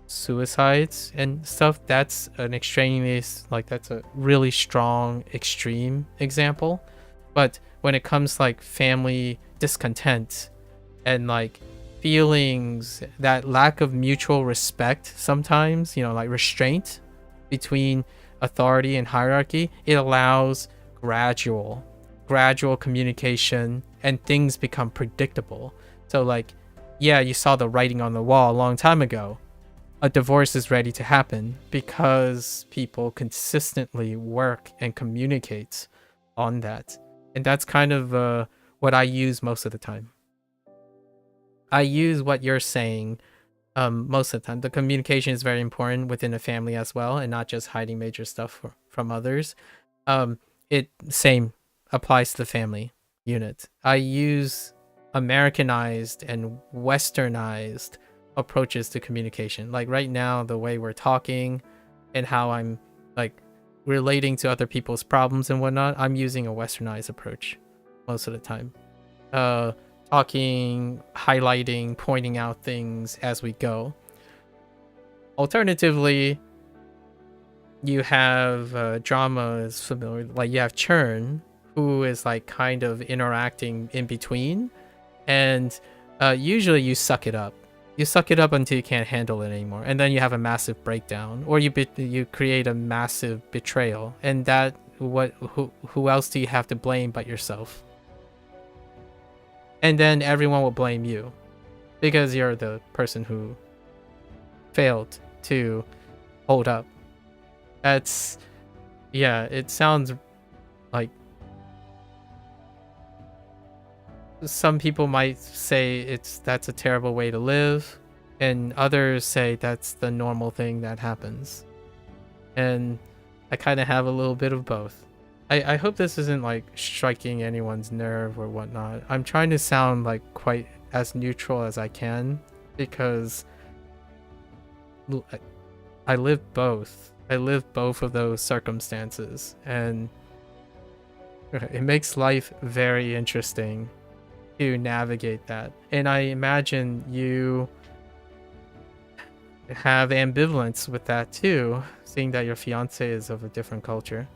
suicides and stuff. That's an extraneous, like that's a really strong extreme example. But when it comes like family discontent and like feelings, that lack of mutual respect sometimes, you know, like restraint between authority and hierarchy, it allows gradual communication and things become predictable. So like, yeah, you saw the writing on the wall a long time ago. A divorce is ready to happen because people consistently work and communicate on that. And that's kind of what I use most of the time. I use what you're saying most of the time. The communication is very important within a family as well, and not just hiding major stuff from others. It same applies to the family unit. I use Americanized and Westernized approaches to communication. Like right now, the way we're talking and how I'm like relating to other people's problems and whatnot, I'm using a Westernized approach most of the time. Talking, highlighting, pointing out things as we go. Alternatively, you have drama is familiar, like you have Churn, who is like kind of interacting in between, and usually you suck it up. You suck it up until you can't handle it anymore, and then you have a massive breakdown, or you create a massive betrayal, and that who else do you have to blame but yourself? And then everyone will blame you because you're the person who failed to hold up. That's, yeah, it sounds like some people might say that's a terrible way to live, and others say that's the normal thing that happens. And I kind of have a little bit of both. I hope this isn't like striking anyone's nerve or whatnot. I'm trying to sound like quite as neutral as I can because I live both. I live both of those circumstances, and it makes life very interesting to navigate that. And I imagine you have ambivalence with that too, seeing that your fiance is of a different culture.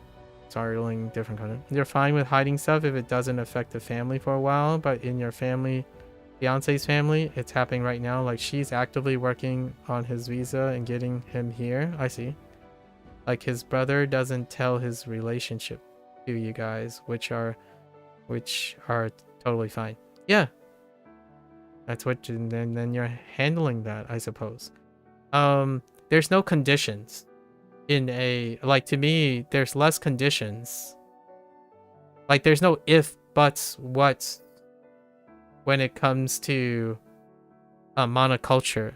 Startling different country. You're fine with hiding stuff if it doesn't affect the family for a while, but in your family, fiance's family, it's happening right now. Like she's actively working on his visa and getting him here. I see. Like his brother doesn't tell his relationship to you guys, which are totally fine. Yeah, that's what. And then you're handling that, I suppose. There's no conditions. In a, like, to me, there's less conditions. Like there's no if, buts, whats when it comes to monoculture.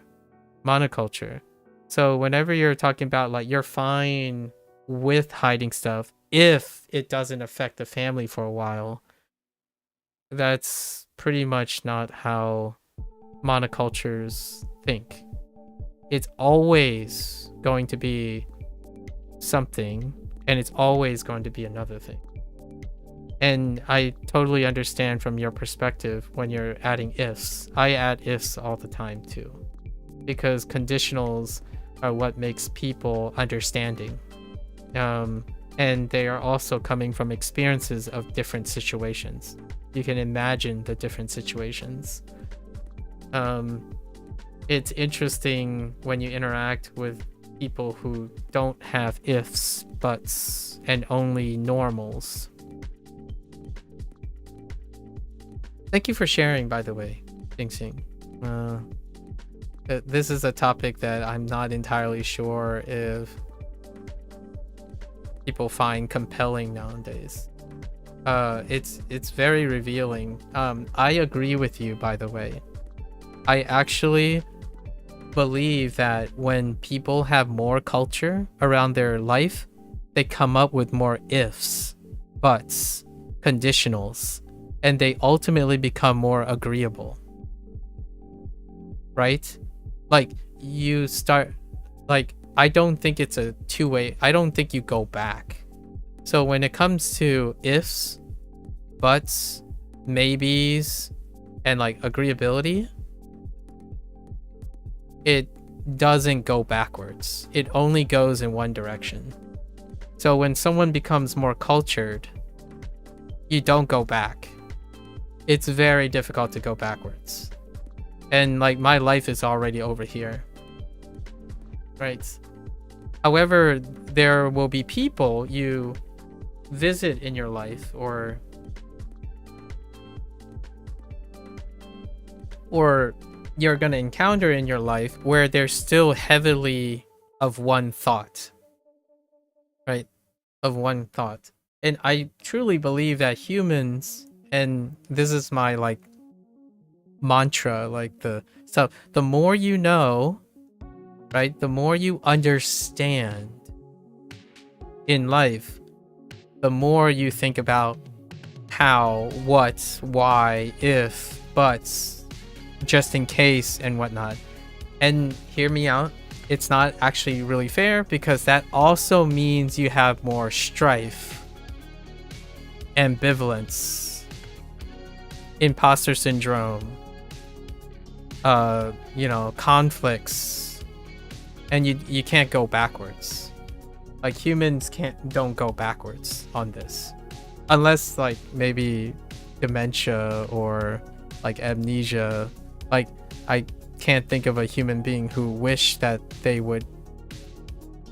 So whenever you're talking about like you're fine with hiding stuff if it doesn't affect the family for a while, that's pretty much not how monocultures think. It's always going to be something, and it's always going to be another thing. And I totally understand from your perspective when you're adding ifs. I add ifs all the time too, because conditionals are what makes people understanding. And they are also coming from experiences of different situations. You can imagine the different situations. It's interesting when you interact with people who don't have ifs, buts, and only normals. Thank you for sharing, by the way, Xing Xing. This is a topic that I'm not entirely sure if people find compelling nowadays. It's very revealing. I agree with you, by the way. I actually believe that when people have more culture around their life, they come up with more ifs, buts, conditionals, and they ultimately become more agreeable. Right? Like, you start, like, I don't think it's a two-way. I don't think you go back. So when it comes to ifs, buts, maybes, and like agreeability, it doesn't go backwards. It only goes in one direction. So when someone becomes more cultured, you don't go back. It's very difficult to go backwards. And like, my life is already over here. Right? However, there will be people you visit in your life or you're going to encounter in your life where they're still heavily of one thought. Right? Of one thought. And I truly believe that humans, and this is my like mantra, like the more you know, right? The more you understand in life, the more you think about how, what, why, if, buts, just in case, and whatnot. And hear me out, it's not actually really fair, because that also means you have more strife, ambivalence, imposter syndrome, conflicts, and you can't go backwards. Like, humans don't go backwards on this, unless like maybe dementia or like amnesia. Like, I can't think of a human being who wish that they would.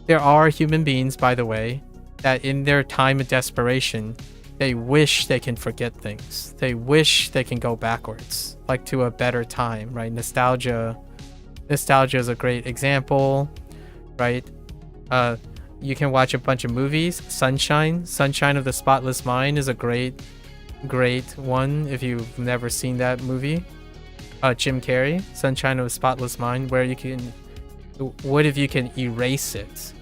There are human beings, by the way, that in their time of desperation, they wish they can forget things. They wish they can go backwards, like to a better time, right? Nostalgia is a great example, right? You can watch a bunch of movies. Sunshine of the Spotless Mind is a great one if you've never seen that movie. Jim Carrey, Sunshine of the Spotless Mind, where what if you can erase it?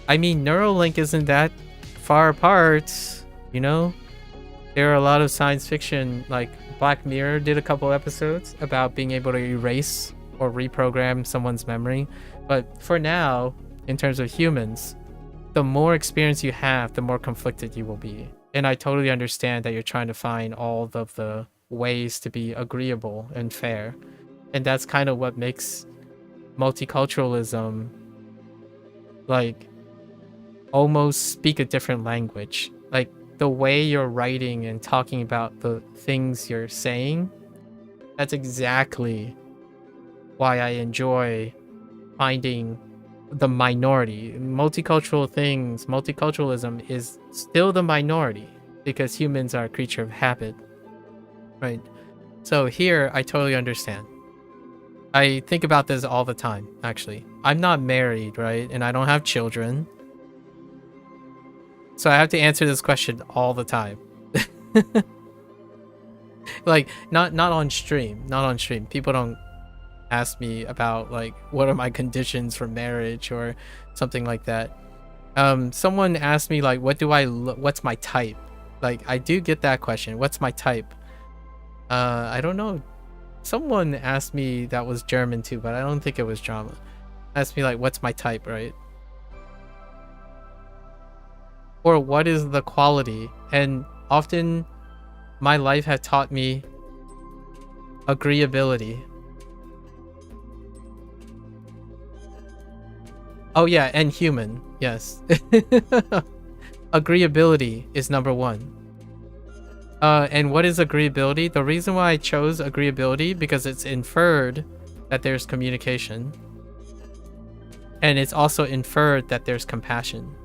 I mean, Neuralink isn't that far apart, you know? There are a lot of science fiction, like Black Mirror did a couple episodes about being able to erase or reprogram someone's memory. But for now, in terms of humans, the more experience you have, the more conflicted you will be. And I totally understand that you're trying to find all of the ways to be agreeable and fair. And that's kind of what makes multiculturalism like almost speak a different language. Like, the way you're writing and talking about the things you're saying, that's exactly why I enjoy finding the minority. Multiculturalism is still the minority because humans are a creature of habit, right? So here, I totally understand. I think about this all the time, actually. I'm not married, right? And I don't have children. So I have to answer this question all the time. Like, not on stream. People don't ask me about like what are my conditions for marriage or something like that. Someone asked me like, what's my type? Like, I do get that question. What's my type? I don't know. Someone asked me, that was German too, but I don't think it was drama. Asked me like, what's my type, right? Or what is the quality? And often my life has taught me agreeability. Oh yeah, and human. Yes. Agreeability is number one. And what is agreeability? The reason why I chose agreeability because it's inferred that there's communication. And it's also inferred that there's compassion.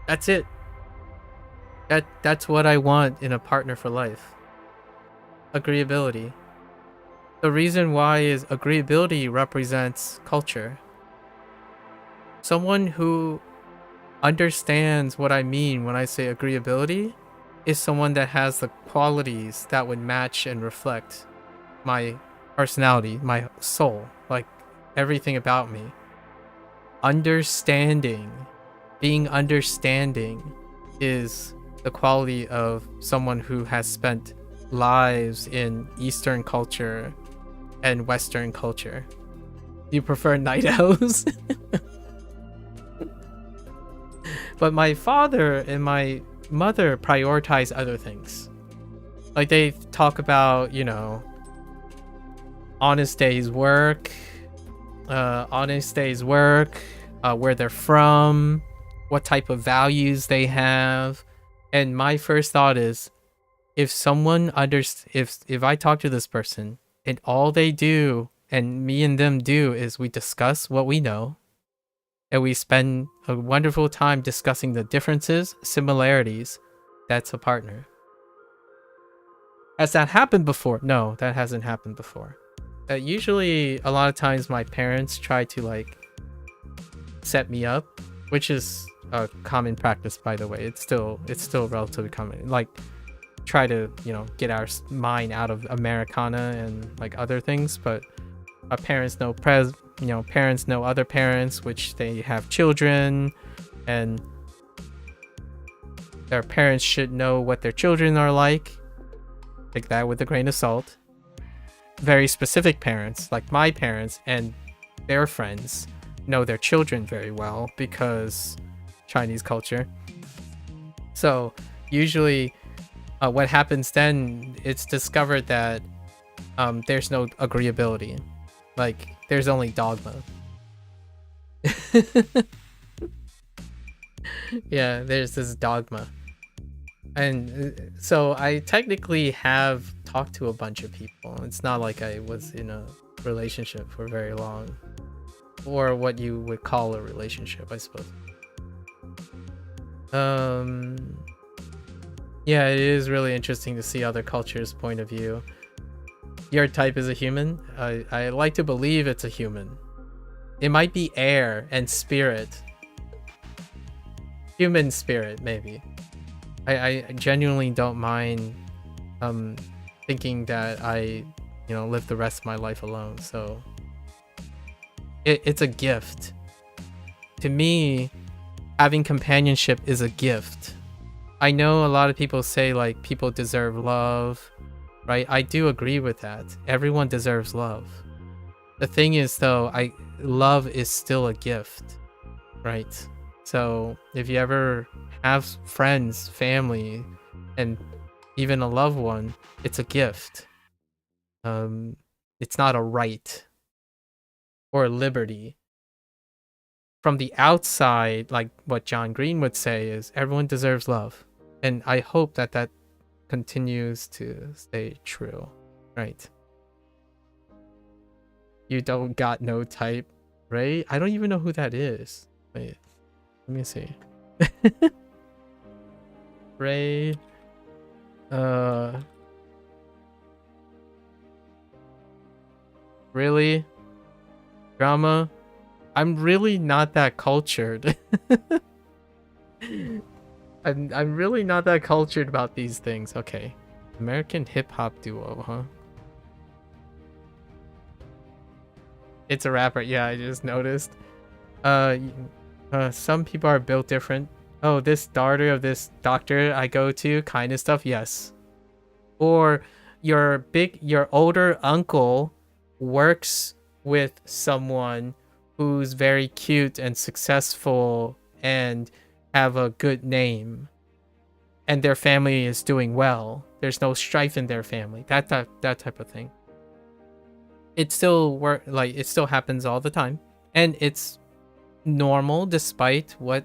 That's it. That's what I want in a partner for life. Agreeability. The reason why is agreeability represents culture. Someone who understands what I mean when I say agreeability is someone that has the qualities that would match and reflect my personality, my soul, like everything about me. Understanding, being understanding is the quality of someone who has spent lives in Eastern culture and Western culture. Do you prefer night owls? But my father and my mother prioritize other things. Like they talk about, you know, honest day's work, where they're from, what type of values they have. And my first thought is, if someone if I talk to this person and all they do and me and them do is we discuss what we know and we spend a wonderful time discussing the differences, similarities, that's a partner. Has that happened before? No, that hasn't happened before. Usually a lot of times my parents try to like set me up, which is a common practice, by the way. It's still relatively common. Like try to, you know, get our mind out of Americana and like other things, but our parents know parents know other parents, which they have children, and their parents should know what their children are like. Take that with a grain of salt. Very specific parents, like my parents and their friends, know their children very well because Chinese culture. So usually what happens then, it's discovered that there's no agreeability. Like there's only dogma. Yeah, there's this dogma. And so I technically have talked to a bunch of people. It's not like I was in a relationship for very long, or what you would call a relationship, I suppose. Yeah, it is really interesting to see other cultures' point of view. Your type is a human? I like to believe it's a human. It might be air and spirit. Human spirit, maybe. I genuinely don't mind thinking that I, you know, live the rest of my life alone. So it's a gift. To me, having companionship is a gift. I know a lot of people say like people deserve love, right? I do agree with that. Everyone deserves love. The thing is though, love is still a gift, right? So if you ever have friends, family, and even a loved one, it's a gift. It's not a right or a liberty. From the outside, like what John Green would say is everyone deserves love. And I hope that that continues to stay true, right? You don't got no type, right? I don't even know who that is. Wait, let me see. Ray, really? Drama? I'm really not that cultured. I'm really not that cultured about these things. Okay. American hip-hop duo, huh? It's a rapper. Yeah, I just noticed. Some people are built different. Oh, this daughter of this doctor I go to kind of stuff. Yes. Or your older uncle works with someone who's very cute and successful and have a good name, and their family is doing well. There's no strife in their family. That type of thing. it still it still happens all the time, and it's normal despite what,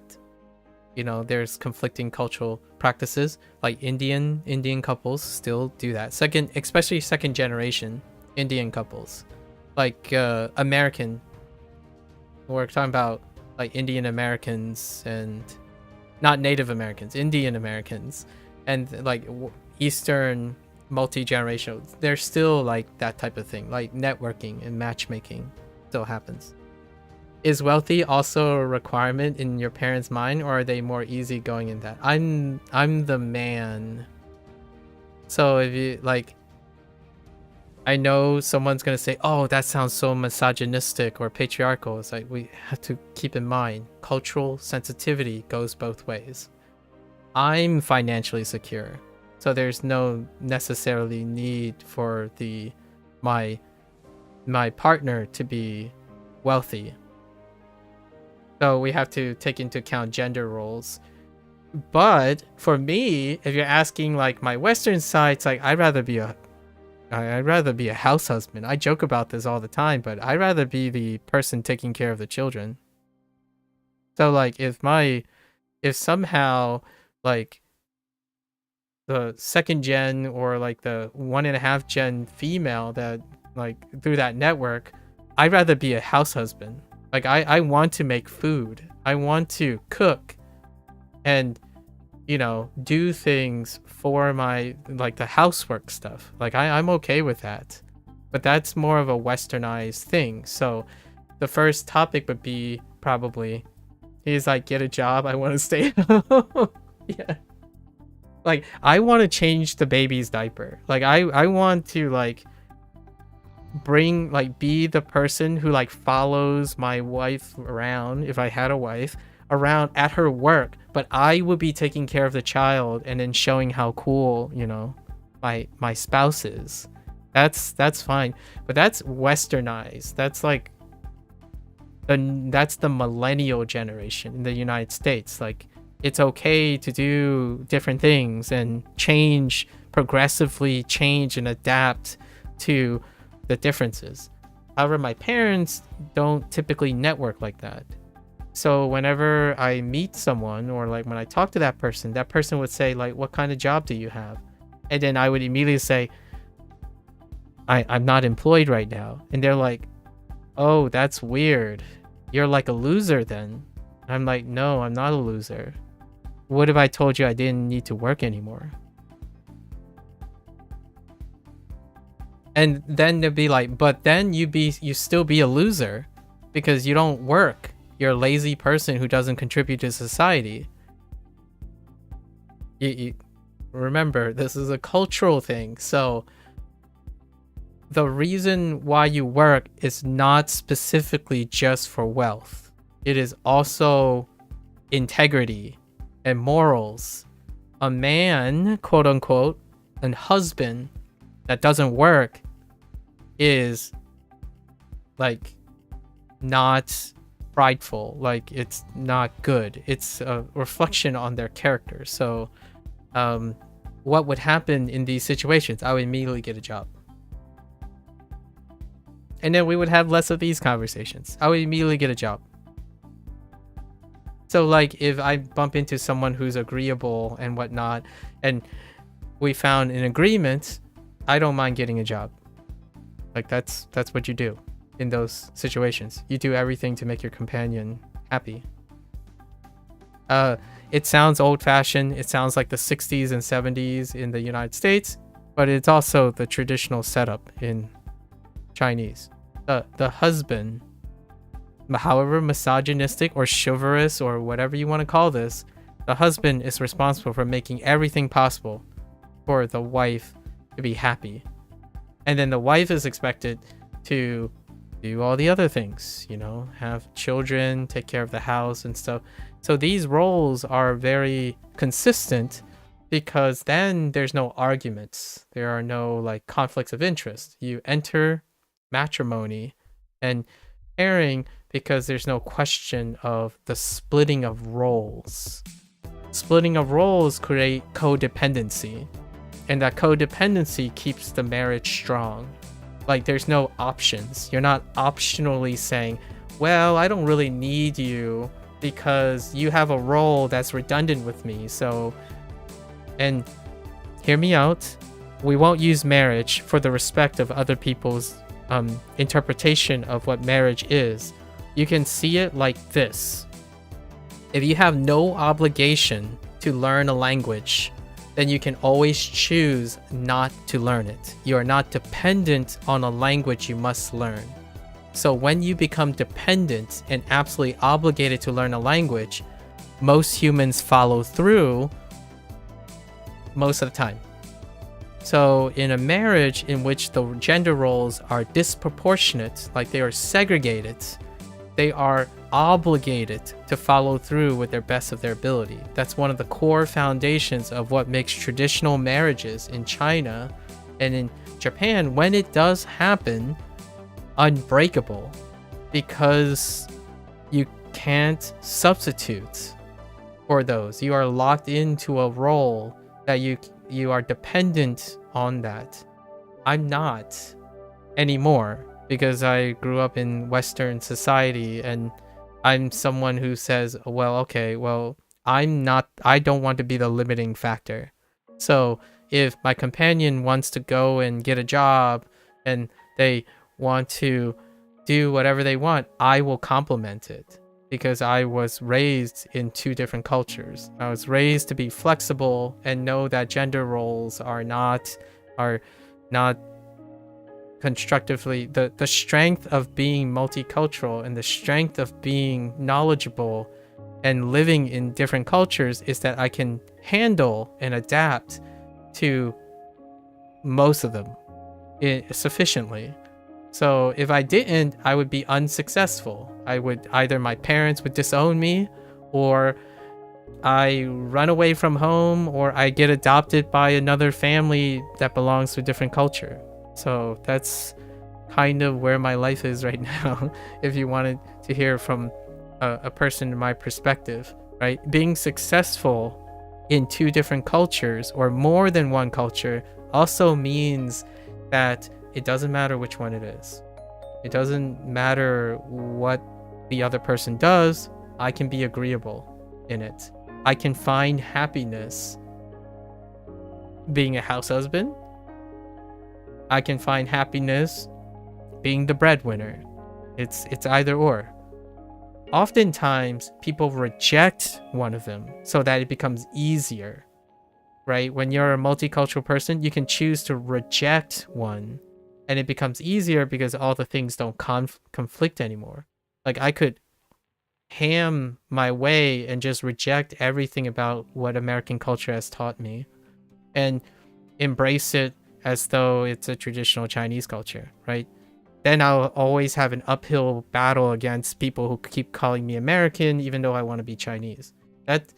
there's conflicting cultural practices. Like Indian couples still do that, especially second generation Indian couples. Like American, we're talking about like Indian Americans, and not Native Americans, Indian Americans, and like Eastern multi-generational. There's still like that type of thing, like networking and matchmaking still happens. Is wealthy also a requirement in your parents' mind, or are they more easygoing in that? I'm the man. So if you like, I know someone's gonna say, "Oh, that sounds so misogynistic or patriarchal." It's like, we have to keep in mind cultural sensitivity goes both ways. I'm financially secure, so there's no necessarily need for my partner to be wealthy. So we have to take into account gender roles. But for me, if you're asking like my Western side, it's like I'd rather be a house husband. I joke about this all the time, but I'd rather be the person taking care of the children. So like if somehow like the second gen or like the 1.5 gen female that like through that network, I'd rather be a house husband. Like I want to make food. I want to cook and do things for my like the housework stuff. Like I'm okay with that. But that's more of a westernized thing. So the first topic would be probably, he's like, get a job, I want to stay home. Yeah. Like I want to change the baby's diaper. Like I want to like be the person who like follows my wife around, if I had a wife, around at her work, but I would be taking care of the child and then showing how cool my spouse is. That's fine, but that's westernized. That's like that's the millennial generation in the United States. Like it's okay to do different things and progressively change and adapt to the differences. However, my parents don't typically network like that. So whenever I meet someone, or like when I talk to that person would say like, what kind of job do you have? And then I would immediately say, I'm not employed right now. And they're like, oh, that's weird. You're like a loser then. I'm like, no, I'm not a loser. What if I told you I didn't need to work anymore? And then they'd be like, but then you still be a loser because you don't work. You're a lazy person who doesn't contribute to society. You remember, this is a cultural thing. So the reason why you work is not specifically just for wealth. It is also integrity and morals. A man, quote unquote, a husband that doesn't work is like not prideful. Like it's not good. It's a reflection on their character. So what would happen in these situations? I would immediately get a job, and then we would have less of these conversations. I would immediately get a job. So like if I bump into someone who's agreeable and whatnot, and we found an agreement, I don't mind getting a job. Like that's what you do in those situations. You do everything to make your companion happy. It sounds old-fashioned. It sounds like the 60s and 70s in the United States, but it's also the traditional setup in Chinese. The husband, however misogynistic or chivalrous or whatever you want to call this, the husband is responsible for making everything possible for the wife to be happy. And then the wife is expected to do all the other things, have children, take care of the house and stuff. So these roles are very consistent because then there's no arguments. There are no like conflicts of interest. You enter matrimony and pairing because there's no question of the splitting of roles. Splitting of roles create codependency, and that codependency keeps the marriage strong. Like there's no options. You're not optionally saying, well, I don't really need you because you have a role that's redundant with me. So, and hear me out. We won't use marriage for the respect of other people's interpretation of what marriage is. You can see it like this. If you have no obligation to learn a language, then you can always choose not to learn it. You are not dependent on a language you must learn. So when you become dependent and absolutely obligated to learn a language, most humans follow through most of the time. So in a marriage in which the gender roles are disproportionate, like they are segregated, they are obligated to follow through with their best of their ability. That's one of the core foundations of what makes traditional marriages in China and in Japan, when it does happen, unbreakable, because you can't substitute for those. You are locked into a role that you are dependent on that. I'm not anymore because I grew up in Western society and I'm someone who says, well, okay, well, I don't want to be the limiting factor. So if my companion wants to go and get a job and they want to do whatever they want, I will compliment it because I was raised in two different cultures. I was raised to be flexible and know that gender roles are not constructively the strength of being multicultural and the strength of being knowledgeable and living in different cultures is that I can handle and adapt to most of them sufficiently. So if I didn't, I would be unsuccessful. Either my parents would disown me, or I run away from home, or I get adopted by another family that belongs to a different culture. So that's kind of where my life is right now. If you wanted to hear from a person in my perspective, right? Being successful in two different cultures or more than one culture also means that it doesn't matter which one it is. It doesn't matter what the other person does. I can be agreeable in it. I can find happiness being a house husband. I can find happiness being the breadwinner. It's either or. Oftentimes, people reject one of them so that it becomes easier, right? When you're a multicultural person, you can choose to reject one, and it becomes easier because all the things don't conflict anymore. Like I could ham my way and just reject everything about what American culture has taught me and embrace it as though it's a traditional Chinese culture, right? Then I'll always have an uphill battle against people who keep calling me American, even though I want to be Chinese. That's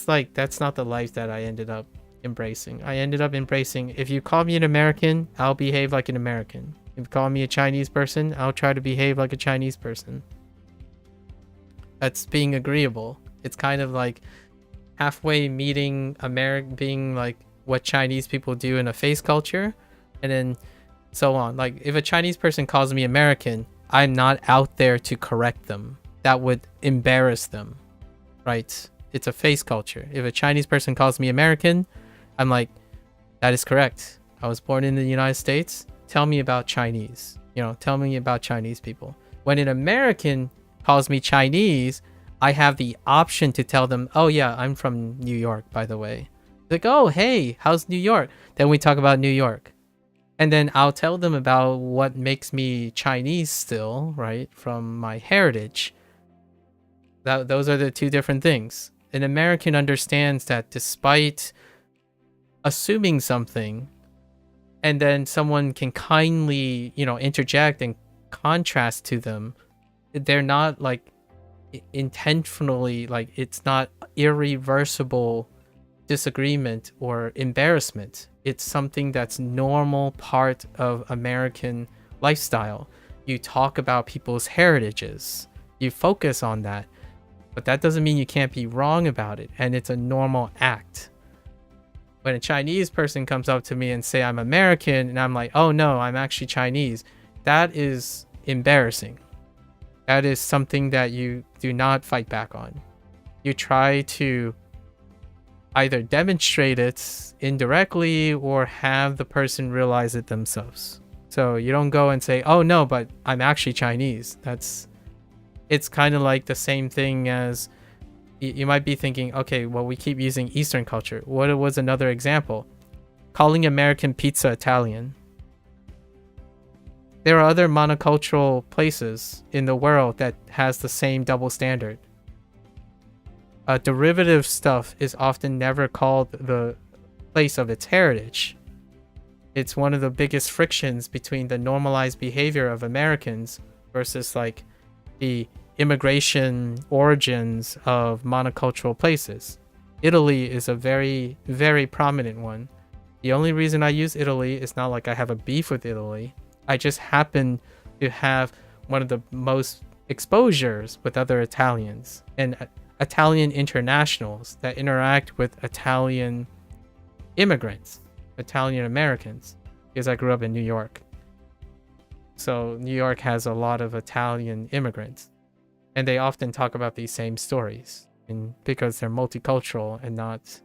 not the life that I ended up embracing. I ended up embracing, if you call me an American, I'll behave like an American. If you call me a Chinese person, I'll try to behave like a Chinese person. That's being agreeable. It's kind of like halfway meeting being like what Chinese people do in a face culture, and then so on. Like if a Chinese person calls me American, I'm not out there to correct them. That would embarrass them, right? It's a face culture. If a Chinese person calls me American, I'm like, that is correct. I was born in the United States. Tell me about Chinese. Tell me about Chinese people. When an American calls me Chinese, I have the option to tell them, oh yeah, I'm from New York, by the way. Like, oh, hey, how's New York? Then we talk about New York. And then I'll tell them about what makes me Chinese still, right? From my heritage. Those are the two different things. An American understands that despite assuming something, and then someone can kindly, interject and contrast to them, they're not like intentionally, like it's not irreversible disagreement or embarrassment. It's something that's normal part of American lifestyle. You talk about people's heritages. You focus on that. But that doesn't mean you can't be wrong about it. And it's a normal act. When a Chinese person comes up to me and say I'm American and I'm like, oh no, I'm actually Chinese, that is embarrassing. That is something that you do not fight back on. You try to either demonstrate it indirectly or have the person realize it themselves. So you don't go and say, oh no, but I'm actually Chinese. It's kind of like the same thing as you might be thinking, okay, well, we keep using Eastern culture. What was another example? Calling American pizza Italian. There are other monocultural places in the world that has the same double standard. Derivative stuff is often never called the place of its heritage. It's one of the biggest frictions between the normalized behavior of Americans versus like the immigration origins of monocultural places. Italy is a very, very prominent one. The only reason I use Italy is not like I have a beef with Italy. I just happen to have one of the most exposures with other Italians and Italian internationals that interact with Italian immigrants, Italian Americans, because I grew up in New York. So New York has a lot of Italian immigrants, and they often talk about these same stories, and because they're multicultural and not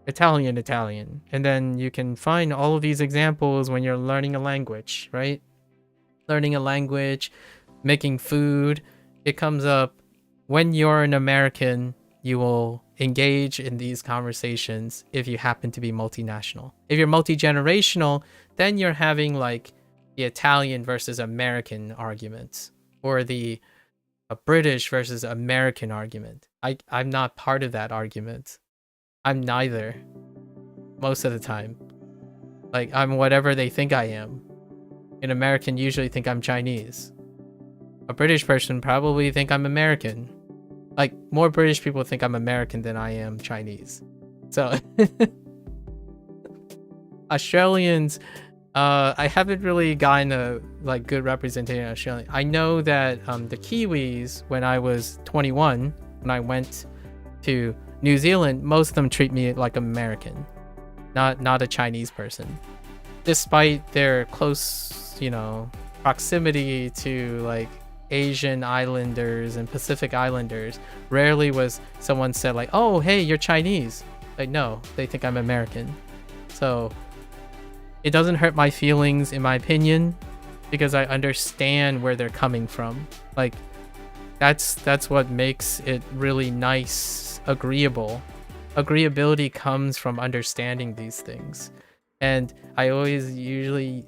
Italian. And then you can find all of these examples when you're learning a language, right? Learning a language, making food, it comes up. When you're an American, you will engage in these conversations if you happen to be multinational. If you're multi-generational, then you're having like the Italian versus American arguments, or the British versus American argument. I'm not part of that argument. I'm neither most of the time. Like, I'm whatever they think I am. An American usually think I'm Chinese. A British person probably think I'm American. Like, more British people think I'm American than I am Chinese. So Australians, I haven't really gotten a like good representation of Australian. I know that the Kiwis, when I was 21, when I went to New Zealand, most of them treat me like American, not a Chinese person, despite their close, proximity to like Asian islanders and Pacific islanders. Rarely was someone said like, oh, hey, you're Chinese. Like, no, they think I'm American. So it doesn't hurt my feelings, in my opinion, because I understand where they're coming from. Like, that's what makes it really nice, agreeable. Agreeability comes from understanding these things. And I always usually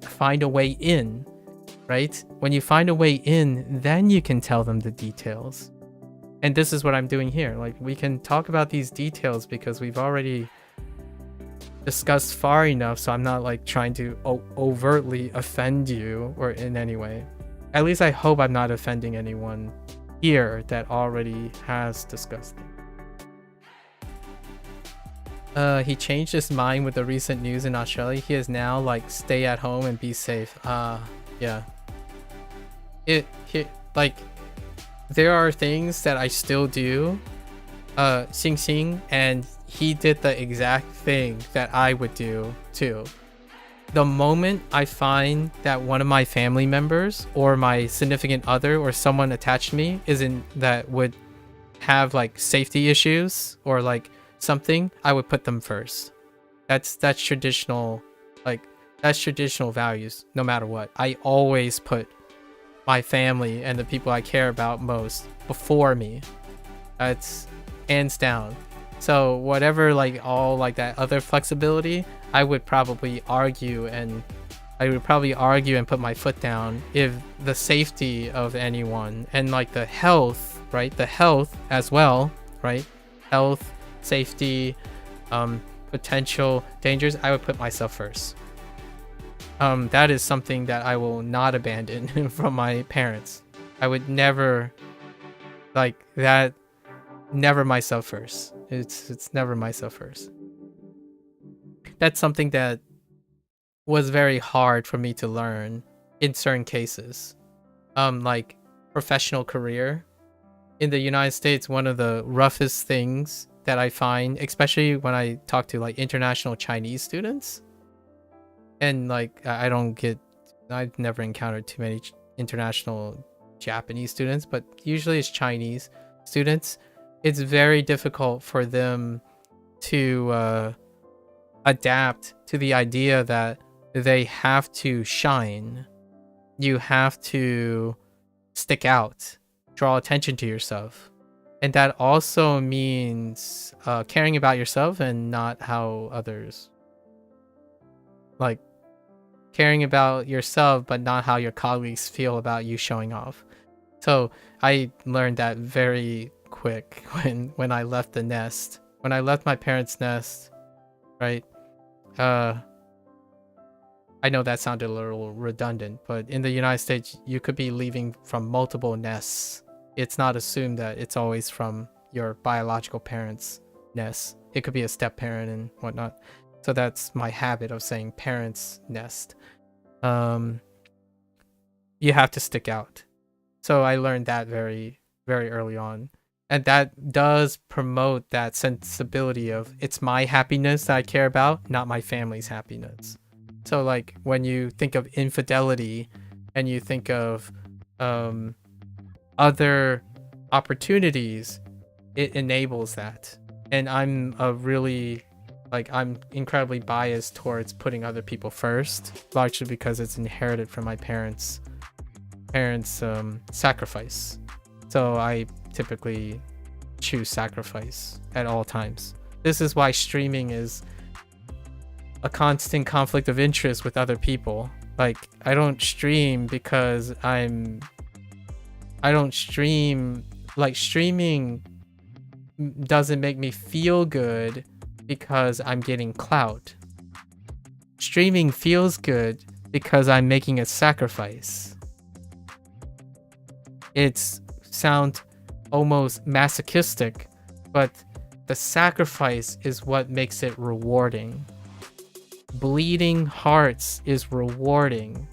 find a way in, right? When you find a way in, then you can tell them the details. And this is what I'm doing here. Like, we can talk about these details because we've already discussed far enough, so I'm not like trying to overtly offend you or in any way. At least I hope I'm not offending anyone here that already has discussed it. He changed his mind with the recent news in Australia. He is now like, stay at home and be safe. Yeah. Like, there are things that I still do, Xing Xing, and he did the exact thing that I would do too. The moment I find that one of my family members or my significant other or someone attached to me that would have like safety issues or like something, I would put them first. That's traditional, like, that's traditional values no matter what. I always put my family and the people I care about most before me. That's hands down. So whatever, like, all like that other flexibility, I would probably argue and put my foot down if the safety of anyone and like the health, right? The health as well, right? Health, safety, potential dangers, I would put myself first. That is something that I will not abandon from my parents. I would never, like, that, never myself first. It's never myself first. That's something that was very hard for me to learn in certain cases. Like professional career. In the United States, one of the roughest things that I find, especially when I talk to like international Chinese students, and like I've never encountered too many international Japanese students, but usually it's Chinese students. It's very difficult for them to adapt to the idea that they have to shine. You have to stick out, draw attention to yourself. And that also means caring about yourself and not how others, like caring about yourself, but not how your colleagues feel about you showing off. So I learned that very quick when I left the nest. When I left my parents' nest, right? I know that sounded a little redundant, but in the United States, you could be leaving from multiple nests. It's not assumed that it's always from your biological parents' nest. It could be a step parent and whatnot. So that's my habit of saying parents' nest. You have to stick out. So I learned that very, very early on. And that does promote that sensibility of it's my happiness that I care about, not my family's happiness. So like when you think of infidelity and you think of other opportunities, it enables that. And I'm incredibly biased towards putting other people first, largely because it's inherited from my parents' sacrifice. So I typically choose sacrifice at all times. This is why streaming is a constant conflict of interest with other people. Like I don't stream because streaming doesn't make me feel good because I'm getting clout. Streaming feels good because I'm making a sacrifice. It sounds almost masochistic, but the sacrifice is what makes it rewarding. Bleeding hearts is rewarding.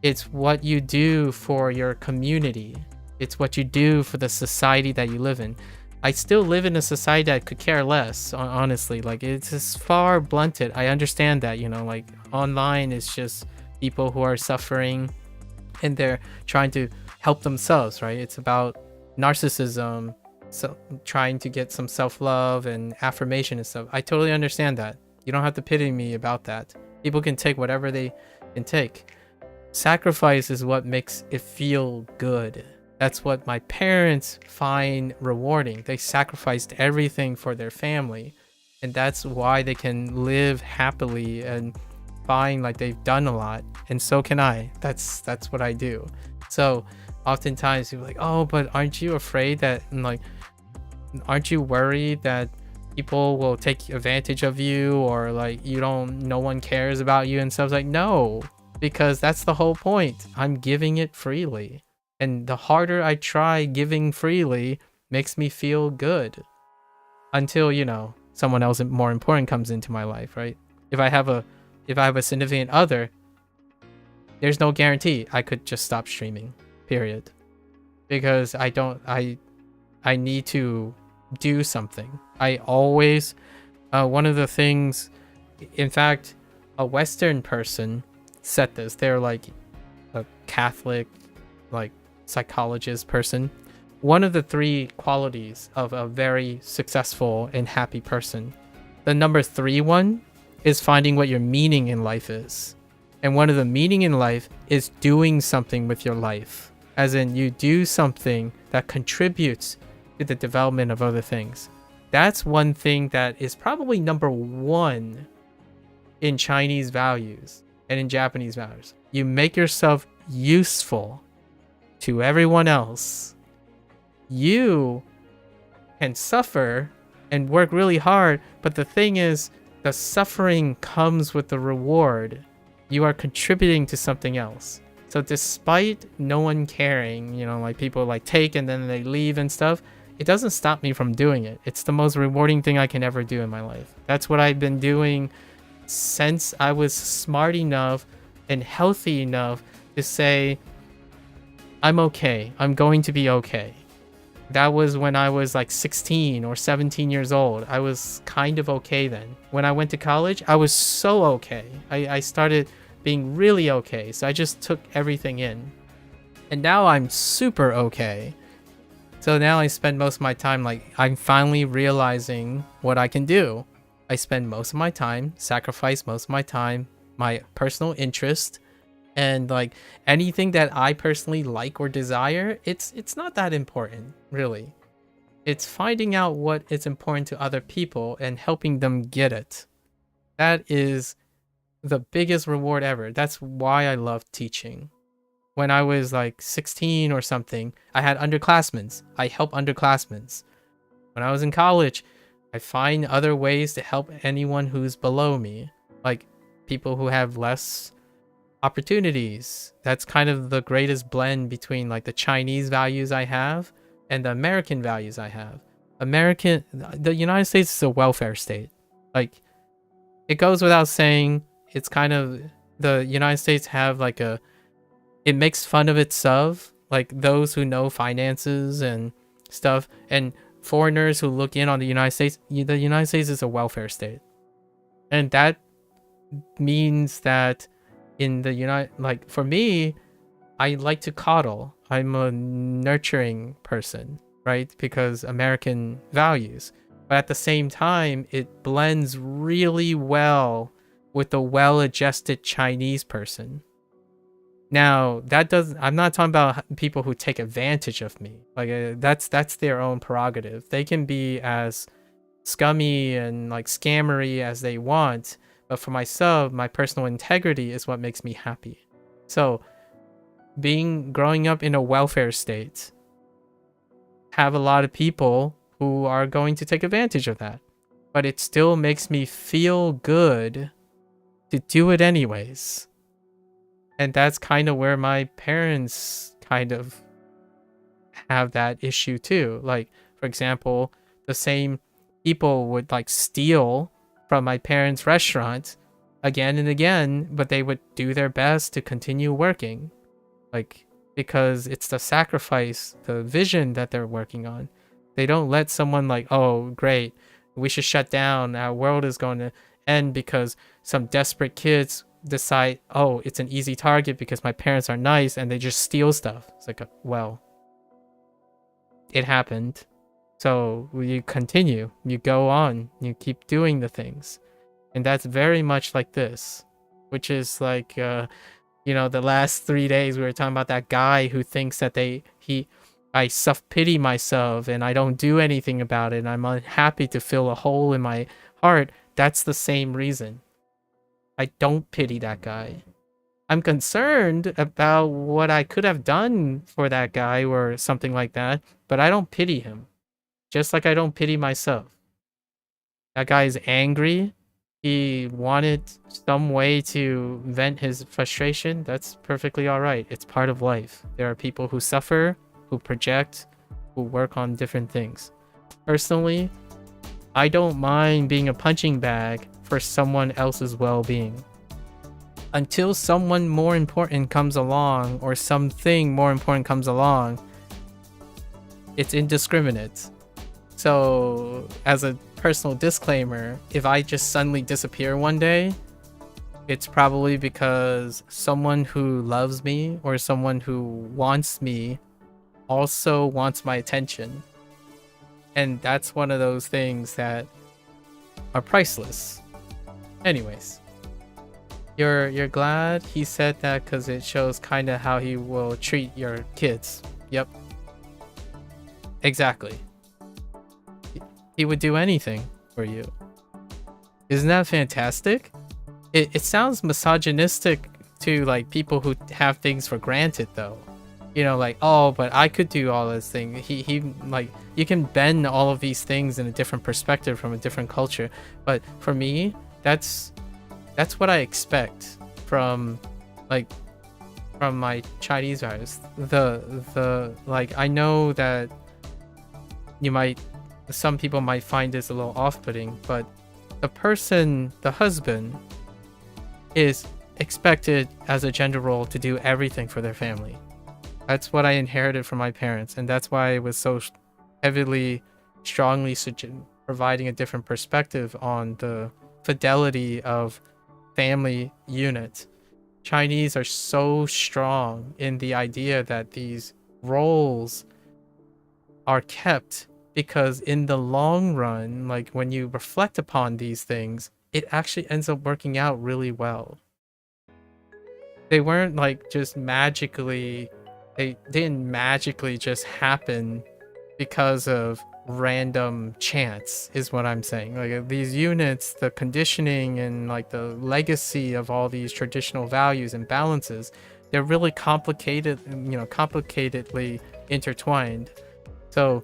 It's what you do for your community. It's what you do for the society that you live in. I still live in a society that could care less, honestly. Like, it's just far blunted. I understand that, like online is just people who are suffering and they're trying to help themselves, right? It's about narcissism, so trying to get some self-love and affirmation and stuff. I totally understand that. You don't have to pity me about that. People can take whatever they can take. Sacrifice is what makes it feel good. That's what my parents find rewarding. They sacrificed everything for their family, and that's why they can live happily and find like they've done a lot. And so can I. That's what I do. So oftentimes people are like, oh, but aren't you afraid that, like, aren't you worried that people will take advantage of you, or like no one cares about you and stuff? Like, no, because that's the whole point. I'm giving it freely. And the harder I try giving freely makes me feel good until, someone else more important comes into my life, right? If I have a significant other, there's no guarantee I could just stop streaming, period. Because I need to do something. I always, one of the things, in fact, a Western person said this. They're like a Catholic, like, psychologist person. One of the 3 qualities of a very successful and happy person, the number 3 one is finding what your meaning in life is. And one of the meaning in life is doing something with your life, as in you do something that contributes to the development of other things. That's one thing that is probably number 1 in Chinese values and in Japanese values. You make yourself useful to everyone else. You can suffer and work really hard, but the thing is, the suffering comes with the reward. You are contributing to something else. So despite no one caring, like people like take and then they leave and stuff, it doesn't stop me from doing it. It's the most rewarding thing I can ever do in my life. That's what I've been doing since I was smart enough and healthy enough to say, I'm okay. I'm going to be okay. That was when I was like 16 or 17 years old. I was kind of okay then. When I went to college, I was so okay. I started being really okay. So I just took everything in. And now I'm super okay. So now I spend most of my time, like, I'm finally realizing what I can do. I spend most of my time, sacrifice most of my time, my personal interest, and like anything that I personally like or desire, it's not that important, really. It's finding out what is important to other people and helping them get it. That is the biggest reward ever. That's why I love teaching. When I was like 16 or something, I had underclassmen. I help underclassmen. When I was in college, I find other ways to help anyone who's below me, like people who have less opportunities. That's kind of the greatest blend between like the Chinese values I have and the American values I have. The United States is a welfare state. Like, it goes without saying, it's kind of, the United States have like it makes fun of itself, like those who know finances and stuff, and foreigners who look in on the United States. The United States is a welfare state. And that means that in the like for me, I like to coddle. I'm a nurturing person, right? Because American values. But at the same time, it blends really well with the well-adjusted Chinese person. Now, I'm not talking about people who take advantage of me. Like, that's their own prerogative. They can be as scummy and like scammery as they want. But for myself, my personal integrity is what makes me happy. So, growing up in a welfare state, have a lot of people who are going to take advantage of that. But it still makes me feel good to do it anyways. And that's kind of where my parents kind of have that issue too. Like, for example, the same people would like steal from my parents' restaurant again and again, but they would do their best to continue working. Like, because it's the sacrifice, the vision that they're working on. They don't let someone like, oh, great, we should shut down, our world is going to end because some desperate kids decide, oh, it's an easy target because my parents are nice, and they just steal stuff. It's like, well, it happened. So you continue, you go on, you keep doing the things. And that's very much like this, which is like, the last 3 days we were talking about that guy who thinks that I self-pity myself and I don't do anything about it, and I'm unhappy to fill a hole in my heart. That's the same reason. I don't pity that guy. I'm concerned about what I could have done for that guy or something like that, but I don't pity him. Just like I don't pity myself. That guy is angry. He wanted some way to vent his frustration. That's perfectly all right. It's part of life. There are people who suffer, who project, who work on different things. Personally, I don't mind being a punching bag for someone else's well-being. Until someone more important comes along, or something more important comes along, it's indiscriminate. So, as a personal disclaimer, if I just suddenly disappear one day, it's probably because someone who loves me or someone who wants me also wants my attention. And that's one of those things that are priceless. Anyways, you're glad he said that because it shows kind of how he will treat your kids. Yep. Exactly. He would do anything for you. Isn't that fantastic? It sounds misogynistic to like people who have things for granted though. Like, oh, but I could do all this thing. He like, you can bend all of these things in a different perspective from a different culture. But for me, that's what I expect from my Chinese values. The like, I know that some people might find this a little off-putting, but the husband is expected as a gender role to do everything for their family. That's what I inherited from my parents, and that's why I was so heavily, strongly providing a different perspective on the fidelity of family unit. Chinese are so strong in the idea that these roles are kept because in the long run, like when you reflect upon these things, it actually ends up working out really well. They weren't like just magically, they didn't magically just happen because of random chance, is what I'm saying. Like these units, the conditioning and like the legacy of all these traditional values and balances, they're really complicated, complicatedly intertwined. So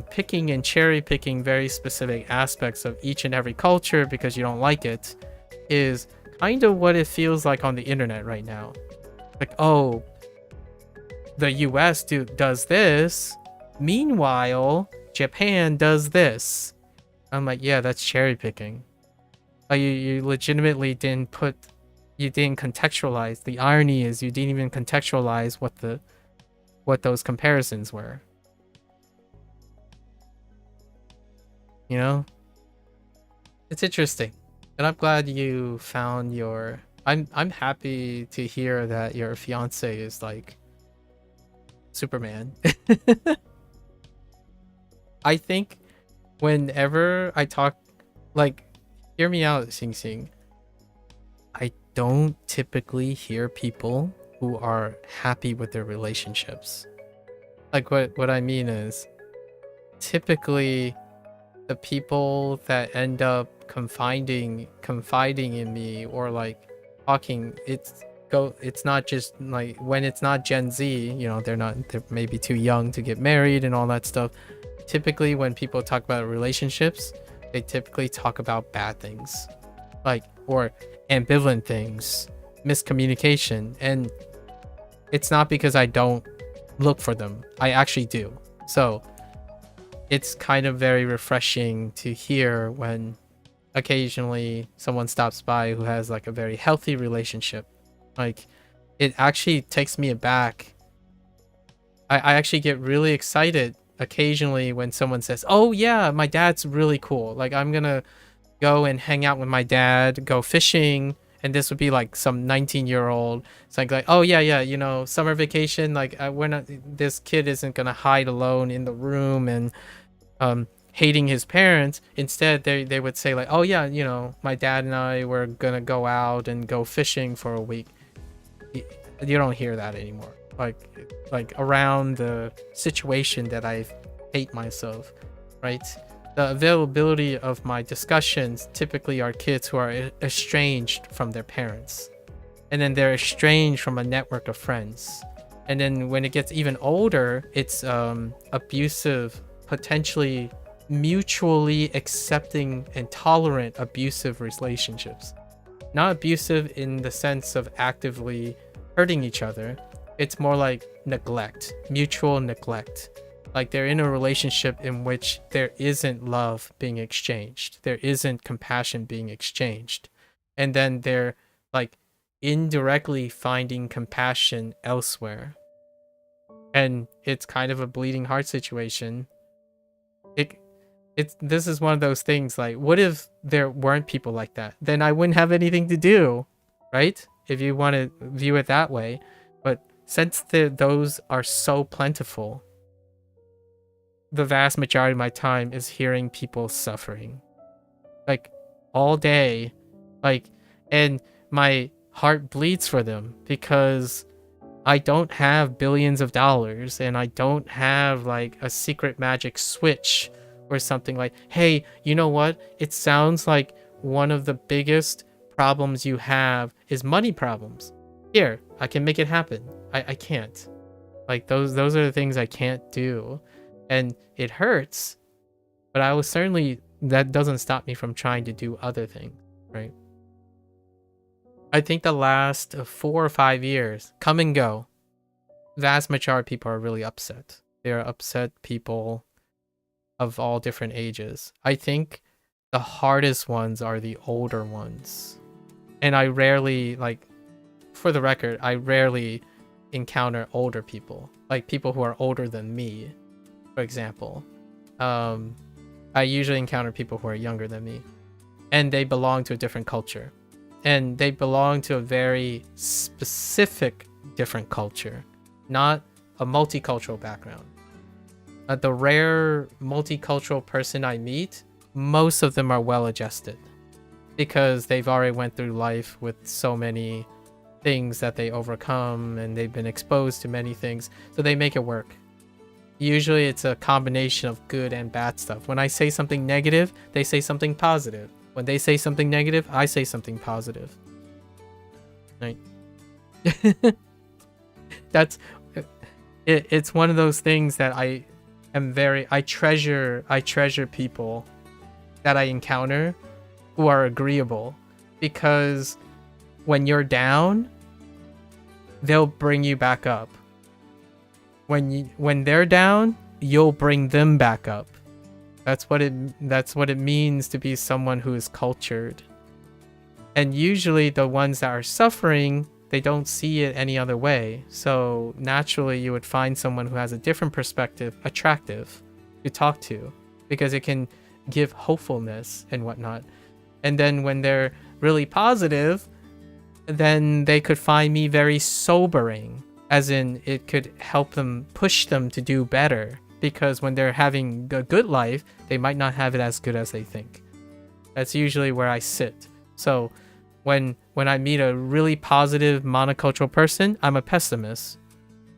picking and cherry picking very specific aspects of each and every culture because you don't like it is kind of what it feels like on the internet right now. Like, oh, the US does this, meanwhile Japan does this. I'm like, yeah, that's cherry picking. Like you legitimately didn't contextualize. The irony is you didn't even contextualize what those comparisons were. You know? It's interesting. And I'm glad you found your I'm happy to hear that your fiance is like Superman. I think whenever I talk, like, hear me out, Sing Sing. I don't typically hear people who are happy with their relationships. Like what I mean is typically the people that end up confiding in me or like talking, it's not just like when it's not Gen Z, they're maybe too young to get married and all that stuff. Typically when people talk about relationships, they typically talk about bad things, like, or ambivalent things, miscommunication. And it's not because I don't look for them, I actually do. So it's kind of very refreshing to hear when occasionally someone stops by who has like a very healthy relationship. Like, it actually takes me aback. I actually get really excited occasionally when someone says, oh yeah, my dad's really cool. Like, I'm gonna go and hang out with my dad, go fishing. And this would be like some 19-year-old. It's like, oh yeah, summer vacation. Like, this kid isn't gonna hide alone in the room and hating his parents. Instead, they would say like, oh yeah, my dad and I were gonna go out and go fishing for a week. You don't hear that anymore. Like around the situation that I hate myself, right? The availability of my discussions typically are kids who are estranged from their parents, and then they're estranged from a network of friends. And then when it gets even older, it's abusive, potentially mutually accepting and tolerant abusive relationships. Not abusive in the sense of actively hurting each other. It's more like neglect, mutual neglect. Like they're in a relationship in which there isn't love being exchanged. There isn't compassion being exchanged. And then they're like indirectly finding compassion elsewhere. And it's kind of a bleeding heart situation. This is one of those things, like, what if there weren't people like that? Then I wouldn't have anything to do, right? If you want to view it that way. But since those are so plentiful, the vast majority of my time is hearing people suffering, like, all day, like, and my heart bleeds for them because I don't have billions of dollars and I don't have like a secret magic switch or something. Like, hey, you know what? It sounds like one of the biggest problems you have is money problems. Here, I can make it happen. I can't. Like, those are the things I can't do. And it hurts, but that doesn't stop me from trying to do other things, right? I think the last 4 or 5 years, come and go, vast majority of people are really upset. They're upset people of all different ages. I think the hardest ones are the older ones. And I rarely, like, for the record, I rarely encounter older people. Like people who are older than me, for example. I usually encounter people who are younger than me, and they belong to a different culture, and they belong to a very specific different culture, not a multicultural background. The rare multicultural person I meet, most of them are well adjusted because they've already went through life with so many things that they overcome, and they've been exposed to many things, so they make it work. Usually it's a combination of good and bad stuff. When I say something negative, they say something positive. When they say something negative, I say something positive. Right? That's it, it's one of those things that I treasure people that I encounter who are agreeable, because when you're down, they'll bring you back up. When they're down, you'll bring them back up. That's what it means to be someone who is cultured. And usually the ones that are suffering, they don't see it any other way. So naturally you would find someone who has a different perspective attractive to talk to, because it can give hopefulness and whatnot. And then when they're really positive, then they could find me very sobering, as in it could help them, push them to do better, because when they're having a good life, they might not have it as good as they think. That's usually where I sit. So when I meet a really positive monocultural person, I'm a pessimist.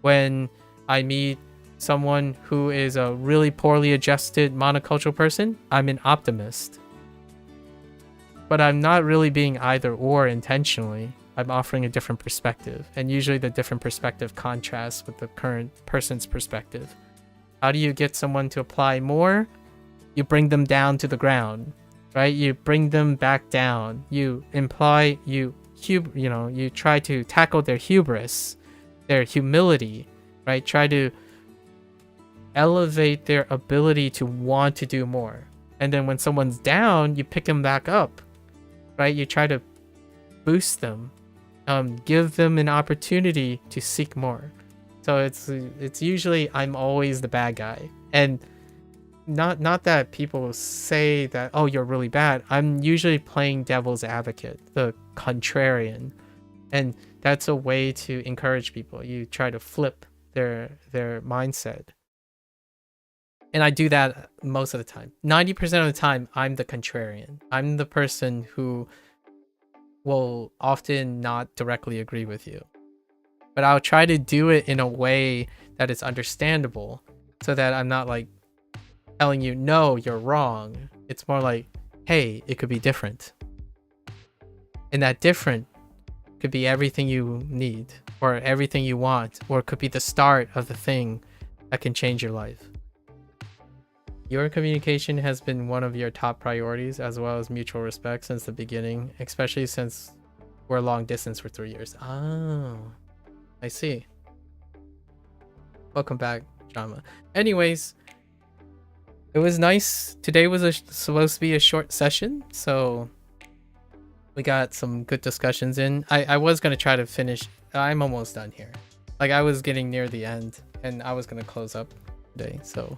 When I meet someone who is a really poorly adjusted monocultural person, I'm an optimist. But I'm not really being either or intentionally. I'm offering a different perspective, and usually the different perspective contrasts with the current person's perspective. How do you get someone to apply more? You bring them down to the ground, right? You bring them back down. You try to tackle their hubris, their humility, right? Try to elevate their ability to want to do more. And then when someone's down, you pick them back up, right? You try to boost them. Give them an opportunity to seek more. So it's usually I'm always the bad guy, and not that people say that, oh, you're really bad. I'm usually playing devil's advocate, the contrarian, and that's a way to encourage people. You try to flip their mindset, and I do that most of the time. 90% of the time, I'm the contrarian. I'm the person who will often not directly agree with you, but I'll try to do it in a way that is understandable, so that I'm not like telling you, no, you're wrong. It's more like, hey, it could be different. And that different could be everything you need, or everything you want, or it could be the start of the thing that can change your life. Your communication has been one of your top priorities, as well as mutual respect, since the beginning, especially since we're long distance for 3 years. Oh, I see. Welcome back, Drama. Anyways, it was nice. Today was supposed to be a short session, so we got some good discussions in. I was going to try to finish. I'm almost done here. Like, I was getting near the end, and I was going to close up today, so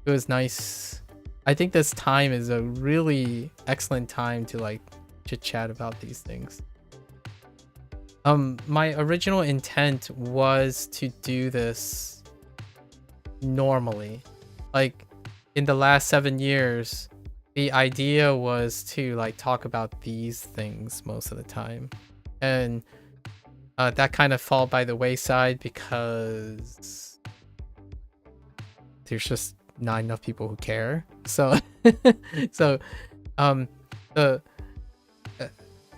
it was nice. I think this time is a really excellent time to like chit chat about these things. My original intent was to do this normally. Like, in the last 7 years, the idea was to like talk about these things most of the time, and that kind of fall by the wayside because there's just not enough people who care. So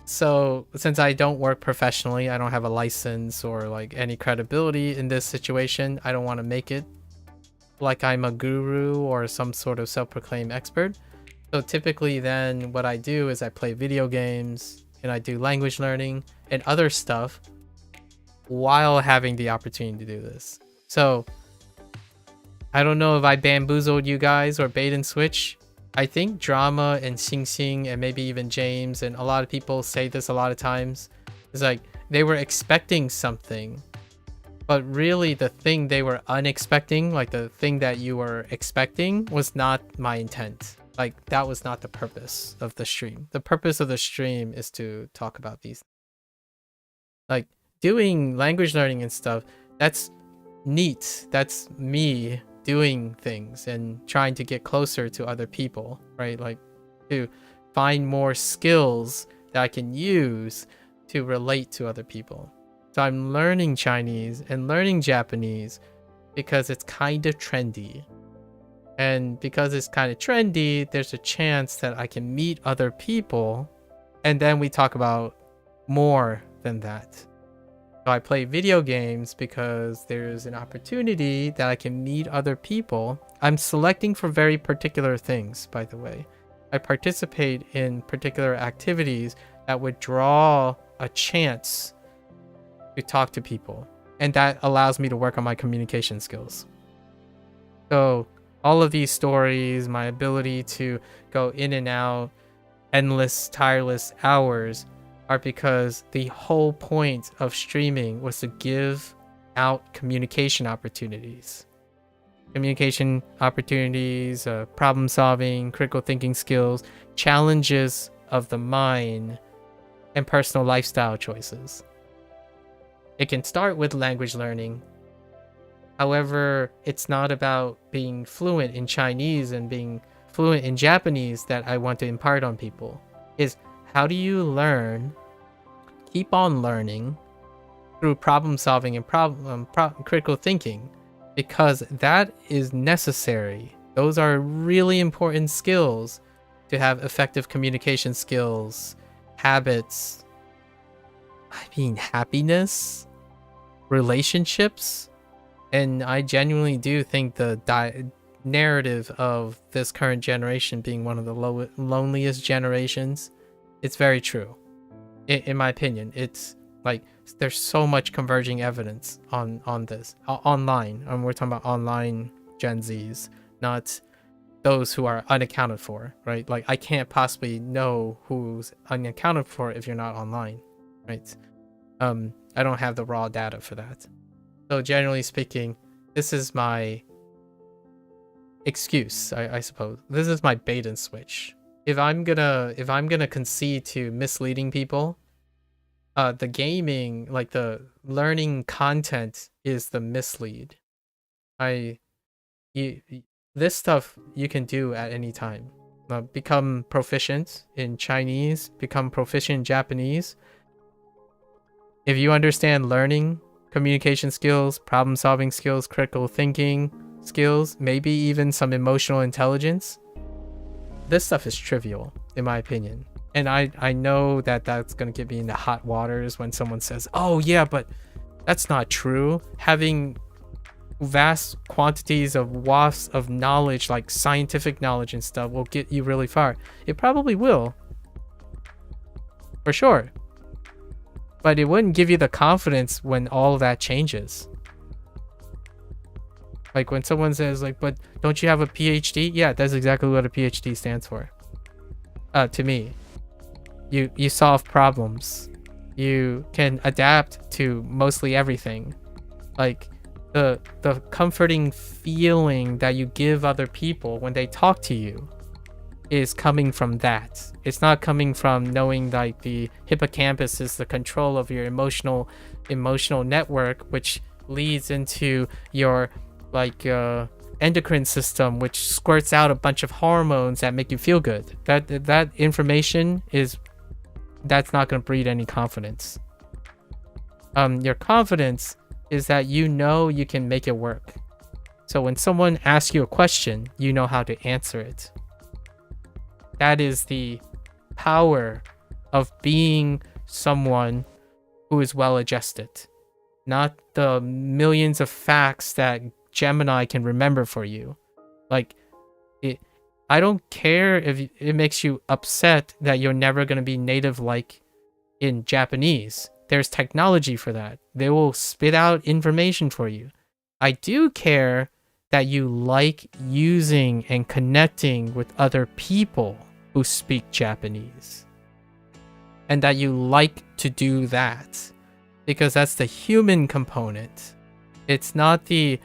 so since I don't work professionally, I don't have a license or like any credibility in this situation, I don't want to make it like I'm a guru or some sort of self-proclaimed expert. So typically then what I do is I play video games and I do language learning and other stuff while having the opportunity to do this. So I don't know if I bamboozled you guys or bait and switch. I think Drama and Xing Xing and maybe even James and a lot of people say this a lot of times. It's like they were expecting something But really the thing they were unexpecting, like the thing that you were expecting, was not my intent. Like that was not the purpose of the stream. The purpose of the stream is to talk about these. Like doing language learning and stuff, that's neat. That's me doing things and trying to get closer to other people, right? Like to find more skills that I can use to relate to other people. So I'm learning Chinese and learning Japanese because it's kind of trendy. And because it's kind of trendy, there's a chance that I can meet other people and then we talk about more than that. So I play video games because there's an opportunity that I can meet other people. I'm selecting for very particular things, by the way. I participate in particular activities that would draw a chance to talk to people, and that allows me to work on my communication skills. So all of these stories, my ability to go in and out endless tireless hours, are because the whole point of streaming was to give out communication opportunities, problem solving, critical thinking skills, challenges of the mind, and personal lifestyle choices. It can start with language learning. However, it's not about being fluent in Chinese and being fluent in Japanese that I want to impart on people. Is how do you learn, keep on learning through problem solving and critical thinking? Because that is necessary. Those are really important skills to have effective communication skills, habits, happiness, relationships. And I genuinely do think the narrative of this current generation being one of the loneliest generations, it's very true. In my opinion, it's like there's so much converging evidence on this online. We're talking about online Gen Zs, not those who are unaccounted for, right? Like I can't possibly know who's unaccounted for if you're not online, right? I don't have the raw data for that. So generally speaking, this is my excuse, I suppose. This is my bait and switch. If I'm gonna concede to misleading people, the gaming, like the learning content, is the mislead. This stuff you can do at any time. Become proficient in Chinese, become proficient in Japanese. If you understand learning, communication skills, problem solving skills, critical thinking skills, maybe even some emotional intelligence, this stuff is trivial in my opinion. And I know that that's going to get me into hot waters when someone says, oh yeah, but that's not true. Having vast quantities of wafts of knowledge, like scientific knowledge and stuff, will get you really far. It probably will, for sure. But it wouldn't give you the confidence when all that changes. Like when someone says like, but don't you have a PhD? Yeah, that's exactly what a PhD stands for. To me, you solve problems. You can adapt to mostly everything. Like the comforting feeling that you give other people when they talk to you is coming from that. It's not coming from knowing like the hippocampus is the control of your emotional network, which leads into your like endocrine system, which squirts out a bunch of hormones that make you feel good. That information that's not going to breed any confidence. Your confidence is that you know you can make it work. So when someone asks you a question, you know how to answer it. That is the power of being someone who is well adjusted, not the millions of facts that Gemini can remember for you. Like I don't care if it makes you upset that you're never going to be native like in Japanese. There's technology for that. They will spit out information for you. I do care that you like using and connecting with other people who speak Japanese. And that you like to do that. Because that's the human component It's not the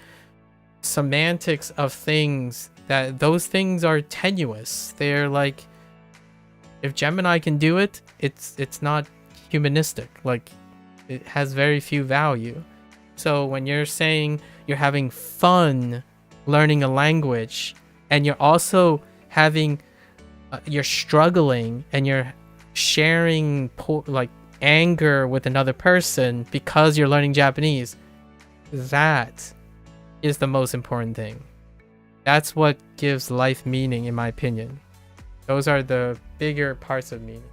semantics of things, that those things are tenuous. They're like, if Gemini can do it, it's not humanistic. Like, it has very few value. So when you're saying you're having fun learning a language, and you're also having you're struggling and you're sharing like anger with another person because you're learning Japanese, that is the most important thing. That's what gives life meaning, in my opinion. Those are the bigger parts of meaning.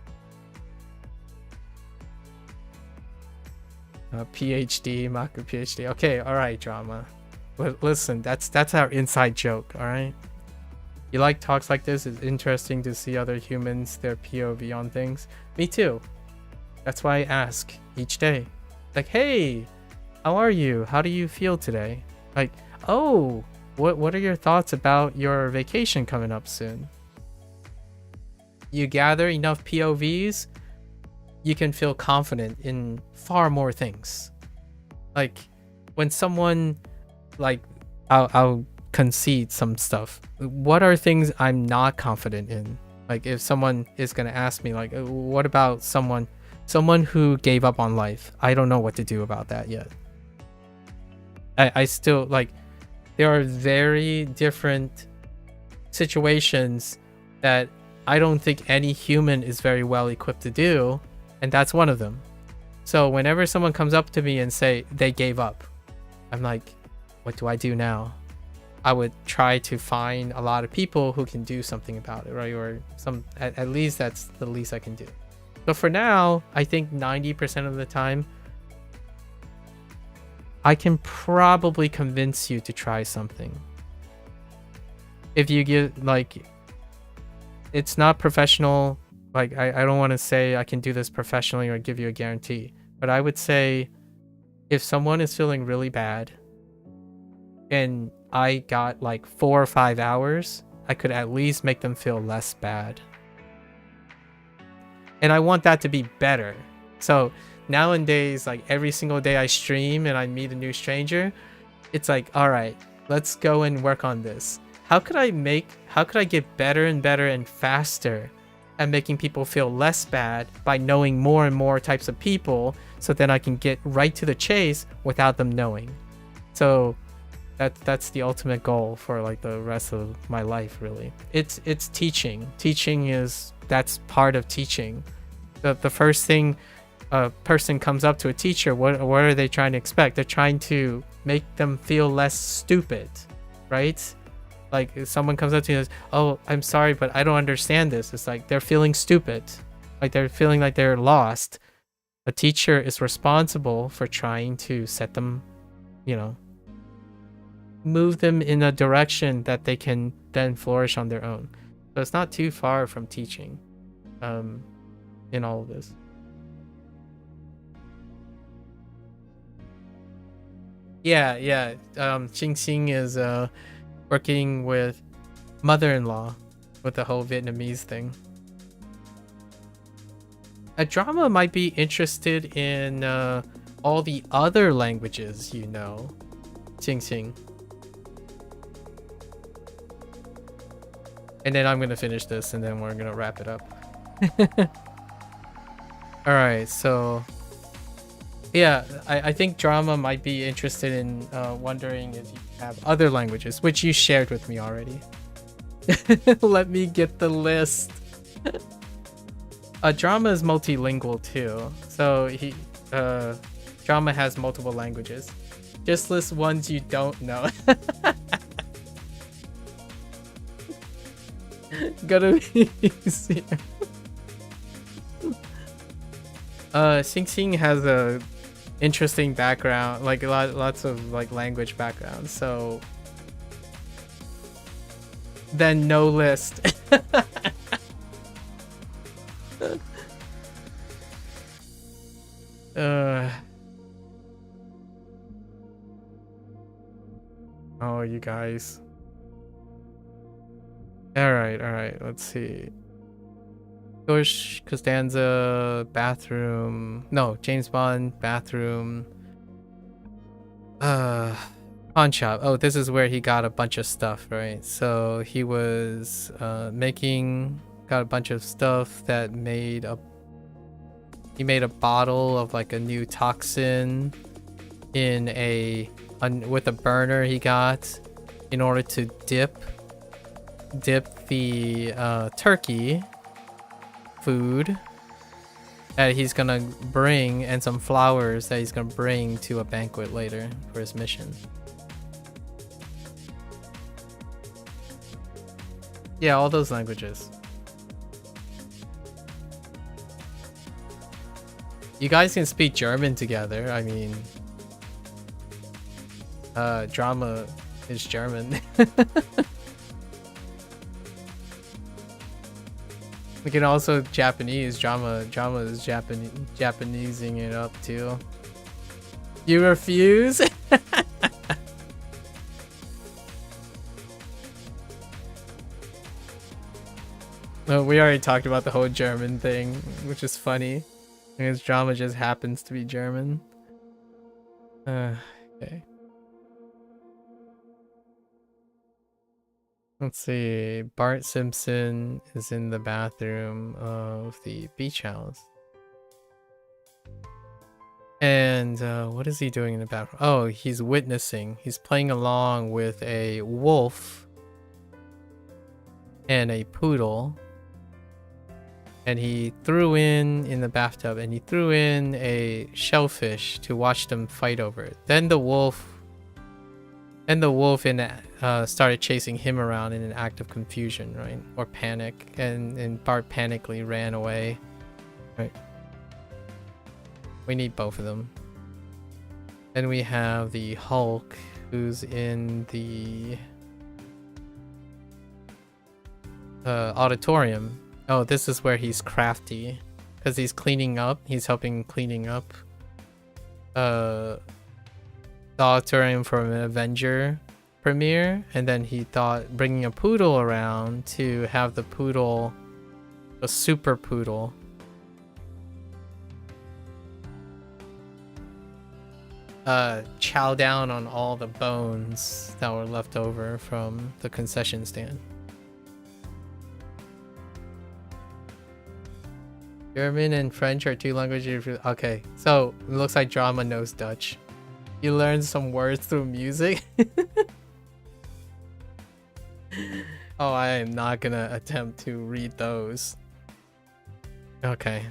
PhD, Maku PhD. Okay, all right, drama. Listen, that's our inside joke, all right? You like talks like this? It's interesting to see other humans, their POV on things. Me too. That's why I ask each day. Like, hey, how are you? How do you feel today? Like, oh, what are your thoughts about your vacation coming up soon? You gather enough POVs, you can feel confident in far more things. Like, when someone, like, I'll concede some stuff. What are things I'm not confident in? Like, if someone is gonna ask me, like, what about someone who gave up on life? I don't know what to do about that yet. I still, like, there are very different situations that I don't think any human is very well equipped to do, and that's one of them. So whenever someone comes up to me and say they gave up, I'm like, what do I do now? I would try to find a lot of people who can do something about it, right? Or at least that's the least I can do. But for now, I think 90% of the time, I can probably convince you to try something. If you give, like, it's not professional. Like, I don't want to say I can do this professionally or give you a guarantee. But I would say, if someone is feeling really bad and I got like 4 or 5 hours, I could at least make them feel less bad. And I want that to be better. So nowadays, like, every single day I stream and I meet a new stranger, it's like, all right, let's go and work on this. How could I get better and better and faster at making people feel less bad by knowing more and more types of people, so then I can get right to the chase without them knowing. So that's the ultimate goal for, like, the rest of my life, really. It's teaching. That's part of teaching. The first thing a person comes up to a teacher, what are they trying to expect? They're trying to make them feel less stupid, right? Like, if someone comes up to you and says, oh, I'm sorry, but I don't understand this. It's like they're feeling stupid. Like, they're feeling like they're lost. A teacher is responsible for trying to set them, move them in a direction that they can then flourish on their own. So it's not too far from teaching in all of this. Yeah. Xing is working with mother-in-law with the whole Vietnamese thing. A drama might be interested in all the other languages, Xing. And then I'm gonna finish this and then we're gonna wrap it up. Alright, so yeah, I think drama might be interested in wondering if you have other languages, which you shared with me already. Let me get the list. Drama is multilingual too, so drama has multiple languages. Just list ones you don't know. Gotta be easier. Xing has a interesting background, like lots of like language background, so then no list. Oh, you guys. All right, let's see. Bush, Costanza, bathroom. No, James Bond, bathroom. Pawn shop. Oh, this is where he got a bunch of stuff, right? So he was got a bunch of stuff that he made a bottle of like a new toxin in with a burner he got in order to dip the turkey food that he's gonna bring, and some flowers that he's gonna bring to a banquet later for his mission. Yeah, all those languages. You guys can speak German together. I mean, drama is German. We can also Japanese. Drama is Japanesing it up too. You refuse? No, we already talked about the whole German thing, which is funny. Because drama just happens to be German. Okay. Let's see. Bart Simpson is in the bathroom of the beach house. And what is he doing in the bathroom? Oh, he's witnessing. He's playing along with a wolf and a poodle. And he threw in the bathtub, and he threw in a shellfish to watch them fight over it. Then the wolf started chasing him around in an act of confusion, right? Or panic, and Bart panically ran away. Right. We need both of them. Then we have the Hulk, who's in the auditorium. Oh, this is where he's crafty, because he's cleaning up. He's helping cleaning up the auditorium for an Avenger premiere, and then he thought bringing a poodle around to have the poodle, a super poodle, chow down on all the bones that were left over from the concession stand. German and French are two languages. Okay, so it looks like Drama knows Dutch. You learned some words through music. Oh, I am not gonna attempt to read those. Okay.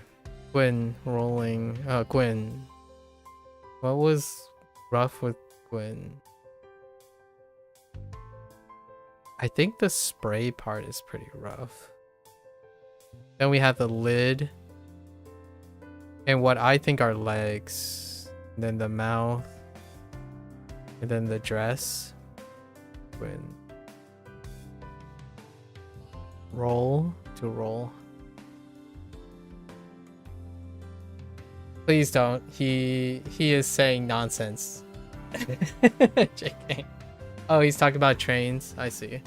Gwen rolling. Gwen. What was rough with Gwen? I think the spray part is pretty rough. Then we have the lid. And what I think are legs. And then the mouth. And then the dress. Gwen. Roll to roll. Please don't. He is saying nonsense. JK. Oh, he's talking about trains. I see.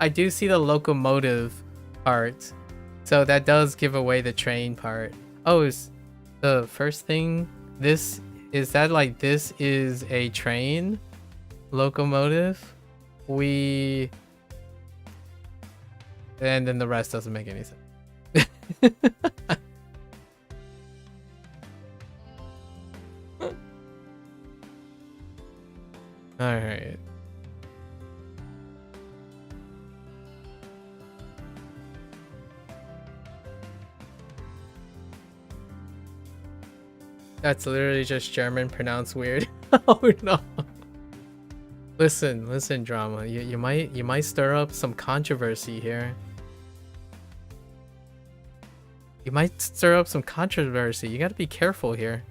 I do see the locomotive part. So that does give away the train part. Oh, is the first thing this is that like this is a train locomotive? And then the rest doesn't make any sense. All right. That's literally just German pronounced weird. Oh no. Listen, Drama. You might stir up some controversy here. You might stir up some controversy. You gotta be careful here.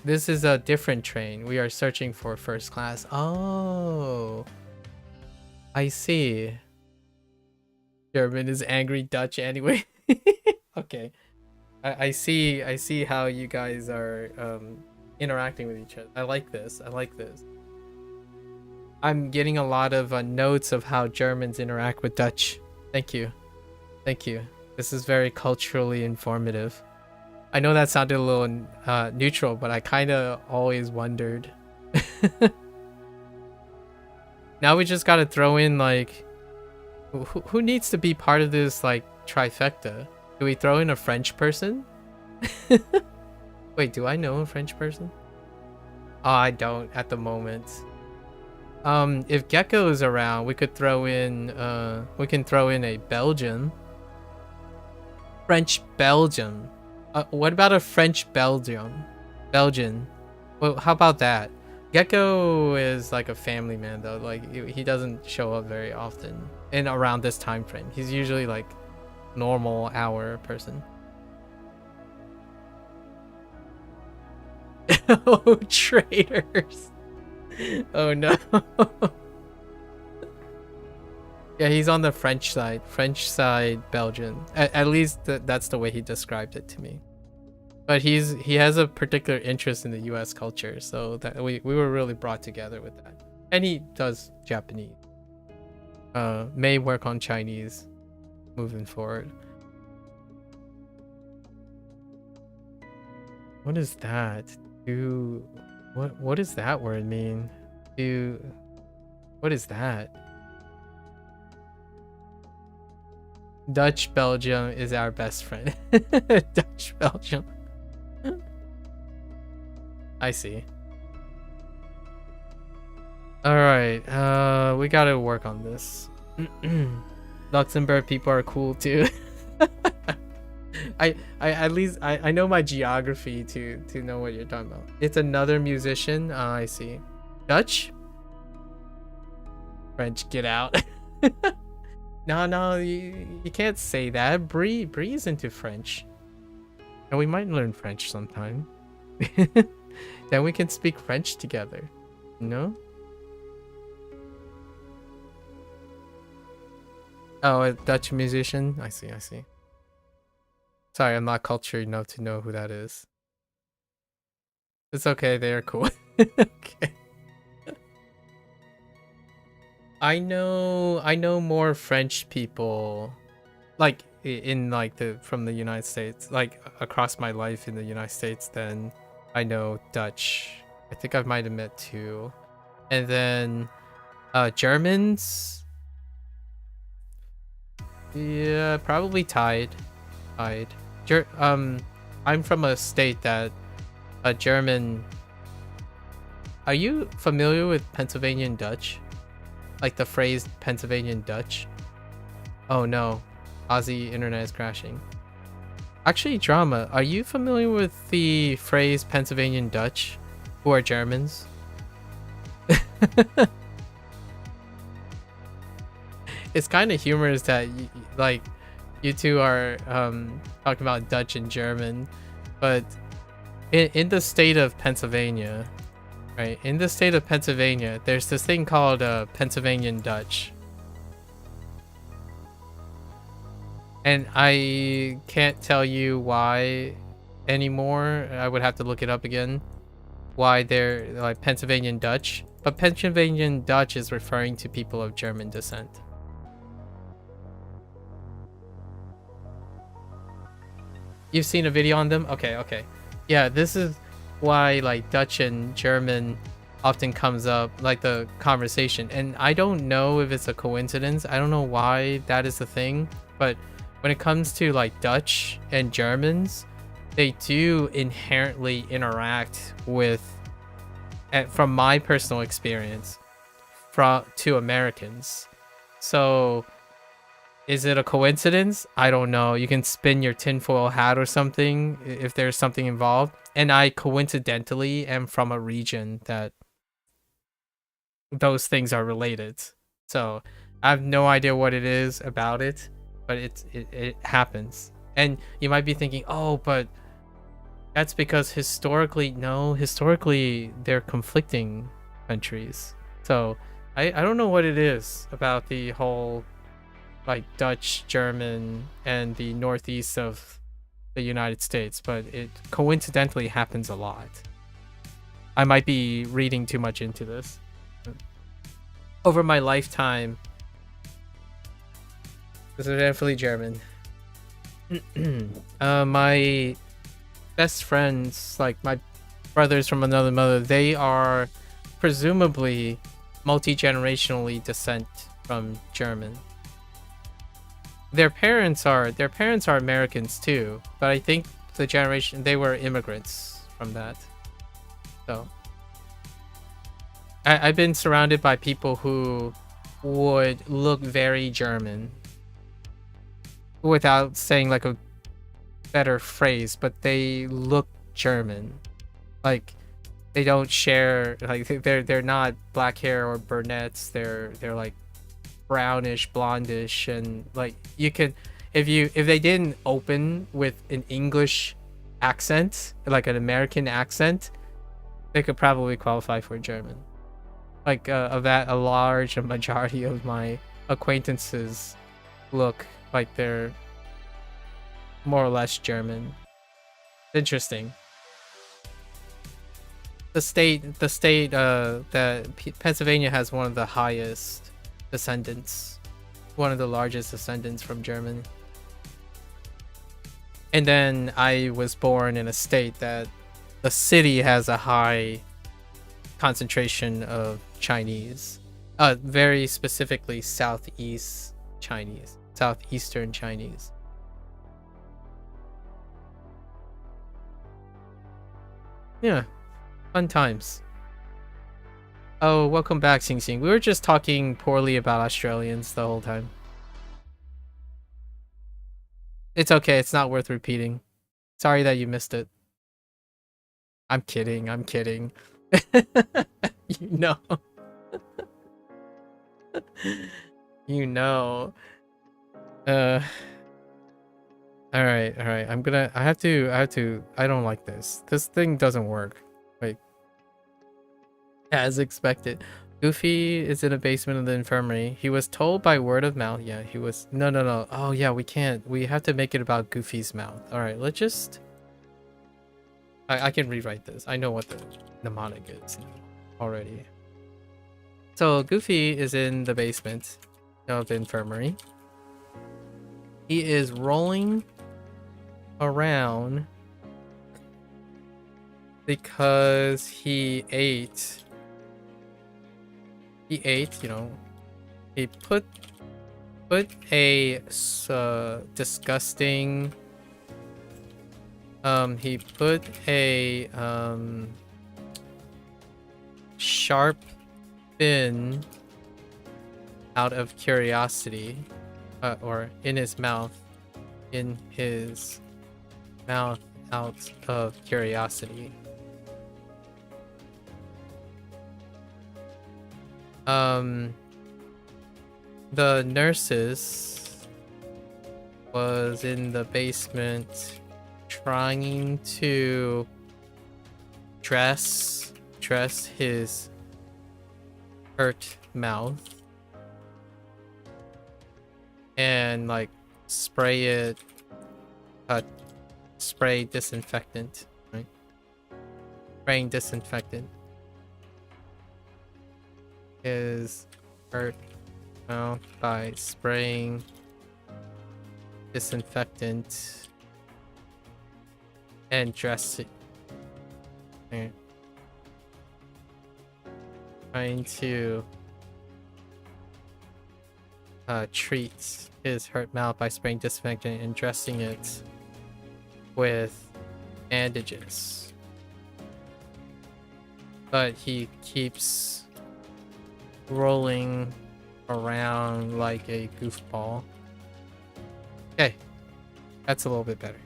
This is a different train. We are searching for first class. Oh, I see. German is angry Dutch anyway. Okay, I see how you guys are interacting with each other. I like this. I'm getting a lot of notes of how Germans interact with Dutch. Thank you. This is very culturally informative. I know that sounded a little neutral, but I kind of always wondered. Now we just gotta throw in like, who needs to be part of this like trifecta? Do we throw in a French person? Wait, do I know a French person? Oh, I don't at the moment. If Gecko is around, we could throw in we can throw in a Belgian. French Belgium. What about a French Belgium? Belgian. Well, how about that? Gecko is like a family man though. Like he doesn't show up very often in around this time frame. He's usually like normal hour person. Oh, traitors. Oh no. Yeah, he's on the French side. French side Belgian. At least that's the way he described it to me. But he has a particular interest in the US culture, so that we were really brought together with that. And he does Japanese. May work on Chinese moving forward. What is that? What does that word mean? What is that? Dutch Belgium is our best friend. Dutch Belgium. I see. All right, we gotta work on this. Luxembourg people are cool too. I at least I know my geography to know what you're talking about. It's another musician. I see. Dutch? French, get out. No, you can't say that. Bree's into French. And we might learn French sometime. Then we can speak French together. No? Oh, a Dutch musician? I see. Sorry, I'm not cultured enough to know who that is. It's okay, they are cool. Okay. I know more French people, like in like from the United States, like across my life in the United States, than I know Dutch. I think I might have met 2, and then Germans. Yeah, probably tied. I'm from a state that a German. Are you familiar with Pennsylvanian Dutch? Like the phrase Pennsylvanian Dutch? Oh no, Aussie internet is crashing. Actually, Drama, are you familiar with the phrase Pennsylvanian Dutch, who are Germans? It's kind of humorous that you two are talking about Dutch and German, but in the state of Pennsylvania, right? In the state of Pennsylvania, there's this thing called Pennsylvanian Dutch. And I can't tell you why anymore. I would have to look it up again. Why they're like Pennsylvanian Dutch. But Pennsylvanian Dutch is referring to people of German descent. You've seen a video on them? Okay. Yeah, this is why like Dutch and German often comes up, like the conversation. And I don't know if it's a coincidence. I don't know why that is the thing. But when it comes to like Dutch and Germans, they do inherently interact with, from my personal experience, to Americans. So is it a coincidence? I don't know. You can spin your tinfoil hat or something if there's something involved. And I coincidentally am from a region that those things are related. So I have no idea what it is about it, but it happens. And you might be thinking, oh, but that's because historically they're conflicting countries. So I don't know what it is about the whole like Dutch, German, and the northeast of the United States, but it coincidentally happens a lot. I might be reading too much into this. Over my lifetime, this is definitely German. My best friends, like my brothers from another mother, they are presumably multi-generationally descent from German. Their parents are Americans too, but I think the generation they were immigrants from that. So I've been surrounded by people who would look very German without saying like a better phrase, but they look German. Like they don't share, like they're not black hair or brunettes. They're like brownish, blondish, and like you can if they didn't open with an English accent, like an American accent, they could probably qualify for German. Like a large majority of my acquaintances look like they're more or less German. Interesting. The state that Pennsylvania has one of the highest descendants, one of the largest descendants from Germany. And then I was born in a state that the city has a high concentration of Chinese, very specifically southeastern Chinese. Yeah, fun times. Oh, welcome back, Xing Xing. We were just talking poorly about Australians the whole time. It's okay, it's not worth repeating. Sorry that you missed it. I'm kidding. You know. You know. Alright. I don't like this. This thing doesn't work. Wait. As expected. Goofy is in a basement of the infirmary. He was told by word of mouth. Yeah, he was. No. Oh, yeah, we can't. We have to make it about Goofy's mouth. Alright, let's just. I can rewrite this. I know what the mnemonic is already. So Goofy is in the basement of the infirmary. He is rolling around because he ate, you know, he put a disgusting he put a sharp fin out of curiosity, or in his mouth out of curiosity. The nurses was in the basement trying to dress his hurt mouth and like spray disinfectant, right? Spraying disinfectant is hurt mouth by spraying disinfectant and dressing. Okay. Trying to treat his hurt mouth by spraying disinfectant and dressing it with bandages. But he keeps rolling around like a goofball. Okay, that's a little bit better.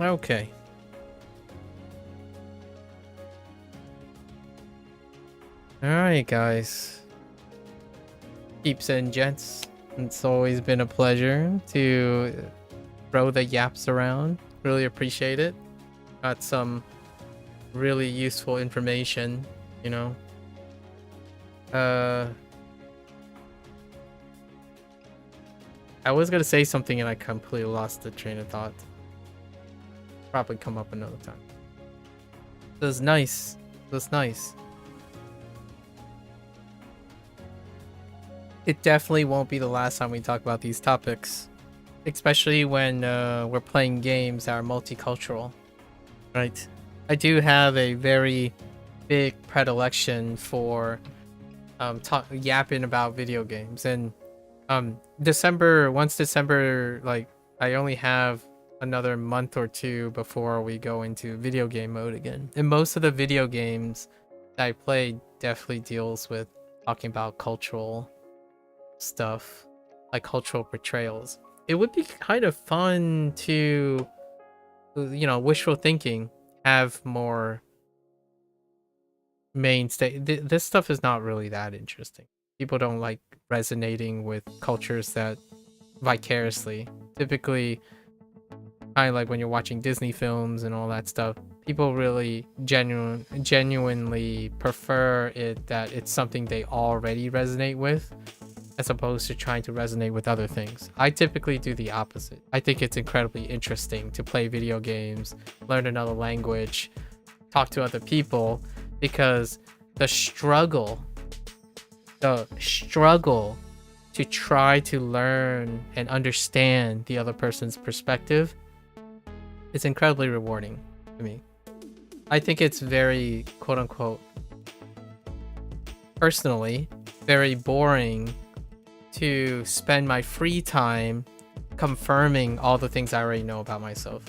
Okay. Alright, guys. Peeps and gents, it's always been a pleasure to throw the yaps around. Really appreciate it. Got some really useful information, you know. I was gonna say something and I completely lost the train of thought. Probably come up another time. It was nice. It was nice. It definitely won't be the last time we talk about these topics, especially when we're playing games that are multicultural, right? I do have a very big predilection for yapping about video games. And once December, like, I only have another month or two before we go into video game mode again. And most of the video games that I play definitely deals with talking about cultural stuff, like cultural portrayals. It would be kind of fun to, wishful thinking, have more mainstay. This stuff is not really that interesting. People don't like resonating with cultures that vicariously. Typically, kind of like when you're watching Disney films and all that stuff, people really genuinely prefer it that it's something they already resonate with, as opposed to trying to resonate with other things. I typically do the opposite. I think it's incredibly interesting to play video games, learn another language, talk to other people, because the struggle to try to learn and understand the other person's perspective is incredibly rewarding to me. I think it's very, quote unquote, personally, very boring to spend my free time confirming all the things I already know about myself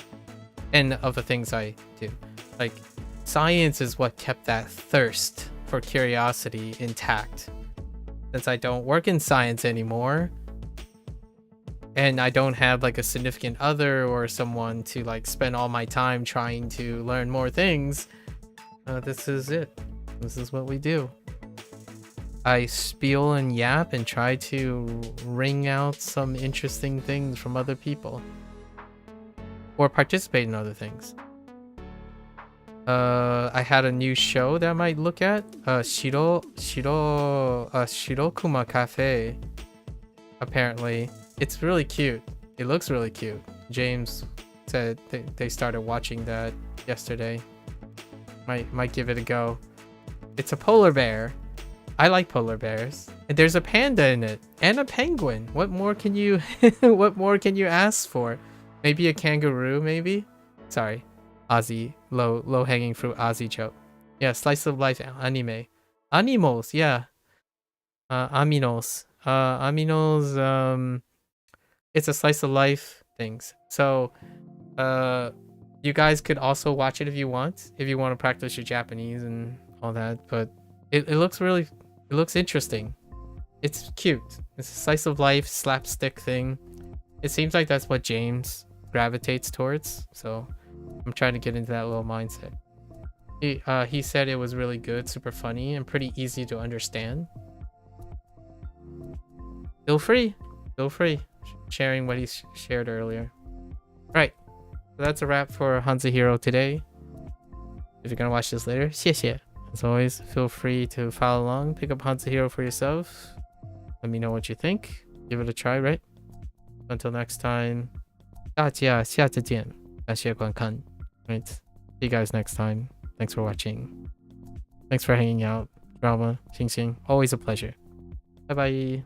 and of the things I do. Like, science is what kept that thirst for curiosity intact. Since I don't work in science anymore, and I don't have like a significant other or someone to like spend all my time trying to learn more things, this is it. This is what we do. I spiel and yap and try to wring out some interesting things from other people, or participate in other things. I had a new show that I might look at. Shirokuma Cafe. Apparently, it's really cute. It looks really cute. James said they started watching that yesterday. Might give it a go. It's a polar bear. I like polar bears. And there's a panda in it and a penguin. What more can you what more can you ask for? Maybe a kangaroo, maybe? Sorry. Ozzy, low hanging fruit Ozzy joke. Yeah, slice of life anime. Animals, yeah. Aminos. It's a slice of life things. So you guys could also watch it if you want to practice your Japanese and all that, but it looks interesting. It's cute. It's a slice of life slapstick thing. It seems like that's what James gravitates towards, so I'm trying to get into that little mindset. He said it was really good, super funny, and pretty easy to understand. Feel free sharing what he shared earlier. Right, so that's a wrap for HanziHero today. If you're gonna watch this later, 谢谢. As always, feel free to follow along, pick up HanziHero for yourself. Let me know what you think. Give it a try, right? Until next time, 大家下次见。感谢观看. Right. See you guys next time. Thanks for watching. Thanks for hanging out. Drama, Xing Xing. Always a pleasure. Bye bye.